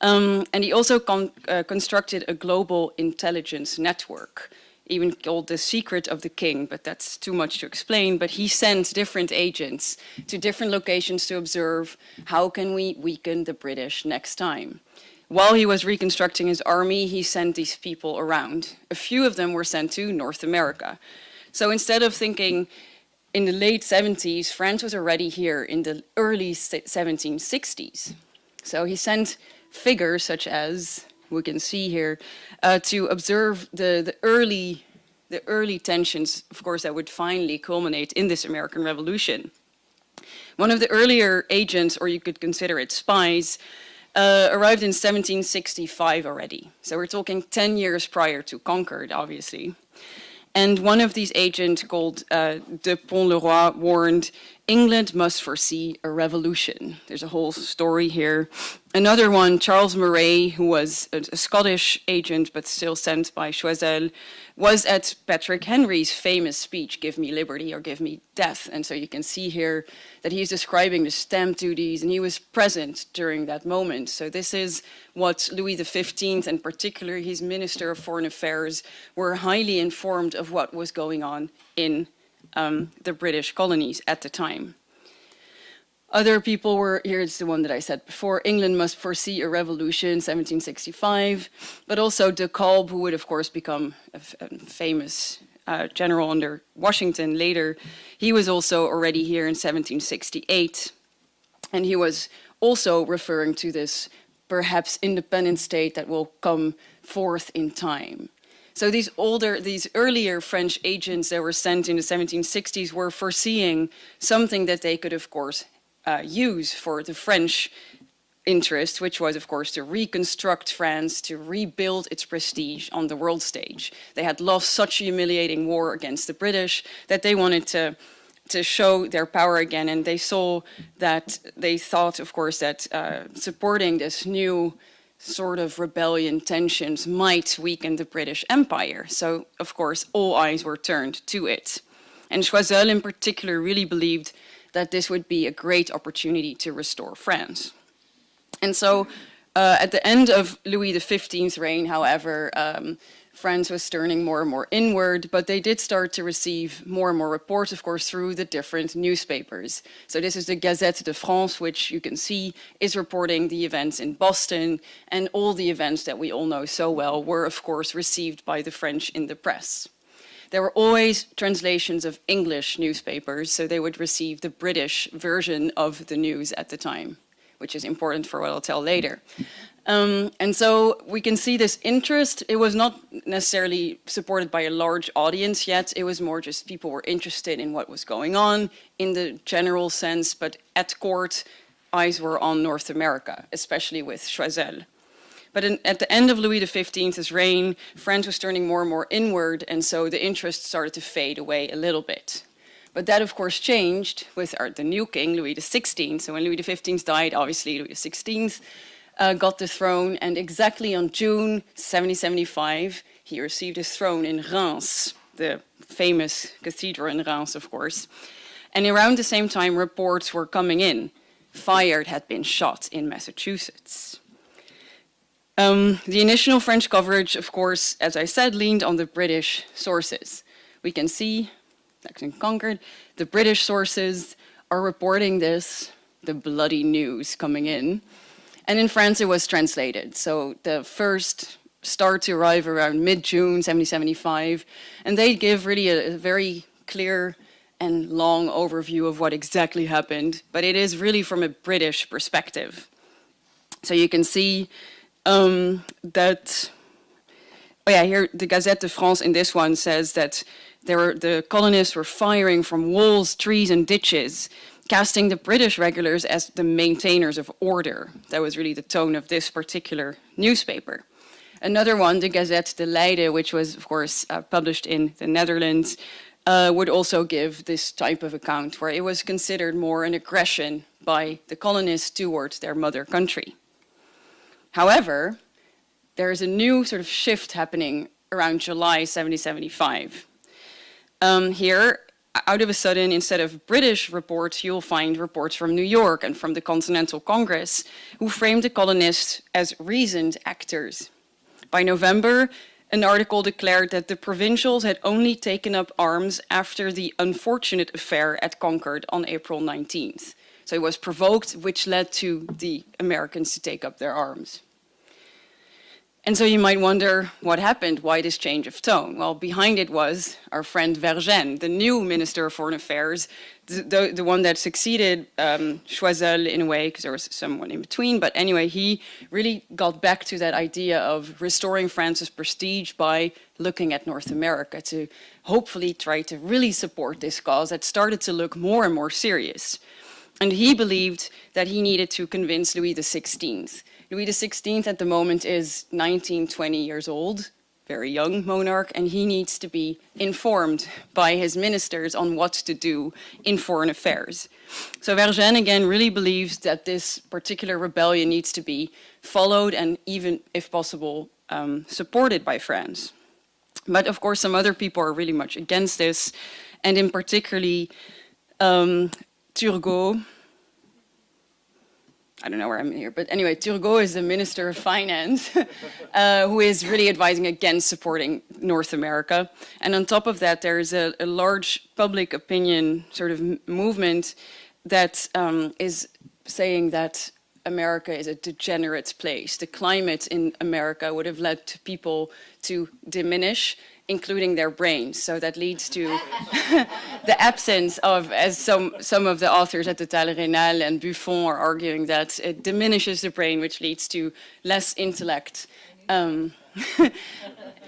And he also constructed a global intelligence network, even called the Secret of the King, but that's too much to explain. But he sent different agents to different locations to observe how can we weaken the British next time. While he was reconstructing his army, he sent these people around. A few of them were sent to North America. So instead of thinking in the late 70s, France was already here in the early 1760s. So he sent figures such as, we can see here, to observe the early tensions, of course, that would finally culminate in this American Revolution. One of the earlier agents, or you could consider it spies, arrived in 1765 already. So we're talking 10 years prior to Concord, obviously. And one of these agents, called de Pont-le-Roi, warned, England must foresee a revolution. There's a whole story here. Another one, Charles Murray, who was a Scottish agent but still sent by Choiseul, was at Patrick Henry's famous speech, "Give me liberty or give me death." And so you can see here that he's describing the stamp duties, and he was present during that moment. So this is what Louis XV, and particularly his Minister of Foreign Affairs, were highly informed of what was going on in the British colonies at the time. Other people were, here's the one that I said before, England must foresee a revolution, 1765, but also de Kalb, who would of course become a famous general under Washington later. He was also already here in 1768, and he was also referring to this perhaps independent state that will come forth in time. So these earlier French agents that were sent in the 1760s were foreseeing something that they could, of course, use for the French interest, which was, of course, to reconstruct France, to rebuild its prestige on the world stage. They had lost such a humiliating war against the British that they wanted to show their power again, and they saw that, they thought, of course, that supporting this new sort of rebellion tensions might weaken the British Empire. So, of course, all eyes were turned to it. And Choiseul in particular really believed that this would be a great opportunity to restore France. And so at the end of Louis XV's reign, however, France was turning more and more inward, but they did start to receive more and more reports, of course, through the different newspapers. So this is the Gazette de France, which you can see is reporting the events in Boston, and all the events that we all know so well were, of course, received by the French in the press. there were always translations of English newspapers, so they would receive the British version of the news at the time, which is important for what I'll tell later. And so we can see this interest. It was not necessarily supported by a large audience yet. It was more just people were interested in what was going on in the general sense, but at court, eyes were on North America, especially with Choiseul. But at the end of Louis XV's reign, France was turning more and more inward, and so the interest started to fade away a little bit. But that, of course, changed with the new king, Louis XVI. So when Louis XV died, obviously Louis XVI got the throne, and exactly on June 1775, he received his throne in Reims, the famous cathedral in Reims, of course. And around the same time, reports were coming in. Fire had been shot in Massachusetts. The initial French coverage, of course, as I said, leaned on the British sources. We can see, Lexington, Concord, the British sources are reporting this, the bloody news coming in. And in France, it was translated. So the first start to arrive around mid-June 1775, and they give really a very clear and long overview of what exactly happened, but it is really from a British perspective. So you can see that, here the Gazette de France in this one says that the colonists were firing from walls, trees, and ditches, casting the British regulars as the maintainers of order. That was really the tone of this particular newspaper. Another one, the Gazette de Leiden, which was, of course, published in the Netherlands, would also give this type of account where it was considered more an aggression by the colonists towards their mother country. However, there is a new sort of shift happening around July 1775. Here, out of a sudden, instead of British reports, you'll find reports from New York and from the Continental Congress, who framed the colonists as reasoned actors. By November, an article declared that the provincials had only taken up arms after the unfortunate affair at Concord on April 19th. So it was provoked, which led to the Americans to take up their arms. And so you might wonder what happened, why this change of tone? Well, behind it was our friend Vergennes, the new Minister of Foreign Affairs, the one that succeeded Choiseul in a way, because there was someone in between. But anyway, he really got back to that idea of restoring France's prestige by looking at North America to hopefully try to really support this cause that started to look more and more serious. And he believed that he needed to convince Louis XVI. Louis XVI at the moment is 19, 20 years old, very young monarch, and he needs to be informed by his ministers on what to do in foreign affairs. So Vergennes, again, really believes that this particular rebellion needs to be followed and even, if possible, supported by France. But of course, some other people are really much against this, and in particularly Turgot. I don't know where I'm here, but anyway, Turgot is the Minister of Finance, who is really advising against supporting North America. And on top of that, there is a large public opinion sort of movement that is saying that America is a degenerate place. The climate in America would have led to people to diminish, including their brains. So that leads to the absence of, as some of the authors at the Talleyrand and Buffon are arguing, that it diminishes the brain, which leads to less intellect.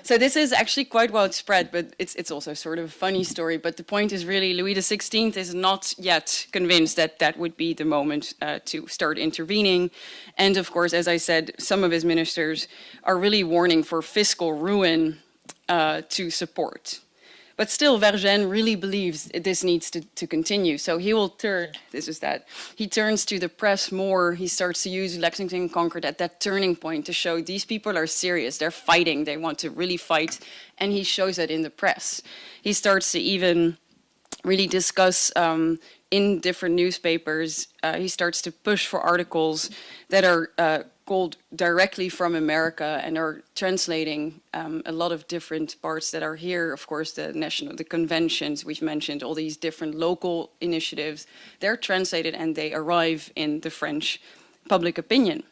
So this is actually quite widespread, but it's also sort of a funny story. But the point is really Louis XVI is not yet convinced that that would be the moment to start intervening. And of course, as I said, some of his ministers are really warning for fiscal ruin to support. But still, Vergennes really believes this needs to continue. So he will turn, he turns to the press more. He starts to use Lexington and Concord at that turning point to show these people are serious. They're fighting. They want to really fight. And he shows that in the press. He starts to even really discuss in different newspapers. He starts to push for articles that are called directly from America and are translating a lot of different parts that are here. Of course, the conventions we've mentioned, all these different local initiatives, they're translated and they arrive in the French public opinion.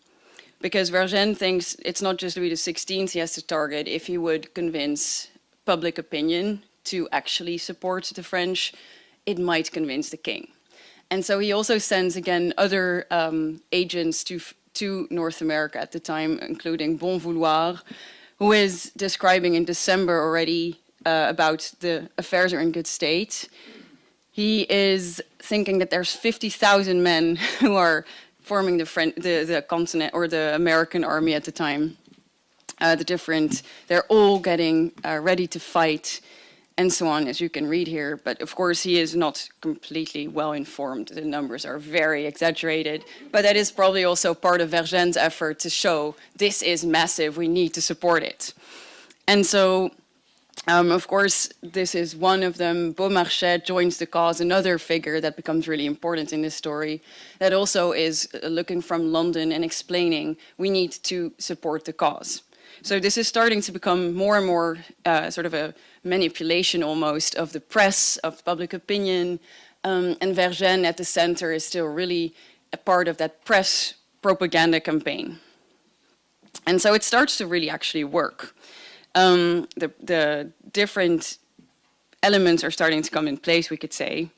Because Vergennes thinks it's not just Louis XVI he has to target. If he would convince public opinion to actually support the French, it might convince the king. And so he also sends again other agents to North America at the time, including Bon Vouloir, who is describing in December already about the affairs are in good state. He is thinking that there's 50,000 men who are forming the continent or the American army at the time. They're all getting ready to fight and so on, as you can read here. But of course, he is not completely well informed. The numbers are very exaggerated. But that is probably also part of Vergennes' effort to show this is massive, we need to support it. And so, of course, this is one of them. Beaumarchais joins the cause, another figure that becomes really important in this story, that also is looking from London and explaining we need to support the cause. So this is starting to become more and more sort of a manipulation almost of the press, of public opinion, and Vergennes at the center is still really a part of that press propaganda campaign. And so it starts to really actually work. The different elements are starting to come in place, we could say.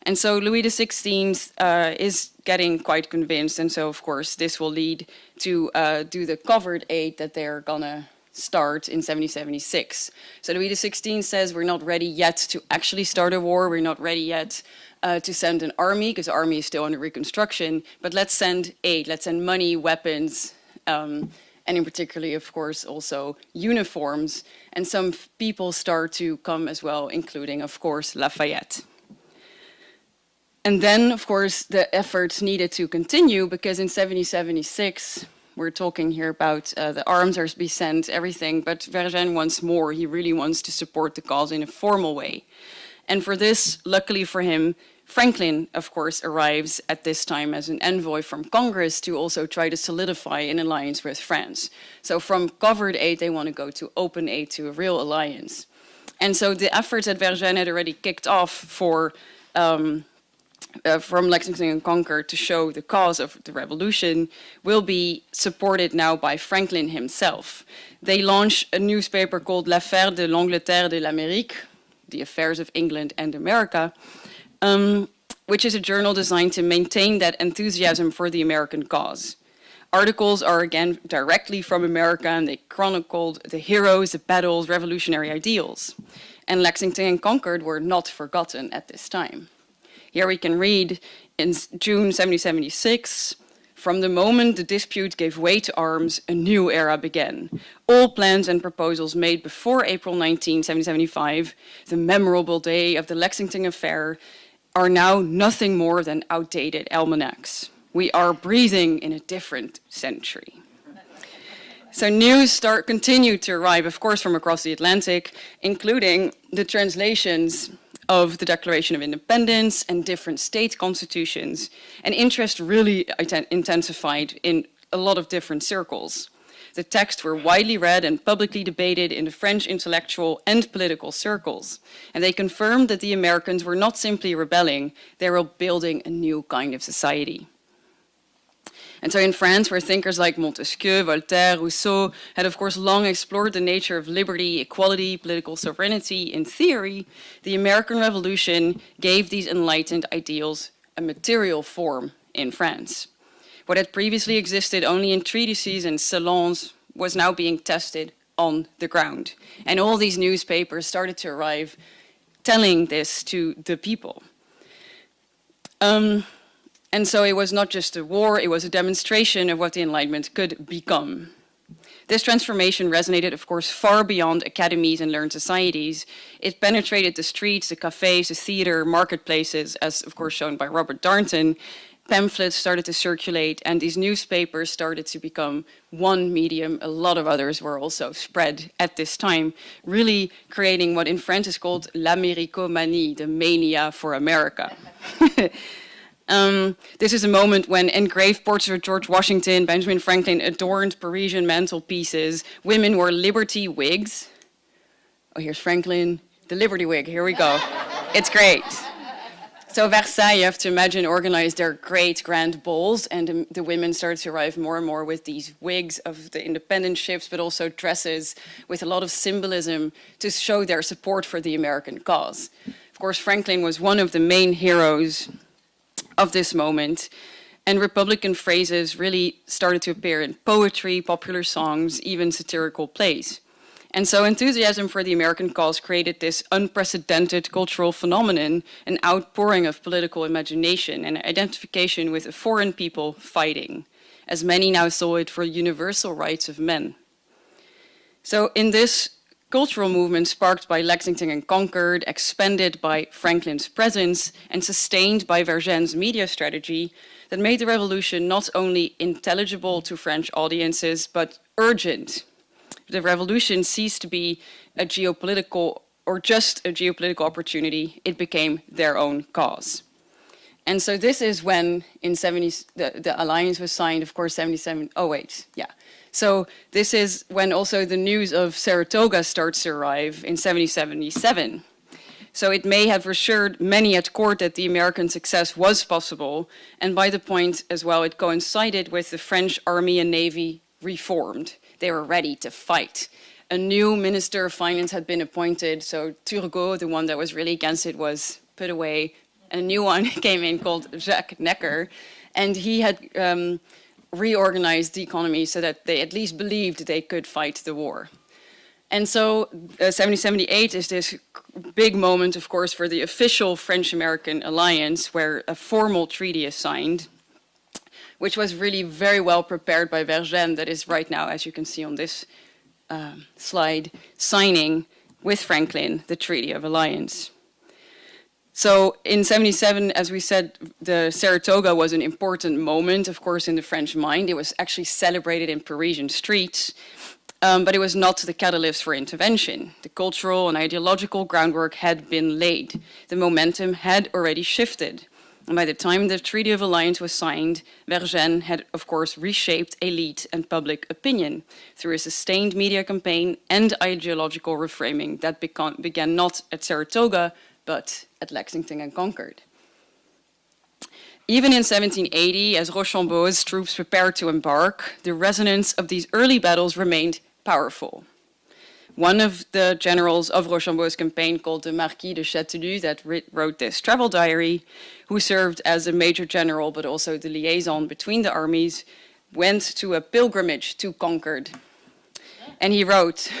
And so Louis XVI is getting quite convinced, and so of course this will lead to do the covert aid that they're gonna start in 1776. So Louis XVI says we're not ready yet to actually start a war, we're not ready yet to send an army, because the army is still under reconstruction, but let's send aid, let's send money, weapons, and in particular, of course, also uniforms, and some people start to come as well, including, of course, Lafayette. And then, of course, the efforts needed to continue because in 1776, we're talking here about the arms are to be sent, everything, but Vergennes wants more. He really wants to support the cause in a formal way. And for this, luckily for him, Franklin, of course, arrives at this time as an envoy from Congress to also try to solidify an alliance with France. So from covert aid, they want to go to open aid, to a real alliance. And so the efforts that Vergennes had already kicked off from Lexington and Concord to show the cause of the revolution will be supported now by Franklin himself. They launch a newspaper called L'Affaire de l'Angleterre de l'Amérique, the affairs of England and America, which is a journal designed to maintain that enthusiasm for the American cause. Articles are again directly from America, and they chronicled the heroes, the battles, revolutionary ideals. And Lexington and Concord were not forgotten at this time. Here we can read in June 1776, from the moment the dispute gave way to arms, a new era began. All plans and proposals made before April 19, 1775, the memorable day of the Lexington affair, are now nothing more than outdated almanacs. We are breathing in a different century. So news continue to arrive, of course, from across the Atlantic, including the translations of the Declaration of Independence and different state constitutions, and interest really intensified in a lot of different circles. The texts were widely read and publicly debated in the French intellectual and political circles, and they confirmed that the Americans were not simply rebelling, they were building a new kind of society. And so in France, where thinkers like Montesquieu, Voltaire, Rousseau had of course long explored the nature of liberty, equality, political sovereignty in theory, the American Revolution gave these enlightened ideals a material form in France. What had previously existed only in treatises and salons was now being tested on the ground. And all these newspapers started to arrive telling this to the people. And so it was not just a war, it was a demonstration of what the Enlightenment could become. This transformation resonated, of course, far beyond academies and learned societies. It penetrated the streets, the cafes, the theater, marketplaces, as of course shown by Robert Darnton. Pamphlets started to circulate, and these newspapers started to become one medium. A lot of others were also spread at this time, really creating what in French is called l'Américomanie, the mania for America. This is a moment when engraved portraits of George Washington, Benjamin Franklin adorned Parisian mantelpieces. Women wore Liberty wigs. Oh, here's Franklin, the Liberty wig, here we go. It's great. So Versailles, you have to imagine, organized their great grand balls, and the women started to arrive more and more with these wigs of the independent ships, but also dresses with a lot of symbolism to show their support for the American cause. Of course, Franklin was one of the main heroes of this moment, and Republican phrases really started to appear in poetry, popular songs, even satirical plays. And so enthusiasm for the American cause created this unprecedented cultural phenomenon, an outpouring of political imagination and identification with a foreign people fighting, as many now saw it for universal rights of men. So in this cultural movement sparked by Lexington and Concord, expanded by Franklin's presence, and sustained by Vergennes' media strategy, that made the revolution not only intelligible to French audiences, but urgent. The revolution ceased to be a geopolitical or just a geopolitical opportunity. It became their own cause. And so this is when in the alliance was signed, of course, 77, oh wait, yeah. So this is when also the news of Saratoga starts to arrive in 1777. So it may have assured many at court that the American success was possible, and by the point as well, it coincided with the French Army and Navy reformed. They were ready to fight. A new Minister of Finance had been appointed, so Turgot, the one that was really against it, was put away. A new one came in called Jacques Necker, and he had reorganized the economy so that they at least believed they could fight the war. And so 1778 is this big moment, of course, for the official French-American alliance, where a formal treaty is signed, which was really very well prepared by Vergennes, that is right now, as you can see on this slide, signing with Franklin the Treaty of Alliance. So in 77, as we said, the Saratoga was an important moment, of course, in the French mind. It was actually celebrated in Parisian streets, but it was not the catalyst for intervention. The cultural and ideological groundwork had been laid. The momentum had already shifted. And by the time the Treaty of Alliance was signed, Vergennes had, of course, reshaped elite and public opinion through a sustained media campaign and ideological reframing that began not at Saratoga, but at Lexington and Concord. Even in 1780, as Rochambeau's troops prepared to embark, the resonance of these early battles remained powerful. One of the generals of Rochambeau's campaign, called the Marquis de Châteauneuf, that wrote this travel diary, who served as a major general but also the liaison between the armies, went to a pilgrimage to Concord. And he wrote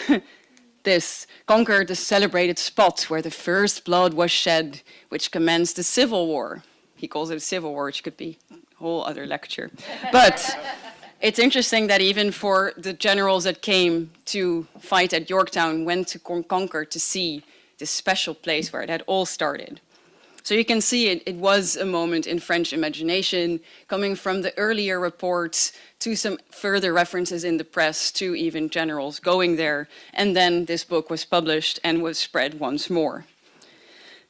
this: Concord, the celebrated spot where the first blood was shed, which commenced the Civil War. He calls it a civil war, which could be a whole other lecture. But it's interesting that even for the generals that came to fight at Yorktown, went to Concord to see this special place where it had all started. So you can see it was a moment in French imagination, coming from the earlier reports to some further references in the press to even generals going there. And then this book was published and was spread once more.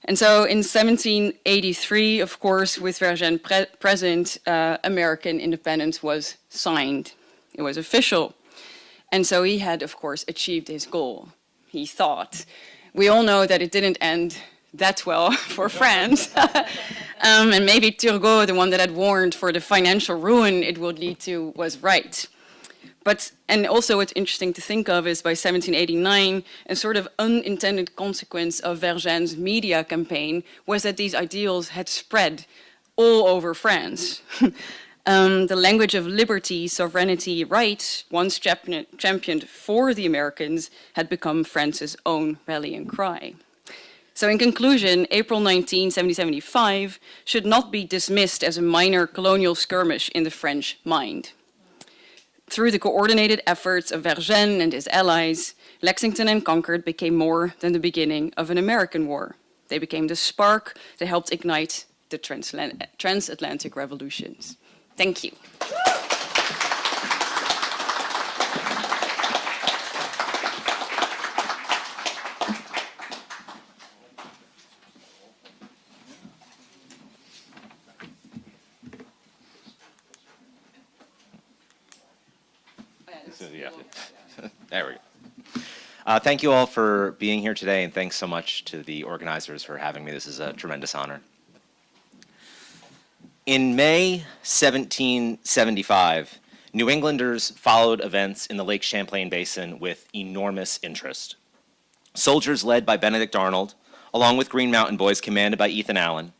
And so in 1783, of course, with Vergennes present, American independence was signed. It was official. And so he had, of course, achieved his goal, he thought. We all know that it didn't end that well for France. And maybe Turgot, the one that had warned for the financial ruin it would lead to, was right. And also what's interesting to think of is by 1789, a sort of unintended consequence of Vergennes' media campaign was that these ideals had spread all over France. The language of liberty, sovereignty, rights, once championed for the Americans, had become France's own rallying cry. So in conclusion, April 19, 1775 should not be dismissed as a minor colonial skirmish in the French mind. Through the coordinated efforts of Vergennes and his allies, Lexington and Concord became more than the beginning of an American war. They became the spark that helped ignite the transatlantic revolutions. Thank you. Yeah. There we go. Thank you all for being here today, and thanks so much to the organizers for having me. This is a tremendous honor. In May 1775, New Englanders followed events in the Lake Champlain Basin with enormous interest. Soldiers led by Benedict Arnold, along with Green Mountain Boys commanded by Ethan Allen,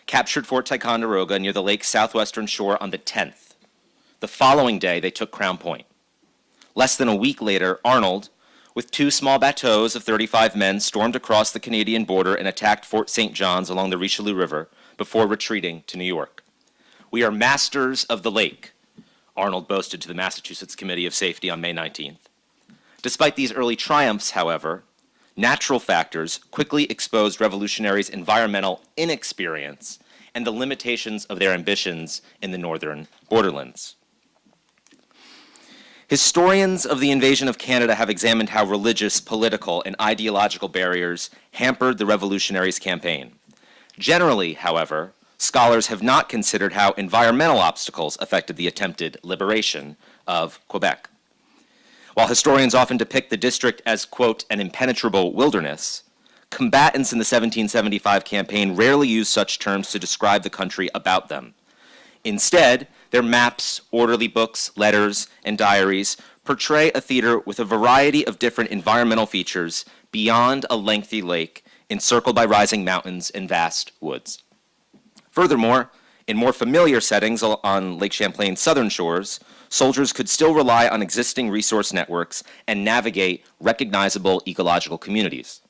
captured Fort Ticonderoga near the lake's southwestern shore on the 10th. The following day, they took Crown Point. Less than a week later, Arnold, with 2 small bateaux of 35 men, stormed across the Canadian border and attacked Fort St. John's along the Richelieu River before retreating to New York. "We are masters of the lake," Arnold boasted to the Massachusetts Committee of Safety on May 19th. Despite these early triumphs, however, natural factors quickly exposed revolutionaries' environmental inexperience and the limitations of their ambitions in the northern borderlands. Historians of the invasion of Canada have examined how religious, political, and ideological barriers hampered the revolutionaries' campaign. Generally, however, scholars have not considered how environmental obstacles affected the attempted liberation of Quebec. While historians often depict the district as, quote, an impenetrable wilderness, combatants in the 1775 campaign rarely use such terms to describe the country about them. Instead, their maps, orderly books, letters, and diaries portray a theater with a variety of different environmental features beyond a lengthy lake encircled by rising mountains and vast woods. Furthermore, in more familiar settings on Lake Champlain's southern shores, soldiers could still rely on existing resource networks and navigate recognizable ecological communities.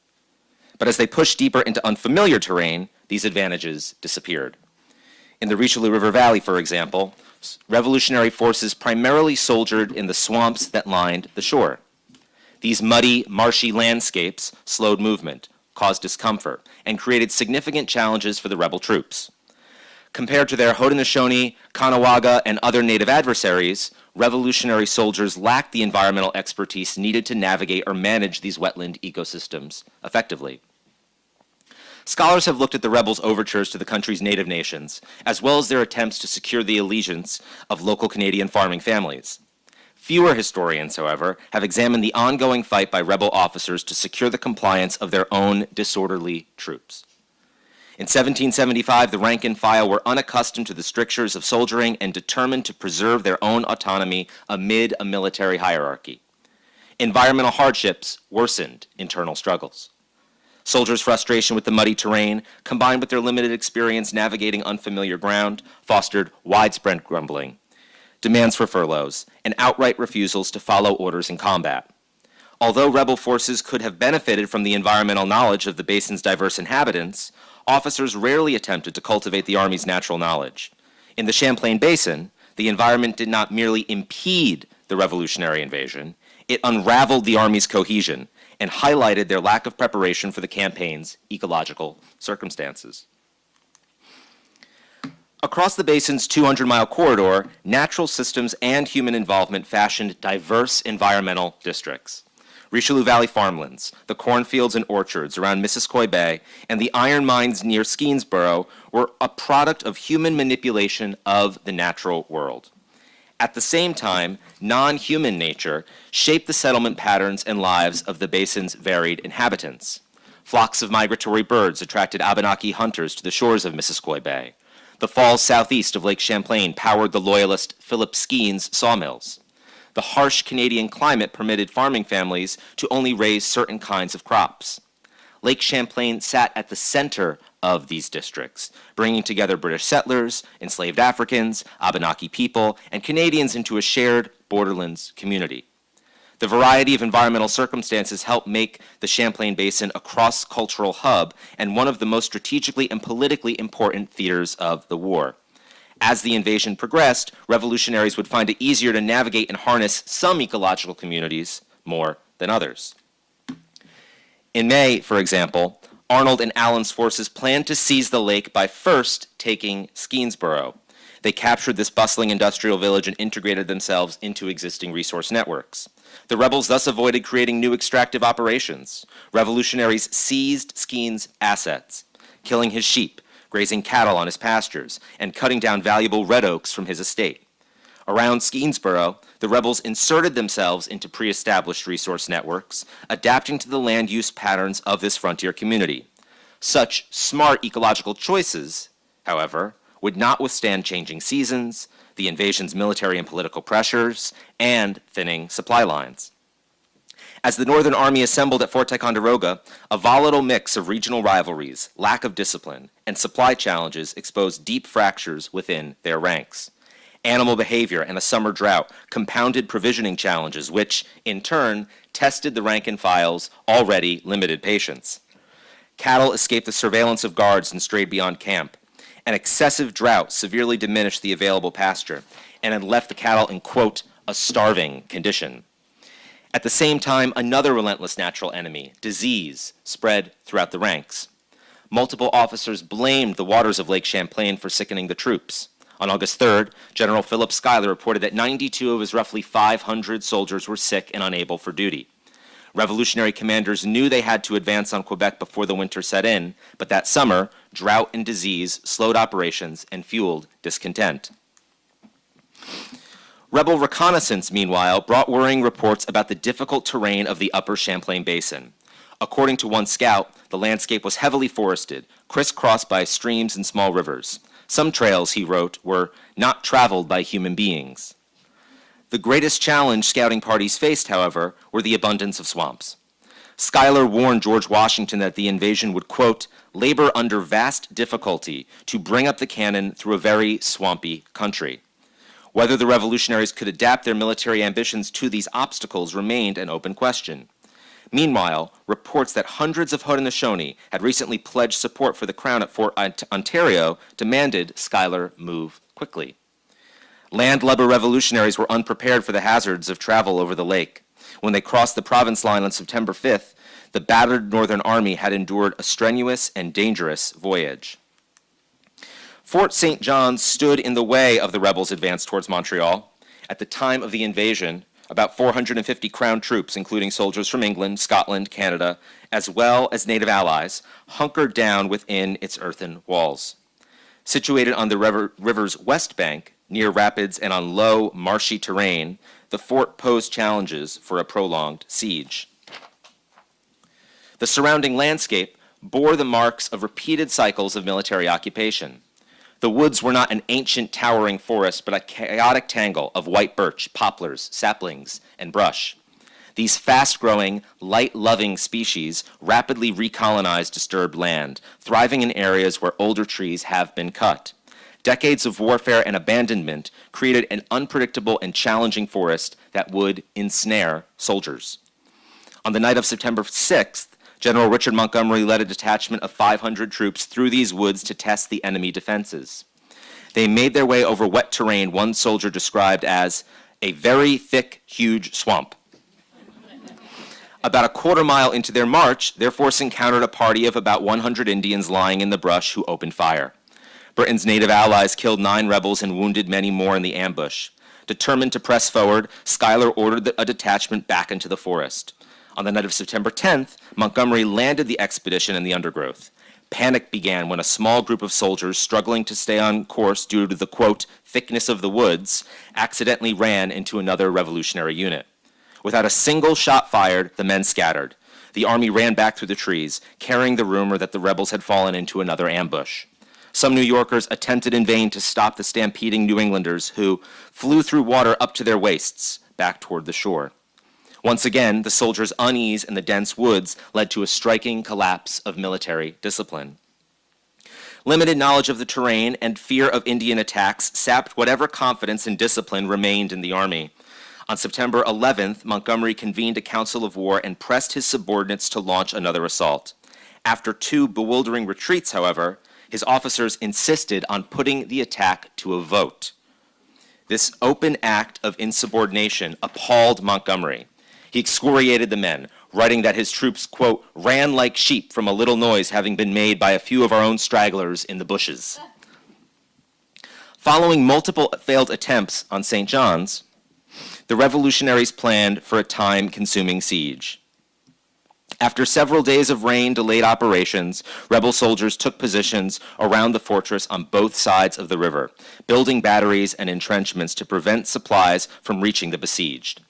But as they pushed deeper into unfamiliar terrain, these advantages disappeared. In the Richelieu River Valley, for example, revolutionary forces primarily soldiered in the swamps that lined the shore. These muddy, marshy landscapes slowed movement, caused discomfort, and created significant challenges for the rebel troops. Compared to their Haudenosaunee, Caughnawaga, and other native adversaries, revolutionary soldiers lacked the environmental expertise needed to navigate or manage these wetland ecosystems effectively. Scholars have looked at the rebels' overtures to the country's native nations, as well as their attempts to secure the allegiance of local Canadian farming families. Fewer historians, however, have examined the ongoing fight by rebel officers to secure the compliance of their own disorderly troops. In 1775, the rank and file were unaccustomed to the strictures of soldiering and determined to preserve their own autonomy amid a military hierarchy. Environmental hardships worsened internal struggles. Soldiers' frustration with the muddy terrain, combined with their limited experience navigating unfamiliar ground, fostered widespread grumbling, demands for furloughs, and outright refusals to follow orders in combat. Although rebel forces could have benefited from the environmental knowledge of the basin's diverse inhabitants, officers rarely attempted to cultivate the Army's natural knowledge. In the Champlain Basin, the environment did not merely impede the revolutionary invasion, it unraveled the Army's cohesion and highlighted their lack of preparation for the campaign's ecological circumstances. Across the basin's 200-mile corridor, natural systems and human involvement fashioned diverse environmental districts. Richelieu Valley farmlands, the cornfields and orchards around Missisquoi Bay, and the iron mines near Skenesboro were a product of human manipulation of the natural world. At the same time, non-human nature shaped the settlement patterns and lives of the basin's varied inhabitants. Flocks of migratory birds attracted Abenaki hunters to the shores of Missisquoi Bay. The falls southeast of Lake Champlain powered the loyalist Philip Skeens sawmills. The harsh Canadian climate permitted farming families to only raise certain kinds of crops. Lake Champlain sat at the center of these districts, bringing together British settlers, enslaved Africans, Abenaki people, and Canadians into a shared borderlands community. The variety of environmental circumstances helped make the Champlain Basin a cross-cultural hub and one of the most strategically and politically important theaters of the war. As the invasion progressed, revolutionaries would find it easier to navigate and harness some ecological communities more than others. In May, for example, Arnold and Allen's forces planned to seize the lake by first taking Skenesboro. They captured this bustling industrial village and integrated themselves into existing resource networks. The rebels thus avoided creating new extractive operations. Revolutionaries seized Skeens' assets, killing his sheep, grazing cattle on his pastures, and cutting down valuable red oaks from his estate. Around Skenesboro, the rebels inserted themselves into pre-established resource networks, adapting to the land use patterns of this frontier community. Such smart ecological choices, however, would not withstand changing seasons, the invasion's military and political pressures, and thinning supply lines. As the Northern Army assembled at Fort Ticonderoga, a volatile mix of regional rivalries, lack of discipline, and supply challenges exposed deep fractures within their ranks. Animal behavior and a summer drought compounded provisioning challenges, which, in turn, tested the rank and file's already limited patience. Cattle escaped the surveillance of guards and strayed beyond camp. An excessive drought severely diminished the available pasture and had left the cattle in, quote, a starving condition. At the same time, another relentless natural enemy, disease, spread throughout the ranks. Multiple officers blamed the waters of Lake Champlain for sickening the troops. On August 3rd, General Philip Schuyler reported that 92 of his roughly 500 soldiers were sick and unable for duty. Revolutionary commanders knew they had to advance on Quebec before the winter set in, but that summer, drought and disease slowed operations and fueled discontent. Rebel reconnaissance, meanwhile, brought worrying reports about the difficult terrain of the upper Champlain Basin. According to one scout, the landscape was heavily forested, crisscrossed by streams and small rivers. Some trails, he wrote, were not traveled by human beings. The greatest challenge scouting parties faced, however, were the abundance of swamps. Schuyler warned George Washington that the invasion would, quote, labor under vast difficulty to bring up the cannon through a very swampy country. Whether the revolutionaries could adapt their military ambitions to these obstacles remained an open question. Meanwhile, reports that hundreds of Haudenosaunee had recently pledged support for the Crown at Fort Ontario demanded Schuyler move quickly. Landlubber revolutionaries were unprepared for the hazards of travel over the lake. When they crossed the province line on September 5th, the battered Northern Army had endured a strenuous and dangerous voyage. Fort St. John's stood in the way of the rebels' advance towards Montreal. At the time of the invasion, about 450 Crown troops, including soldiers from England, Scotland, Canada, as well as native allies, hunkered down within its earthen walls. Situated on the river's west bank, near rapids and on low, marshy terrain, the fort posed challenges for a prolonged siege. The surrounding landscape bore the marks of repeated cycles of military occupation. The woods were not an ancient towering forest, but a chaotic tangle of white birch, poplars, saplings, and brush. These fast-growing, light-loving species rapidly recolonized disturbed land, thriving in areas where older trees have been cut. Decades of warfare and abandonment created an unpredictable and challenging forest that would ensnare soldiers. On the night of September 6th, General Richard Montgomery led a detachment of 500 troops through these woods to test the enemy defenses. They made their way over wet terrain one soldier described as a very thick, huge swamp. About a quarter mile into their march, their force encountered a party of about 100 Indians lying in the brush who opened fire. Britain's native allies killed 9 rebels and wounded many more in the ambush. Determined to press forward, Schuyler ordered a detachment back into the forest. On the night of September 10th, Montgomery landed the expedition in the undergrowth. Panic began when a small group of soldiers, struggling to stay on course due to the, quote, thickness of the woods, accidentally ran into another revolutionary unit. Without a single shot fired, the men scattered. The army ran back through the trees, carrying the rumor that the rebels had fallen into another ambush. Some New Yorkers attempted in vain to stop the stampeding New Englanders who flew through water up to their waists, back toward the shore. Once again, the soldiers' unease in the dense woods led to a striking collapse of military discipline. Limited knowledge of the terrain and fear of Indian attacks sapped whatever confidence and discipline remained in the army. On September 11th, Montgomery convened a council of war and pressed his subordinates to launch another assault. After 2 bewildering retreats, however, his officers insisted on putting the attack to a vote. This open act of insubordination appalled Montgomery. He excoriated the men, writing that his troops, quote, ran like sheep from a little noise having been made by a few of our own stragglers in the bushes. Following multiple failed attempts on St. John's, the revolutionaries planned for a time-consuming siege. After several days of rain-delayed operations, rebel soldiers took positions around the fortress on both sides of the river, building batteries and entrenchments to prevent supplies from reaching the besieged.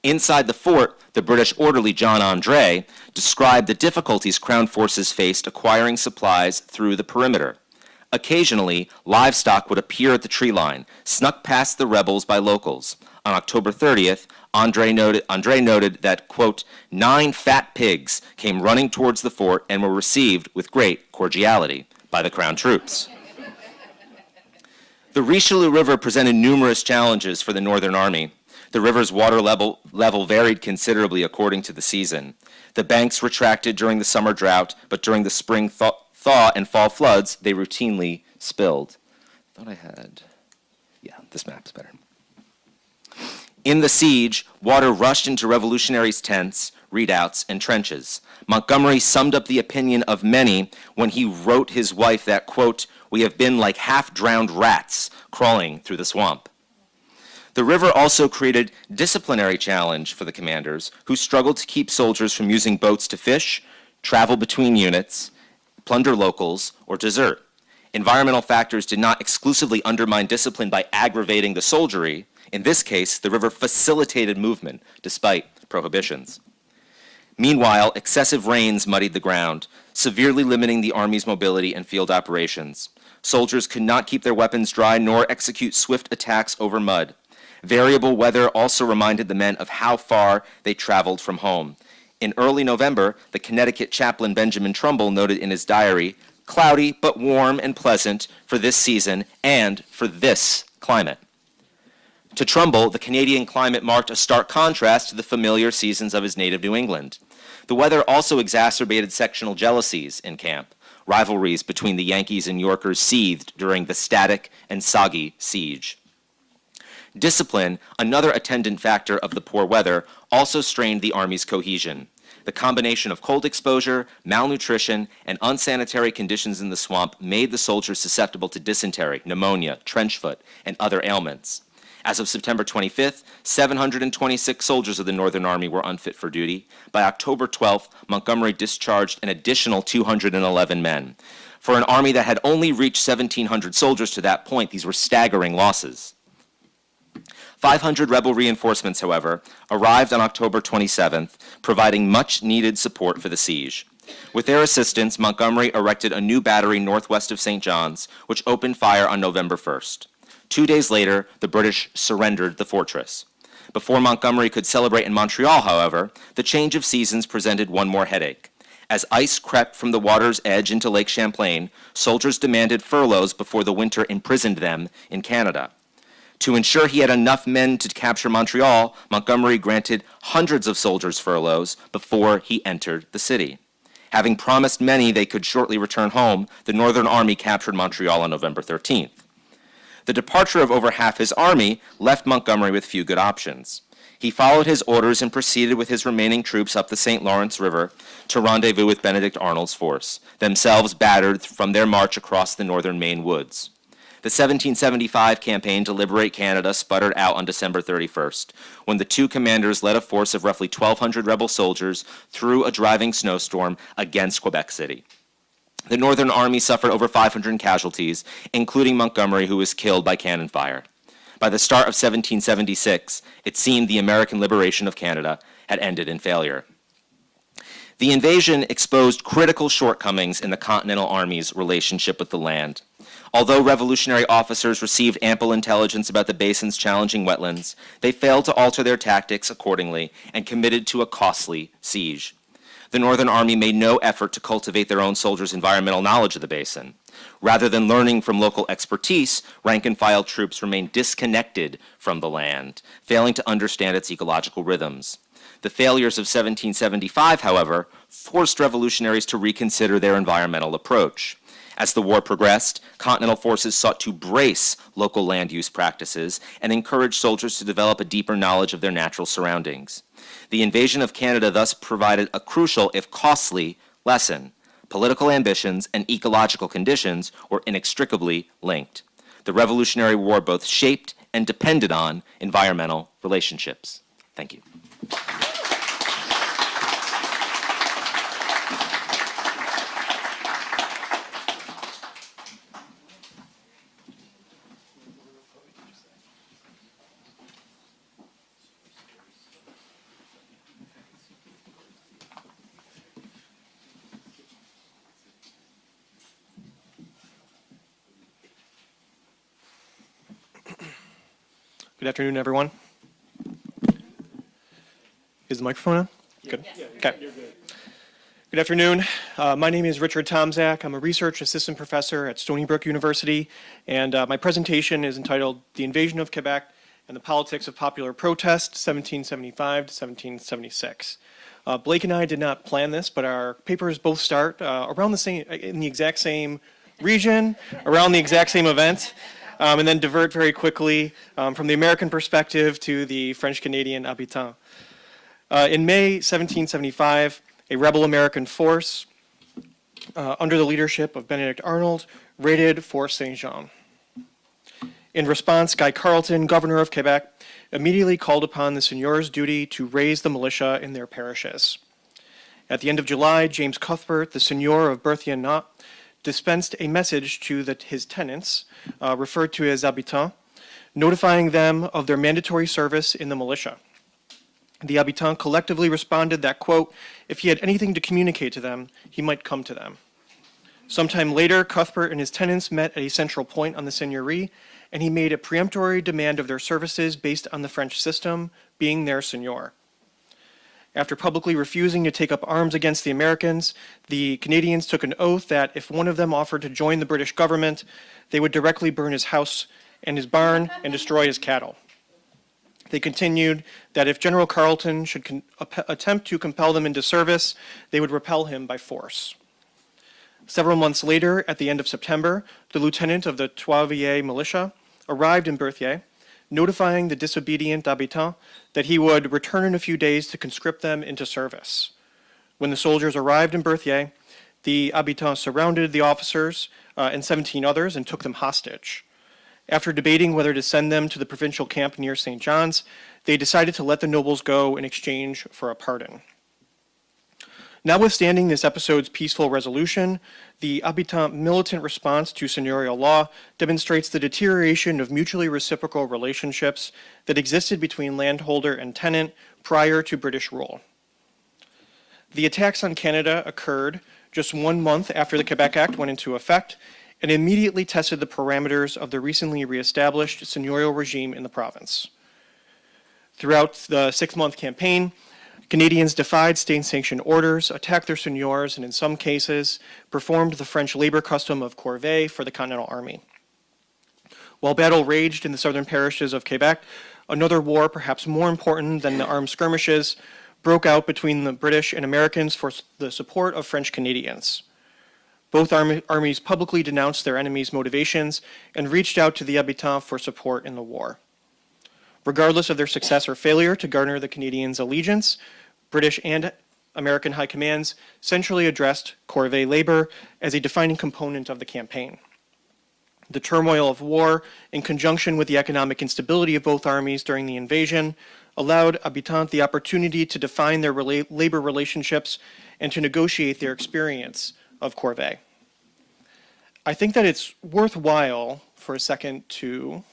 Inside the fort, the British orderly John Andre described the difficulties Crown forces faced acquiring supplies through the perimeter. Occasionally, livestock would appear at the tree line, snuck past the rebels by locals. On October 30th, Andre noted that, quote, 9 fat pigs came running towards the fort and were received with great cordiality by the Crown troops. The Richelieu River presented numerous challenges for the Northern Army. The river's water level varied considerably according to the season. The banks retracted during the summer drought, but during the spring thaw and fall floods, they routinely spilled. This map's better. In the siege, water rushed into revolutionaries' tents, redoubts, and trenches. Montgomery summed up the opinion of many when he wrote his wife that, quote, "We have been like half-drowned rats crawling through the swamp." The river also created disciplinary challenge for the commanders, who struggled to keep soldiers from using boats to fish, travel between units, plunder locals, or desert. Environmental factors did not exclusively undermine discipline by aggravating the soldiery. In this case, the river facilitated movement, despite prohibitions. Meanwhile, excessive rains muddied the ground, severely limiting the Army's mobility and field operations. Soldiers could not keep their weapons dry nor execute swift attacks over mud. Variable weather also reminded the men of how far they traveled from home. In early November, the Connecticut chaplain Benjamin Trumbull noted in his diary, "Cloudy but warm and pleasant for this season and for this climate." To Trumbull, the Canadian climate marked a stark contrast to the familiar seasons of his native New England. The weather also exacerbated sectional jealousies in camp. Rivalries between the Yankees and Yorkers seethed during the static and soggy siege. Discipline, another attendant factor of the poor weather, also strained the Army's cohesion. The combination of cold exposure, malnutrition, and unsanitary conditions in the swamp made the soldiers susceptible to dysentery, pneumonia, trench foot, and other ailments. As of September 25th, 726 soldiers of the Northern Army were unfit for duty. By October 12th, Montgomery discharged an additional 211 men. For an army that had only reached 1,700 soldiers to that point, these were staggering losses. 500 rebel reinforcements, however, arrived on October 27th, providing much-needed support for the siege. With their assistance, Montgomery erected a new battery northwest of St. John's, which opened fire on November 1st. 2 days later, the British surrendered the fortress. Before Montgomery could celebrate in Montreal, however, the change of seasons presented one more headache. As ice crept from the water's edge into Lake Champlain, soldiers demanded furloughs before the winter imprisoned them in Canada. To ensure he had enough men to capture Montreal, Montgomery granted hundreds of soldiers furloughs before he entered the city. Having promised many they could shortly return home, the Northern Army captured Montreal on November 13th. The departure of over half his army left Montgomery with few good options. He followed his orders and proceeded with his remaining troops up the St. Lawrence River to rendezvous with Benedict Arnold's force, themselves battered from their march across the northern Maine woods. The 1775 campaign to liberate Canada sputtered out on December 31st, when the two commanders led a force of roughly 1,200 rebel soldiers through a driving snowstorm against Quebec City. The Northern Army suffered over 500 casualties, including Montgomery, who was killed by cannon fire. By the start of 1776, it seemed the American liberation of Canada had ended in failure. The invasion exposed critical shortcomings in the Continental Army's relationship with the land. Although revolutionary officers received ample intelligence about the basin's challenging wetlands, they failed to alter their tactics accordingly and committed to a costly siege. The Northern Army made no effort to cultivate their own soldiers' environmental knowledge of the basin. Rather than learning from local expertise, rank-and-file troops remained disconnected from the land, failing to understand its ecological rhythms. The failures of 1775, however, forced revolutionaries to reconsider their environmental approach. As the war progressed, Continental forces sought to brace local land use practices and encourage soldiers to develop a deeper knowledge of their natural surroundings. The invasion of Canada thus provided a crucial, if costly, lesson. Political ambitions and ecological conditions were inextricably linked. The Revolutionary War both shaped and depended on environmental relationships. Thank you. Good afternoon, everyone. Is the microphone on? Good. Okay. Good afternoon. My name is Richard Tomzak. I'm a research assistant professor at Stony Brook University, and my presentation is entitled "The Invasion of Quebec and the Politics of Popular Protest, 1775 to 1776." Blake and I did not plan this, but our papers both start around the same, in the exact same region, around the exact same event, and then divert very quickly from the American perspective to the French-Canadian habitants. In May 1775, a rebel American force under the leadership of Benedict Arnold raided Fort St. Jean. In response, Guy Carleton, governor of Quebec, immediately called upon the seigneurs' duty to raise the militia in their parishes. At the end of July, James Cuthbert, the seigneur of Berthier-Not, dispensed a message to his tenants, referred to as habitants, notifying them of their mandatory service in the militia. The habitants collectively responded that, quote, if he had anything to communicate to them, he might come to them. Sometime later, Cuthbert and his tenants met at a central point on the seigneurie, and he made a peremptory demand of their services based on the French system, being their seigneur. After publicly refusing to take up arms against the Americans, the Canadians took an oath that if one of them offered to join the British government, they would directly burn his house and his barn and destroy his cattle. They continued that if General Carleton should attempt to compel them into service, they would repel him by force. Several months later, at the end of September, the lieutenant of the Trois-Villiers militia arrived in Berthier, notifying the disobedient habitants that he would return in a few days to conscript them into service. When the soldiers arrived in Berthier, the habitants surrounded the officers and 17 others and took them hostage. After debating whether to send them to the provincial camp near St. John's, they decided to let the nobles go in exchange for a pardon. Notwithstanding this episode's peaceful resolution, the habitant militant response to seigneurial law demonstrates the deterioration of mutually reciprocal relationships that existed between landholder and tenant prior to British rule. The attacks on Canada occurred just 1 month after the Quebec Act went into effect and immediately tested the parameters of the recently reestablished seigneurial regime in the province. Throughout the 6-month campaign, Canadians defied state-sanctioned orders, attacked their seigneurs, and in some cases, performed the French labor custom of corvée for the Continental Army. While battle raged in the southern parishes of Quebec, another war, perhaps more important than the armed skirmishes, broke out between the British and Americans for the support of French Canadians. Both armies publicly denounced their enemies' motivations and reached out to the habitants for support in the war. Regardless of their success or failure to garner the Canadians' allegiance, British and American high commands centrally addressed corvée labor as a defining component of the campaign. The turmoil of war, in conjunction with the economic instability of both armies during the invasion, allowed habitants the opportunity to define their labor relationships and to negotiate their experience of corvée. I think that it's worthwhile for a second to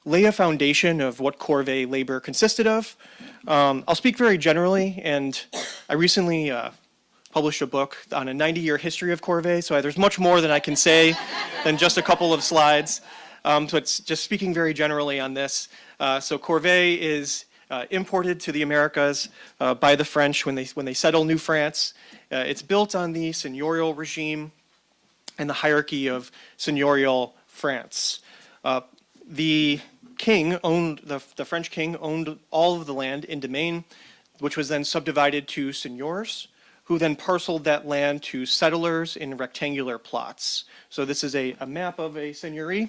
lay a foundation of what corvée labor consisted of. I'll speak very generally, and I recently published a book on a 90-year history of corvée, so there's much more than I can say than just a couple of slides. So it's just speaking very generally on this. So corvée is imported to the Americas by the French when they settle New France. It's built on the seigneurial regime and the hierarchy of seigneurial France. The French king owned all of the land in domain, which was then subdivided to seigneurs, who then parceled that land to settlers in rectangular plots. So this is a map of a seigneurie,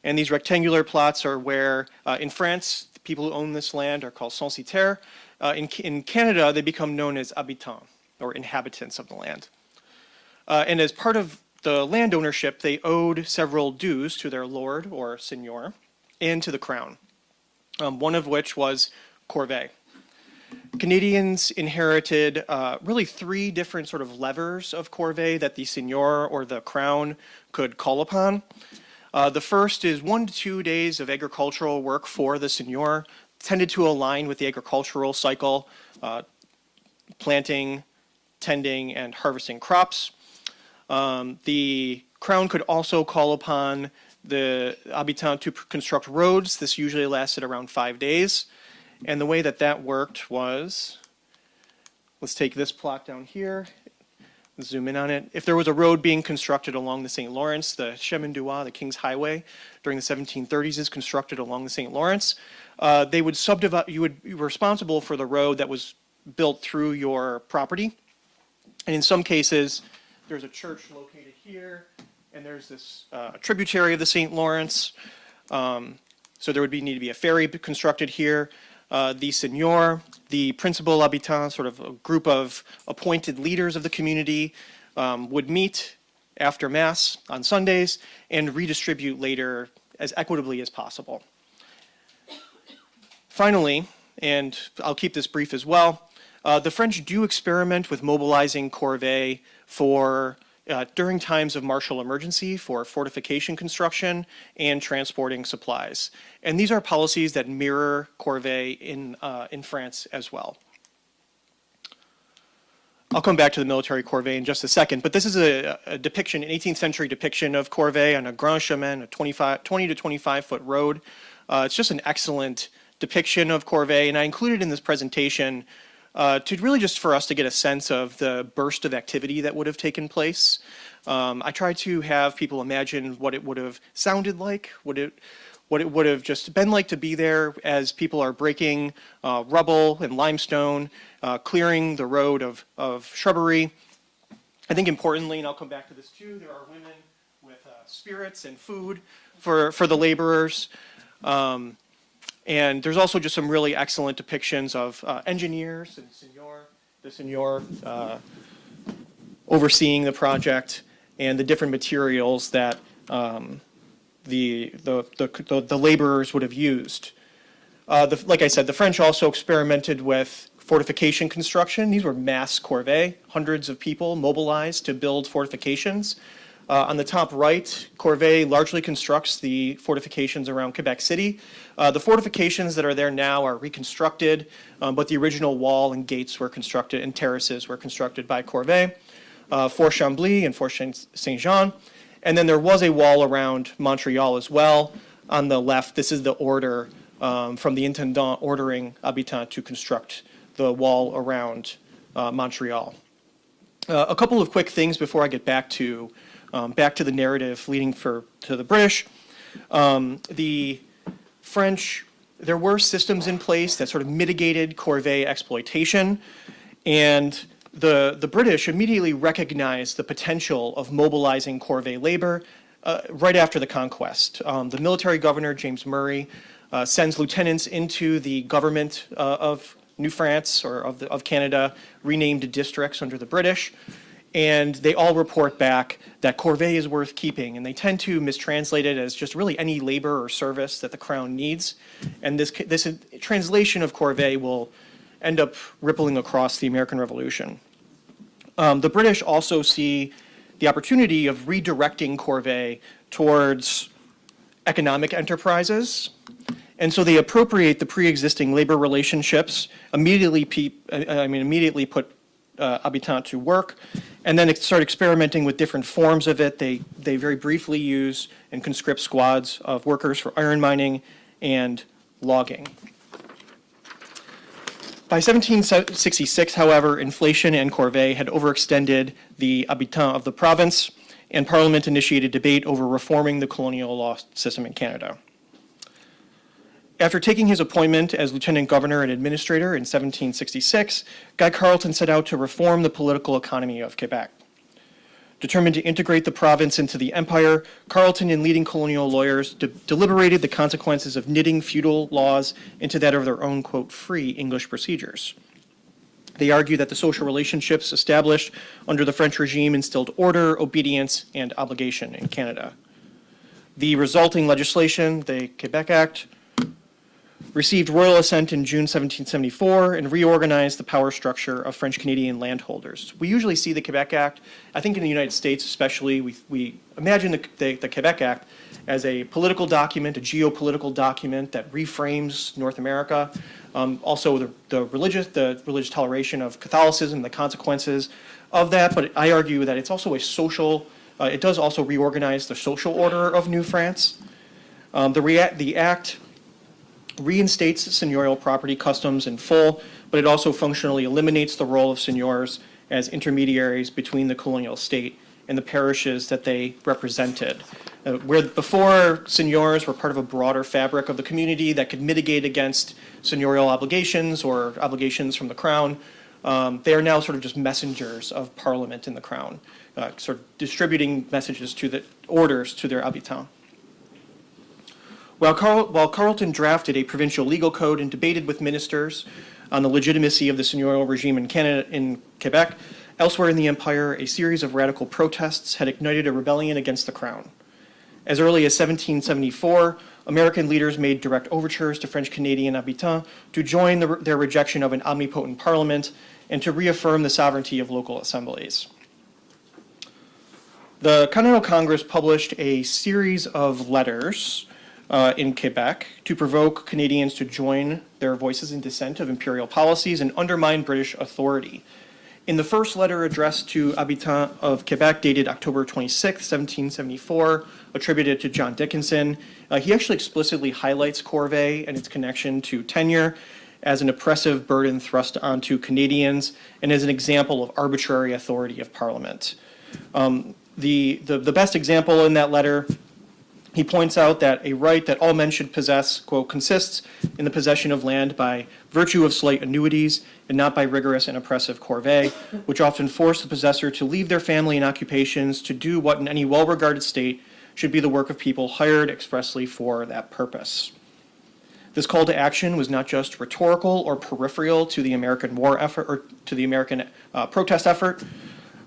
and these rectangular plots are where, in France, the people who own this land are called censitaires. In Canada, they become known as habitants, or inhabitants of the land. And as part of the land ownership, they owed several dues to their lord, or seigneur, and to the crown, one of which was corvée. Canadians inherited really 3 different sort of levers of corvée that the seigneur or the crown could call upon. The first is 1 to 2 days of agricultural work for the seigneur, tended to align with the agricultural cycle, planting, tending, and harvesting crops. The Crown could also call upon the habitants to construct roads. This usually lasted around 5 days. And the way that that worked was, let's take this plot down here, zoom in on it. If there was a road being constructed along the St. Lawrence, the Chemin du Roi, the King's Highway, during the 1730s is constructed along the St. Lawrence, they would subdivide, you would be responsible for the road that was built through your property. And in some cases, there's a church located here, and there's this tributary of the St. Lawrence. So there would need to be a ferry constructed here. The seigneur, the principal habitant, sort of a group of appointed leaders of the community, would meet after Mass on Sundays and redistribute later as equitably as possible. Finally, and I'll keep this brief as well, the French do experiment with mobilizing corvées for during times of martial emergency for fortification construction and transporting supplies. And these are policies that mirror corvée in France as well. I'll come back to the military corvée in just a second, but this is a depiction, an 18th century depiction of corvée on a Grand Chemin, a 20 to 25 foot road. It's just an excellent depiction of corvée, and I included in this presentation to really just for us to get a sense of the burst of activity that would have taken place. I tried to have people imagine what it would have sounded like, what it would have just been like to be there as people are breaking rubble and limestone, clearing the road of shrubbery. I think importantly, and I'll come back to this too, there are women with spirits and food for the laborers. And there's also just some really excellent depictions of engineers and the seigneur overseeing the project and the different materials that the laborers would have used. Like I said, the French also experimented with fortification construction. These were mass corvées, hundreds of people mobilized to build fortifications. On the top right, corvée largely constructs the fortifications around Quebec City. The fortifications that are there now are reconstructed, but the original wall and gates were constructed and terraces were constructed by corvée. Fort Chambly and Fort Saint-Jean. And then there was a wall around Montreal as well. On the left, this is the order from the intendant ordering habitants to construct the wall around Montreal. A couple of quick things before I get back to the narrative leading to the British. The French, there were systems in place that sort of mitigated corvée exploitation, and the British immediately recognized the potential of mobilizing corvée labor right after the conquest. The military governor, James Murray, sends lieutenants into the government of New France or of Canada, renamed districts under the British, and they all report back that corvée is worth keeping, and they tend to mistranslate it as just really any labor or service that the crown needs. And this translation of corvée will end up rippling across the American Revolution. The British also see the opportunity of redirecting corvée towards economic enterprises, and so they appropriate the pre-existing labor relationships, immediately put habitants to work, and then start experimenting with different forms of it. They very briefly use and conscript squads of workers for iron mining and logging. By 1766, however, inflation and corvée had overextended the habitants of the province, and Parliament initiated debate over reforming the colonial law system in Canada. After taking his appointment as lieutenant governor and administrator in 1766, Guy Carleton set out to reform the political economy of Quebec. Determined to integrate the province into the empire, Carleton and leading colonial lawyers deliberated the consequences of knitting feudal laws into that of their own, quote, free English procedures. They argued that the social relationships established under the French regime instilled order, obedience, and obligation in Canada. The resulting legislation, the Quebec Act, received royal assent in June 1774 and reorganized the power structure of French Canadian landholders. We usually see the Quebec Act, I think in the United States especially, we imagine the Quebec Act as a political document, a geopolitical document that reframes North America. Also the religious toleration of Catholicism, the consequences of that, but I argue that it's also a social It does also reorganize the social order of New France. The act reinstates seigneurial property customs in full, but it also functionally eliminates the role of seigneurs as intermediaries between the colonial state and the parishes that they represented. Where before seigneurs were part of a broader fabric of the community that could mitigate against seigneurial obligations or obligations from the crown, they are now sort of just messengers of Parliament and the crown, sort of distributing messages to the orders to their habitants. While Carleton drafted a provincial legal code and debated with ministers on the legitimacy of the seigneurial regime in Canada, in Quebec, elsewhere in the Empire, a series of radical protests had ignited a rebellion against the crown. As early as 1774, American leaders made direct overtures to French-Canadian habitants to join their rejection of an omnipotent parliament and to reaffirm the sovereignty of local assemblies. The Continental Congress published a series of letters in Quebec to provoke Canadians to join their voices in dissent of imperial policies and undermine British authority. In the first letter addressed to habitants of Quebec, dated October 26, 1774, attributed to John Dickinson, he actually explicitly highlights corvée and its connection to tenure as an oppressive burden thrust onto Canadians and as an example of arbitrary authority of Parliament. The best example in that letter, he points out that a right that all men should possess, quote, consists in the possession of land by virtue of slight annuities and not by rigorous and oppressive corvée, which often force the possessor to leave their family and occupations to do what in any well-regarded state should be the work of people hired expressly for that purpose. This call to action was not just rhetorical or peripheral to the American war effort or to the American protest effort,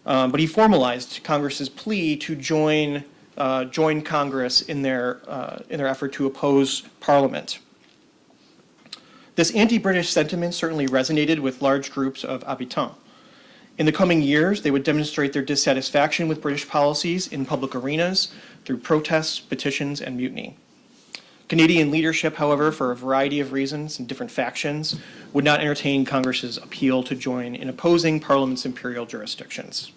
but he formalized Congress's plea to join Congress in their effort to oppose Parliament. This anti-British sentiment certainly resonated with large groups of habitants. In the coming years, they would demonstrate their dissatisfaction with British policies in public arenas through protests, petitions, and mutiny. Canadian leadership, however, for a variety of reasons and different factions, would not entertain Congress's appeal to join in opposing Parliament's imperial jurisdictions.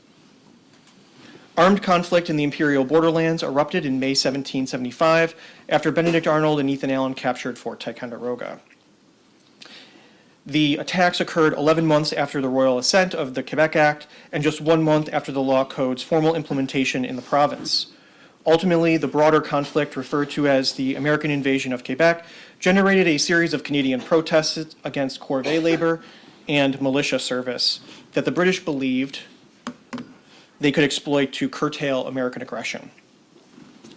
Armed conflict in the imperial borderlands erupted in May 1775 after Benedict Arnold and Ethan Allen captured Fort Ticonderoga. The attacks occurred 11 months after the royal assent of the Quebec Act and just 1 month after the law code's formal implementation in the province. Ultimately, the broader conflict, referred to as the American invasion of Quebec, generated a series of Canadian protests against corvée labor and militia service that the British believed they could exploit to curtail American aggression.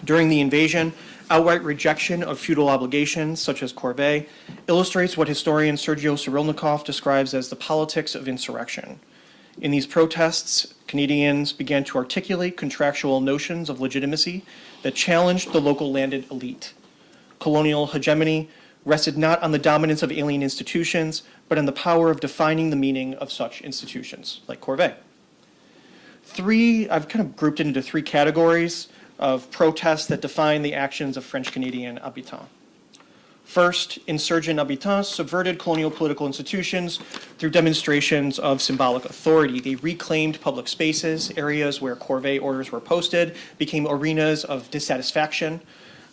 During the invasion, outright rejection of feudal obligations, such as corvée, illustrates what historian Sergio Cyrilnikov describes as the politics of insurrection. In these protests, Canadians began to articulate contractual notions of legitimacy that challenged the local landed elite. Colonial hegemony rested not on the dominance of alien institutions, but on the power of defining the meaning of such institutions, like corvée. I've kind of grouped it into three categories of protests that define the actions of French-Canadian habitants. First, insurgent habitants subverted colonial political institutions through demonstrations of symbolic authority. They reclaimed public spaces, areas where corvée orders were posted, became arenas of dissatisfaction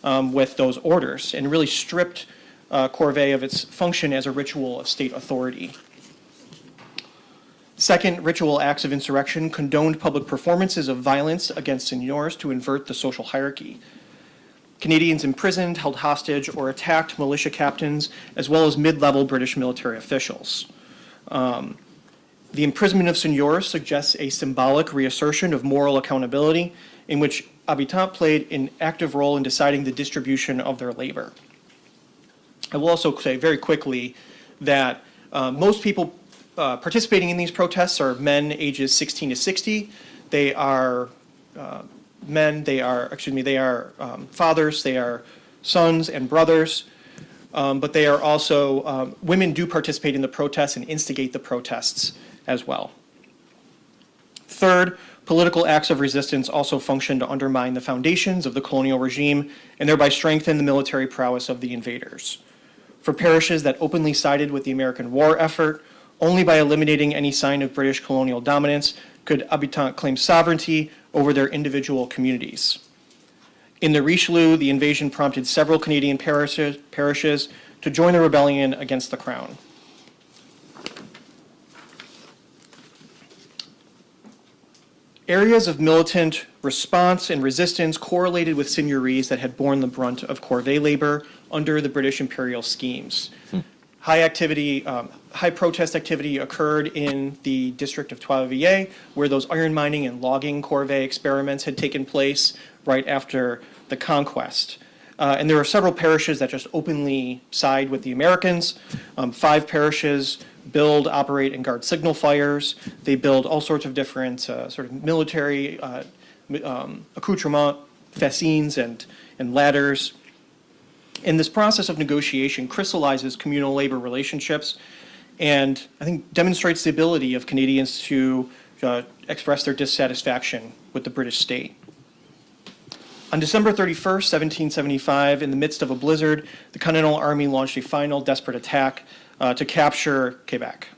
with those orders, and really stripped corvée of its function as a ritual of state authority. Second, ritual acts of insurrection condoned public performances of violence against seigneurs to invert the social hierarchy. Canadians imprisoned, held hostage, or attacked militia captains, as well as mid-level British military officials. The imprisonment of seigneurs suggests a symbolic reassertion of moral accountability in which habitants played an active role in deciding the distribution of their labor. I will also say very quickly that most people participating in these protests are men ages 16 to 60. They are they are fathers, they are sons and brothers, but they are also, women do participate in the protests and instigate the protests as well. Third, political acts of resistance also function to undermine the foundations of the colonial regime and thereby strengthen the military prowess of the invaders. For parishes that openly sided with the American war effort, Only by eliminating any sign of British colonial dominance could habitants claim sovereignty over their individual communities. In the Richelieu, the invasion prompted several Canadian parishes to join the rebellion against the Crown. Areas of militant response and resistance correlated with seigneuries that had borne the brunt of corvée labor under the British imperial schemes. High protest activity occurred in the district of Trois-Rivières, where those iron mining and logging corvée experiments had taken place right after the conquest. And there are several parishes that just openly side with the Americans. 5 parishes build, operate, and guard signal fires. They build all sorts of different sort of military accoutrement, fascines, and ladders. And this process of negotiation crystallizes communal labor relationships and I think demonstrates the ability of Canadians to express their dissatisfaction with the British state. On December 31st, 1775, in the midst of a blizzard, the Continental Army launched a final desperate attack to capture Quebec.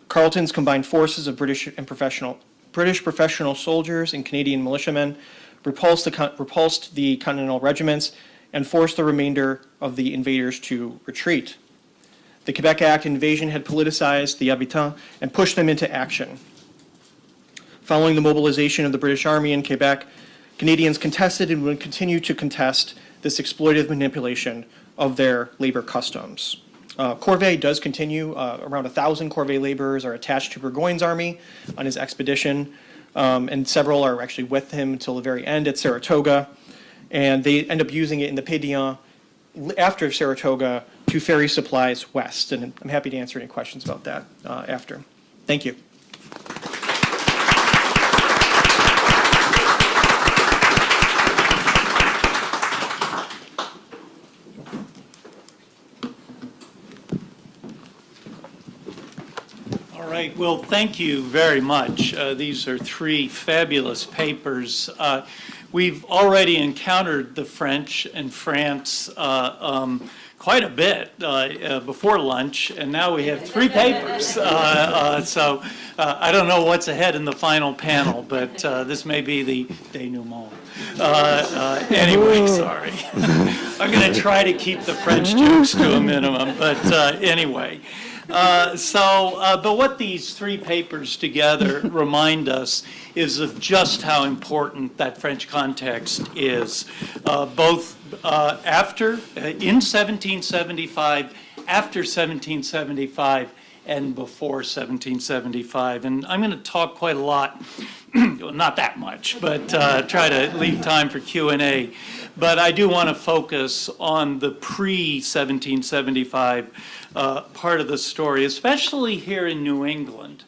Carleton's combined forces of British professional soldiers and Canadian militiamen repulsed the Continental regiments and forced the remainder of the invaders to retreat. The Quebec Act invasion had politicized the habitants and pushed them into action. Following the mobilization of the British Army in Quebec, Canadians contested and would continue to contest this exploitative manipulation of their labor customs. Corvée does continue. Around 1,000 Corvée laborers are attached to Burgoyne's army on his expedition, and several are actually with him until the very end at Saratoga. And they end up using it in the Pédillon after Saratoga to ferry supplies west. And I'm happy to answer any questions about that after. Thank you. All right, well, thank you very much. These are 3 fabulous papers. We've already encountered the French and France quite a bit before lunch, and now we have 3 papers. So I don't know what's ahead in the final panel, but this may be the denouement. Anyway, sorry. I'm going to try to keep the French jokes to a minimum, but anyway. But what these 3 papers together remind us is of just how important that French context is, both in 1775, after 1775, and before 1775. And I'm going to talk quite a lot, well, not that much, but try to leave time for Q&A. But I do want to focus on the pre-1775 part of the story, especially here in New England.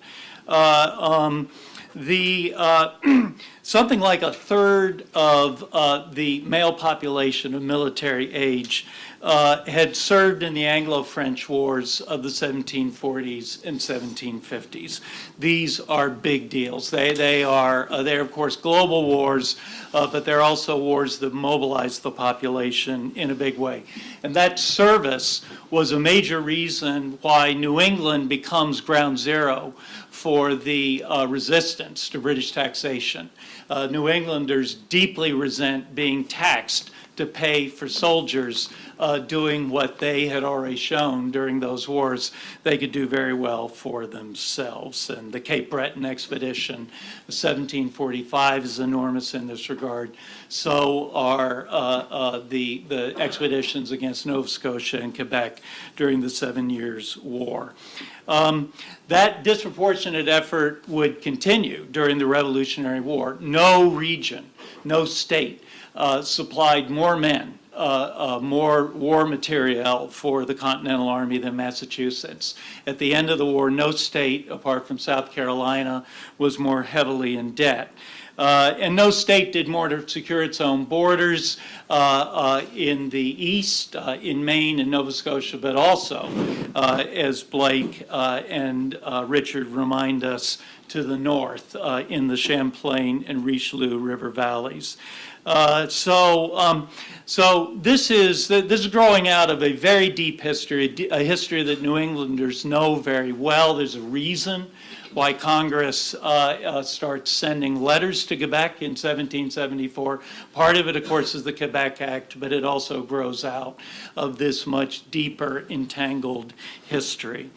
Something like a third of the male population of military age had served in the Anglo-French wars of the 1740s and 1750s. These are big deals. They're of course global wars, but they're also wars that mobilize the population in a big way. And that service was a major reason why New England becomes ground zero for the resistance to British taxation. New Englanders deeply resent being taxed to pay for soldiers doing what they had already shown during those wars they could do very well for themselves. And the Cape Breton expedition, 1745, is enormous in this regard. So are the expeditions against Nova Scotia and Quebec during the 7 Years' War. That disproportionate effort would continue during the Revolutionary War. No region, no state supplied more men, more war material for the Continental Army than Massachusetts. At the end of the war, no state, apart from South Carolina, was more heavily in debt. And no state did more to secure its own borders in the east, in Maine and Nova Scotia, but also, as Blake and Richard remind us, to the north in the Champlain and Richelieu River valleys. So this is growing out of a very deep history, a history that New Englanders know very well. There's a reason why Congress starts sending letters to Quebec in 1774. Part of it, of course, is the Quebec Act, but it also grows out of this much deeper, entangled history.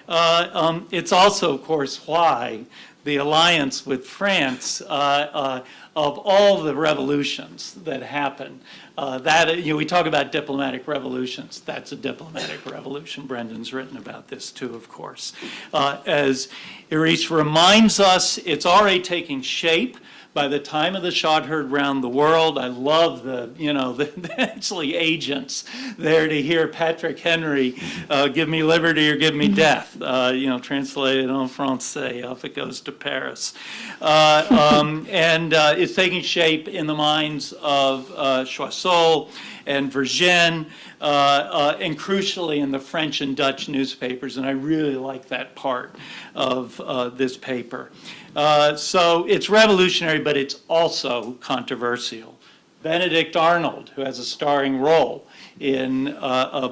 It's also, of course, why the alliance with France, of all the revolutions that happen, we talk about diplomatic revolutions. That's a diplomatic revolution. Brendan's written about this too, of course. As Iris reminds us, it's already taking shape. By the time of the shot heard round the world, I love the actually agents there to hear Patrick Henry, give me liberty or give me death, translated en français, off it goes to Paris. And it's taking shape in the minds of Choiseul and Vergennes, and crucially in the French and Dutch newspapers, and I really like that part of this paper. So it's revolutionary, but it's also controversial. Benedict Arnold, who has a starring role in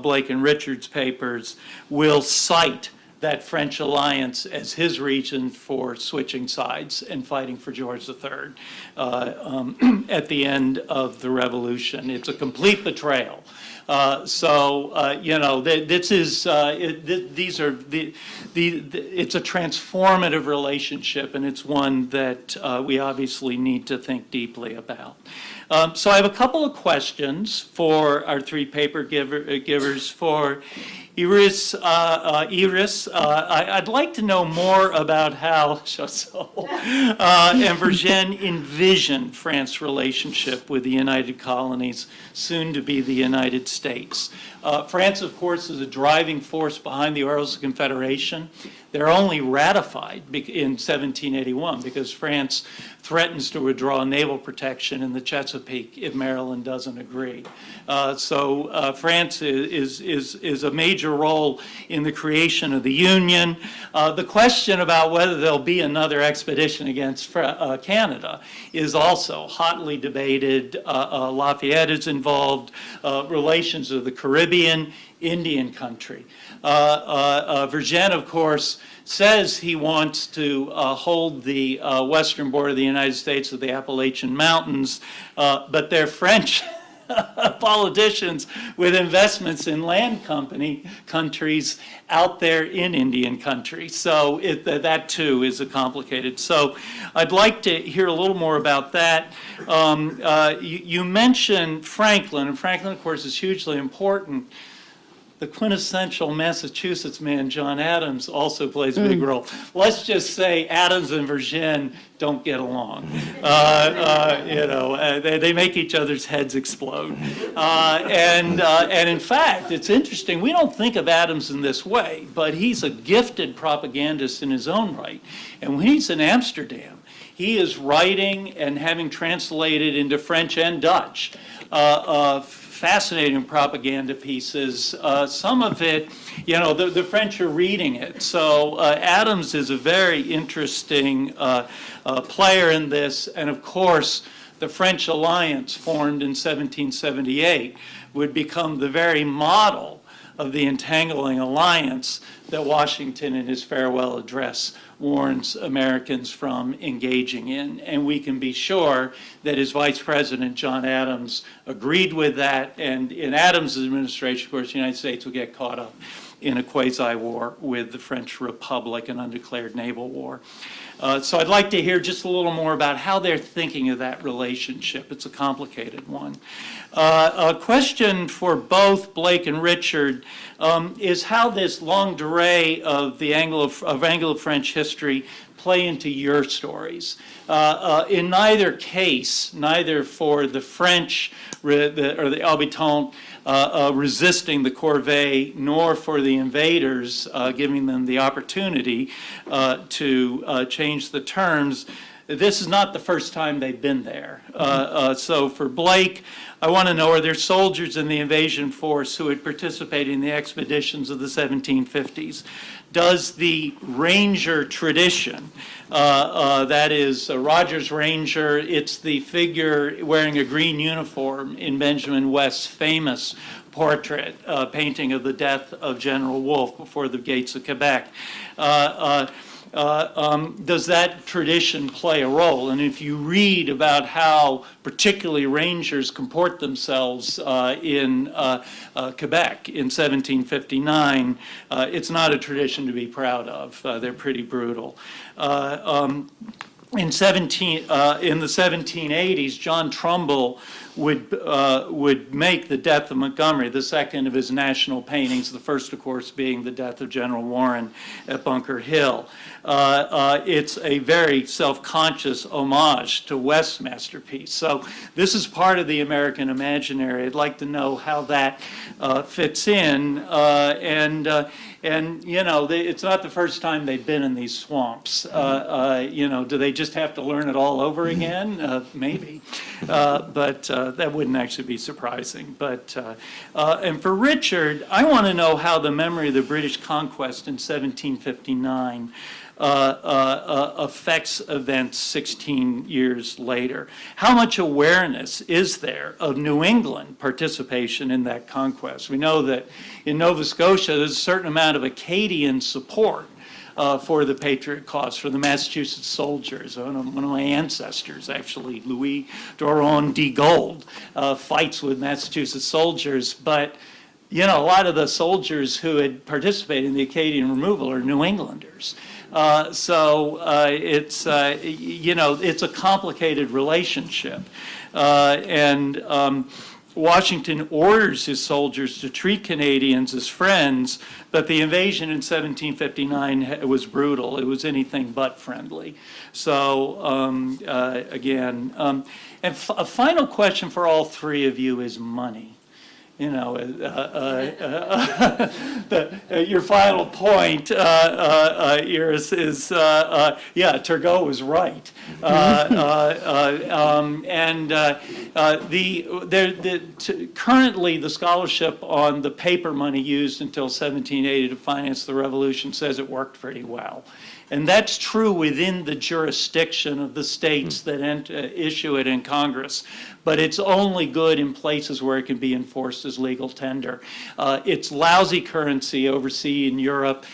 Blake and Richard's papers, will cite that French alliance as his reason for switching sides and fighting for George III at the end of the Revolution. It's a complete betrayal. It's a transformative relationship, and it's one that we obviously need to think deeply about. So I have a couple of questions for our three paper givers. For Iris, I'd like to know more about how Choiseul and Vergennes envisioned France's relationship with the United Colonies, soon to be the United States. France, of course, is a driving force behind the Articles of Confederation. They're only ratified in 1781 because France threatens to withdraw naval protection in the Chesapeake if Maryland doesn't agree. So France is a major role in the creation of the Union. The question about whether there'll be another expedition against Canada is also hotly debated. Lafayette is involved, relations of the Caribbean, Indian country. Vergennes, of course, says he wants to hold the western border of the United States with the Appalachian Mountains, but they're French politicians with investments in land countries out there in Indian country. So that too is complicated. So I'd like to hear a little more about that. You mentioned Franklin, and Franklin, of course, is hugely important. The quintessential Massachusetts man, John Adams, also plays a big role. Let's just say Adams and Vergennes don't get along. They make each other's heads explode. And in fact, it's interesting, we don't think of Adams in this way, but he's a gifted propagandist in his own right. And when he's in Amsterdam, he is writing and having translated into French and Dutch fascinating propaganda pieces. Some of it, the French are reading it. So Adams is a very interesting player in this. And of course, the French alliance formed in 1778 would become the very model of the entangling alliance that Washington in his farewell address warns Americans from engaging in. And we can be sure that his vice president, John Adams, agreed with that. And in Adams' administration, of course, the United States would get caught up in a quasi-war with the French Republic, an undeclared naval war. So I'd like to hear just a little more about how they're thinking of that relationship. It's a complicated one. A question for both Blake and Richard is how this longue durée of the Anglo-French history play into your stories. In neither case, neither for the French or the habitants resisting the corvée, nor for the invaders giving them the opportunity to change the terms, this is not the first time they've been there. So for Blake, I want to know, are there soldiers in the invasion force who had participated in the expeditions of the 1750s? Does the Ranger tradition, that is Rogers Ranger, it's the figure wearing a green uniform in Benjamin West's famous portrait painting of the death of General Wolfe before the gates of Quebec. Does that tradition play a role? And if you read about how particularly Rangers comport themselves in Quebec in 1759, it's not a tradition to be proud of. They're pretty brutal. In the 1780s, John Trumbull would make the death of Montgomery the second of his national paintings, the first, of course, being the death of General Warren at Bunker Hill. It's a very self-conscious homage to West's masterpiece. So this is part of the American imaginary. I'd like to know how that fits in. And you know, it's not the first time they've been in these swamps. You know, do they just have to learn it all over again? Maybe. But that wouldn't actually be surprising. But and for Richard, I want to know how the memory of the British conquest in 1759 affects events 16 years later. How much awareness is there of New England participation in that conquest? We know that in Nova Scotia, there's a certain amount of Acadian support for the Patriot cause, for the Massachusetts soldiers. One of my ancestors, actually, Louis Doron de Gold, fights with Massachusetts soldiers, but you know, a lot of the soldiers who had participated in the Acadian removal are New Englanders. So it's, you know, it's a complicated relationship. Washington orders his soldiers to treat Canadians as friends, but the invasion in 1759 was brutal. It was anything but friendly. So again, and a final question for all three of you is money. You know, your final point, Iris, is, yeah, Turgot was right. Currently, the scholarship on the paper money used until 1780 to finance the revolution says it worked pretty well. And that's true within the jurisdiction of the states that issue it in Congress. But it's only good in places where it can be enforced as legal tender. It's lousy currency overseas in Europe.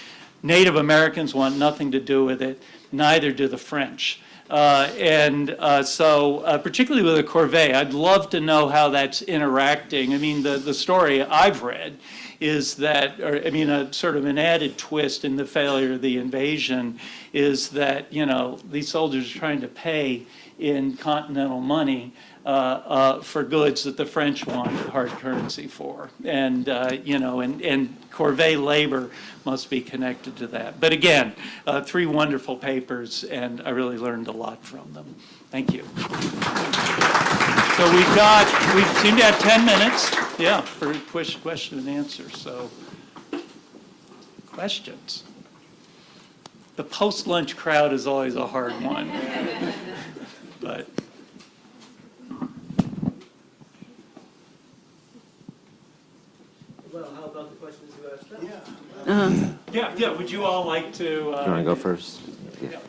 Native Americans want nothing to do with it. Neither do the French. So particularly with a corvée, I'd love to know how that's interacting. I mean, the story I've read is that, or, I mean, a sort of an added twist in the failure of the invasion is that, you know, these soldiers are trying to pay in continental money for goods that the French wanted hard currency for. And, you know, and corvée labor must be connected to that. But again, three wonderful papers, and I really learned a lot from them. Thank you. So we seem to have 10 minutes, yeah, for question and answer. So, questions? The post-lunch crowd is always a hard one, but. Well, how about the questions you asked? Yeah. Would you all like to? You want to go first? Yeah.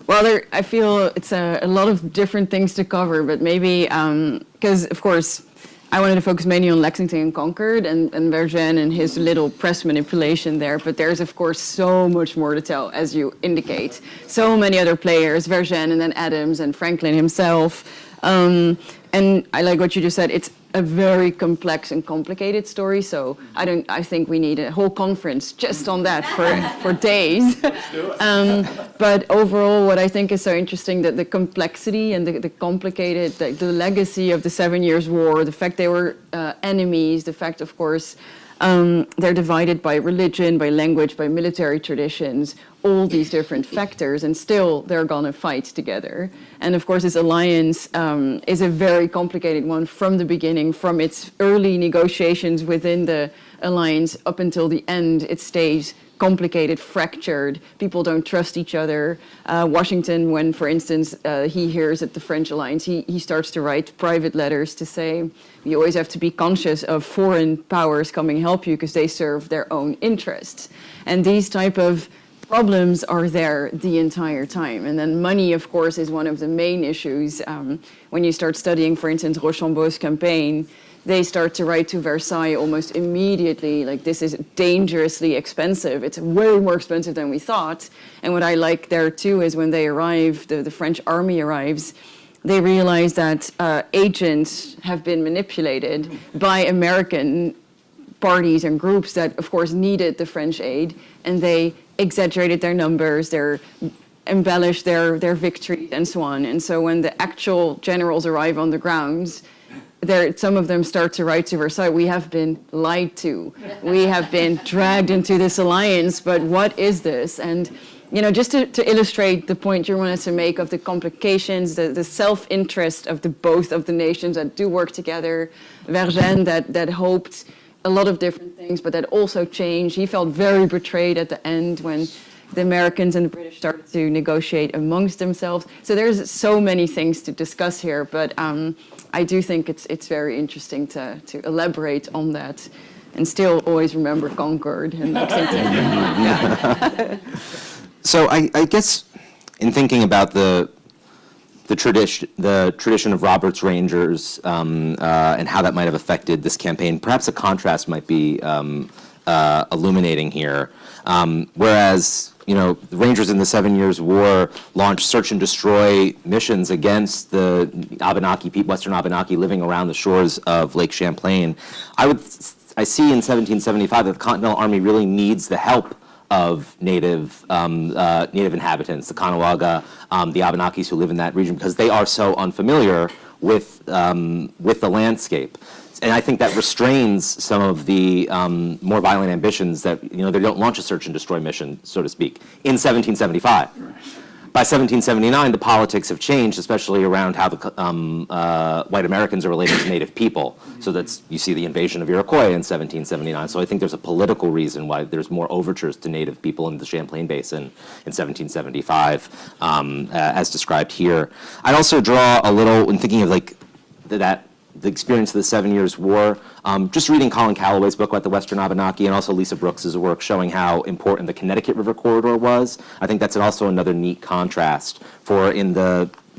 Well, I feel it's a lot of different things to cover, but maybe, because of course, I wanted to focus mainly on Lexington and Concord and Vergennes and his little press manipulation there, but there's of course so much more to tell, as you indicate. So many other players, Vergennes and then Adams and Franklin himself. And I like what you just said, it's a very complex and complicated story, so I think we need a whole conference just on that for days. But overall, what I think is so interesting, that the complexity and the complicated, the legacy of the 7 Years' War, the fact they were enemies, the fact, of course, they're divided by religion, by language, by military traditions, all these different factors, and still they're gonna fight together. And of course, this alliance is a very complicated one from the beginning, from its early negotiations within the alliance up until the end. It stays complicated, fractured. People don't trust each other. Washington, when, for instance, he hears that the French alliance, he starts to write private letters to say, you always have to be conscious of foreign powers coming help you because they serve their own interests. And these type of problems are there the entire time. And then money, of course, is one of the main issues. When you start studying, for instance, Rochambeau's campaign, they start to write to Versailles almost immediately, like, this is dangerously expensive. It's way more expensive than we thought. And what I like there, too, is when they arrive, the French army arrives, they realize that agents have been manipulated by American parties and groups that, of course, needed the French aid, and they exaggerated their numbers, they embellished their victories, and so on. And so when the actual generals arrive on the grounds, some of them start to write to Versailles, we have been lied to. We have been dragged into this alliance, but what is this? And just to illustrate the point you wanted to make of the complications, the self-interest of both of the nations that do work together, Vergennes that hoped a lot of different things, but that also changed. He felt very betrayed at the end when the Americans and the British started to negotiate amongst themselves. So there's so many things to discuss here, but I do think it's very interesting to elaborate on that and still always remember Concord and Lexington. So I guess in thinking about the tradition of Robert's Rangers and how that might have affected this campaign, perhaps a contrast might be illuminating here. Whereas, the Rangers in the 7 Years' War launched search and destroy missions against the Abenaki, Western Abenaki living around the shores of Lake Champlain. I see in 1775 that the Continental Army really needs the help of native inhabitants, the Caughnawaga, the Abenakis who live in that region, because they are so unfamiliar with the landscape. And I think that restrains some of the more violent ambitions that, they don't launch a search and destroy mission, so to speak, in 1775. By 1779, the politics have changed, especially around how the white Americans are related to Native people. So you see the invasion of Iroquois in 1779. So I think there's a political reason why there's more overtures to Native people in the Champlain Basin in 1775, as described here. I'd also draw a little, when thinking of the experience of the 7 Years' War, just reading Colin Calloway's book about the Western Abenaki and also Lisa Brooks's work showing how important the Connecticut River corridor was. I think that's also another neat contrast for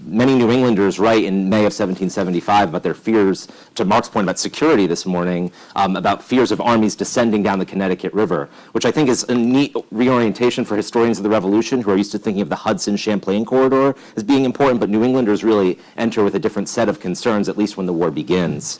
many New Englanders write in May of 1775 about their fears, to Mark's point about security this morning, about fears of armies descending down the Connecticut River, which I think is a neat reorientation for historians of the Revolution who are used to thinking of the Hudson-Champlain corridor as being important, but New Englanders really enter with a different set of concerns, at least when the war begins.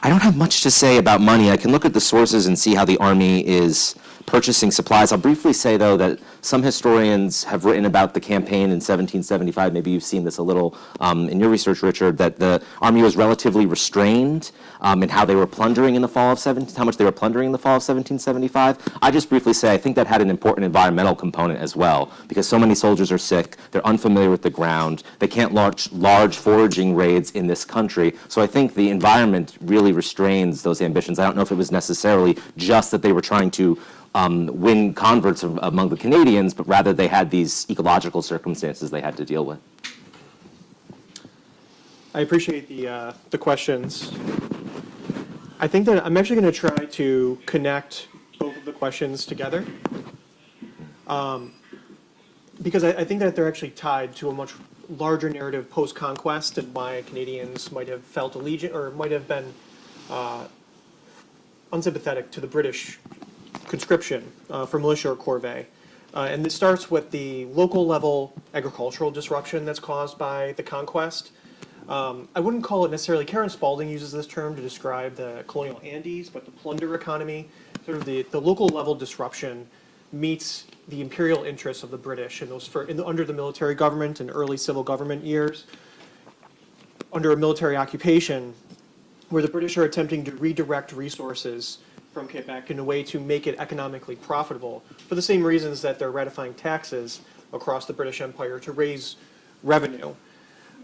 I don't have much to say about money. I can look at the sources and see how the Army is purchasing supplies. I'll briefly say, though, that some historians have written about the campaign in 1775. Maybe you've seen this a little in your research, Richard, that the Army was relatively restrained in how they were plundering in the fall of how much they were plundering in the fall of 1775. I just briefly say I think that had an important environmental component as well, because so many soldiers are sick, they're unfamiliar with the ground, they can't launch large foraging raids in this country. So I think the environment really restrains those ambitions. I don't know if it was necessarily just that they were trying to win converts among the Canadians, but rather they had these ecological circumstances they had to deal with. I appreciate the questions. I think that I'm actually going to try to connect both of the questions together, because I think that they're actually tied to a much larger narrative post-conquest and why Canadians might have felt allegiant or might have been unsympathetic to the British conscription for militia or corvée. And this starts with the local level agricultural disruption that's caused by the conquest. I wouldn't call it necessarily, Karen Spalding uses this term to describe the colonial Andes, but the plunder economy, sort of the local level disruption meets the imperial interests of the British under the military government and early civil government years, under a military occupation, where the British are attempting to redirect resources from Quebec in a way to make it economically profitable for the same reasons that they're ratifying taxes across the British Empire to raise revenue.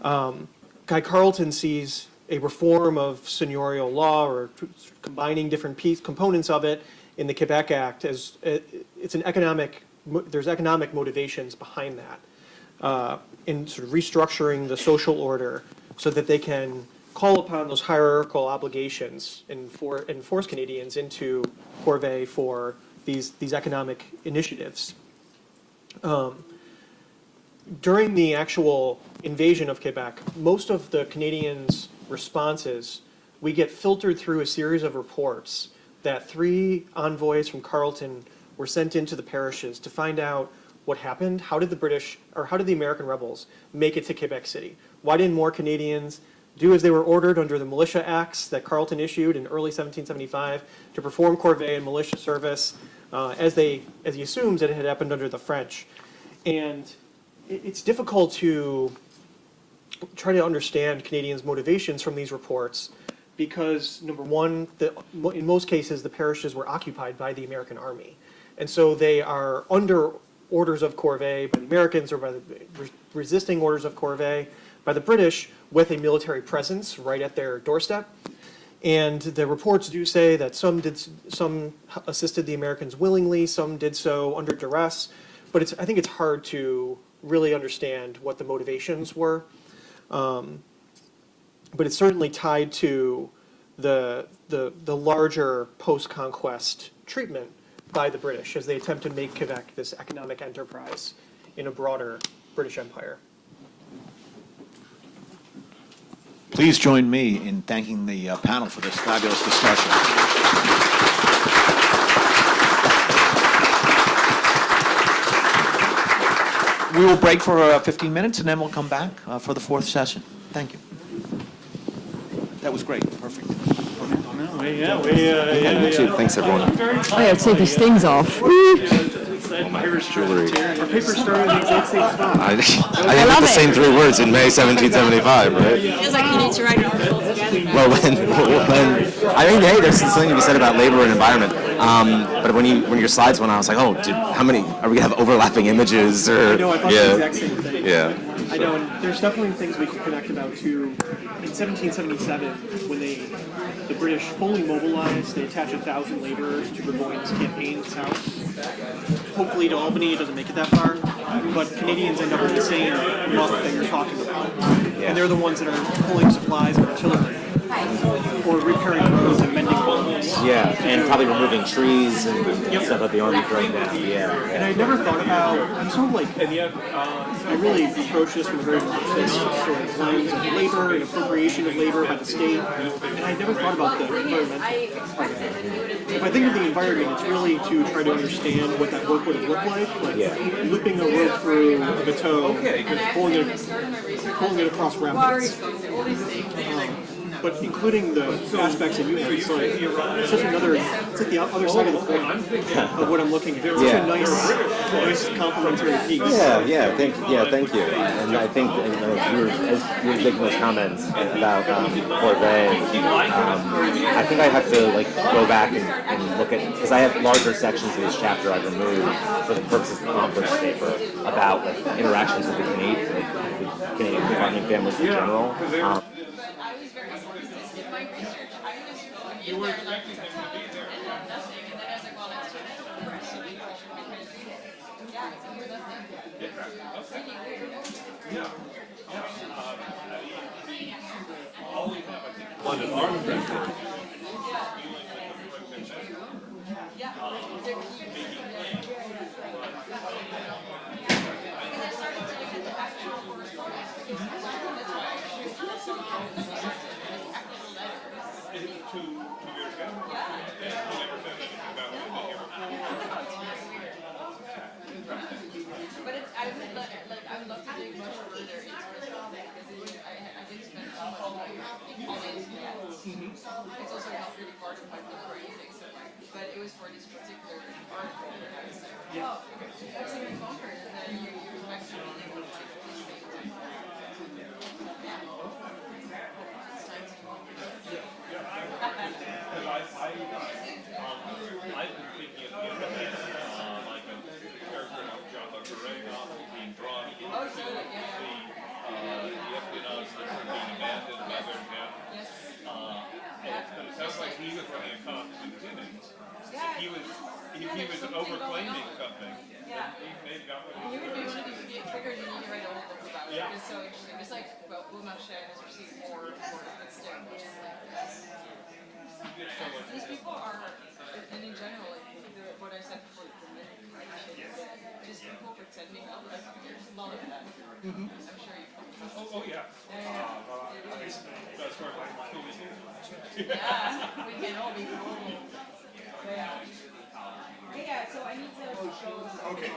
Guy Carleton sees a reform of seigneurial law or combining different components of it in the Quebec Act as it's an there's economic motivations behind that in sort of restructuring the social order so that they can call upon those hierarchical obligations and force Canadians into corvée for these economic initiatives. During the actual invasion of Quebec, most of the Canadians' responses, we get filtered through a series of reports that 3 envoys from Carleton were sent into the parishes to find out what happened. How did the American rebels make it to Quebec City? Why didn't more Canadians do as they were ordered under the militia acts that Carleton issued in early 1775 to perform corvée and militia service, as he assumes that it had happened under the French? And it's difficult to try to understand Canadians' motivations from these reports because, number one, in most cases, the parishes were occupied by the American army. And so they are under orders of corvée by the Americans or by the resisting orders of corvée by the British with a military presence right at their doorstep. And the reports do say that some assisted the Americans willingly, some did so under duress, but I think it's hard to really understand what the motivations were. But it's certainly tied to the larger post-conquest treatment by the British as they attempt to make Quebec this economic enterprise in a broader British Empire. Please join me in thanking the panel for this fabulous discussion. We will break for 15 minutes, and then we'll come back for the 4th session. Thank you. That was great. Perfect. Thanks, everyone. I gotta take these things off. Jewelry. Our paper started at the exact same spot. I didn't put the same 3 words in May 1775, right? Feels like you need to write an article together. Well, when I mean, hey, there's something to be said about labor and environment. But when your slides went on, I was like, oh, dude, how many are we gonna have overlapping images? Or I know, I thought the exact same thing. Yeah. I know, and there's definitely things we can connect about too. In 1777, when the British fully mobilized, they attached 1,000 laborers to Burgoyne's campaign south. Hopefully to Albany, it doesn't make it that far, but Canadians end up with the same muck that you're talking about. And they're the ones that are pulling supplies and artillery, or repairing roads and mending homes. Yeah, and probably removing trees and stuff that the army thrown down. Yeah. And I never thought about, I'm sort of like, I really approach this from a very Marxist sort of lens of labor and appropriation of labor by the state, and I never thought about the environmental part of it. If I think of the environment, it's really to try to understand what that work would have looked like looping a rope through a bateau, and pulling it across rapids. But including the aspects that you have, it's like it's like the other side of the coin of what I'm looking at. It's such a nice complementary piece. Thank you. And I think as you were making those comments about corvée, I think I have to go back and look at, because I have larger sections of this chapter I've removed for the purposes of the conference paper about interactions with the Canadian founding families in general. You were expecting him to be there. London architect. I would love to dig much further into it because I did spend all my it's also not really part of my book or anything, so but it was for this particular article that I was like, oh, okay, that's in Concord, and then you actually able to I've been thinking of the images, like a character of John Le Carré being drawn into the espionage that's being abandoned by their death. But it sounds like he was running a con in his innings. So he he was overclaiming something. Yeah. He may have got what You would be one of these figures you need to write a whole book about. Yeah. It's so interesting. Just like, well, Boumachet has received more awards, but still, which is like, these people are, and in general, like, what I said before, the myth, just people pretending, like, there's a lot of that. I'm sure you Oh, yeah. That's sort of like yeah, we can all be cool. Yeah. Yeah, so I need to show. Okay.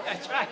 That's right.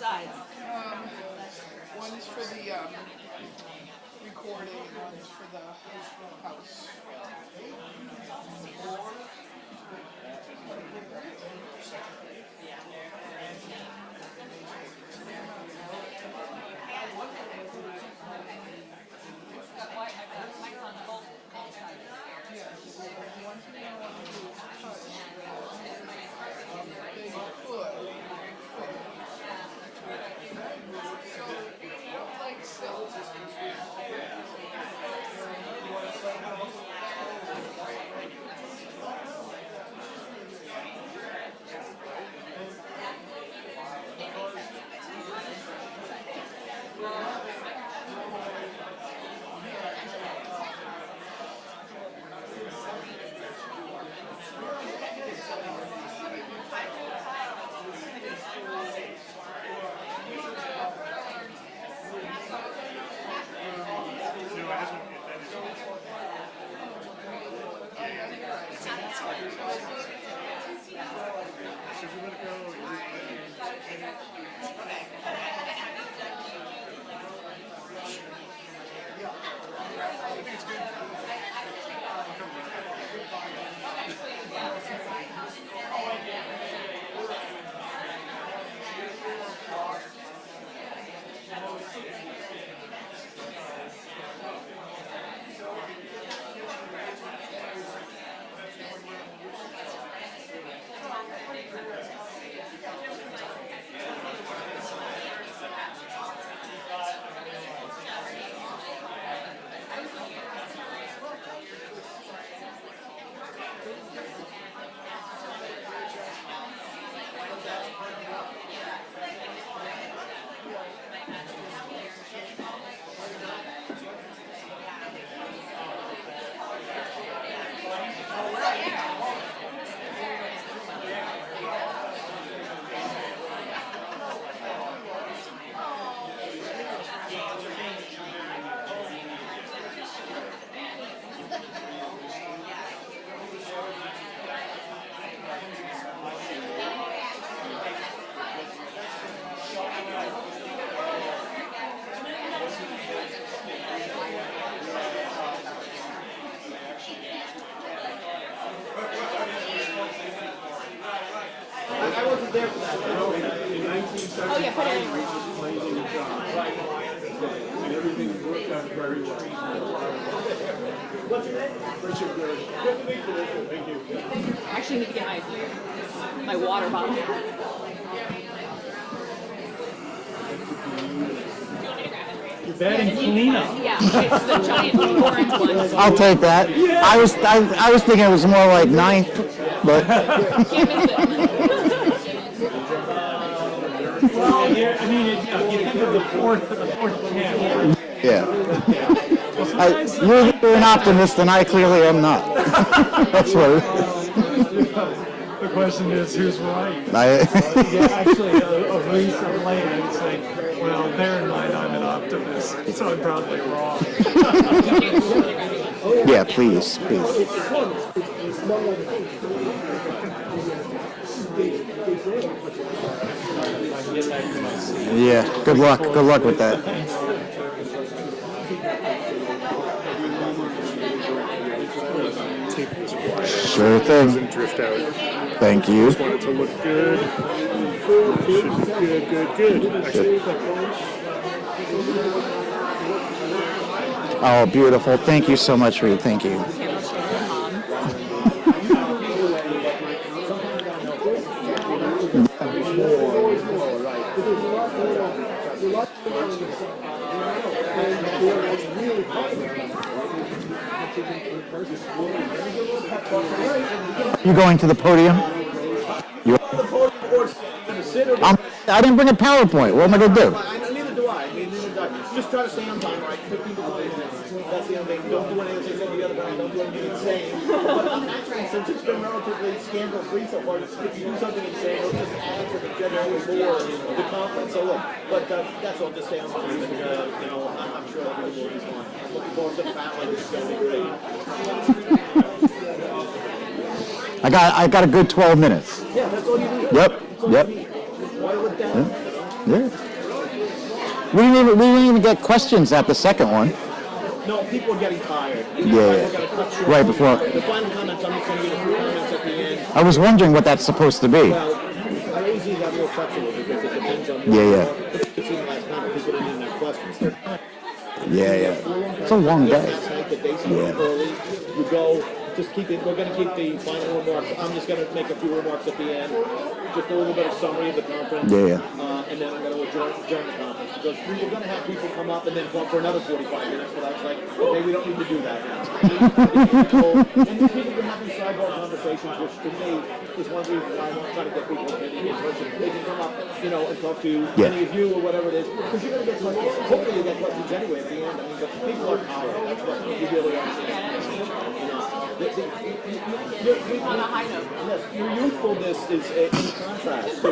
sides? One's for the recording and one's for the house. Oh, yeah, put it anywhere. And everything worked out very well. What's your name? Richard. Good to meet you, Richard. Thank you. I actually need to get my water bottle. You're batting cleanup. Yeah, it's the giant orange one. I'll take that. I was thinking it was more like ninth, but. Can't miss it. Well, I mean, you think of the fourth camp. Yeah. You're an optimist, and I clearly am not. That's what it is. The question is, who's right? Yeah, actually, a recent lane, it's like, well, bear in mind, I'm an optimist, so I'm probably wrong. Yeah, please. Yeah, good luck with that. Sure thing. Doesn't drift out. Thank you. Just want it to look good. Should be good. Actually, Oh, beautiful. Thank you so much, Reed. Thank you. You going to the podium? I didn't bring a PowerPoint. What am I going to do? Neither do I. Just try to stay on time, right? That's the only thing. Don't do anything the other way. Don't do anything insane. But actually, since it's been relatively scandal-free so far, if you do something insane, it'll just add to the general more the conference. So look, but that's all. Just stay on time, and I'm sure everybody will be fine. I'm looking forward to the battle. It's going to be great. I got a good 12 minutes. Yeah, that's all you need. Yep. Boil it down. Yeah. We didn't even get questions at the second one. No, people are getting tired. Yeah. We're gonna cut short. Right before. The final comments, I'm just gonna give a few comments at the end. I was wondering what that's supposed to be. Well, I always use that real flexible because it depends on. Yeah. It's in last night, people didn't even have questions. They're fine. Yeah. It's a long day. Last night, the day started early. You go, just keep it, we're gonna keep the final remarks. I'm just gonna make a few remarks at the end. Just a little bit of summary of the conference. Yeah. And then I'm gonna adjourn the conference. Because we were gonna have people come up and then talk for another 45 minutes, but I was like, okay, we don't need to do that now. And people can have these sidebar conversations, which to me is one reason why I'm trying to get people in person. They can come up, and talk to any of you or whatever it is. Because you're gonna get questions. Hopefully you get questions anyway at the end. I mean, but people are tired. That's what you really understand. On a high note. Yes, your youthfulness is in contrast to,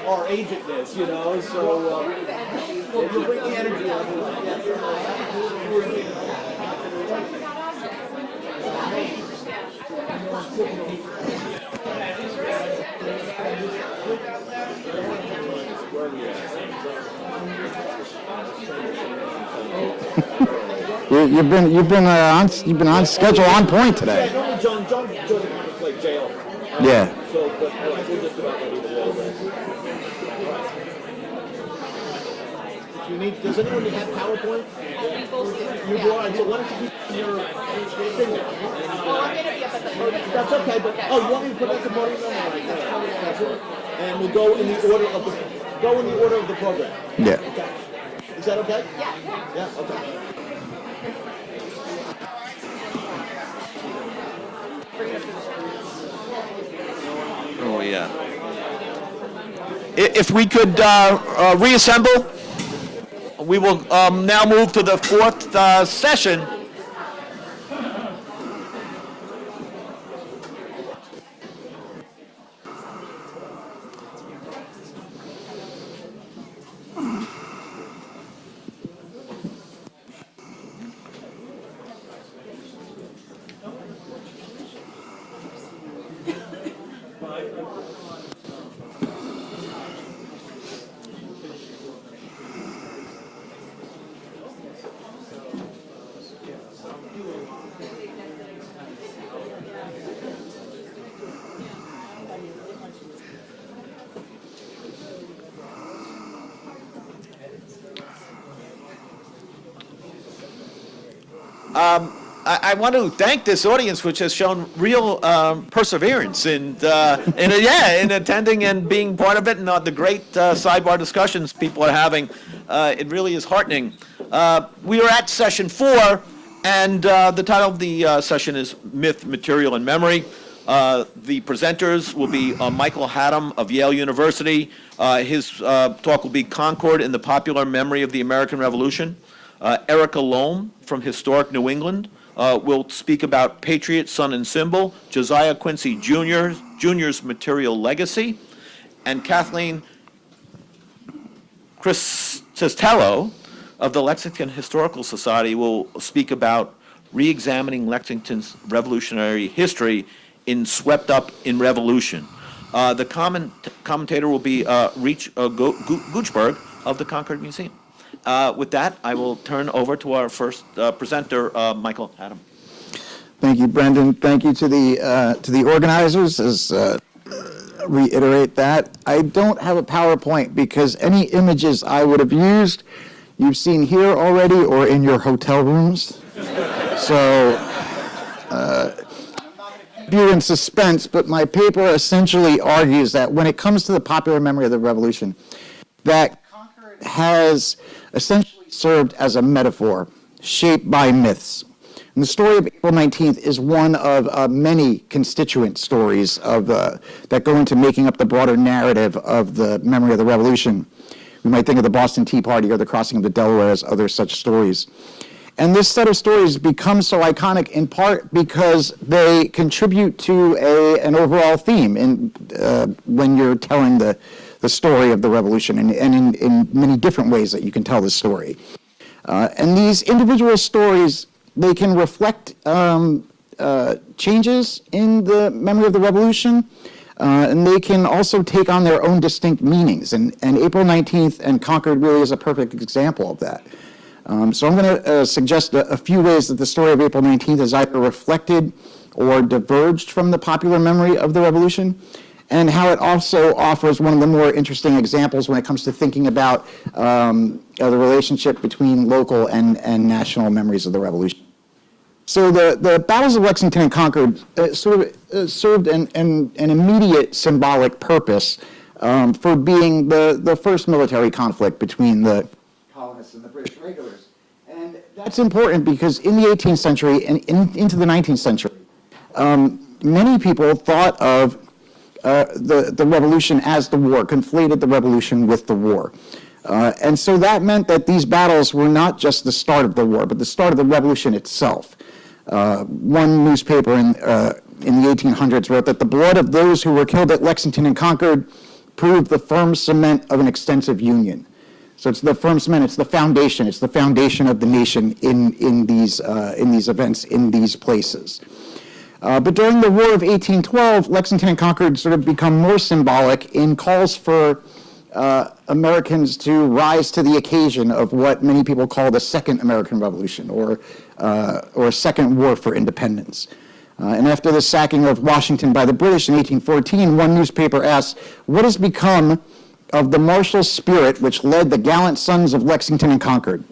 our agedness, so, you bring the energy up. You've been on schedule, on point today. Yeah, normally John joined the conference like jail. Yeah. So, but all right, we're just about ready to roll then. Does anyone have PowerPoint? You do, all right, so why don't you keep your thing there? Oh, I'm gonna be up at the podium. That's okay, but, you want me to put that at the podium? All right, that's all right. And we'll go in the order of the program. Yeah. Okay. Is that okay? Yeah. Yeah, okay. Oh, yeah. If we could reassemble, we will now move to the fourth session. I want to thank this audience, which has shown real perseverance in attending and being part of it, and the great sidebar discussions people are having. It really is heartening. We are at session 4, and the title of the session is Myth, Material, and Memory. The presenters will be Michael Haddam of Yale University. His talk will be Concord in the Popular Memory of the American Revolution. Erica Loam from Historic New England will speak about Patriot, Son, and Symbol. Josiah Quincy Jr.'s Material Legacy. And Kathleen Cristello of the Lexington Historical Society will speak about re-examining Lexington's revolutionary history in Swept Up in Revolution. The commentator will be Reach Goochberg of the Concord Museum. With that, I will turn over to our first presenter, Michael Haddam. Thank you, Brendan. Thank you to the organizers. Reiterate that I don't have a PowerPoint because any images I would have used, you've seen here already or in your hotel rooms. So, you're in suspense. But my paper essentially argues that when it comes to the popular memory of the Revolution, that Concord has essentially served as a metaphor shaped by myths. And the story of April 19th is one of many constituent stories that go into making up the broader narrative of the memory of the Revolution. We might think of the Boston Tea Party or the crossing of the Delaware as other such stories. And this set of stories becomes so iconic in part because they contribute to an overall theme when you're telling the story of the Revolution, and in many different ways that you can tell the story. And these individual stories, they can reflect changes in the memory of the Revolution, and they can also take on their own distinct meanings. And April 19th and Concord really is a perfect example of that. So I'm going to suggest a few ways that the story of April 19th is either reflected or diverged from the popular memory of the revolution, and how it also offers one of the more interesting examples when it comes to thinking about the relationship between local and national memories of the revolution. So the battles of Lexington and Concord served an immediate symbolic purpose for being the first military conflict between the colonists and the British regulars. And that's important because in the 18th century and into the 19th century, many people thought of the revolution as the war, conflated the revolution with the war. And so that meant that these battles were not just the start of the war, but the start of the revolution itself. One newspaper in the 1800s wrote that the blood of those who were killed at Lexington and Concord proved the firm cement of an extensive union. So it's the firm cement, it's the foundation of the nation in these events, in these places. But during the War of 1812, Lexington and Concord sort of become more symbolic in calls for Americans to rise to the occasion of what many people call the Second American Revolution, or Second War for Independence. And after the sacking of Washington by the British in 1814, one newspaper asked, "What has become of the martial spirit which led the gallant sons of Lexington and Concord?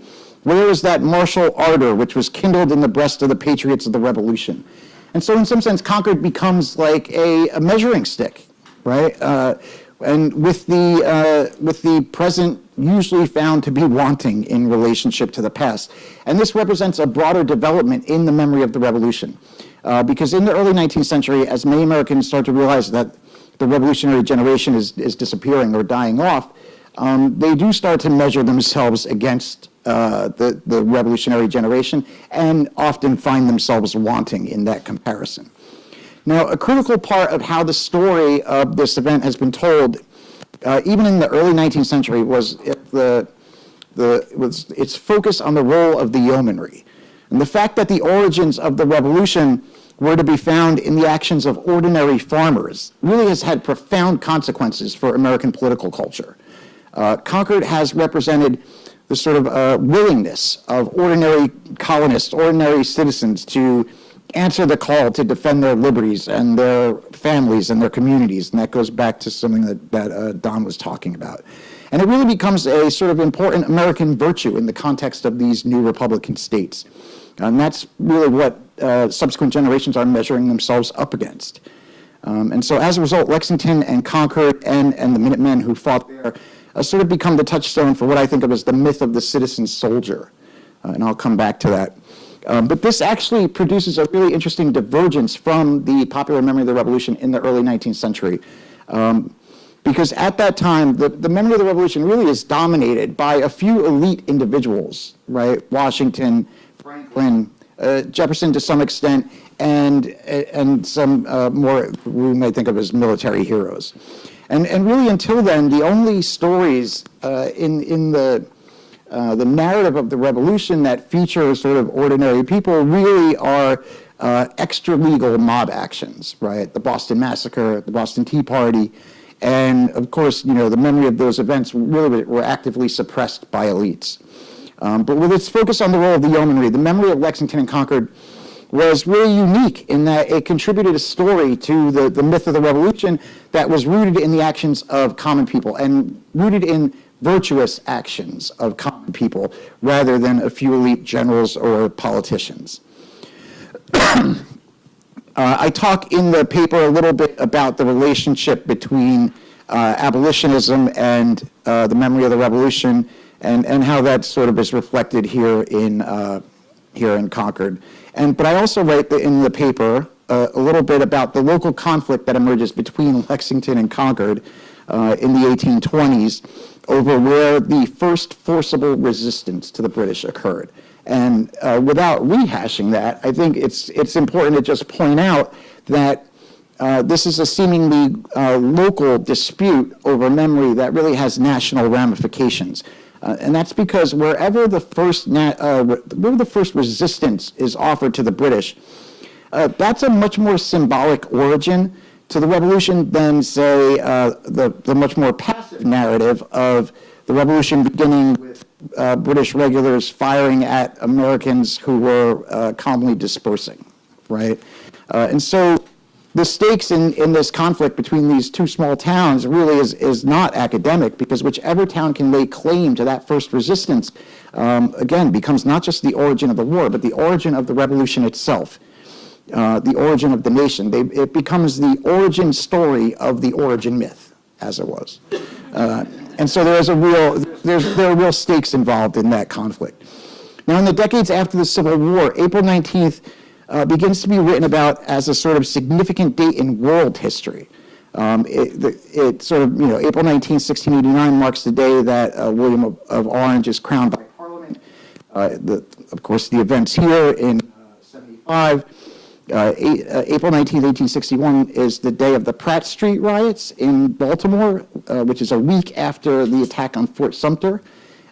Where is that martial ardor which was kindled in the breast of the patriots of the Revolution?" And so in some sense, Concord becomes like a measuring stick, right? And with the present usually found to be wanting in relationship to the past. And this represents a broader development in the memory of the revolution. Because in the early 19th century, as many Americans start to realize that the revolutionary generation is disappearing or dying off, they do start to measure themselves against the revolutionary generation and often find themselves wanting in that comparison. Now, a critical part of how the story of this event has been told, even in the early 19th century, was its focus on the role of the yeomanry. And the fact that the origins of the revolution were to be found in the actions of ordinary farmers really has had profound consequences for American political culture. Concord has represented the sort of willingness of ordinary colonists, ordinary citizens to answer the call to defend their liberties and their families and their communities. And that goes back to something that Don was talking about. And it really becomes a sort of important American virtue in the context of these new Republican states. And that's really what subsequent generations are measuring themselves up against. And so as a result, Lexington and Concord and the Minutemen who fought there sort of become the touchstone for what I think of as the myth of the citizen soldier. And I'll come back to that. But this actually produces a really interesting divergence from the popular memory of the revolution in the early 19th century. Because at that time, the memory of the revolution really is dominated by a few elite individuals, right? Washington, Franklin, Jefferson to some extent, and some more we may think of as military heroes. And really until then, the only stories in the narrative of the revolution that feature sort of ordinary people really are extra-legal mob actions, right? The Boston Massacre, the Boston Tea Party, and of course, you know, the memory of those events really were actively suppressed by elites. But with its focus on the role of the yeomanry, the memory of Lexington and Concord was really unique in that it contributed a story to the myth of the revolution that was rooted in the actions of common people and rooted in virtuous actions of common people rather than a few elite generals or politicians. I talk in the paper a little bit about the relationship between abolitionism and the memory of the revolution and how that sort of is reflected here in Concord. But I also write in the paper a little bit about the local conflict that emerges between Lexington and Concord in the 1820s over where the first forcible resistance to the British occurred. And without rehashing that, I think it's important to just point out that this is a seemingly local dispute over memory that really has national ramifications. And that's because wherever the first resistance is offered to the British, that's a much more symbolic origin to the revolution than, say, the much more passive narrative of the revolution beginning with British regulars firing at Americans who were calmly dispersing, right? And so the stakes in this conflict between these two small towns really is not academic, because whichever town can lay claim to that first resistance, again, becomes not just the origin of the war, but the origin of the revolution itself, the origin of the nation. It becomes the origin story of the origin myth, as it was. And so there are real stakes involved in that conflict. Now, in the decades after the Civil War, April 19th begins to be written about as a sort of significant date in world history. It sort of, April 19, 1689 marks the day that William of Orange is crowned by Parliament. Of course, the events here in 75. April 19, 1861 is the day of the Pratt Street riots in Baltimore, which is a week after the attack on Fort Sumter.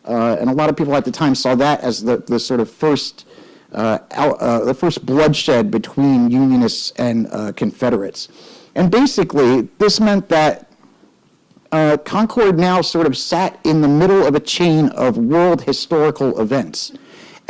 And a lot of people at the time saw that as the sort of first bloodshed between Unionists and Confederates. And basically, this meant that Concord now sort of sat in the middle of a chain of world historical events.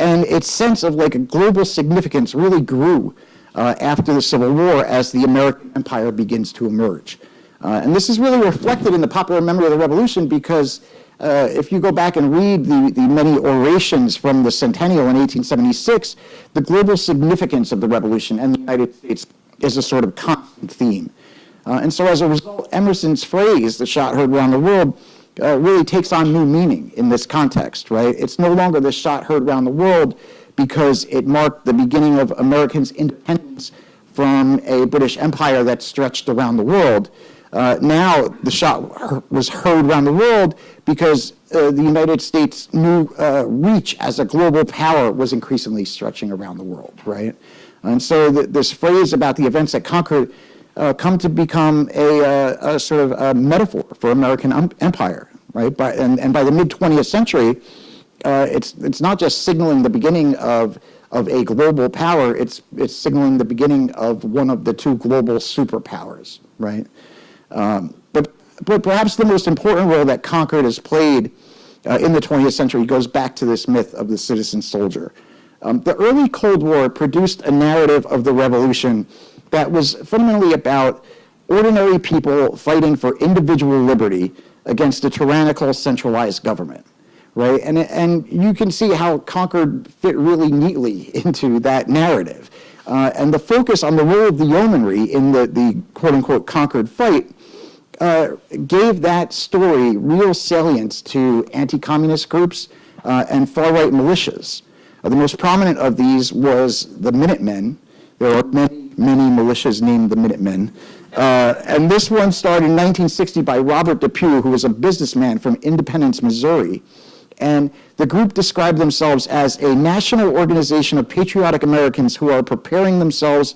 And its sense of like a global significance really grew after the Civil War as the American empire begins to emerge. And this is really reflected in the popular memory of the Revolution, because if you go back and read the many orations from the centennial in 1876, the global significance of the Revolution and the United States is a sort of constant theme. And so as a result, Emerson's phrase, "the shot heard around the world," really takes on new meaning in this context, right? It's no longer the shot heard around the world because it marked the beginning of Americans' independence from a British Empire that stretched around the world. Now the shot was heard around the world because the United States' new reach as a global power was increasingly stretching around the world, right? And so this phrase about the events at Concord come to become a sort of a metaphor for American empire, right? And by the mid-20th century, it's not just signaling the beginning of a global power, it's signaling the beginning of one of the two global superpowers, right? But perhaps the most important role that Concord has played in the 20th century goes back to this myth of the citizen soldier. The early Cold War produced a narrative of the revolution that was fundamentally about ordinary people fighting for individual liberty against a tyrannical centralized government, right? And you can see how Concord fit really neatly into that narrative. And the focus on the role of the yeomanry in the quote-unquote Concord fight gave that story real salience to anti-communist groups and far-right militias. The most prominent of these was the Minutemen. There are many militias named the Minutemen. And this one started in 1960 by Robert Depew, who was a businessman from Independence, Missouri. And the group described themselves as a national organization of patriotic Americans who are preparing themselves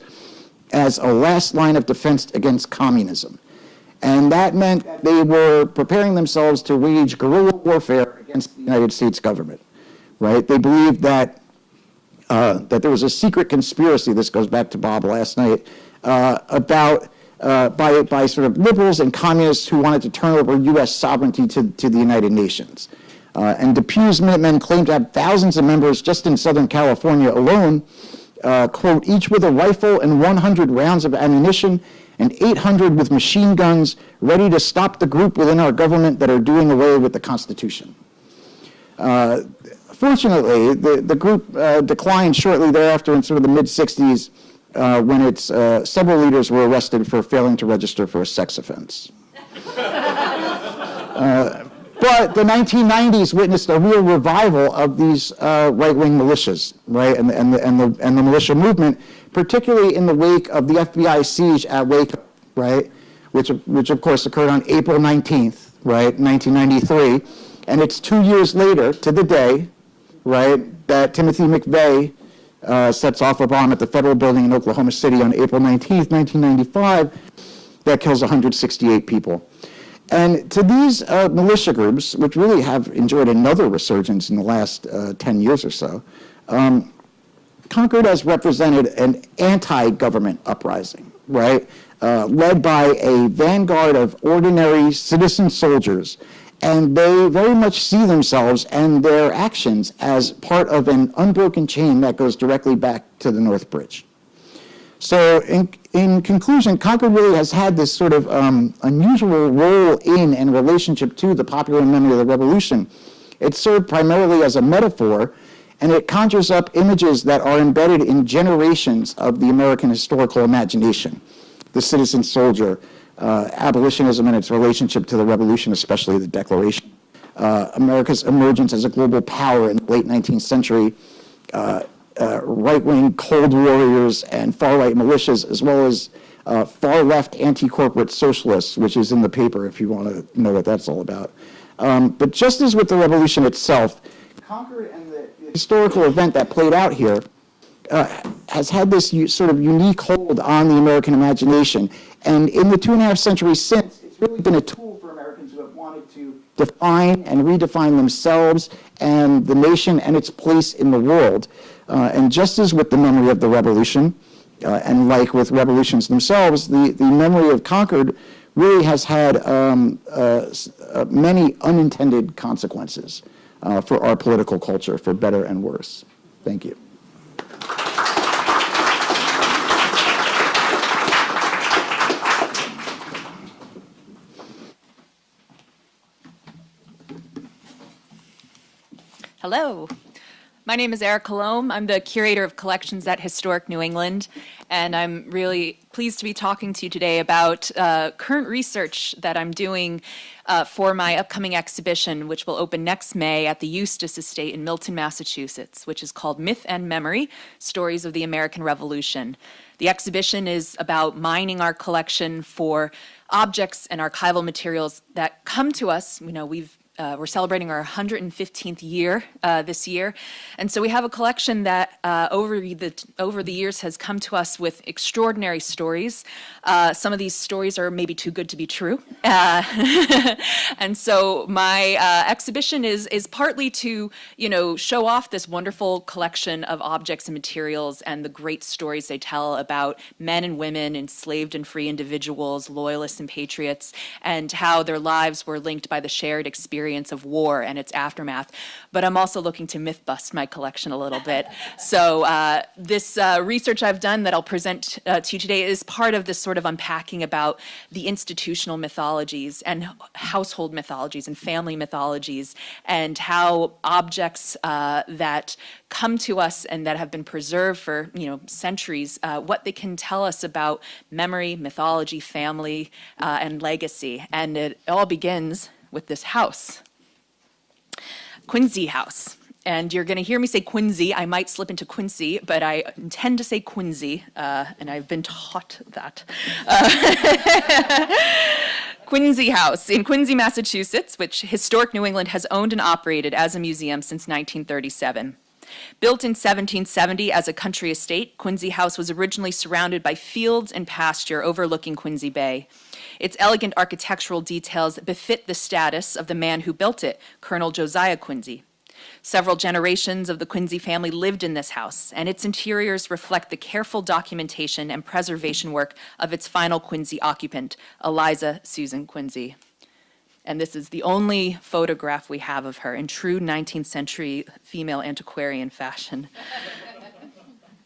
as a last line of defense against communism. And that meant that they were preparing themselves to wage guerrilla warfare against the United States government, right? They believed that there was a secret conspiracy, this goes back to Bob last night, by sort of liberals and communists who wanted to turn over U.S. sovereignty to the United Nations. And Depew's Minutemen claimed to have thousands of members just in Southern California alone, quote, each with a rifle and 100 rounds of ammunition and 800 with machine guns ready to stop the group within our government that are doing away with the Constitution. Fortunately, the group declined shortly thereafter in sort of the mid-60s when its several leaders were arrested for failing to register for a sex offense. But the 1990s witnessed a real revival of these right-wing militias, right, and the militia movement, particularly in the wake of the FBI siege at Waco, right, which of course occurred on April 19th, right, 1993, and it's 2 years later to the day, right, that Timothy McVeigh sets off a bomb at the federal building in Oklahoma City on April 19th, 1995, that kills 168 people. And to these militia groups, which really have enjoyed another resurgence in the last 10 years or so, Concord has represented an anti-government uprising, right? led by a vanguard of ordinary citizen soldiers. And they very much see themselves and their actions as part of an unbroken chain that goes directly back to the North Bridge. So in conclusion, Concord really has had this sort of unusual role in and relationship to the popular memory of the Revolution. It served primarily as a metaphor, and it conjures up images that are embedded in generations of the American historical imagination. The citizen soldier, abolitionism and its relationship to the Revolution, especially the Declaration, America's emergence as a global power in the late 19th century, right-wing cold warriors and far-right militias, as well as far-left anti-corporate socialists, which is in the paper if you want to know what that's all about. But just as with the Revolution itself, Concord and the historical event that played out here has had this sort of unique hold on the American imagination. And in the 2.5 centuries since, it's really been a tool for Americans who have wanted to define and redefine themselves and the nation and its place in the world. And just as with the memory of the Revolution, and like with revolutions themselves, the memory of Concord really has had many unintended consequences for our political culture, for better and worse. Thank you. Hello. My name is Erica Colomb. I'm the curator of collections at Historic New England, and I'm really pleased to be talking to you today about current research that I'm doing for my upcoming exhibition, which will open next May at the Eustis Estate in Milton, Massachusetts, which is called Myth and Memory: Stories of the American Revolution. The exhibition is about mining our collection for objects and archival materials that come to us. You know, we're celebrating our 115th year this year, and so we have a collection that over the years has come to us with extraordinary stories. Some of these stories are maybe too good to be true, and so my exhibition is partly to show off this wonderful collection of objects and materials and the great stories they tell about men and women, enslaved and free individuals, loyalists and patriots, and how their lives were linked by the shared experience of war and its aftermath. But I'm also looking to myth bust my collection a little bit. So this research I've done that I'll present to you today is part of this sort of unpacking about the institutional mythologies and household mythologies and family mythologies, and how objects that come to us and that have been preserved for centuries, what they can tell us about memory, mythology, family, and legacy. And it all begins with this house, Quincy House. And you're going to hear me say Quincy. I might slip into Quincy, but I intend to say Quincy, and I've been taught that. Quincy House in Quincy, Massachusetts, which Historic New England has owned and operated as a museum since 1937. Built in 1770 as a country estate, Quincy House was originally surrounded by fields and pasture overlooking Quincy Bay. Its elegant architectural details befit the status of the man who built it, Colonel Josiah Quincy. Several generations of the Quincy family lived in this house, and its interiors reflect the careful documentation and preservation work of its final Quincy occupant, Eliza Susan Quincy. And this is the only photograph we have of her in true 19th century female antiquarian fashion.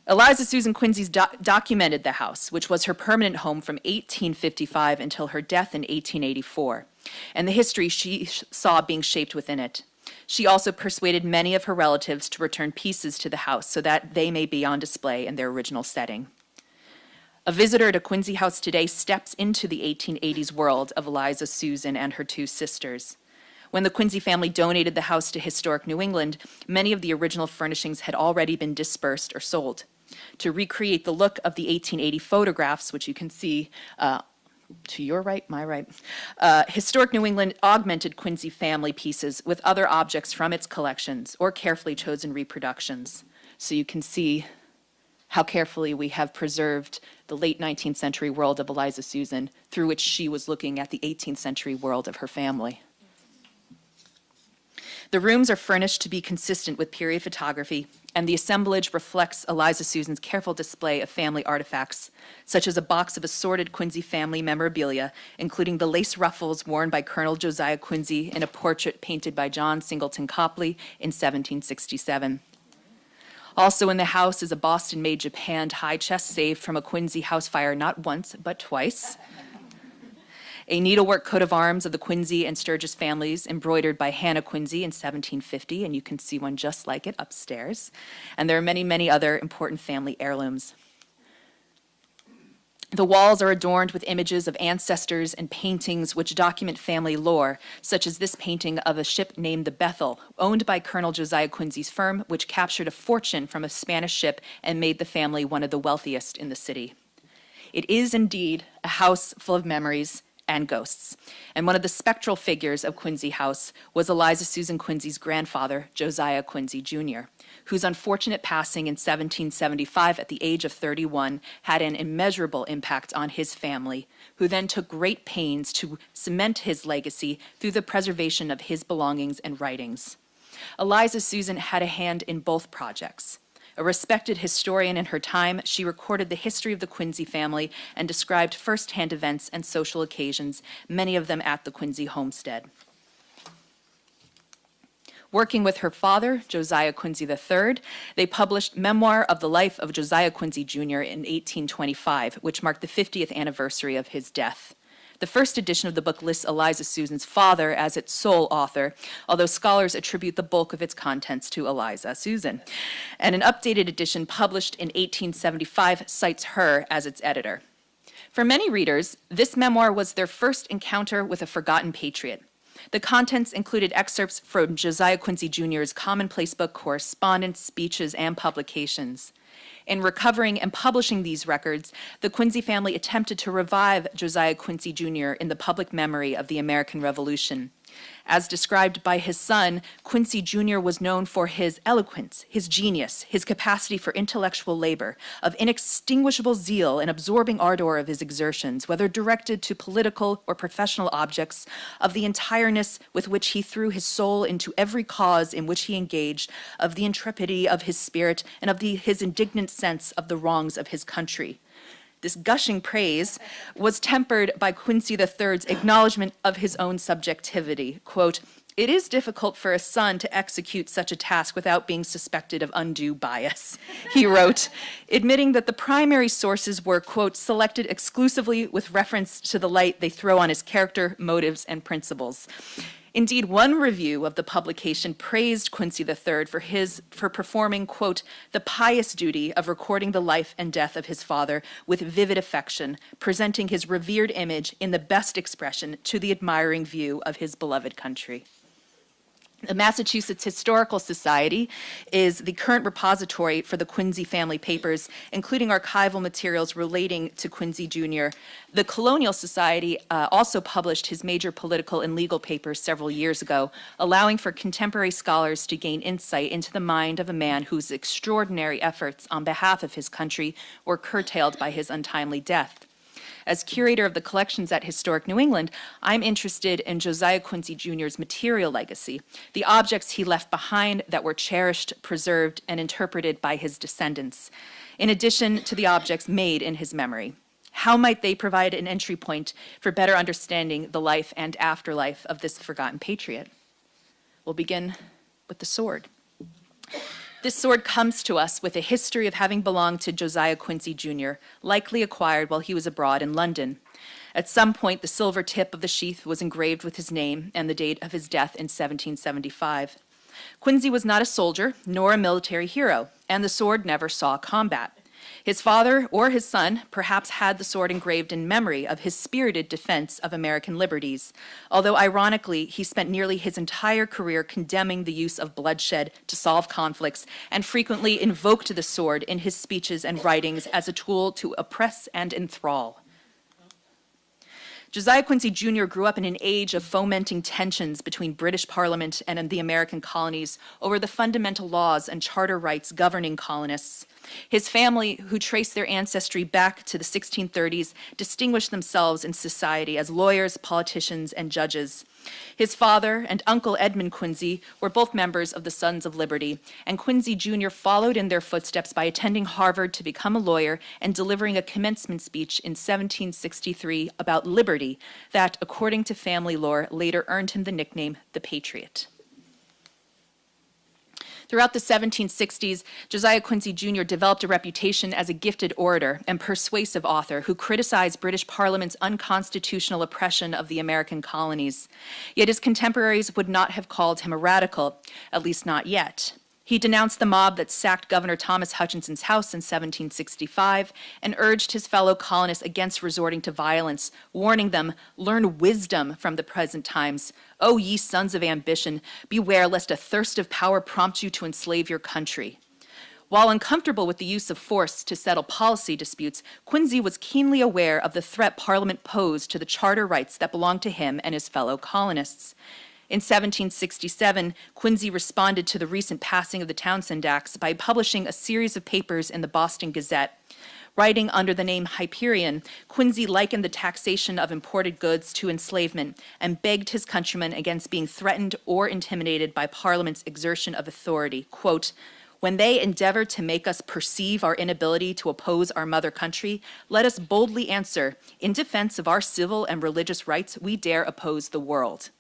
Eliza Susan Quincy documented the house, which was her permanent home from 1855 until her death in 1884, and the history she saw being shaped within it. She also persuaded many of her relatives to return pieces to the house so that they may be on display in their original setting. A visitor to Quincy House today steps into the 1880s world of Eliza Susan and her two sisters. When the Quincy family donated the house to Historic New England, many of the original furnishings had already been dispersed or sold. To recreate the look of the 1880 photographs, which you can see to your right, my right, Historic New England augmented Quincy family pieces with other objects from its collections or carefully chosen reproductions. So you can see how carefully we have preserved the late 19th century world of Eliza Susan, through which she was looking at the 18th century world of her family. The rooms are furnished to be consistent with period photography and the assemblage reflects Eliza Susan's careful display of family artifacts, such as a box of assorted Quincy family memorabilia, including the lace ruffles worn by Colonel Josiah Quincy in a portrait painted by John Singleton Copley in 1767. Also in the house is a Boston-made japanned high chest saved from a Quincy house fire not once, but twice. A needlework coat of arms of the Quincy and Sturgis families embroidered by Hannah Quincy in 1750, and you can see one just like it upstairs. And there are many, many other important family heirlooms. The walls are adorned with images of ancestors and paintings which document family lore, such as this painting of a ship named the Bethel, owned by Colonel Josiah Quincy's firm, which captured a fortune from a Spanish ship and made the family one of the wealthiest in the city. It is indeed a house full of memories and ghosts. And one of the spectral figures of Quincy House was Eliza Susan Quincy's grandfather, Josiah Quincy Jr., whose unfortunate passing in 1775 at the age of 31 had an immeasurable impact on his family, who then took great pains to cement his legacy through the preservation of his belongings and writings. Eliza Susan had a hand in both projects. A respected historian in her time, she recorded the history of the Quincy family and described first-hand events and social occasions, many of them at the Quincy homestead. Working with her father, Josiah Quincy III, they published Memoir of the Life of Josiah Quincy Jr. in 1825, which marked the 50th anniversary of his death. The first edition of the book lists Eliza Susan's father as its sole author, although scholars attribute the bulk of its contents to Eliza Susan. And an updated edition published in 1875 cites her as its editor. For many readers, this memoir was their first encounter with a forgotten patriot. The contents included excerpts from Josiah Quincy Jr.'s commonplace book correspondence, speeches, and publications. In recovering and publishing these records, the Quincy family attempted to revive Josiah Quincy Jr. in the public memory of the American Revolution. As described by his son, Quincy Jr. was known for his eloquence, his genius, his capacity for intellectual labor, of inextinguishable zeal and absorbing ardor of his exertions, whether directed to political or professional objects, of the entireness with which he threw his soul into every cause in which he engaged, of the intrepidity of his spirit, and of his indignant sense of the wrongs of his country. This gushing praise was tempered by Quincy III's acknowledgement of his own subjectivity. Quote, "It is difficult for a son to execute such a task without being suspected of undue bias," he wrote, admitting that the primary sources were, quote, "selected exclusively with reference to the light they throw on his character, motives, and principles." Indeed, one review of the publication praised Quincy III for performing, quote, "the pious duty of recording the life and death of his father with vivid affection, presenting his revered image in the best expression to the admiring view of his beloved country." The Massachusetts Historical Society is the current repository for the Quincy family papers, including archival materials relating to Quincy Jr. The Colonial Society also published his major political and legal papers several years ago, allowing for contemporary scholars to gain insight into the mind of a man whose extraordinary efforts on behalf of his country were curtailed by his untimely death. As curator of the collections at Historic New England, I'm interested in Josiah Quincy Jr.'s material legacy, the objects he left behind that were cherished, preserved, and interpreted by his descendants, in addition to the objects made in his memory. How might they provide an entry point for better understanding the life and afterlife of this forgotten patriot? We'll begin with the sword. This sword comes to us with a history of having belonged to Josiah Quincy Jr., likely acquired while he was abroad in London. At some point, the silver tip of the sheath was engraved with his name and the date of his death in 1775. Quincy was not a soldier, nor a military hero, and the sword never saw combat. His father or his son perhaps had the sword engraved in memory of his spirited defense of American liberties, although ironically, he spent nearly his entire career condemning the use of bloodshed to solve conflicts and frequently invoked the sword in his speeches and writings as a tool to oppress and enthrall. Josiah Quincy Jr. grew up in an age of fomenting tensions between British Parliament and the American colonies over the fundamental laws and charter rights governing colonists. His family, who traced their ancestry back to the 1630s, distinguished themselves in society as lawyers, politicians, and judges. His father and Uncle Edmund Quincy were both members of the Sons of Liberty, and Quincy Jr. followed in their footsteps by attending Harvard to become a lawyer and delivering a commencement speech in 1763 about liberty that, according to family lore, later earned him the nickname the Patriot. Throughout the 1760s, Josiah Quincy Jr. developed a reputation as a gifted orator and persuasive author who criticized British Parliament's unconstitutional oppression of the American colonies. Yet his contemporaries would not have called him a radical, at least not yet. He denounced the mob that sacked Governor Thomas Hutchinson's house in 1765 and urged his fellow colonists against resorting to violence, warning them, "Learn wisdom from the present times. O ye sons of ambition, beware lest a thirst of power prompt you to enslave your country." While uncomfortable with the use of force to settle policy disputes, Quincy was keenly aware of the threat Parliament posed to the charter rights that belonged to him and his fellow colonists. In 1767, Quincy responded to the recent passing of the Townshend Acts by publishing a series of papers in the Boston Gazette. Writing under the name Hyperion, Quincy likened the taxation of imported goods to enslavement and begged his countrymen against being threatened or intimidated by Parliament's exertion of authority. Quote, "When they endeavor to make us perceive our inability to oppose our mother country, let us boldly answer, in defense of our civil and religious rights, we dare oppose the world."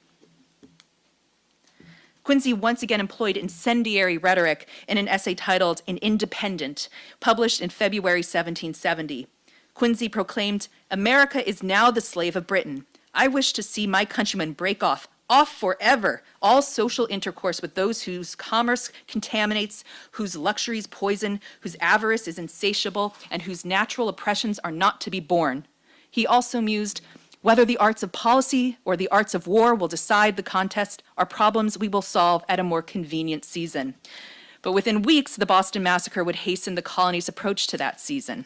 Quincy once again employed incendiary rhetoric in an essay titled An Independent, published in February 1770. Quincy proclaimed, "America is now the slave of Britain. I wish to see my countrymen break off forever, all social intercourse with those whose commerce contaminates, whose luxuries poison, whose avarice is insatiable, and whose natural oppressions are not to be borne." He also mused, "Whether the arts of policy or the arts of war will decide the contest are problems we will solve at a more convenient season." But within weeks, the Boston Massacre would hasten the colony's approach to that season.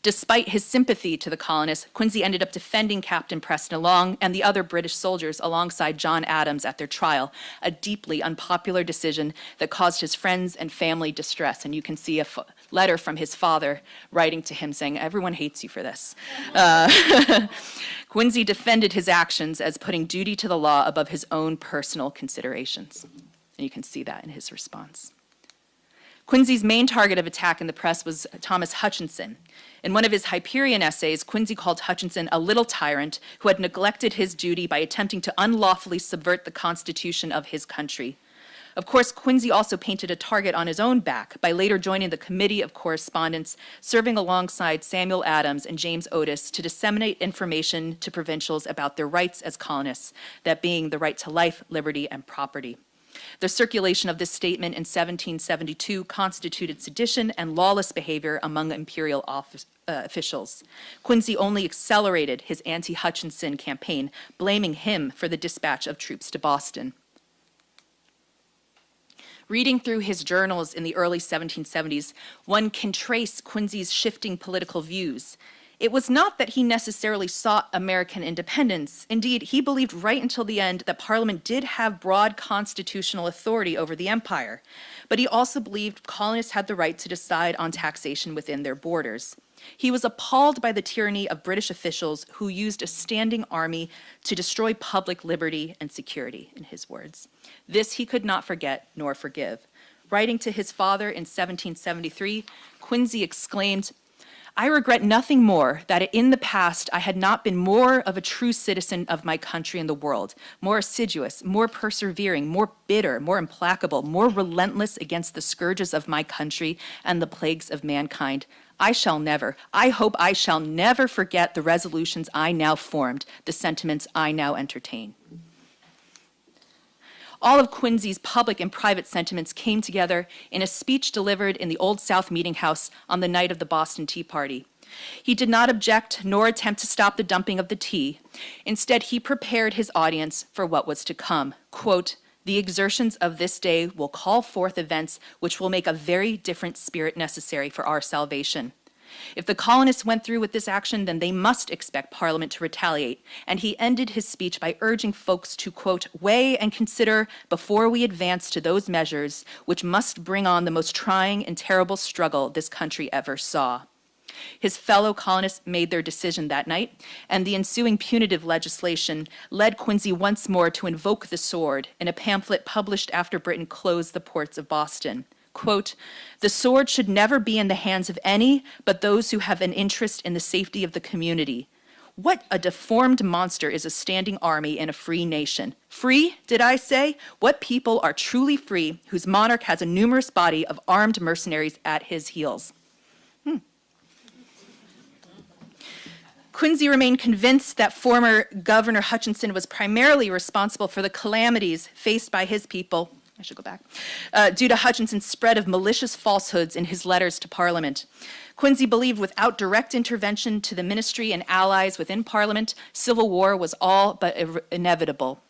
Despite his sympathy to the colonists, Quincy ended up defending Captain Preston Long and the other British soldiers alongside John Adams at their trial, a deeply unpopular decision that caused his friends and family distress. And you can see a letter from his father writing to him saying, "Everyone hates you for this." Quincy defended his actions as putting duty to the law above his own personal considerations. And you can see that in his response. Quincy's main target of attack in the press was Thomas Hutchinson. In one of his Hyperion essays, Quincy called Hutchinson a little tyrant who had neglected his duty by attempting to unlawfully subvert the constitution of his country. Of course, Quincy also painted a target on his own back by later joining the Committee of Correspondence, serving alongside Samuel Adams and James Otis to disseminate information to provincials about their rights as colonists, that being the right to life, liberty, and property. The circulation of this statement in 1772 constituted sedition and lawless behavior among imperial officials. Quincy only accelerated his anti-Hutchinson campaign, blaming him for the dispatch of troops to Boston. Reading through his journals in the early 1770s, one can trace Quincy's shifting political views. It was not that he necessarily sought American independence. Indeed, he believed right until the end that Parliament did have broad constitutional authority over the empire. But he also believed colonists had the right to decide on taxation within their borders. He was appalled by the tyranny of British officials who used a standing army to destroy public liberty and security, in his words. This he could not forget nor forgive. Writing to his father in 1773, Quincy exclaimed, "I regret nothing more that in the past I had not been more of a true citizen of my country and the world, more assiduous, more persevering, more bitter, more implacable, more relentless against the scourges of my country and the plagues of mankind. I hope I shall never forget the resolutions I now formed, the sentiments I now entertain." All of Quincy's public and private sentiments came together in a speech delivered in the Old South Meeting House on the night of the Boston Tea Party. He did not object nor attempt to stop the dumping of the tea. Instead, he prepared his audience for what was to come. Quote, "The exertions of this day will call forth events which will make a very different spirit necessary for our salvation. If the colonists went through with this action, then they must expect Parliament to retaliate." And he ended his speech by urging folks to, quote, "weigh and consider before we advance to those measures which must bring on the most trying and terrible struggle this country ever saw." His fellow colonists made their decision that night, and the ensuing punitive legislation led Quincy once more to invoke the sword in a pamphlet published after Britain closed the ports of Boston. Quote, "The sword should never be in the hands of any but those who have an interest in the safety of the community. What a deformed monster is a standing army in a free nation. Free, did I say? What people are truly free whose monarch has a numerous body of armed mercenaries at his heels?" Quincy remained convinced that former Governor Hutchinson was primarily responsible for the calamities faced by his people, I should go back, due to Hutchinson's spread of malicious falsehoods in his letters to Parliament. Quincy believed without direct intervention to the ministry and allies within Parliament, civil war was all but inevitable.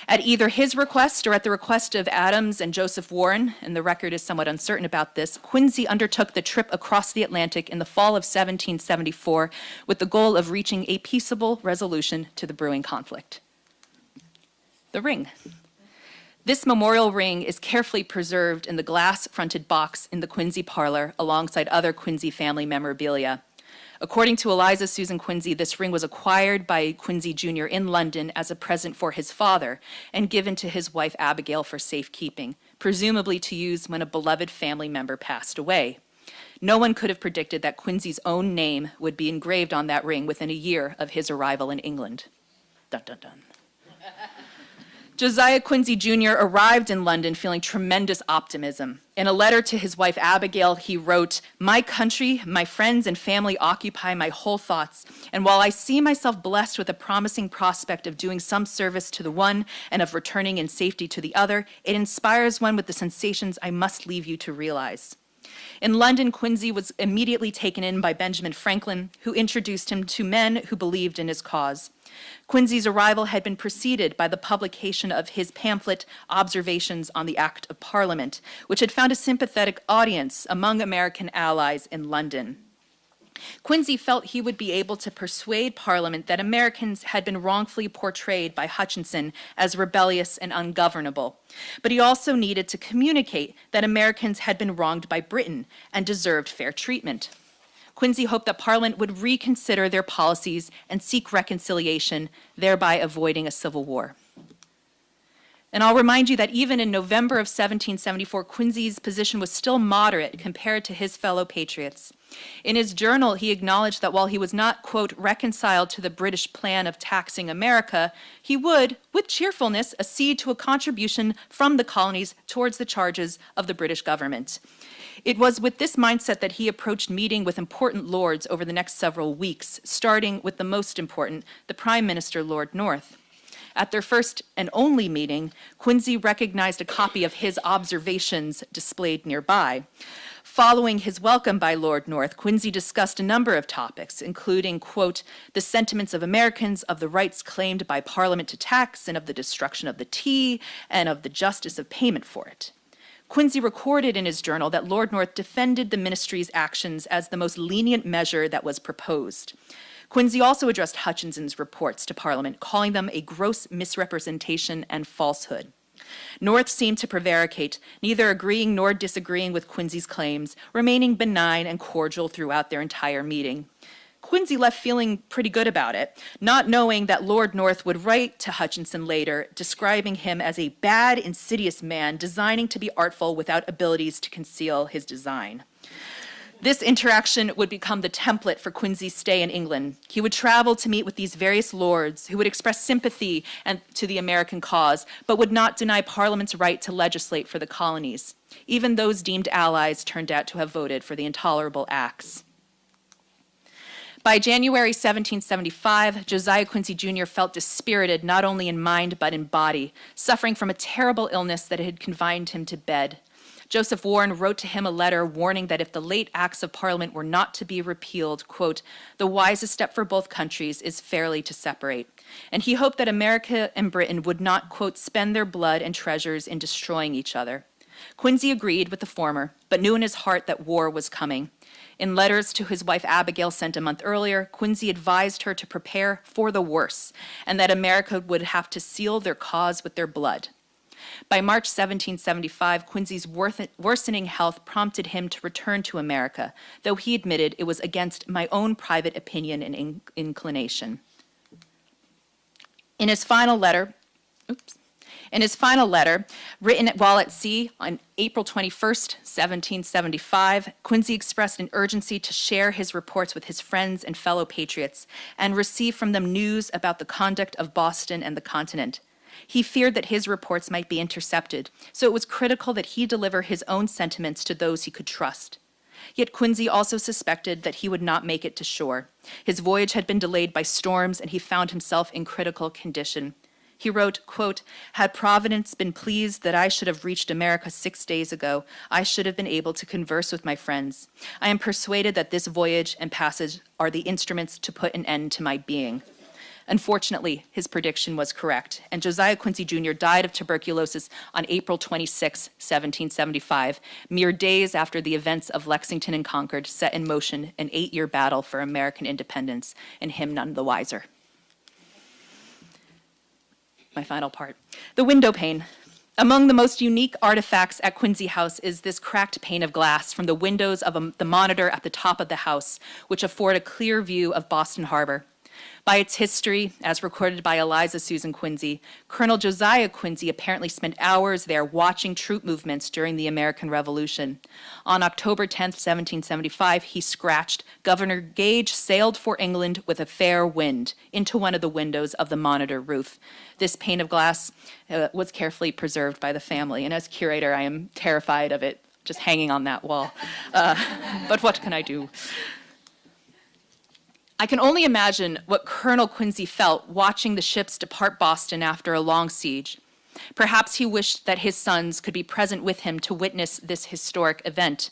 At either his request or at the request of Adams and Joseph Warren, and the record is somewhat uncertain about this, Quincy undertook the trip across the Atlantic in the fall of 1774 with the goal of reaching a peaceable resolution to the brewing conflict. The ring. This memorial ring is carefully preserved in the glass-fronted box in the Quincy parlor alongside other Quincy family memorabilia. According to Eliza Susan Quincy, this ring was acquired by Quincy Jr. in London as a present for his father and given to his wife Abigail for safekeeping, presumably to use when a beloved family member passed away. No one could have predicted that Quincy's own name would be engraved on that ring within a year of his arrival in England. Dun, dun, dun. Josiah Quincy Jr. arrived in London feeling tremendous optimism. In a letter to his wife Abigail, he wrote, "My country, my friends and family occupy my whole thoughts, and while I see myself blessed with a promising prospect of doing some service to the one and of returning in safety to the other, it inspires one with the sensations I must leave you to realize." In London, Quincy was immediately taken in by Benjamin Franklin, who introduced him to men who believed in his cause. Quincy's arrival had been preceded by the publication of his pamphlet, Observations on the Act of Parliament, which had found a sympathetic audience among American allies in London. Quincy felt he would be able to persuade Parliament that Americans had been wrongfully portrayed by Hutchinson as rebellious and ungovernable. But he also needed to communicate that Americans had been wronged by Britain and deserved fair treatment. Quincy hoped that Parliament would reconsider their policies and seek reconciliation, thereby avoiding a civil war. And I'll remind you that even in November of 1774, Quincy's position was still moderate compared to his fellow patriots. In his journal, he acknowledged that while he was not, quote, reconciled to the British plan of taxing America, he would, with cheerfulness, accede to a contribution from the colonies towards the charges of the British government. It was with this mindset that he approached meeting with important lords over the next several weeks, starting with the most important, the Prime Minister, Lord North. At their first and only meeting, Quincy recognized a copy of his observations displayed nearby. Following his welcome by Lord North, Quincy discussed a number of topics, including, quote, the sentiments of Americans, of the rights claimed by Parliament to tax, and of the destruction of the tea, and of the justice of payment for it. Quincy recorded in his journal that Lord North defended the ministry's actions as the most lenient measure that was proposed. Quincy also addressed Hutchinson's reports to Parliament, calling them a gross misrepresentation and falsehood. North seemed to prevaricate, neither agreeing nor disagreeing with Quincy's claims, remaining benign and cordial throughout their entire meeting. Quincy left feeling pretty good about it, not knowing that Lord North would write to Hutchinson later, describing him as a bad, insidious man designing to be artful without abilities to conceal his design. This interaction would become the template for Quincy's stay in England. He would travel to meet with these various lords who would express sympathy to the American cause, but would not deny Parliament's right to legislate for the colonies. Even those deemed allies turned out to have voted for the intolerable acts. By January 1775, Josiah Quincy Jr. felt dispirited not only in mind but in body, suffering from a terrible illness that had confined him to bed. Joseph Warren wrote to him a letter warning that if the late acts of Parliament were not to be repealed, quote, the wisest step for both countries is fairly to separate. And he hoped that America and Britain would not, quote, spend their blood and treasures in destroying each other. Quincy agreed with the former, but knew in his heart that war was coming. In letters to his wife Abigail sent a month earlier, Quincy advised her to prepare for the worse, and that America would have to seal their cause with their blood. By March 1775, Quincy's worsening health prompted him to return to America, though he admitted it was against my own private opinion and inclination. In his final letter, written while at sea on April 21st, 1775, Quincy expressed an urgency to share his reports with his friends and fellow patriots and receive from them news about the conduct of Boston and the continent. He feared that his reports might be intercepted, so it was critical that he deliver his own sentiments to those he could trust. Yet Quincy also suspected that he would not make it to shore. His voyage had been delayed by storms, and he found himself in critical condition. He wrote, quote, "Had Providence been pleased that I should have reached America 6 days ago, I should have been able to converse with my friends. I am persuaded that this voyage and passage are the instruments to put an end to my being." Unfortunately, his prediction was correct, and Josiah Quincy Jr. died of tuberculosis on April 26, 1775, mere days after the events of Lexington and Concord set in motion an 8-year battle for American independence, and him none the wiser. My final part. The window pane. Among the most unique artifacts at Quincy House is this cracked pane of glass from the windows of the monitor at the top of the house, which afford a clear view of Boston Harbor. By its history, as recorded by Eliza Susan Quincy, Colonel Josiah Quincy apparently spent hours there watching troop movements during the American Revolution. On October 10, 1775, he scratched, "Governor Gage sailed for England with a fair wind," into one of the windows of the monitor roof. This pane of glass was carefully preserved by the family, and as curator, I am terrified of it just hanging on that wall. But what can I do? I can only imagine what Colonel Quincy felt watching the ships depart Boston after a long siege. Perhaps he wished that his sons could be present with him to witness this historic event.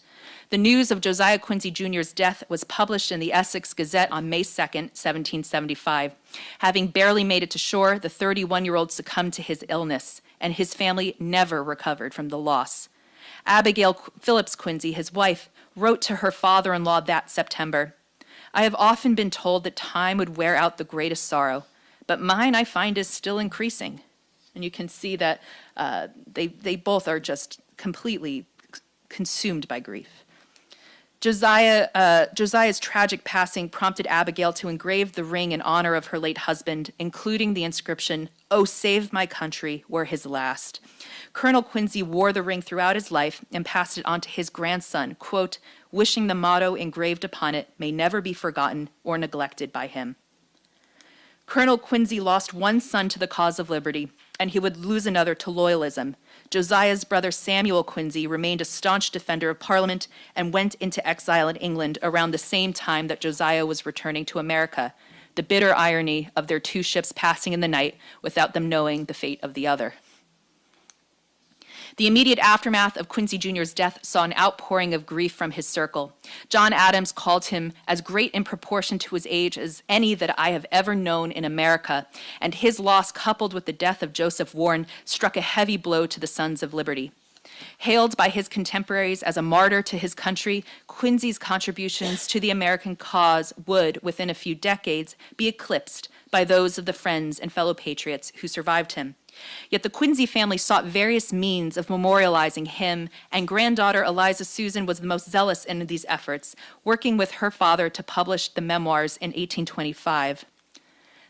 The news of Josiah Quincy Jr.'s death was published in the Essex Gazette on May 2nd, 1775. Having barely made it to shore, the 31-year-old succumbed to his illness, and his family never recovered from the loss. Abigail Phillips Quincy, his wife, wrote to her father-in-law that September, "I have often been told that time would wear out the greatest sorrow, but mine I find is still increasing." And you can see that they both are just completely consumed by grief. Josiah's tragic passing prompted Abigail to engrave the ring in honor of her late husband, including the inscription, "Oh, save my country," were his last. Colonel Quincy wore the ring throughout his life and passed it on to his grandson, quote, "wishing the motto engraved upon it may never be forgotten or neglected by him." Colonel Quincy lost one son to the cause of liberty, and he would lose another to loyalism. Josiah's brother Samuel Quincy remained a staunch defender of Parliament and went into exile in England around the same time that Josiah was returning to America, the bitter irony of their two ships passing in the night without them knowing the fate of the other. The immediate aftermath of Quincy Jr.'s death saw an outpouring of grief from his circle. John Adams called him as great in proportion to his age as any that I have ever known in America, and his loss, coupled with the death of Joseph Warren, struck a heavy blow to the Sons of Liberty. Hailed by his contemporaries as a martyr to his country, Quincy's contributions to the American cause would, within a few decades, be eclipsed by those of the friends and fellow patriots who survived him. Yet the Quincy family sought various means of memorializing him, and granddaughter Eliza Susan was the most zealous in these efforts, working with her father to publish the memoirs in 1825.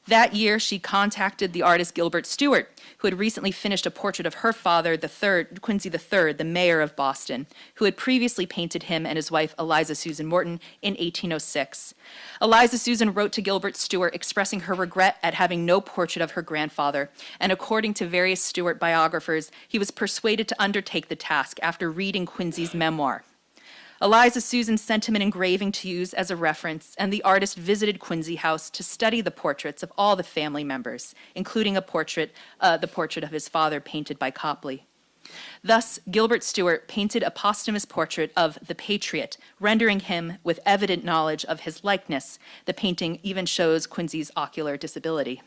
That year, she contacted the artist Gilbert Stuart, who had recently finished a portrait of her father, Quincy III, the mayor of Boston, who had previously painted him and his wife, Eliza Susan Morton, in 1806. Eliza Susan wrote to Gilbert Stuart expressing her regret at having no portrait of her grandfather, and according to various Stuart biographers, he was persuaded to undertake the task after reading Quincy's memoir. Eliza Susan sent him an engraving to use as a reference, and the artist visited Quincy House to study the portraits of all the family members, including the portrait of his father painted by Copley. Thus, Gilbert Stuart painted a posthumous portrait of the Patriot, rendering him with evident knowledge of his likeness. The painting even shows Quincy's ocular disability.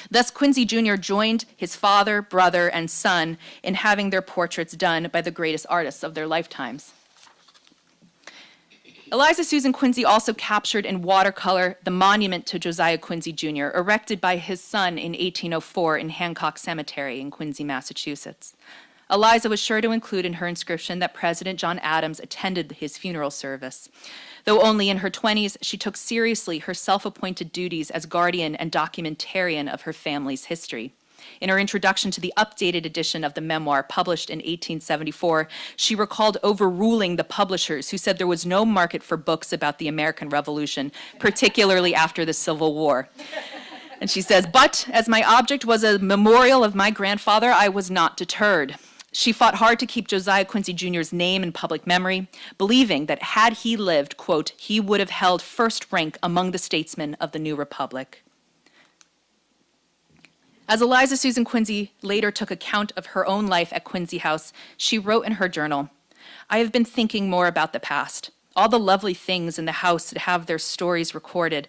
Thus, Quincy Jr. joined his father, brother, and son in having their portraits done by the greatest artists of their lifetimes. Eliza Susan Quincy also captured in watercolor the monument to Josiah Quincy Jr., erected by his son in 1804 in Hancock Cemetery in Quincy, Massachusetts. Eliza was sure to include in her inscription that President John Adams attended his funeral service. Though only in her 20s, she took seriously her self-appointed duties as guardian and documentarian of her family's history. In her introduction to the updated edition of the memoir published in 1874, she recalled overruling the publishers who said there was no market for books about the American Revolution, particularly after the Civil War. And she says, "But as my object was a memorial of my grandfather, I was not deterred." She fought hard to keep Josiah Quincy Jr.'s name in public memory, believing that had he lived, quote, he would have held first rank among the statesmen of the new republic. As Eliza Susan Quincy later took account of her own life at Quincy House, she wrote in her journal, "I have been thinking more about the past, all the lovely things in the house that have their stories recorded.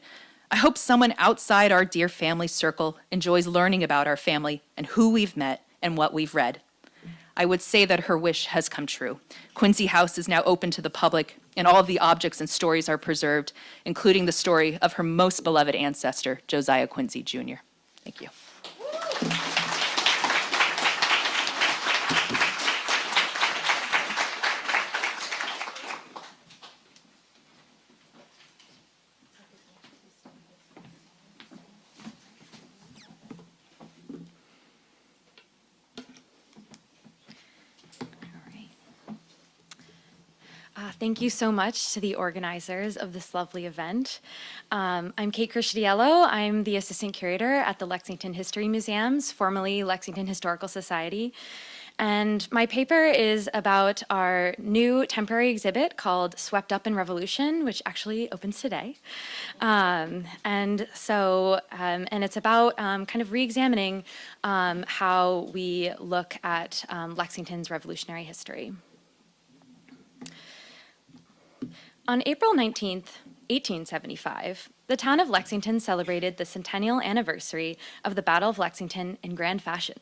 I hope someone outside our dear family circle enjoys learning about our family and who we've met and what we've read." I would say that her wish has come true. Quincy House is now open to the public, and all of the objects and stories are preserved, including the story of her most beloved ancestor, Josiah Quincy Jr. Thank you. Thank you so much to the organizers of this lovely event. I'm Kate Cristiello. I'm the assistant curator at the Lexington History Museums, formerly Lexington Historical Society. And my paper is about our new temporary exhibit called Swept Up in Revolution, which actually opens today. And it's about kind of re-examining how we look at Lexington's revolutionary history. On April 19th, 1875, the town of Lexington celebrated the centennial anniversary of the Battle of Lexington in grand fashion.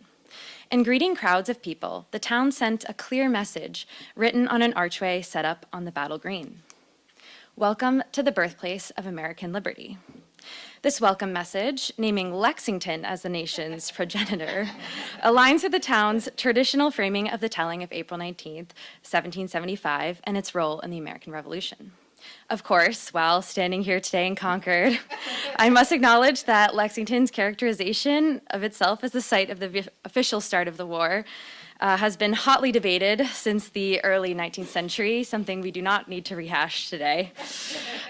In greeting crowds of people, the town sent a clear message written on an archway set up on the battle green. "Welcome to the birthplace of American liberty." This welcome message, naming Lexington as the nation's progenitor, aligns with the town's traditional framing of the telling of April 19th, 1775, and its role in the American Revolution. Of course, while standing here today in Concord, I must acknowledge that Lexington's characterization of itself as the site of the official start of the war has been hotly debated since the early 19th century, something we do not need to rehash today.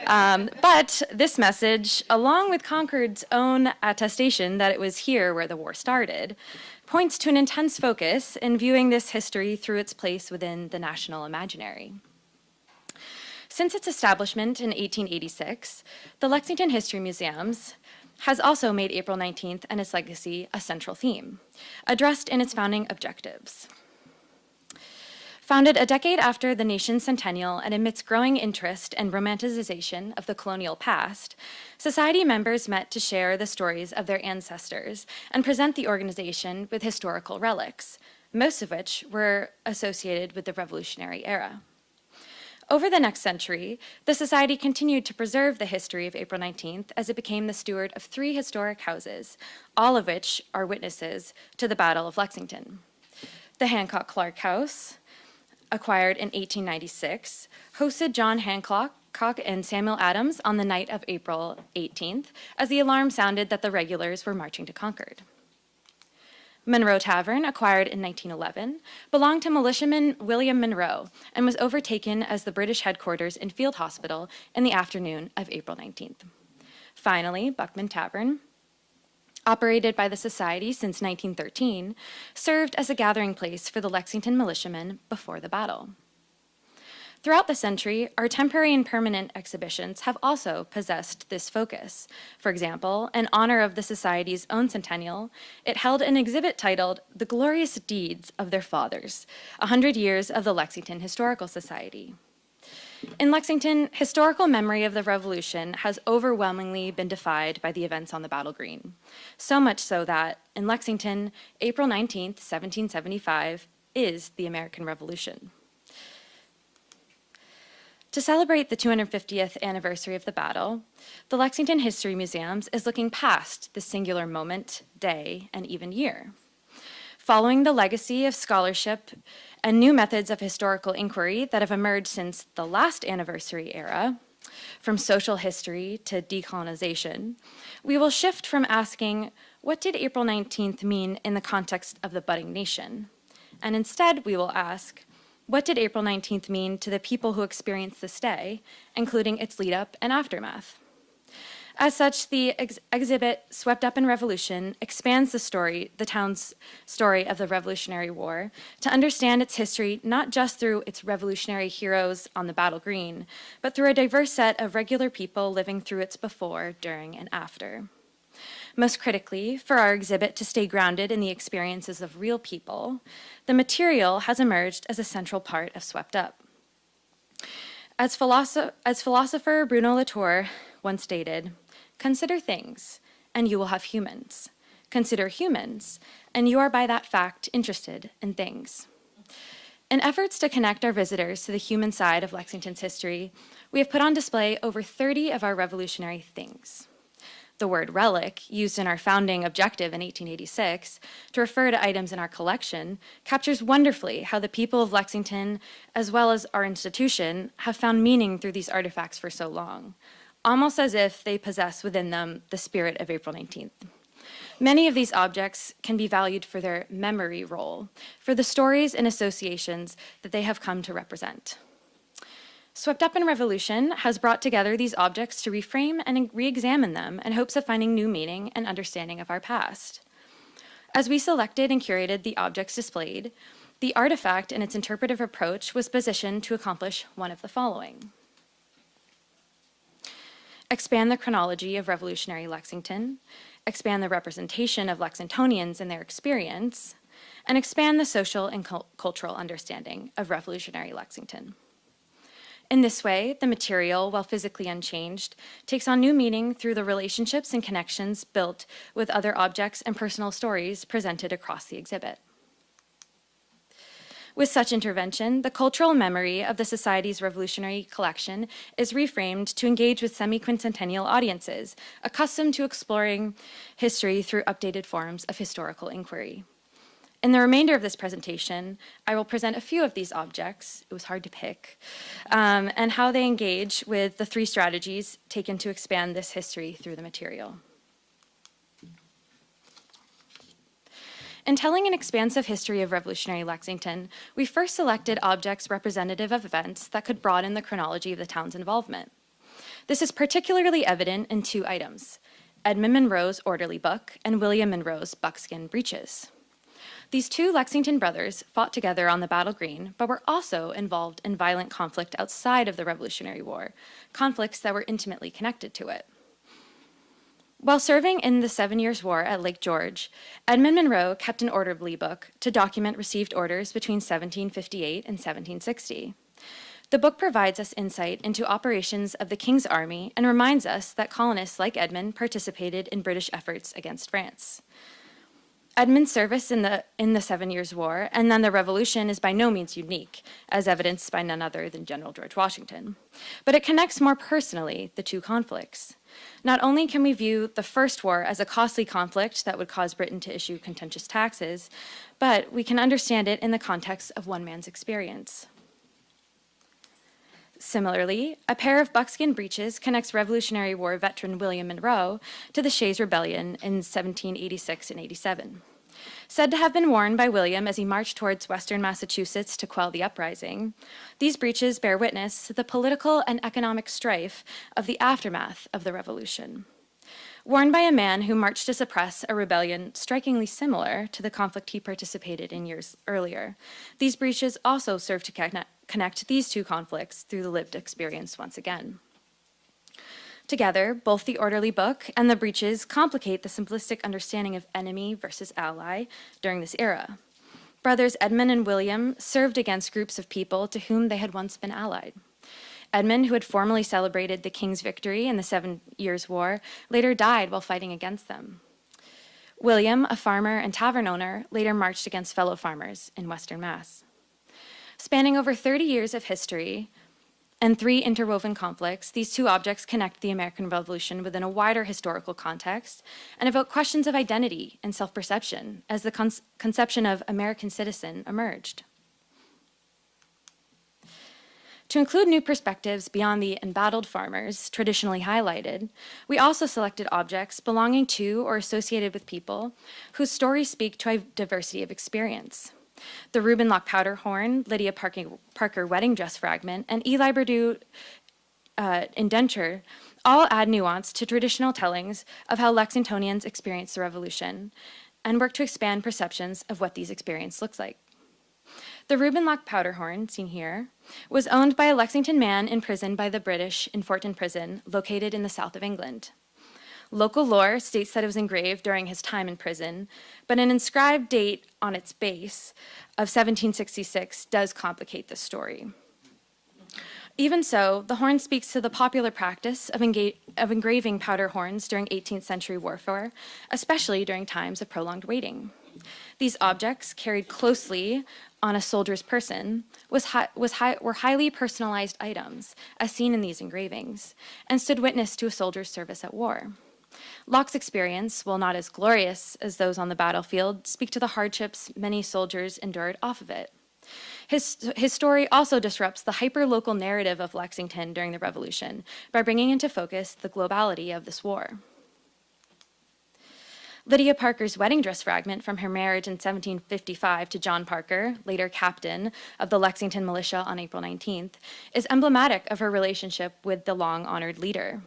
But this message, along with Concord's own attestation that it was here where the war started, points to an intense focus in viewing this history through its place within the national imaginary. Since its establishment in 1886, the Lexington History Museums has also made April 19th and its legacy a central theme, addressed in its founding objectives. Founded a decade after the nation's centennial and amidst growing interest and romanticization of the colonial past, society members met to share the stories of their ancestors and present the organization with historical relics, most of which were associated with the Revolutionary era. Over the next century, the Society continued to preserve the history of April 19th as it became the steward of 3 historic houses, all of which are witnesses to the Battle of Lexington. The Hancock Clark House, acquired in 1896, hosted John Hancock and Samuel Adams on the night of April 18th, as the alarm sounded that the regulars were marching to Concord. Monroe Tavern, acquired in 1911, belonged to militiaman William Monroe and was overtaken as the British headquarters and field hospital in the afternoon of April 19th. Finally, Buckman Tavern, operated by the Society since 1913, served as a gathering place for the Lexington militiamen before the battle. Throughout the century, our temporary and permanent exhibitions have also possessed this focus. For example, in honor of the Society's own centennial, it held an exhibit titled "The Glorious Deeds of Their Fathers, 100 Years of the Lexington Historical Society." In Lexington, historical memory of the Revolution has overwhelmingly been defied by the events on the battle green. So much so that, in Lexington, April 19th, 1775, is the American Revolution. To celebrate the 250th anniversary of the battle, the Lexington History Museums is looking past this singular moment, day, and even year. Following the legacy of scholarship and new methods of historical inquiry that have emerged since the last anniversary era, from social history to decolonization, we will shift from asking, what did April 19th mean in the context of the budding nation? And instead, we will ask, what did April 19th mean to the people who experienced this day, including its lead up and aftermath? As such, the exhibit Swept Up in Revolution expands the town's story of the Revolutionary War to understand its history not just through its revolutionary heroes on the battle green, but through a diverse set of regular people living through its before, during, and after. Most critically, for our exhibit to stay grounded in the experiences of real people, the material has emerged as a central part of Swept Up. As philosopher Bruno Latour once stated, consider things, and you will have humans. Consider humans, and you are by that fact interested in things. In efforts to connect our visitors to the human side of Lexington's history, we have put on display over 30 of our revolutionary things. The word relic, used in our founding objective in 1886 to refer to items in our collection, captures wonderfully how the people of Lexington, as well as our institution, have found meaning through these artifacts for so long, almost as if they possess within them the spirit of April 19th. Many of these objects can be valued for their memory role, for the stories and associations that they have come to represent. Swept Up in Revolution has brought together these objects to reframe and re-examine them in hopes of finding new meaning and understanding of our past. As we selected and curated the objects displayed, the artifact and its interpretive approach was positioned to accomplish one of the following: expand the chronology of revolutionary Lexington, expand the representation of Lexingtonians and their experience, and expand the social and cultural understanding of revolutionary Lexington. In this way, the material, while physically unchanged, takes on new meaning through the relationships and connections built with other objects and personal stories presented across the exhibit. With such intervention, the cultural memory of the Society's revolutionary collection is reframed to engage with semi-quincentennial audiences, accustomed to exploring history through updated forms of historical inquiry. In the remainder of this presentation, I will present a few of these objects, it was hard to pick, and how they engage with the three strategies taken to expand this history through the material. In telling an expansive history of revolutionary Lexington, we first selected objects representative of events that could broaden the chronology of the town's involvement. This is particularly evident in two items: Edmund Monroe's orderly book and William Monroe's buckskin breeches. These two Lexington brothers fought together on the battle green, but were also involved in violent conflict outside of the Revolutionary War, conflicts that were intimately connected to it. While serving in the 7 Years' War at Lake George, Edmund Monroe kept an orderly book to document received orders between 1758 and 1760. The book provides us insight into operations of the King's Army and reminds us that colonists like Edmund participated in British efforts against France. Edmund's service in the 7 Years' War and then the Revolution is by no means unique, as evidenced by none other than General George Washington. But it connects more personally the two conflicts. Not only can we view the First War as a costly conflict that would cause Britain to issue contentious taxes, but we can understand it in the context of one man's experience. Similarly, a pair of buckskin breeches connects Revolutionary War veteran William Monroe to the Shays' Rebellion in 1786 and 87. Said to have been worn by William as he marched towards western Massachusetts to quell the uprising, these breeches bear witness to the political and economic strife of the aftermath of the Revolution. Worn by a man who marched to suppress a rebellion strikingly similar to the conflict he participated in years earlier, these breeches also serve to connect these two conflicts through the lived experience once again. Together, both the orderly book and the breeches complicate the simplistic understanding of enemy versus ally during this era. Brothers Edmund and William served against groups of people to whom they had once been allied. Edmund, who had formally celebrated the King's victory in the 7 Years' War, later died while fighting against them. William, a farmer and tavern owner, later marched against fellow farmers in Western Mass. Spanning over 30 years of history, and three interwoven conflicts, these two objects connect the American Revolution within a wider historical context and evoke questions of identity and self-perception as the conception of American citizen emerged. To include new perspectives beyond the embattled farmers traditionally highlighted, we also selected objects belonging to or associated with people whose stories speak to a diversity of experience. The Reuben Locke powder horn, Lydia Parker wedding dress fragment, and Eli Berdue indenture all add nuance to traditional tellings of how Lexingtonians experienced the Revolution and work to expand perceptions of what these experiences looks like. The Reuben Locke powder horn, seen here, was owned by a Lexington man imprisoned by the British in Fortin Prison, located in the south of England. Local lore states that it was engraved during his time in prison, but an inscribed date on its base of 1766 does complicate the story. Even so, the horn speaks to the popular practice of engraving powder horns during 18th century warfare, especially during times of prolonged waiting. These objects, carried closely on a soldier's person, were highly personalized items, as seen in these engravings, and stood witness to a soldier's service at war. Locke's experience, while not as glorious as those on the battlefield, speak to the hardships many soldiers endured off of it. His story also disrupts the hyper-local narrative of Lexington during the Revolution by bringing into focus the globality of this war. Lydia Parker's wedding dress fragment from her marriage in 1755 to John Parker, later captain of the Lexington militia on April 19th, is emblematic of her relationship with the long-honored leader.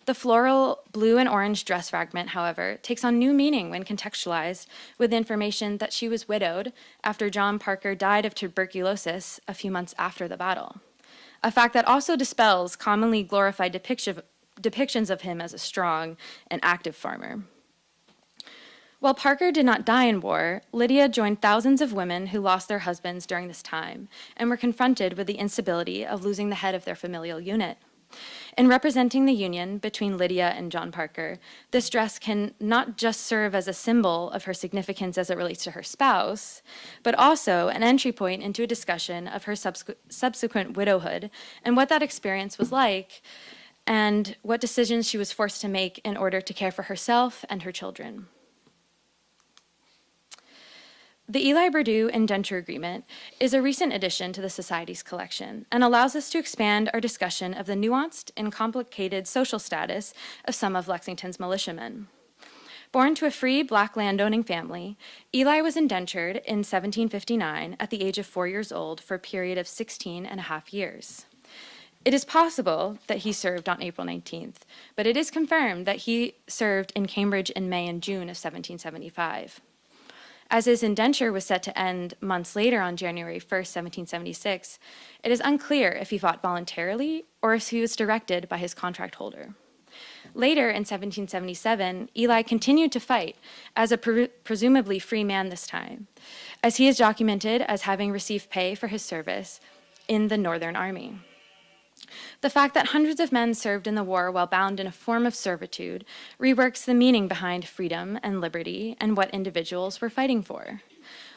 The floral blue and orange dress fragment, however, takes on new meaning when contextualized with the information that she was widowed after John Parker died of tuberculosis a few months after the battle, a fact that also dispels commonly glorified depictions of him as a strong and active farmer. While Parker did not die in war, Lydia joined thousands of women who lost their husbands during this time and were confronted with the instability of losing the head of their familial unit. In representing the union between Lydia and John Parker, this dress can not just serve as a symbol of her significance as it relates to her spouse, but also an entry point into a discussion of her subsequent widowhood and what that experience was like, and what decisions she was forced to make in order to care for herself and her children. The Eli Berdue Indenture Agreement is a recent addition to the Society's collection and allows us to expand our discussion of the nuanced and complicated social status of some of Lexington's militiamen. Born to a free Black landowning family, Eli was indentured in 1759 at the age of 4 years old for a period of 16 and a half years. It is possible that he served on April 19th, but it is confirmed that he served in Cambridge in May and June of 1775. As his indenture was set to end months later on January 1st, 1776, it is unclear if he fought voluntarily or if he was directed by his contract holder. Later in 1777, Eli continued to fight as a presumably free man this time, as he is documented as having received pay for his service in the Northern Army. The fact that hundreds of men served in the war while bound in a form of servitude reworks the meaning behind freedom and liberty and what individuals were fighting for.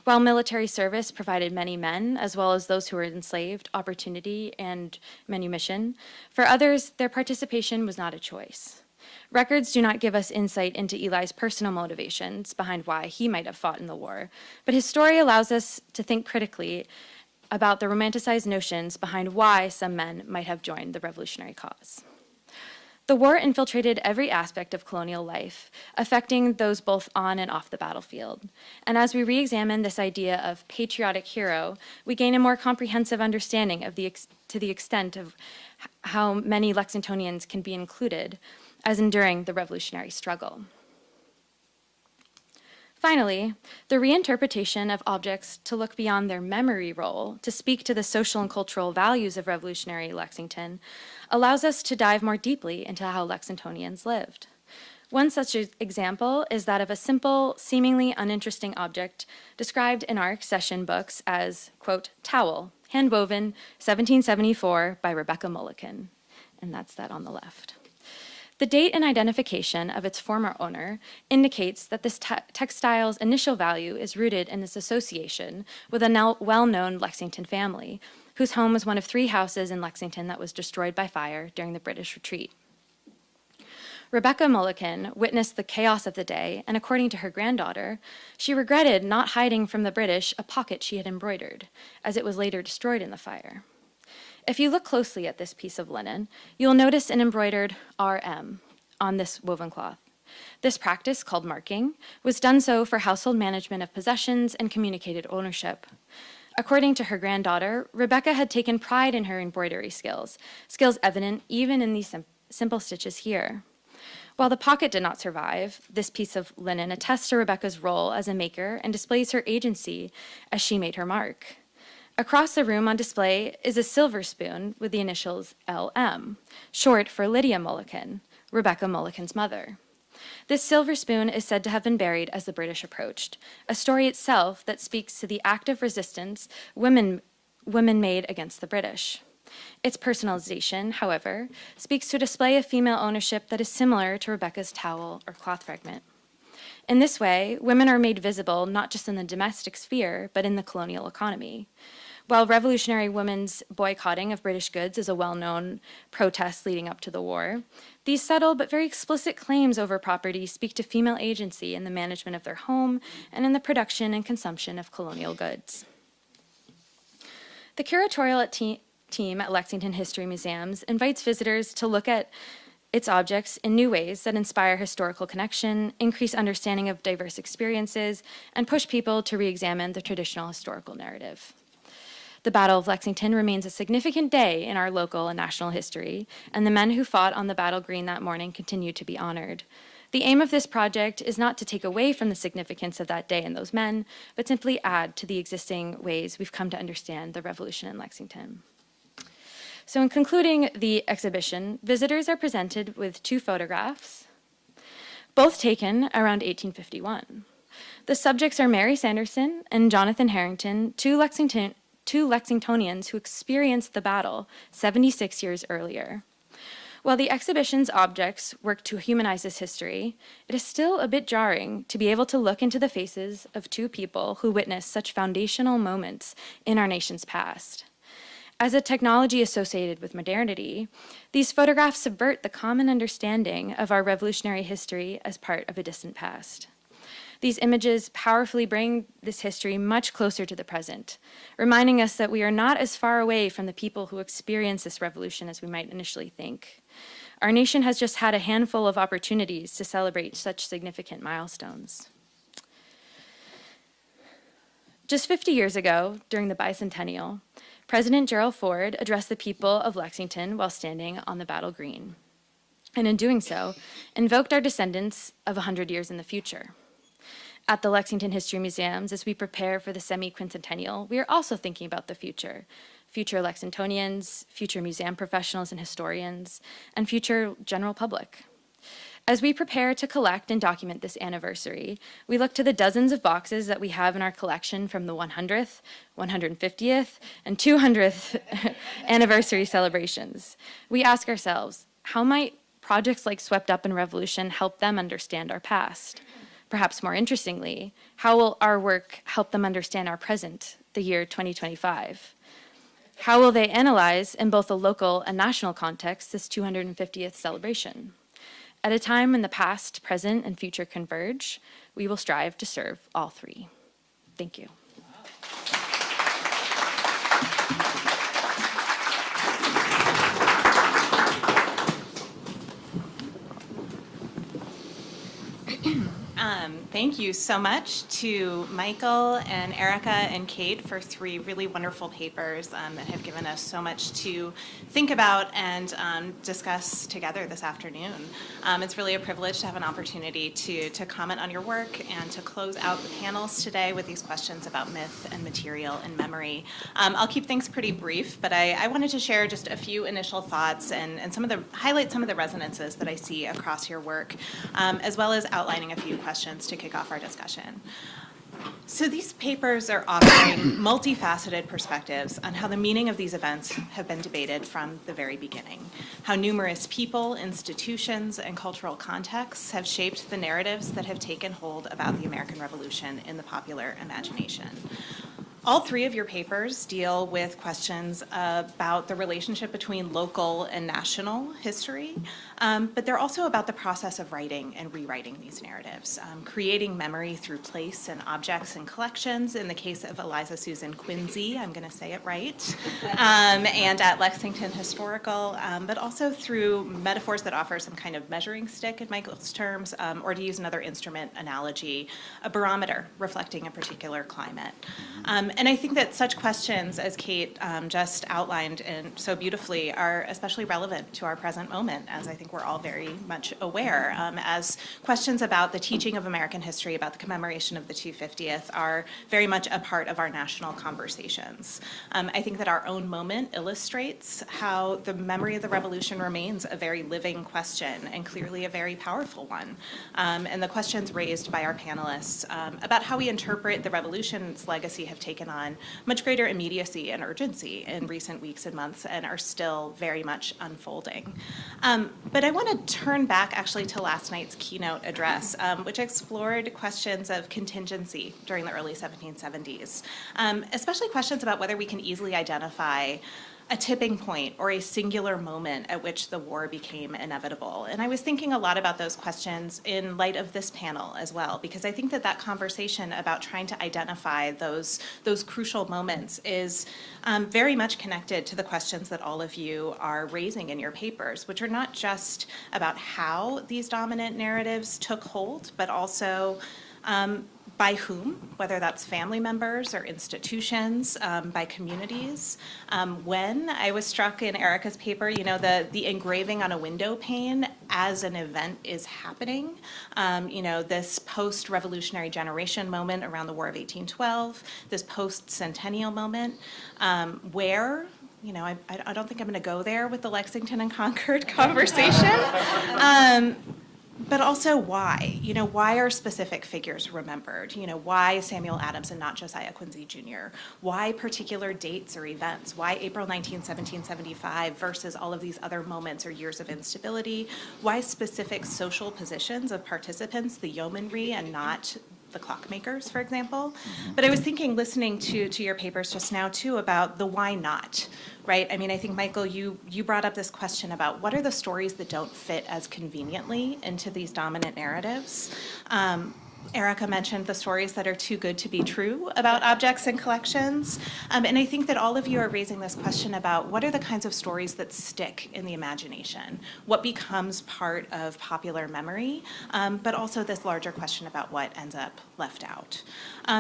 While military service provided many men, as well as those who were enslaved, opportunity and manumission, for others, their participation was not a choice. Records do not give us insight into Eli's personal motivations behind why he might have fought in the war, but his story allows us to think critically about the romanticized notions behind why some men might have joined the revolutionary cause. The war infiltrated every aspect of colonial life, affecting those both on and off the battlefield. And as we re-examine this idea of patriotic hero, we gain a more comprehensive understanding of to the extent of how many Lexingtonians can be included as enduring the revolutionary struggle. Finally, the reinterpretation of objects to look beyond their memory role to speak to the social and cultural values of revolutionary Lexington allows us to dive more deeply into how Lexingtonians lived. One such example is that of a simple, seemingly uninteresting object described in our accession books as, quote, towel, handwoven, 1774 by Rebecca Mulliken. And that's that on the left. The date and identification of its former owner indicates that this textile's initial value is rooted in its association with a now well-known Lexington family, whose home was one of 3 houses in Lexington that was destroyed by fire during the British retreat. Rebecca Mulliken witnessed the chaos of the day, and according to her granddaughter, she regretted not hiding from the British a pocket she had embroidered, as it was later destroyed in the fire. If you look closely at this piece of linen, you'll notice an embroidered RM on this woven cloth. This practice, called marking, was done so for household management of possessions and communicated ownership. According to her granddaughter, Rebecca had taken pride in her embroidery skills evident even in these simple stitches here. While the pocket did not survive, this piece of linen attests to Rebecca's role as a maker and displays her agency as she made her mark. Across the room on display is a silver spoon with the initials LM, short for Lydia Mulliken, Rebecca Mulliken's mother. This silver spoon is said to have been buried as the British approached, a story itself that speaks to the active resistance women made against the British. Its personalization, however, speaks to a display of female ownership that is similar to Rebecca's towel or cloth fragment. In this way, women are made visible not just in the domestic sphere, but in the colonial economy. While revolutionary women's boycotting of British goods is a well-known protest leading up to the war, these subtle but very explicit claims over property speak to female agency in the management of their home and in the production and consumption of colonial goods. The curatorial team at Lexington History Museums invites visitors to look at its objects in new ways that inspire historical connection, increase understanding of diverse experiences, and push people to re-examine the traditional historical narrative. The Battle of Lexington remains a significant day in our local and national history, and the men who fought on the battle green that morning continue to be honored. The aim of this project is not to take away from the significance of that day and those men, but simply add to the existing ways we've come to understand the revolution in Lexington. So in concluding the exhibition, visitors are presented with 2 photographs, both taken around 1851. The subjects are Mary Sanderson and Jonathan Harrington, two Lexingtonians who experienced the battle 76 years earlier. While the exhibition's objects work to humanize this history, it is still a bit jarring to be able to look into the faces of 2 people who witnessed such foundational moments in our nation's past. As a technology associated with modernity, these photographs subvert the common understanding of our revolutionary history as part of a distant past. These images powerfully bring this history much closer to the present, reminding us that we are not as far away from the people who experienced this revolution as we might initially think. Our nation has just had a handful of opportunities to celebrate such significant milestones. Just 50 years ago, during the bicentennial, President Gerald Ford addressed the people of Lexington while standing on the battle green, and in doing so, invoked our descendants of 100 years in the future. At the Lexington History Museums, as we prepare for the semi-quincentennial, we are also thinking about the future Lexingtonians, future museum professionals and historians, and future general public. As we prepare to collect and document this anniversary, we look to the dozens of boxes that we have in our collection from the 100th, 150th, and 200th anniversary celebrations. We ask ourselves, how might projects like Swept Up in Revolution help them understand our past? Perhaps more interestingly, how will our work help them understand our present, the year 2025? How will they analyze, in both a local and national context, this 250th celebration? At a time when the past, present, and future converge, we will strive to serve all 3. Thank you. Thank you so much to Michael and Erica and Kate for 3 really wonderful papers that have given us so much to think about and discuss together this afternoon. It's really a privilege to have an opportunity to comment on your work and to close out the panels today with these questions about myth and material and memory. I'll keep things pretty brief, but I wanted to share just a few initial thoughts and highlight some of the resonances that I see across your work, as well as outlining a few questions to kick off our discussion. So these papers are offering multifaceted perspectives on how the meaning of these events have been debated from the very beginning, how numerous people, institutions, and cultural contexts have shaped the narratives that have taken hold about the American Revolution in the popular imagination. All three of your papers deal with questions about the relationship between local and national history, but they're also about the process of writing and rewriting these narratives, creating memory through place and objects and collections. In the case of Eliza Susan Quincy, I'm going to say it right, and at Lexington Historical, but also through metaphors that offer some kind of measuring stick in Michael's terms, or to use another instrument analogy, a barometer reflecting a particular climate. And I think that such questions, as Kate just outlined and so beautifully, are especially relevant to our present moment, as I think we're all very much aware, as questions about the teaching of American history, about the commemoration of the 250th, are very much a part of our national conversations. I think that our own moment illustrates how the memory of the revolution remains a very living question and clearly a very powerful one. And the questions raised by our panelists about how we interpret the revolution's legacy have taken on much greater immediacy and urgency in recent weeks and months and are still very much unfolding. But I want to turn back actually to last night's keynote address, which explored questions of contingency during the early 1770s, especially questions about whether we can easily identify a tipping point or a singular moment at which the war became inevitable. And I was thinking a lot about those questions in light of this panel as well, because I think that that conversation about trying to identify those crucial moments is very much connected to the questions that all of you are raising in your papers, which are not just about how these dominant narratives took hold, but also by whom, whether that's family members or institutions, by communities. When I was struck in Erica's paper, you know, the engraving on a window pane as an event is happening. You know, this post-revolutionary generation moment around the War of 1812, this post-centennial moment, where, you know, I don't think I'm going to go there with the Lexington and Concord conversation. But also why? You know, why are specific figures remembered? You know, why Samuel Adams and not Josiah Quincy Jr.? Why particular dates or events? Why April 19, 1775 versus all of these other moments or years of instability? Why specific social positions of participants, the yeomanry and not the clockmakers, for example? But I was thinking, listening to your papers just now too, about the why not, right? I mean, I think, Michael, you brought up this question about what are the stories that don't fit as conveniently into these dominant narratives? Erica mentioned the stories that are too good to be true about objects and collections. And I think that all of you are raising this question about what are the kinds of stories that stick in the imagination? What becomes part of popular memory? But also this larger question about what ends up left out.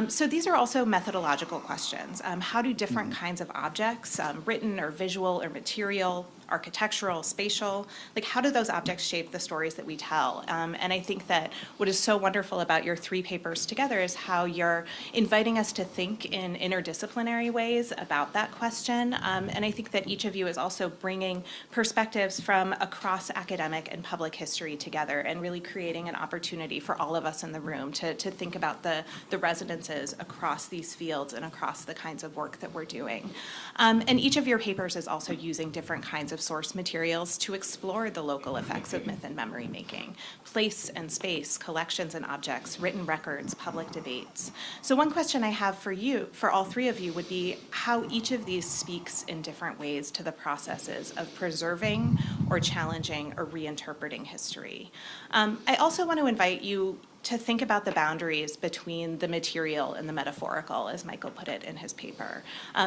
So these are also methodological questions. How do different kinds of objects, written or visual or material, architectural, spatial, like how do those objects shape the stories that we tell? And I think that what is so wonderful about your three papers together is how you're inviting us to think in interdisciplinary ways about that question. And I think that each of you is also bringing perspectives from across academic and public history together and really creating an opportunity for all of us in the room to think about the resonances across these fields and across the kinds of work that we're doing. And each of your papers is also using different kinds of source materials to explore the local effects of myth and memory making, place and space, collections and objects, written records, public debates. So one question I have for you, for all three of you, would be how each of these speaks in different ways to the processes of preserving or challenging or reinterpreting history. I also want to invite you to think about the boundaries between the material and the metaphorical, as Michael put it in his paper.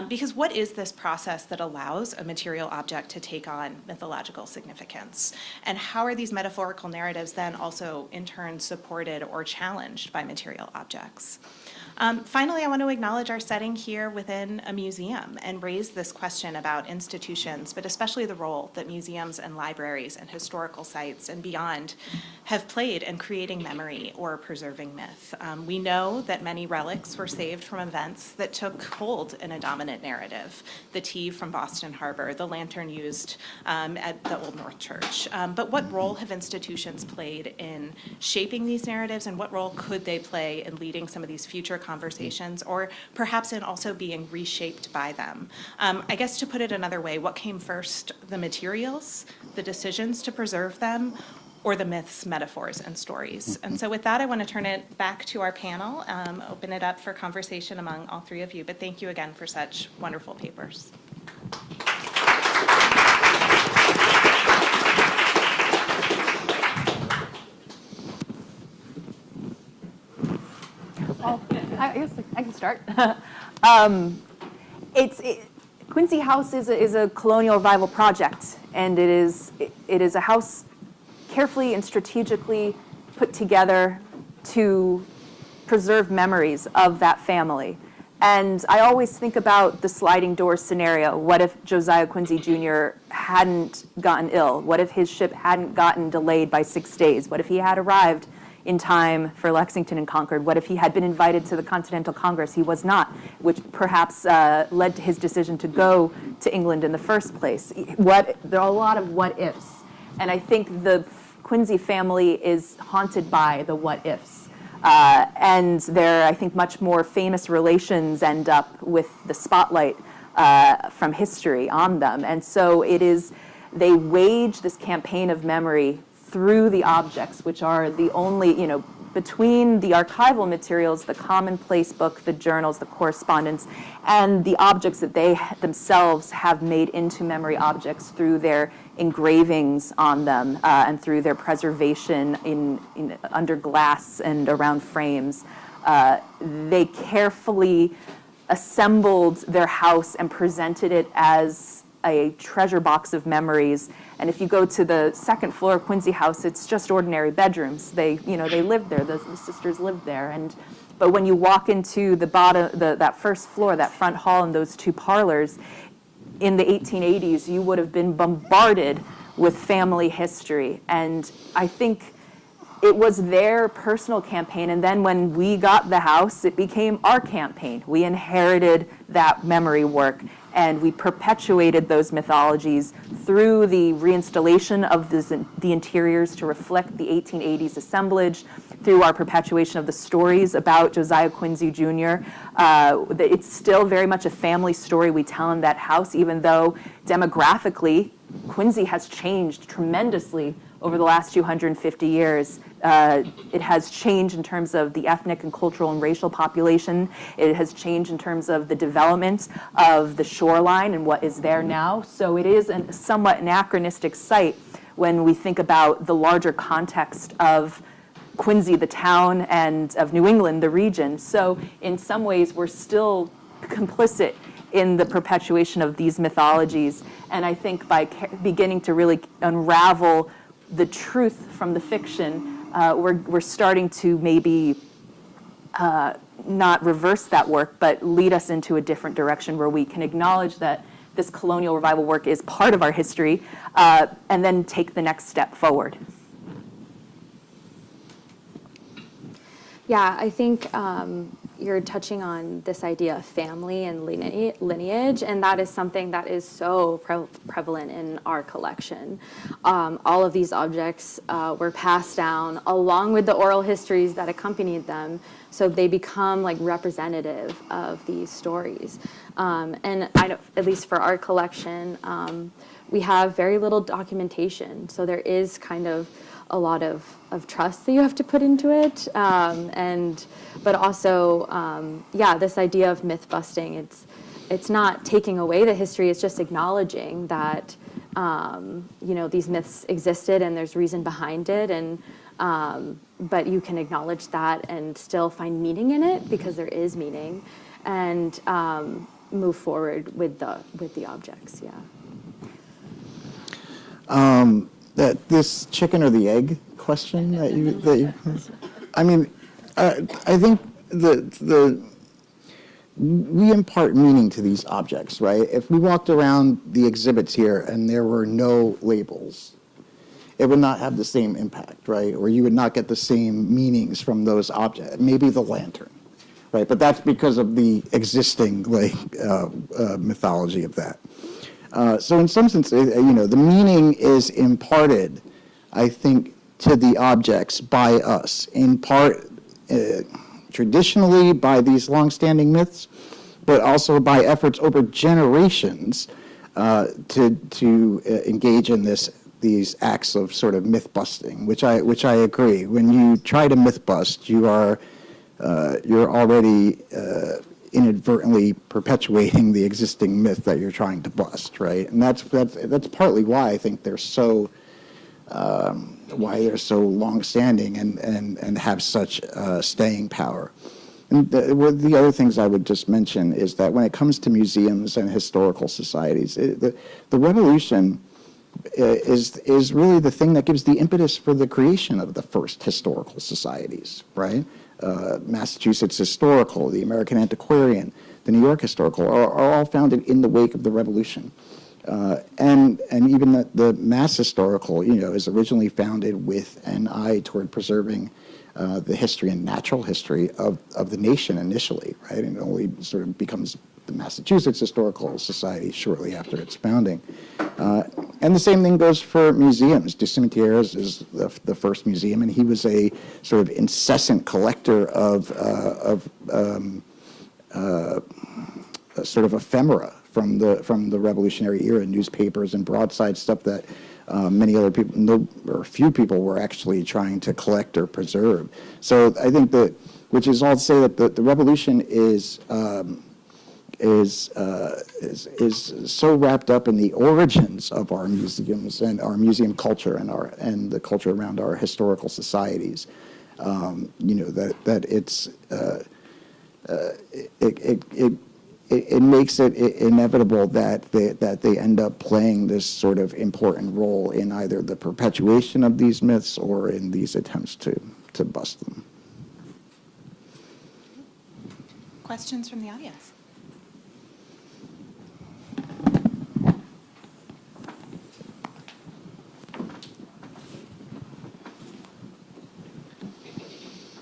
Because what is this process that allows a material object to take on mythological significance? And how are these metaphorical narratives then also in turn supported or challenged by material objects? Finally, I want to acknowledge our setting here within a museum and raise this question about institutions, but especially the role that museums and libraries and historical sites and beyond have played in creating memory or preserving myth. We know that many relics were saved from events that took hold in a dominant narrative. The tea from Boston Harbor, the lantern used at the Old North Church. But what role have institutions played in shaping these narratives, and what role could they play in leading some of these future conversations, or perhaps in also being reshaped by them. I guess to put it another way, what came first, the materials, the decisions to preserve them, or the myths, metaphors, and stories? And so with that, I want to turn it back to our panel, open it up for conversation among all three of you. But thank you again for such wonderful papers. I guess I can start. Quincy House is a colonial revival project, and it is a house carefully and strategically put together to preserve memories of that family. And I always think about the sliding door scenario. What if Josiah Quincy Jr. hadn't gotten ill? What if his ship hadn't gotten delayed by 6 days? What if he had arrived in time for Lexington and Concord? What if he had been invited to the Continental Congress? He was not, which perhaps led to his decision to go to England in the first place. There are a lot of what ifs. And I think the Quincy family is haunted by the what ifs. And their, I think, much more famous relations end up with the spotlight from history on them. And so they wage this campaign of memory through the objects, which are the only, between the archival materials, the commonplace book, the journals, the correspondence, and the objects that they themselves have made into memory objects through their engravings on them and through their preservation under glass and around frames. They carefully assembled their house and presented it as a treasure box of memories. And if you go to the second floor of Quincy House, it's just ordinary bedrooms. They lived there. The sisters lived there. But when you walk into the bottom, that first floor, that front hall, and those two parlors, in the 1880s, you would have been bombarded with family history. And I think it was their personal campaign. And then when we got the house, it became our campaign. We inherited that memory work, and we perpetuated those mythologies through the reinstallation of the interiors to reflect the 1880s assemblage, through our perpetuation of the stories about Josiah Quincy Jr. It's still very much a family story we tell in that house, even though demographically, Quincy has changed tremendously over the last 250 years. It has changed in terms of the ethnic and cultural and racial population. It has changed in terms of the development of the shoreline and what is there now. So it is a somewhat anachronistic site when we think about the larger context of Quincy, the town, and of New England, the region. So in some ways, we're still complicit in the perpetuation of these mythologies. And I think by beginning to really unravel the truth from the fiction, we're starting to maybe not reverse that work, but lead us into a different direction where we can acknowledge that this colonial revival work is part of our history, and then take the next step forward. Yeah, I think you're touching on this idea of family and lineage, and that is something that is so prevalent in our collection. All of these objects were passed down along with the oral histories that accompanied them, so they become like representative of these stories. And at least for our collection, we have very little documentation, so there is kind of a lot of trust that you have to put into it, but also, this idea of myth busting, it's not taking away the history, it's just acknowledging that, these myths existed and there's reason behind it, and but you can acknowledge that and still find meaning in it, because there is meaning, and move forward with the objects, That this chicken or the egg question that you I mean, I think we impart meaning to these objects, right? If we walked around the exhibits here and there were no labels, it would not have the same impact, right? Or you would not get the same meanings from those objects. Maybe the lantern, right? But that's because of the existing mythology of that. So in some sense, the meaning is imparted, I think, to the objects by us, in part traditionally by these longstanding myths, but also by efforts over generations to engage in these acts of sort of myth busting, which I agree. When you try to myth bust, you're already inadvertently perpetuating the existing myth that you're trying to bust, right? And that's partly why I think they're so long-standing and have such staying power. And the other things I would just mention is that when it comes to museums and historical societies, the Revolution is really the thing that gives the impetus for the creation of the first historical societies, right? Massachusetts Historical, the American Antiquarian, the New York Historical are all founded in the wake of the Revolution. And even the Mass Historical, is originally founded with an eye toward preserving the history and natural history of the nation initially, right? And it only sort of becomes the Massachusetts Historical Society shortly after its founding. And the same thing goes for museums. De Cimetières is the first museum, and he was a sort of incessant collector of sort of ephemera from the Revolutionary era, newspapers and broadside stuff that many other people, or few people, were actually trying to collect or preserve. So I think that, which is all to say that the Revolution is so wrapped up in the origins of our museums and our museum culture and the culture around our historical societies. That it's it makes it inevitable that they end up playing this sort of important role in either the perpetuation of these myths or in these attempts to bust them. Questions from the audience?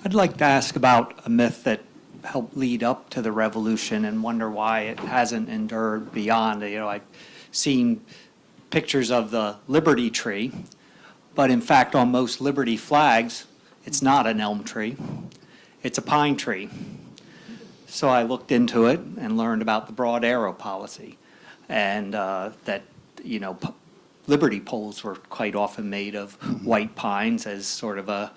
I'd like to ask about a myth that helped lead up to the revolution and wonder why it hasn't endured beyond. I've seen pictures of the Liberty tree, but in fact on most Liberty flags, it's not an elm tree, it's a pine tree. So I looked into it and learned about the broad arrow policy, and that, Liberty poles were quite often made of white pines as sort of a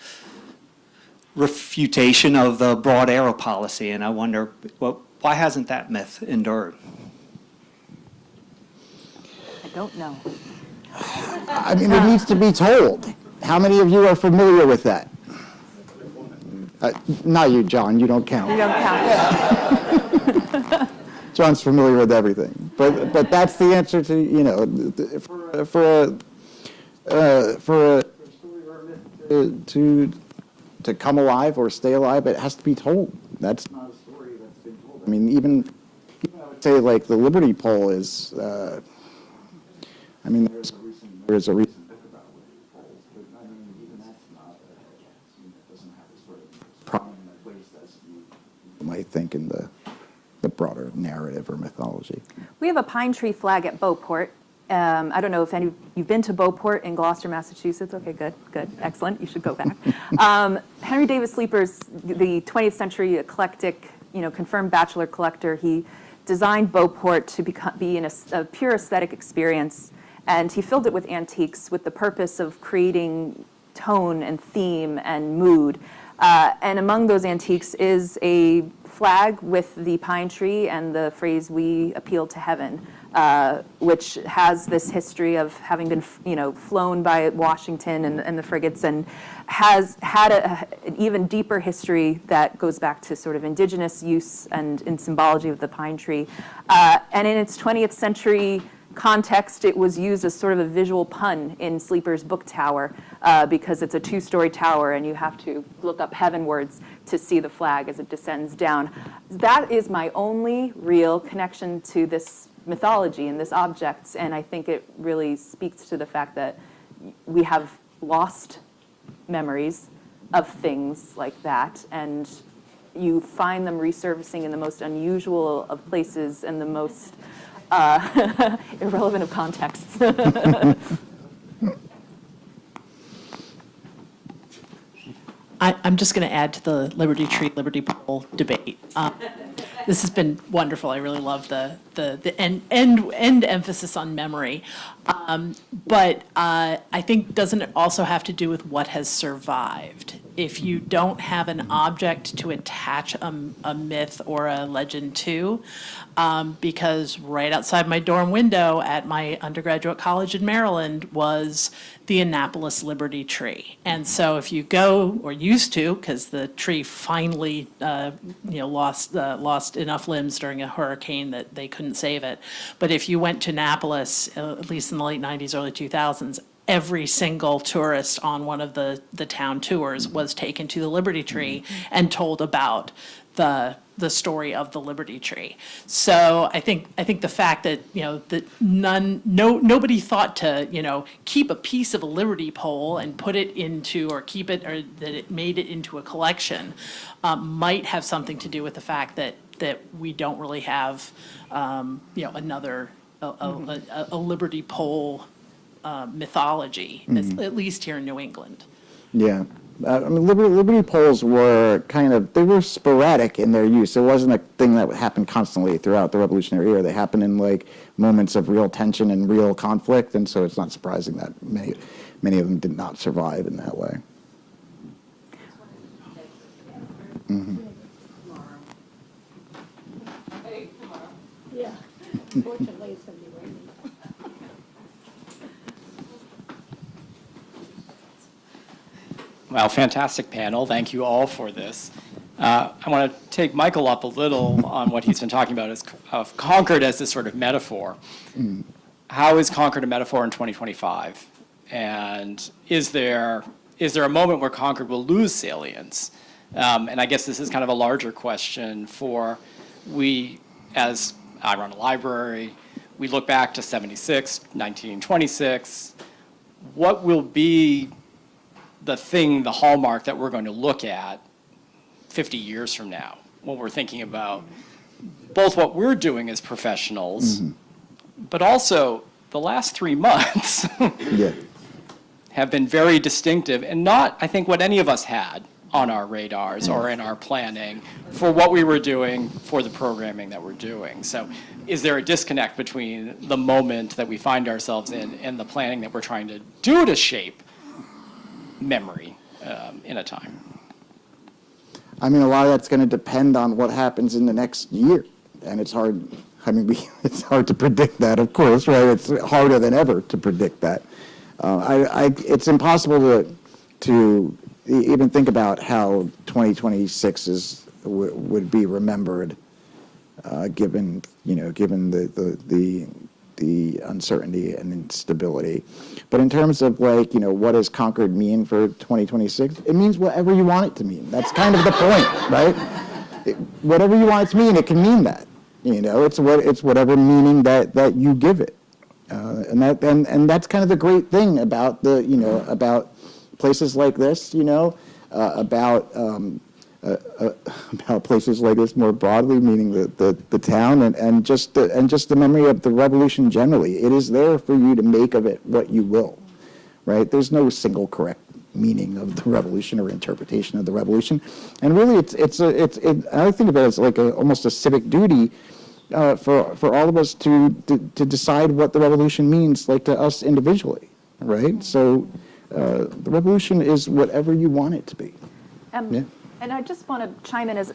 refutation of the broad arrow policy, and I wonder, why hasn't that myth endured? I don't know. I mean, it needs to be told. How many of you are familiar with that? Not you, John. You don't count. You don't count. John's familiar with everything, but that's the answer to for a story or a myth to come alive or stay alive, it has to be told. That's not a story that's been told. I mean, even I would say like the Liberty pole is. I mean, there's a reason about Liberty poles, but I mean, even that's not. It doesn't have the sort of prominent place as you might think in the broader narrative or mythology. We have a pine tree flag at Beauport. I don't know if you've been to Beauport in Gloucester, Massachusetts. Okay, good, excellent. You should go back. Henry Davis Sleeper's the 20th century eclectic, confirmed bachelor collector. He designed Beauport to be in a pure aesthetic experience, and he filled it with antiques with the purpose of creating tone and theme and mood. And among those antiques is a flag with the pine tree and the phrase, "We appeal to heaven," which has this history of having been, flown by Washington and the frigates, and has had an even deeper history that goes back to sort of indigenous use and in symbology of the pine tree. And in its 20th century context, it was used as sort of a visual pun in Sleeper's book tower, because it's a two-story tower and you have to look up heavenwards to see the flag as it descends down. That is my only real connection to this mythology and this object, and I think it really speaks to the fact that we have lost memories of things like that, and you find them resurfacing in the most unusual of places and the most irrelevant of contexts. I'm just going to add to the Liberty Tree, Liberty Pole debate. This has been wonderful. I really love the end emphasis on memory. But I think, doesn't it also have to do with what has survived? If you don't have an object to attach a myth or a legend to, because right outside my dorm window at my undergraduate college in Maryland was the Annapolis Liberty Tree. And so if you go, or used to, because the tree finally lost enough limbs during a hurricane that they couldn't save it. But if you went to Annapolis, at least in the late 90s, early 2000s, every single tourist on one of the town tours was taken to the Liberty Tree and told about the story of the Liberty Tree. So I think the fact that that nobody thought to keep a piece of a Liberty pole and put it into, or keep it, or that it made it into a collection might have something to do with the fact that we don't really have another a Liberty pole mythology, at least here in New England. Yeah. I mean, Liberty poles were they were sporadic in their use. It wasn't a thing that happened constantly throughout the Revolutionary era. They happened in moments of real tension and real conflict, and so it's not surprising that many of them did not survive in that way. Mm-hmm. Yeah. Unfortunately, it's going to be raining. Well, fantastic panel. Thank you all for this. I want to take Michael up a little on what he's been talking about of Concord as this sort of metaphor. How is Concord a metaphor in 2025? And is there a moment where Concord will lose salience? And I guess this is kind of a larger question for as I run a library, we look back to 76, 1926. What will be the hallmark that we're going to look at 50 years from now when we're thinking about both what we're doing as professionals, but also the last 3 months have been very distinctive and not, I think, what any of us had on our radars or in our planning for what we were doing for the programming that we're doing. So is there a disconnect between the moment that we find ourselves in and the planning that we're trying to do to shape memory in a time? I mean, a lot of that's going to depend on what happens in the next year, and it's hard. It's hard to predict that, of course, right? It's harder than ever to predict that. It's impossible to even think about how 2026 would be remembered, given the uncertainty and instability. But in terms of what does Concord mean for 2026? It means whatever you want it to mean. That's kind of the point, right? Whatever you want it to mean, it can mean that. It's whatever meaning that you give it. And that's kind of the great thing about about places like this, about places like this more broadly, meaning the town and just the memory of the revolution generally. It is there for you to make of it what you will, right? There's no single correct meaning of the revolution or interpretation of the revolution, and really, I think of it as almost a civic duty for all of us to decide what the revolution means, to us individually, right? So the revolution is whatever you want it to be. Yeah. And I just want to chime in as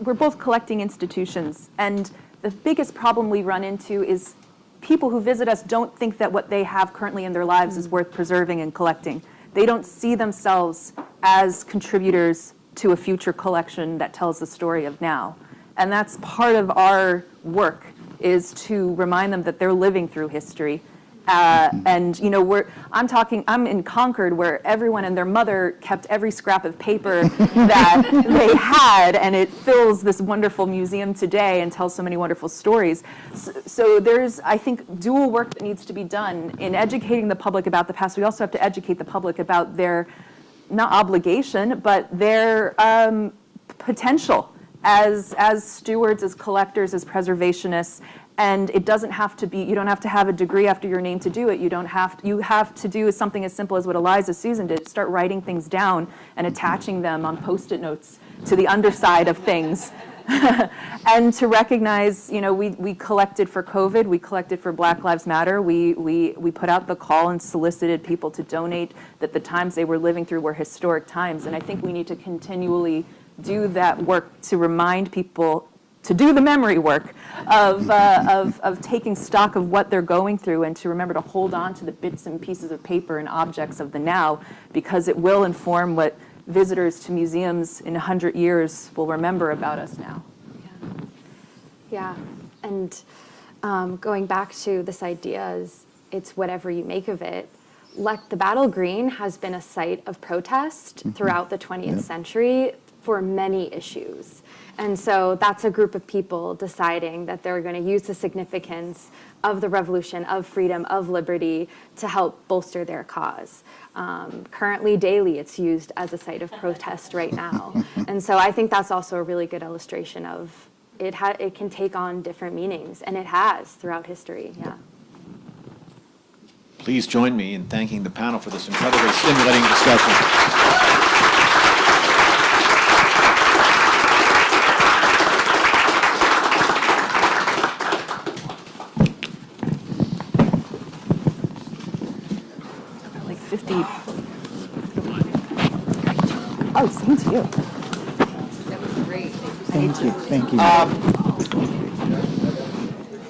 we're both collecting institutions, and the biggest problem we run into is people who visit us don't think that what they have currently in their lives is worth preserving and collecting. They don't see themselves as contributors to a future collection that tells the story of now. And that's part of our work, is to remind them that they're living through history. I'm in Concord, where everyone and their mother kept every scrap of paper that they had, and it fills this wonderful museum today and tells so many wonderful stories. So there's, I think, dual work that needs to be done in educating the public about the past. We also have to educate the public about their, not obligation, but their potential as stewards, as collectors, as preservationists, And it doesn't have to be, you don't have to have a degree after your name to do it. You have to do something as simple as what Eliza Susan did, start writing things down and attaching them on Post-it notes to the underside of things. And to recognize, we collected for COVID, we collected for Black Lives Matter, we put out the call and solicited people to donate, that the times they were living through were historic times. And I think we need to continually do that work to remind people to do the memory work of taking stock of what they're going through, and to remember to hold on to the bits and pieces of paper and objects of the now, because it will inform what visitors to museums in 100 years will remember about us now. Yeah, and going back to this idea is it's whatever you make of it. The Battle Green has been a site of protest throughout the 20th century for many issues. And so that's a group of people deciding that they're going to use the significance of the revolution, of freedom, of liberty to help bolster their cause. Currently, daily, it's used as a site of protest right now. And so I think that's also a really good illustration of it can take on different meanings, and it has throughout history, yeah. Please join me in thanking the panel for this incredibly stimulating discussion. Like 50. Oh, same to you. That was great. Thank you. Thank you.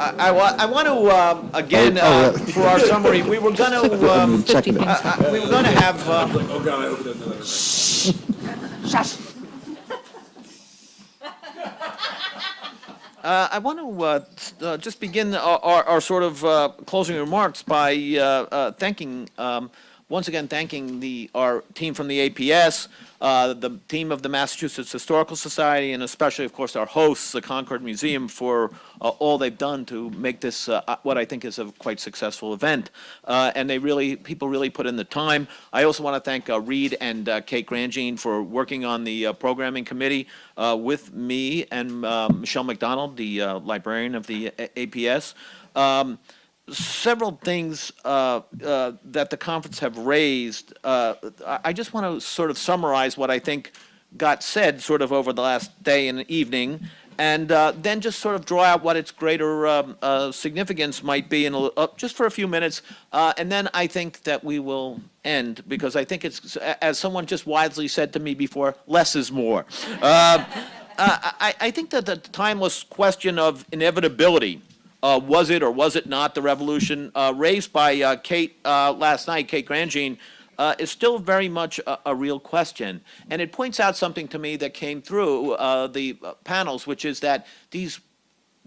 I want to again for our summary. We were going to have. Oh God, I hope it doesn't. Shush. I want to just begin our sort of closing remarks by thanking, once again, thanking our team from the APS, the team of the Massachusetts Historical Society, and especially, of course, our hosts, the Concord Museum, for all they've done to make this what I think is a quite successful event. And people really put in the time. I also want to thank Reed and Kate Grandjean for working on the programming committee with me and Michelle McDonald, the librarian of the APS. Several things that the conference have raised. I just want to sort of summarize what I think got said sort of over the last day and evening, and then just sort of draw out what its greater significance might be in just for a few minutes, and then I think that we will end, because I think it's, as someone just wisely said to me before, less is more. I think that the timeless question of inevitability, was it or was it not the revolution, raised by Kate last night, Kate Grandjean, is still very much a real question. And it points out something to me that came through the panels, which is that these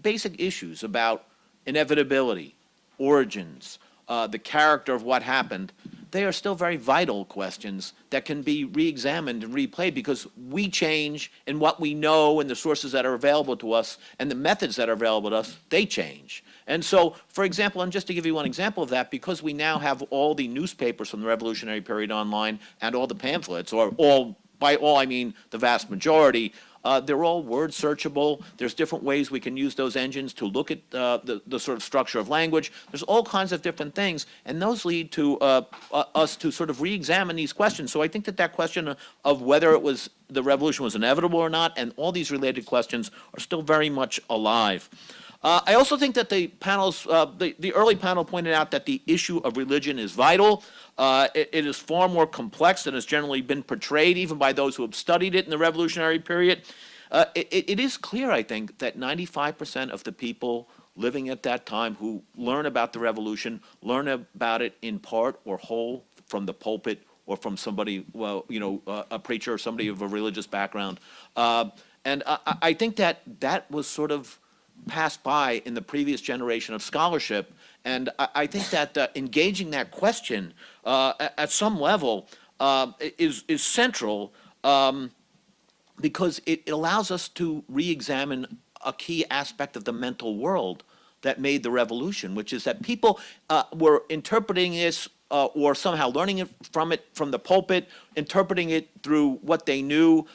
basic issues about inevitability, origins, the character of what happened, they are still very vital questions that can be re-examined and replayed, because we change in what we know and the sources that are available to us and the methods that are available to us, they change. And so, for example, and just to give you one example of that, because we now have all the newspapers from the Revolutionary period online and all the pamphlets, or all, by all I mean the vast majority, they're all word searchable. There's different ways we can use those engines to look at the sort of structure of language. There's all kinds of different things, and those lead to us to sort of re-examine these questions. So I think that question of whether the revolution was inevitable or not, and all these related questions are still very much alive. I also think that the panels, the early panel pointed out that the issue of religion is vital. It is far more complex than has generally been portrayed, even by those who have studied it in the Revolutionary period. It is clear, I think, that 95% of the people living at that time who learn about the revolution learn about it in part or whole from the pulpit or from somebody, well, a preacher or somebody of a religious background. And I think that was sort of passed by in the previous generation of scholarship. And I think that engaging that question at some level is central, because it allows us to re-examine a key aspect of the mental world that made the revolution, which is that people were interpreting this or somehow learning it from the pulpit, interpreting it through what they knew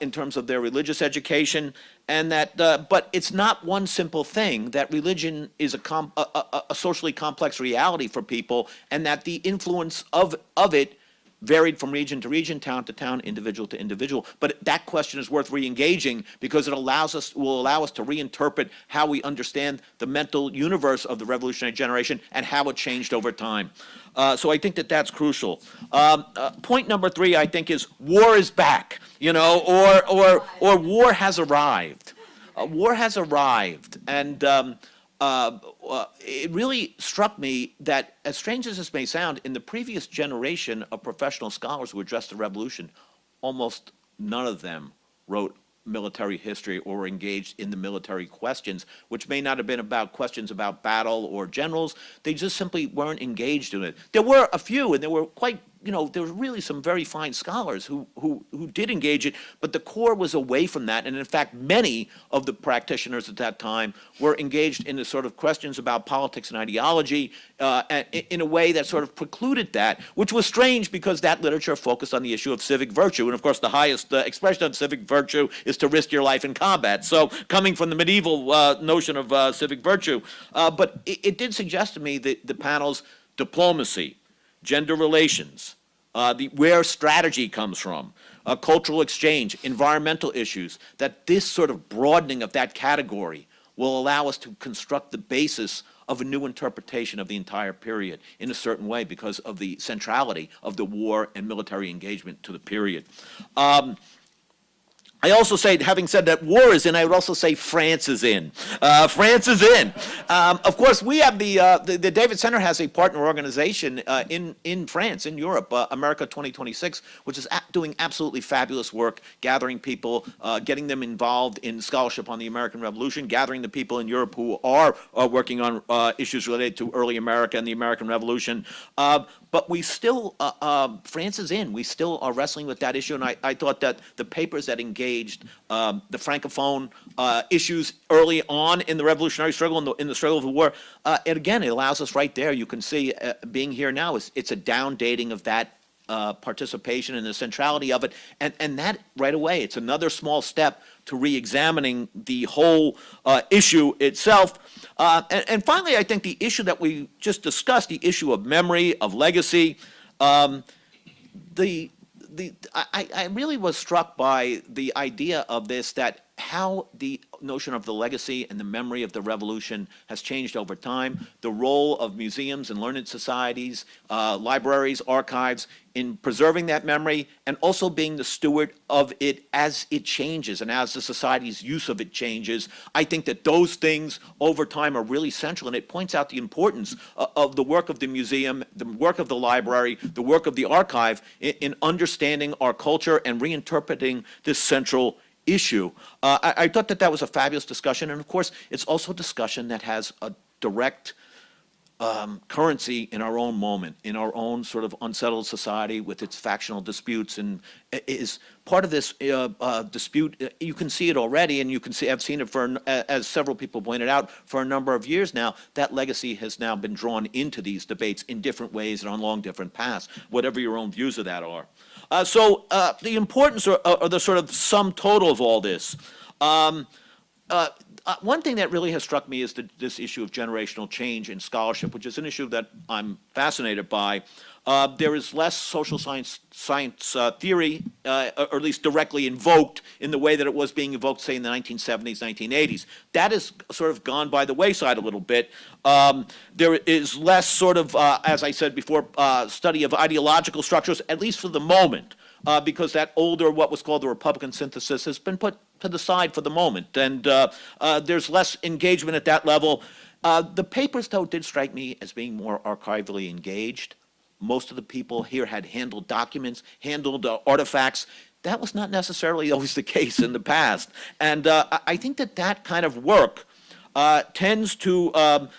in terms of their religious education, and that, but it's not one simple thing, that religion is a socially complex reality for people, and that the influence of it varied from region to region, town to town, individual to individual. But that question is worth re-engaging because it will allow us to reinterpret how we understand the mental universe of the revolutionary generation and how it changed over time. So I think that that's crucial. Point number 3, I think, is war is back, or war has arrived. War has arrived, and it really struck me that, as strange as this may sound, in the previous generation of professional scholars who addressed the revolution, almost none of them wrote military history or were engaged in the military questions, which may not have been about questions about battle or generals. They just simply weren't engaged in it. There were a few, and there were quite, there were really some very fine scholars who did engage it, but the core was away from that. And in fact, many of the practitioners at that time were engaged in the sort of questions about politics and ideology in a way that sort of precluded that, which was strange because that literature focused on the issue of civic virtue. And of course, the highest expression of civic virtue is to risk your life in combat. So coming from the medieval notion of civic virtue, but it did suggest to me that the panel's diplomacy, gender relations, where strategy comes from, cultural exchange, environmental issues, that this sort of broadening of that category will allow us to construct the basis of a new interpretation of the entire period in a certain way because of the centrality of the war and military engagement to the period. I also say, having said that war is in, I would also say France is in. France is in. Of course, we have the David Center has a partner organization in France, in Europe, America 2026, which is doing absolutely fabulous work, gathering people, getting them involved in scholarship on the American Revolution, gathering the people in Europe who are working on issues related to early America and the American Revolution. But we still, France is in. We still are wrestling with that issue, and I thought that the papers that engaged the Francophone issues early on in the revolutionary struggle, in the struggle of the war, and again, it allows us right there. You can see being here now, it's a down dating of that participation and the centrality of it, and that right away, it's another small step to re-examining the whole issue itself. And finally, I think the issue that we just discussed, the issue of memory, of legacy, I really was struck by the idea of this, that how the notion of the legacy and the memory of the revolution has changed over time, the role of museums and learned societies, libraries, archives, in preserving that memory, and also being the steward of it as it changes and as the society's use of it changes. I think that those things over time are really central, and it points out the importance of the work of the museum, the work of the library, the work of the archive in understanding our culture and reinterpreting this central issue. I thought that was a fabulous discussion, and of course, it's also a discussion that has a direct currency in our own moment, in our own sort of unsettled society with its factional disputes, and is part of this dispute. You can see it already, and you can see, I've seen it for, as several people pointed out, for a number of years now. That legacy has now been drawn into these debates in different ways and on long different paths, whatever your own views of that are. So the importance or the sort of sum total of all this. One thing that really has struck me is this issue of generational change in scholarship, which is an issue that I'm fascinated by. There is less social science theory, or at least directly invoked in the way that it was being invoked, say, in the 1970s, 1980s. That has sort of gone by the wayside a little bit. There is less sort of, as I said before, study of ideological structures, at least for the moment, because that older, what was called the Republican synthesis, has been put to the side for the moment, and there's less engagement at that level. The papers, though, did strike me as being more archivally engaged. Most of the people here had handled documents, handled artifacts. That was not necessarily always the case in the past, and I think that kind of work tends to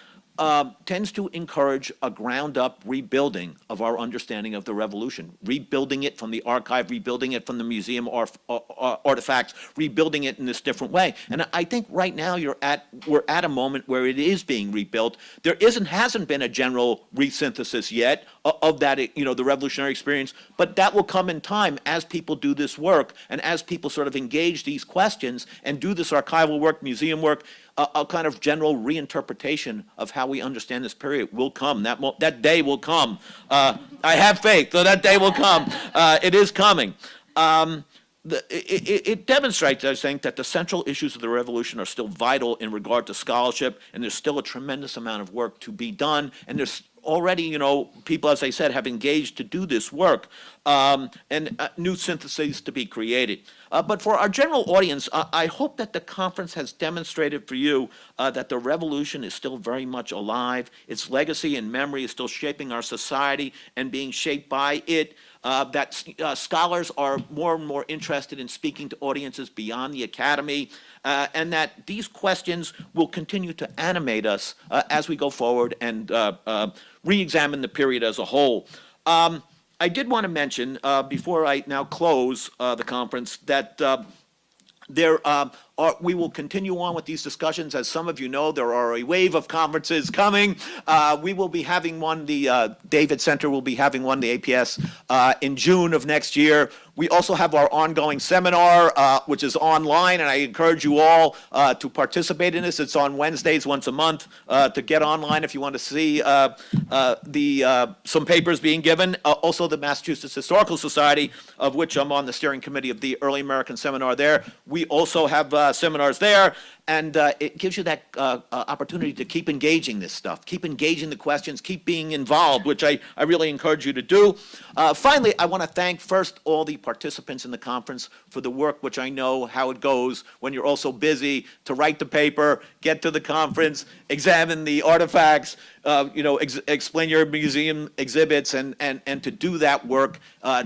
tends to encourage a ground-up rebuilding of our understanding of the Revolution, rebuilding it from the archive, rebuilding it from the museum artifacts, rebuilding it in this different way. And I think right now we're at a moment where it is being rebuilt. There hasn't been a general resynthesis yet of that, the revolutionary experience, but that will come in time as people do this work and as people sort of engage these questions and do this archival work, museum work. A kind of general reinterpretation of how we understand this period will come. That day will come. I have faith, so that day will come. It is coming. It demonstrates, I think, that the central issues of the Revolution are still vital in regard to scholarship, and there's still a tremendous amount of work to be done, and there's already, people, as I said, have engaged to do this work, and new syntheses to be created. But for our general audience, I hope that the conference has demonstrated for you that the Revolution is still very much alive. Its legacy and memory is still shaping our society and being shaped by it. That scholars are more and more interested in speaking to audiences beyond the academy, and that these questions will continue to animate us as we go forward and re-examine the period as a whole. I did want to mention, before I now close the conference, that we will continue on with these discussions. As some of you know, there are a wave of conferences coming. We will be having one, the David Center will be having one, the APS, in June of next year. We also have our ongoing seminar, which is online, and I encourage you all to participate in this. It's on Wednesdays once a month to get online if you want to see some papers being given. Also, the Massachusetts Historical Society, of which I'm on the steering committee of the Early American Seminar there. We also have seminars there, and it gives you that opportunity to keep engaging this stuff, keep engaging the questions, keep being involved, which I really encourage you to do. Finally, I want to thank first all the participants in the conference for the work, which I know how it goes when you're also busy to write the paper, get to the conference, examine the artifacts, explain your museum exhibits, and to do that work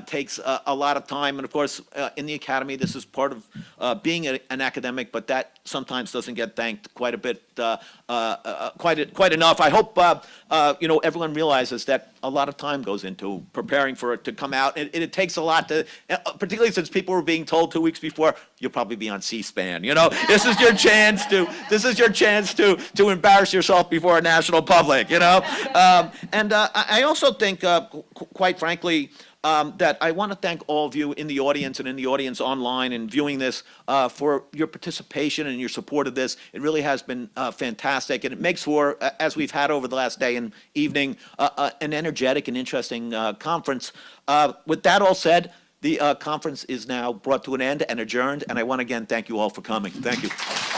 takes a lot of time. And of course, in the academy, this is part of being an academic, but that sometimes doesn't get thanked quite a bit, quite enough. I hope everyone realizes that a lot of time goes into preparing for it to come out, and it takes a lot to, particularly since people were being told 2 weeks before, you'll probably be on C-SPAN. This is your chance to embarrass yourself before a national public. And I also think, quite frankly, that I want to thank all of you in the audience and in the audience online and viewing this for your participation and your support of this. It really has been fantastic, and it makes for, as we've had over the last day and evening, an energetic and interesting conference. With that all said, the conference is now brought to an end and adjourned, and I want to again thank you all for coming. Thank you.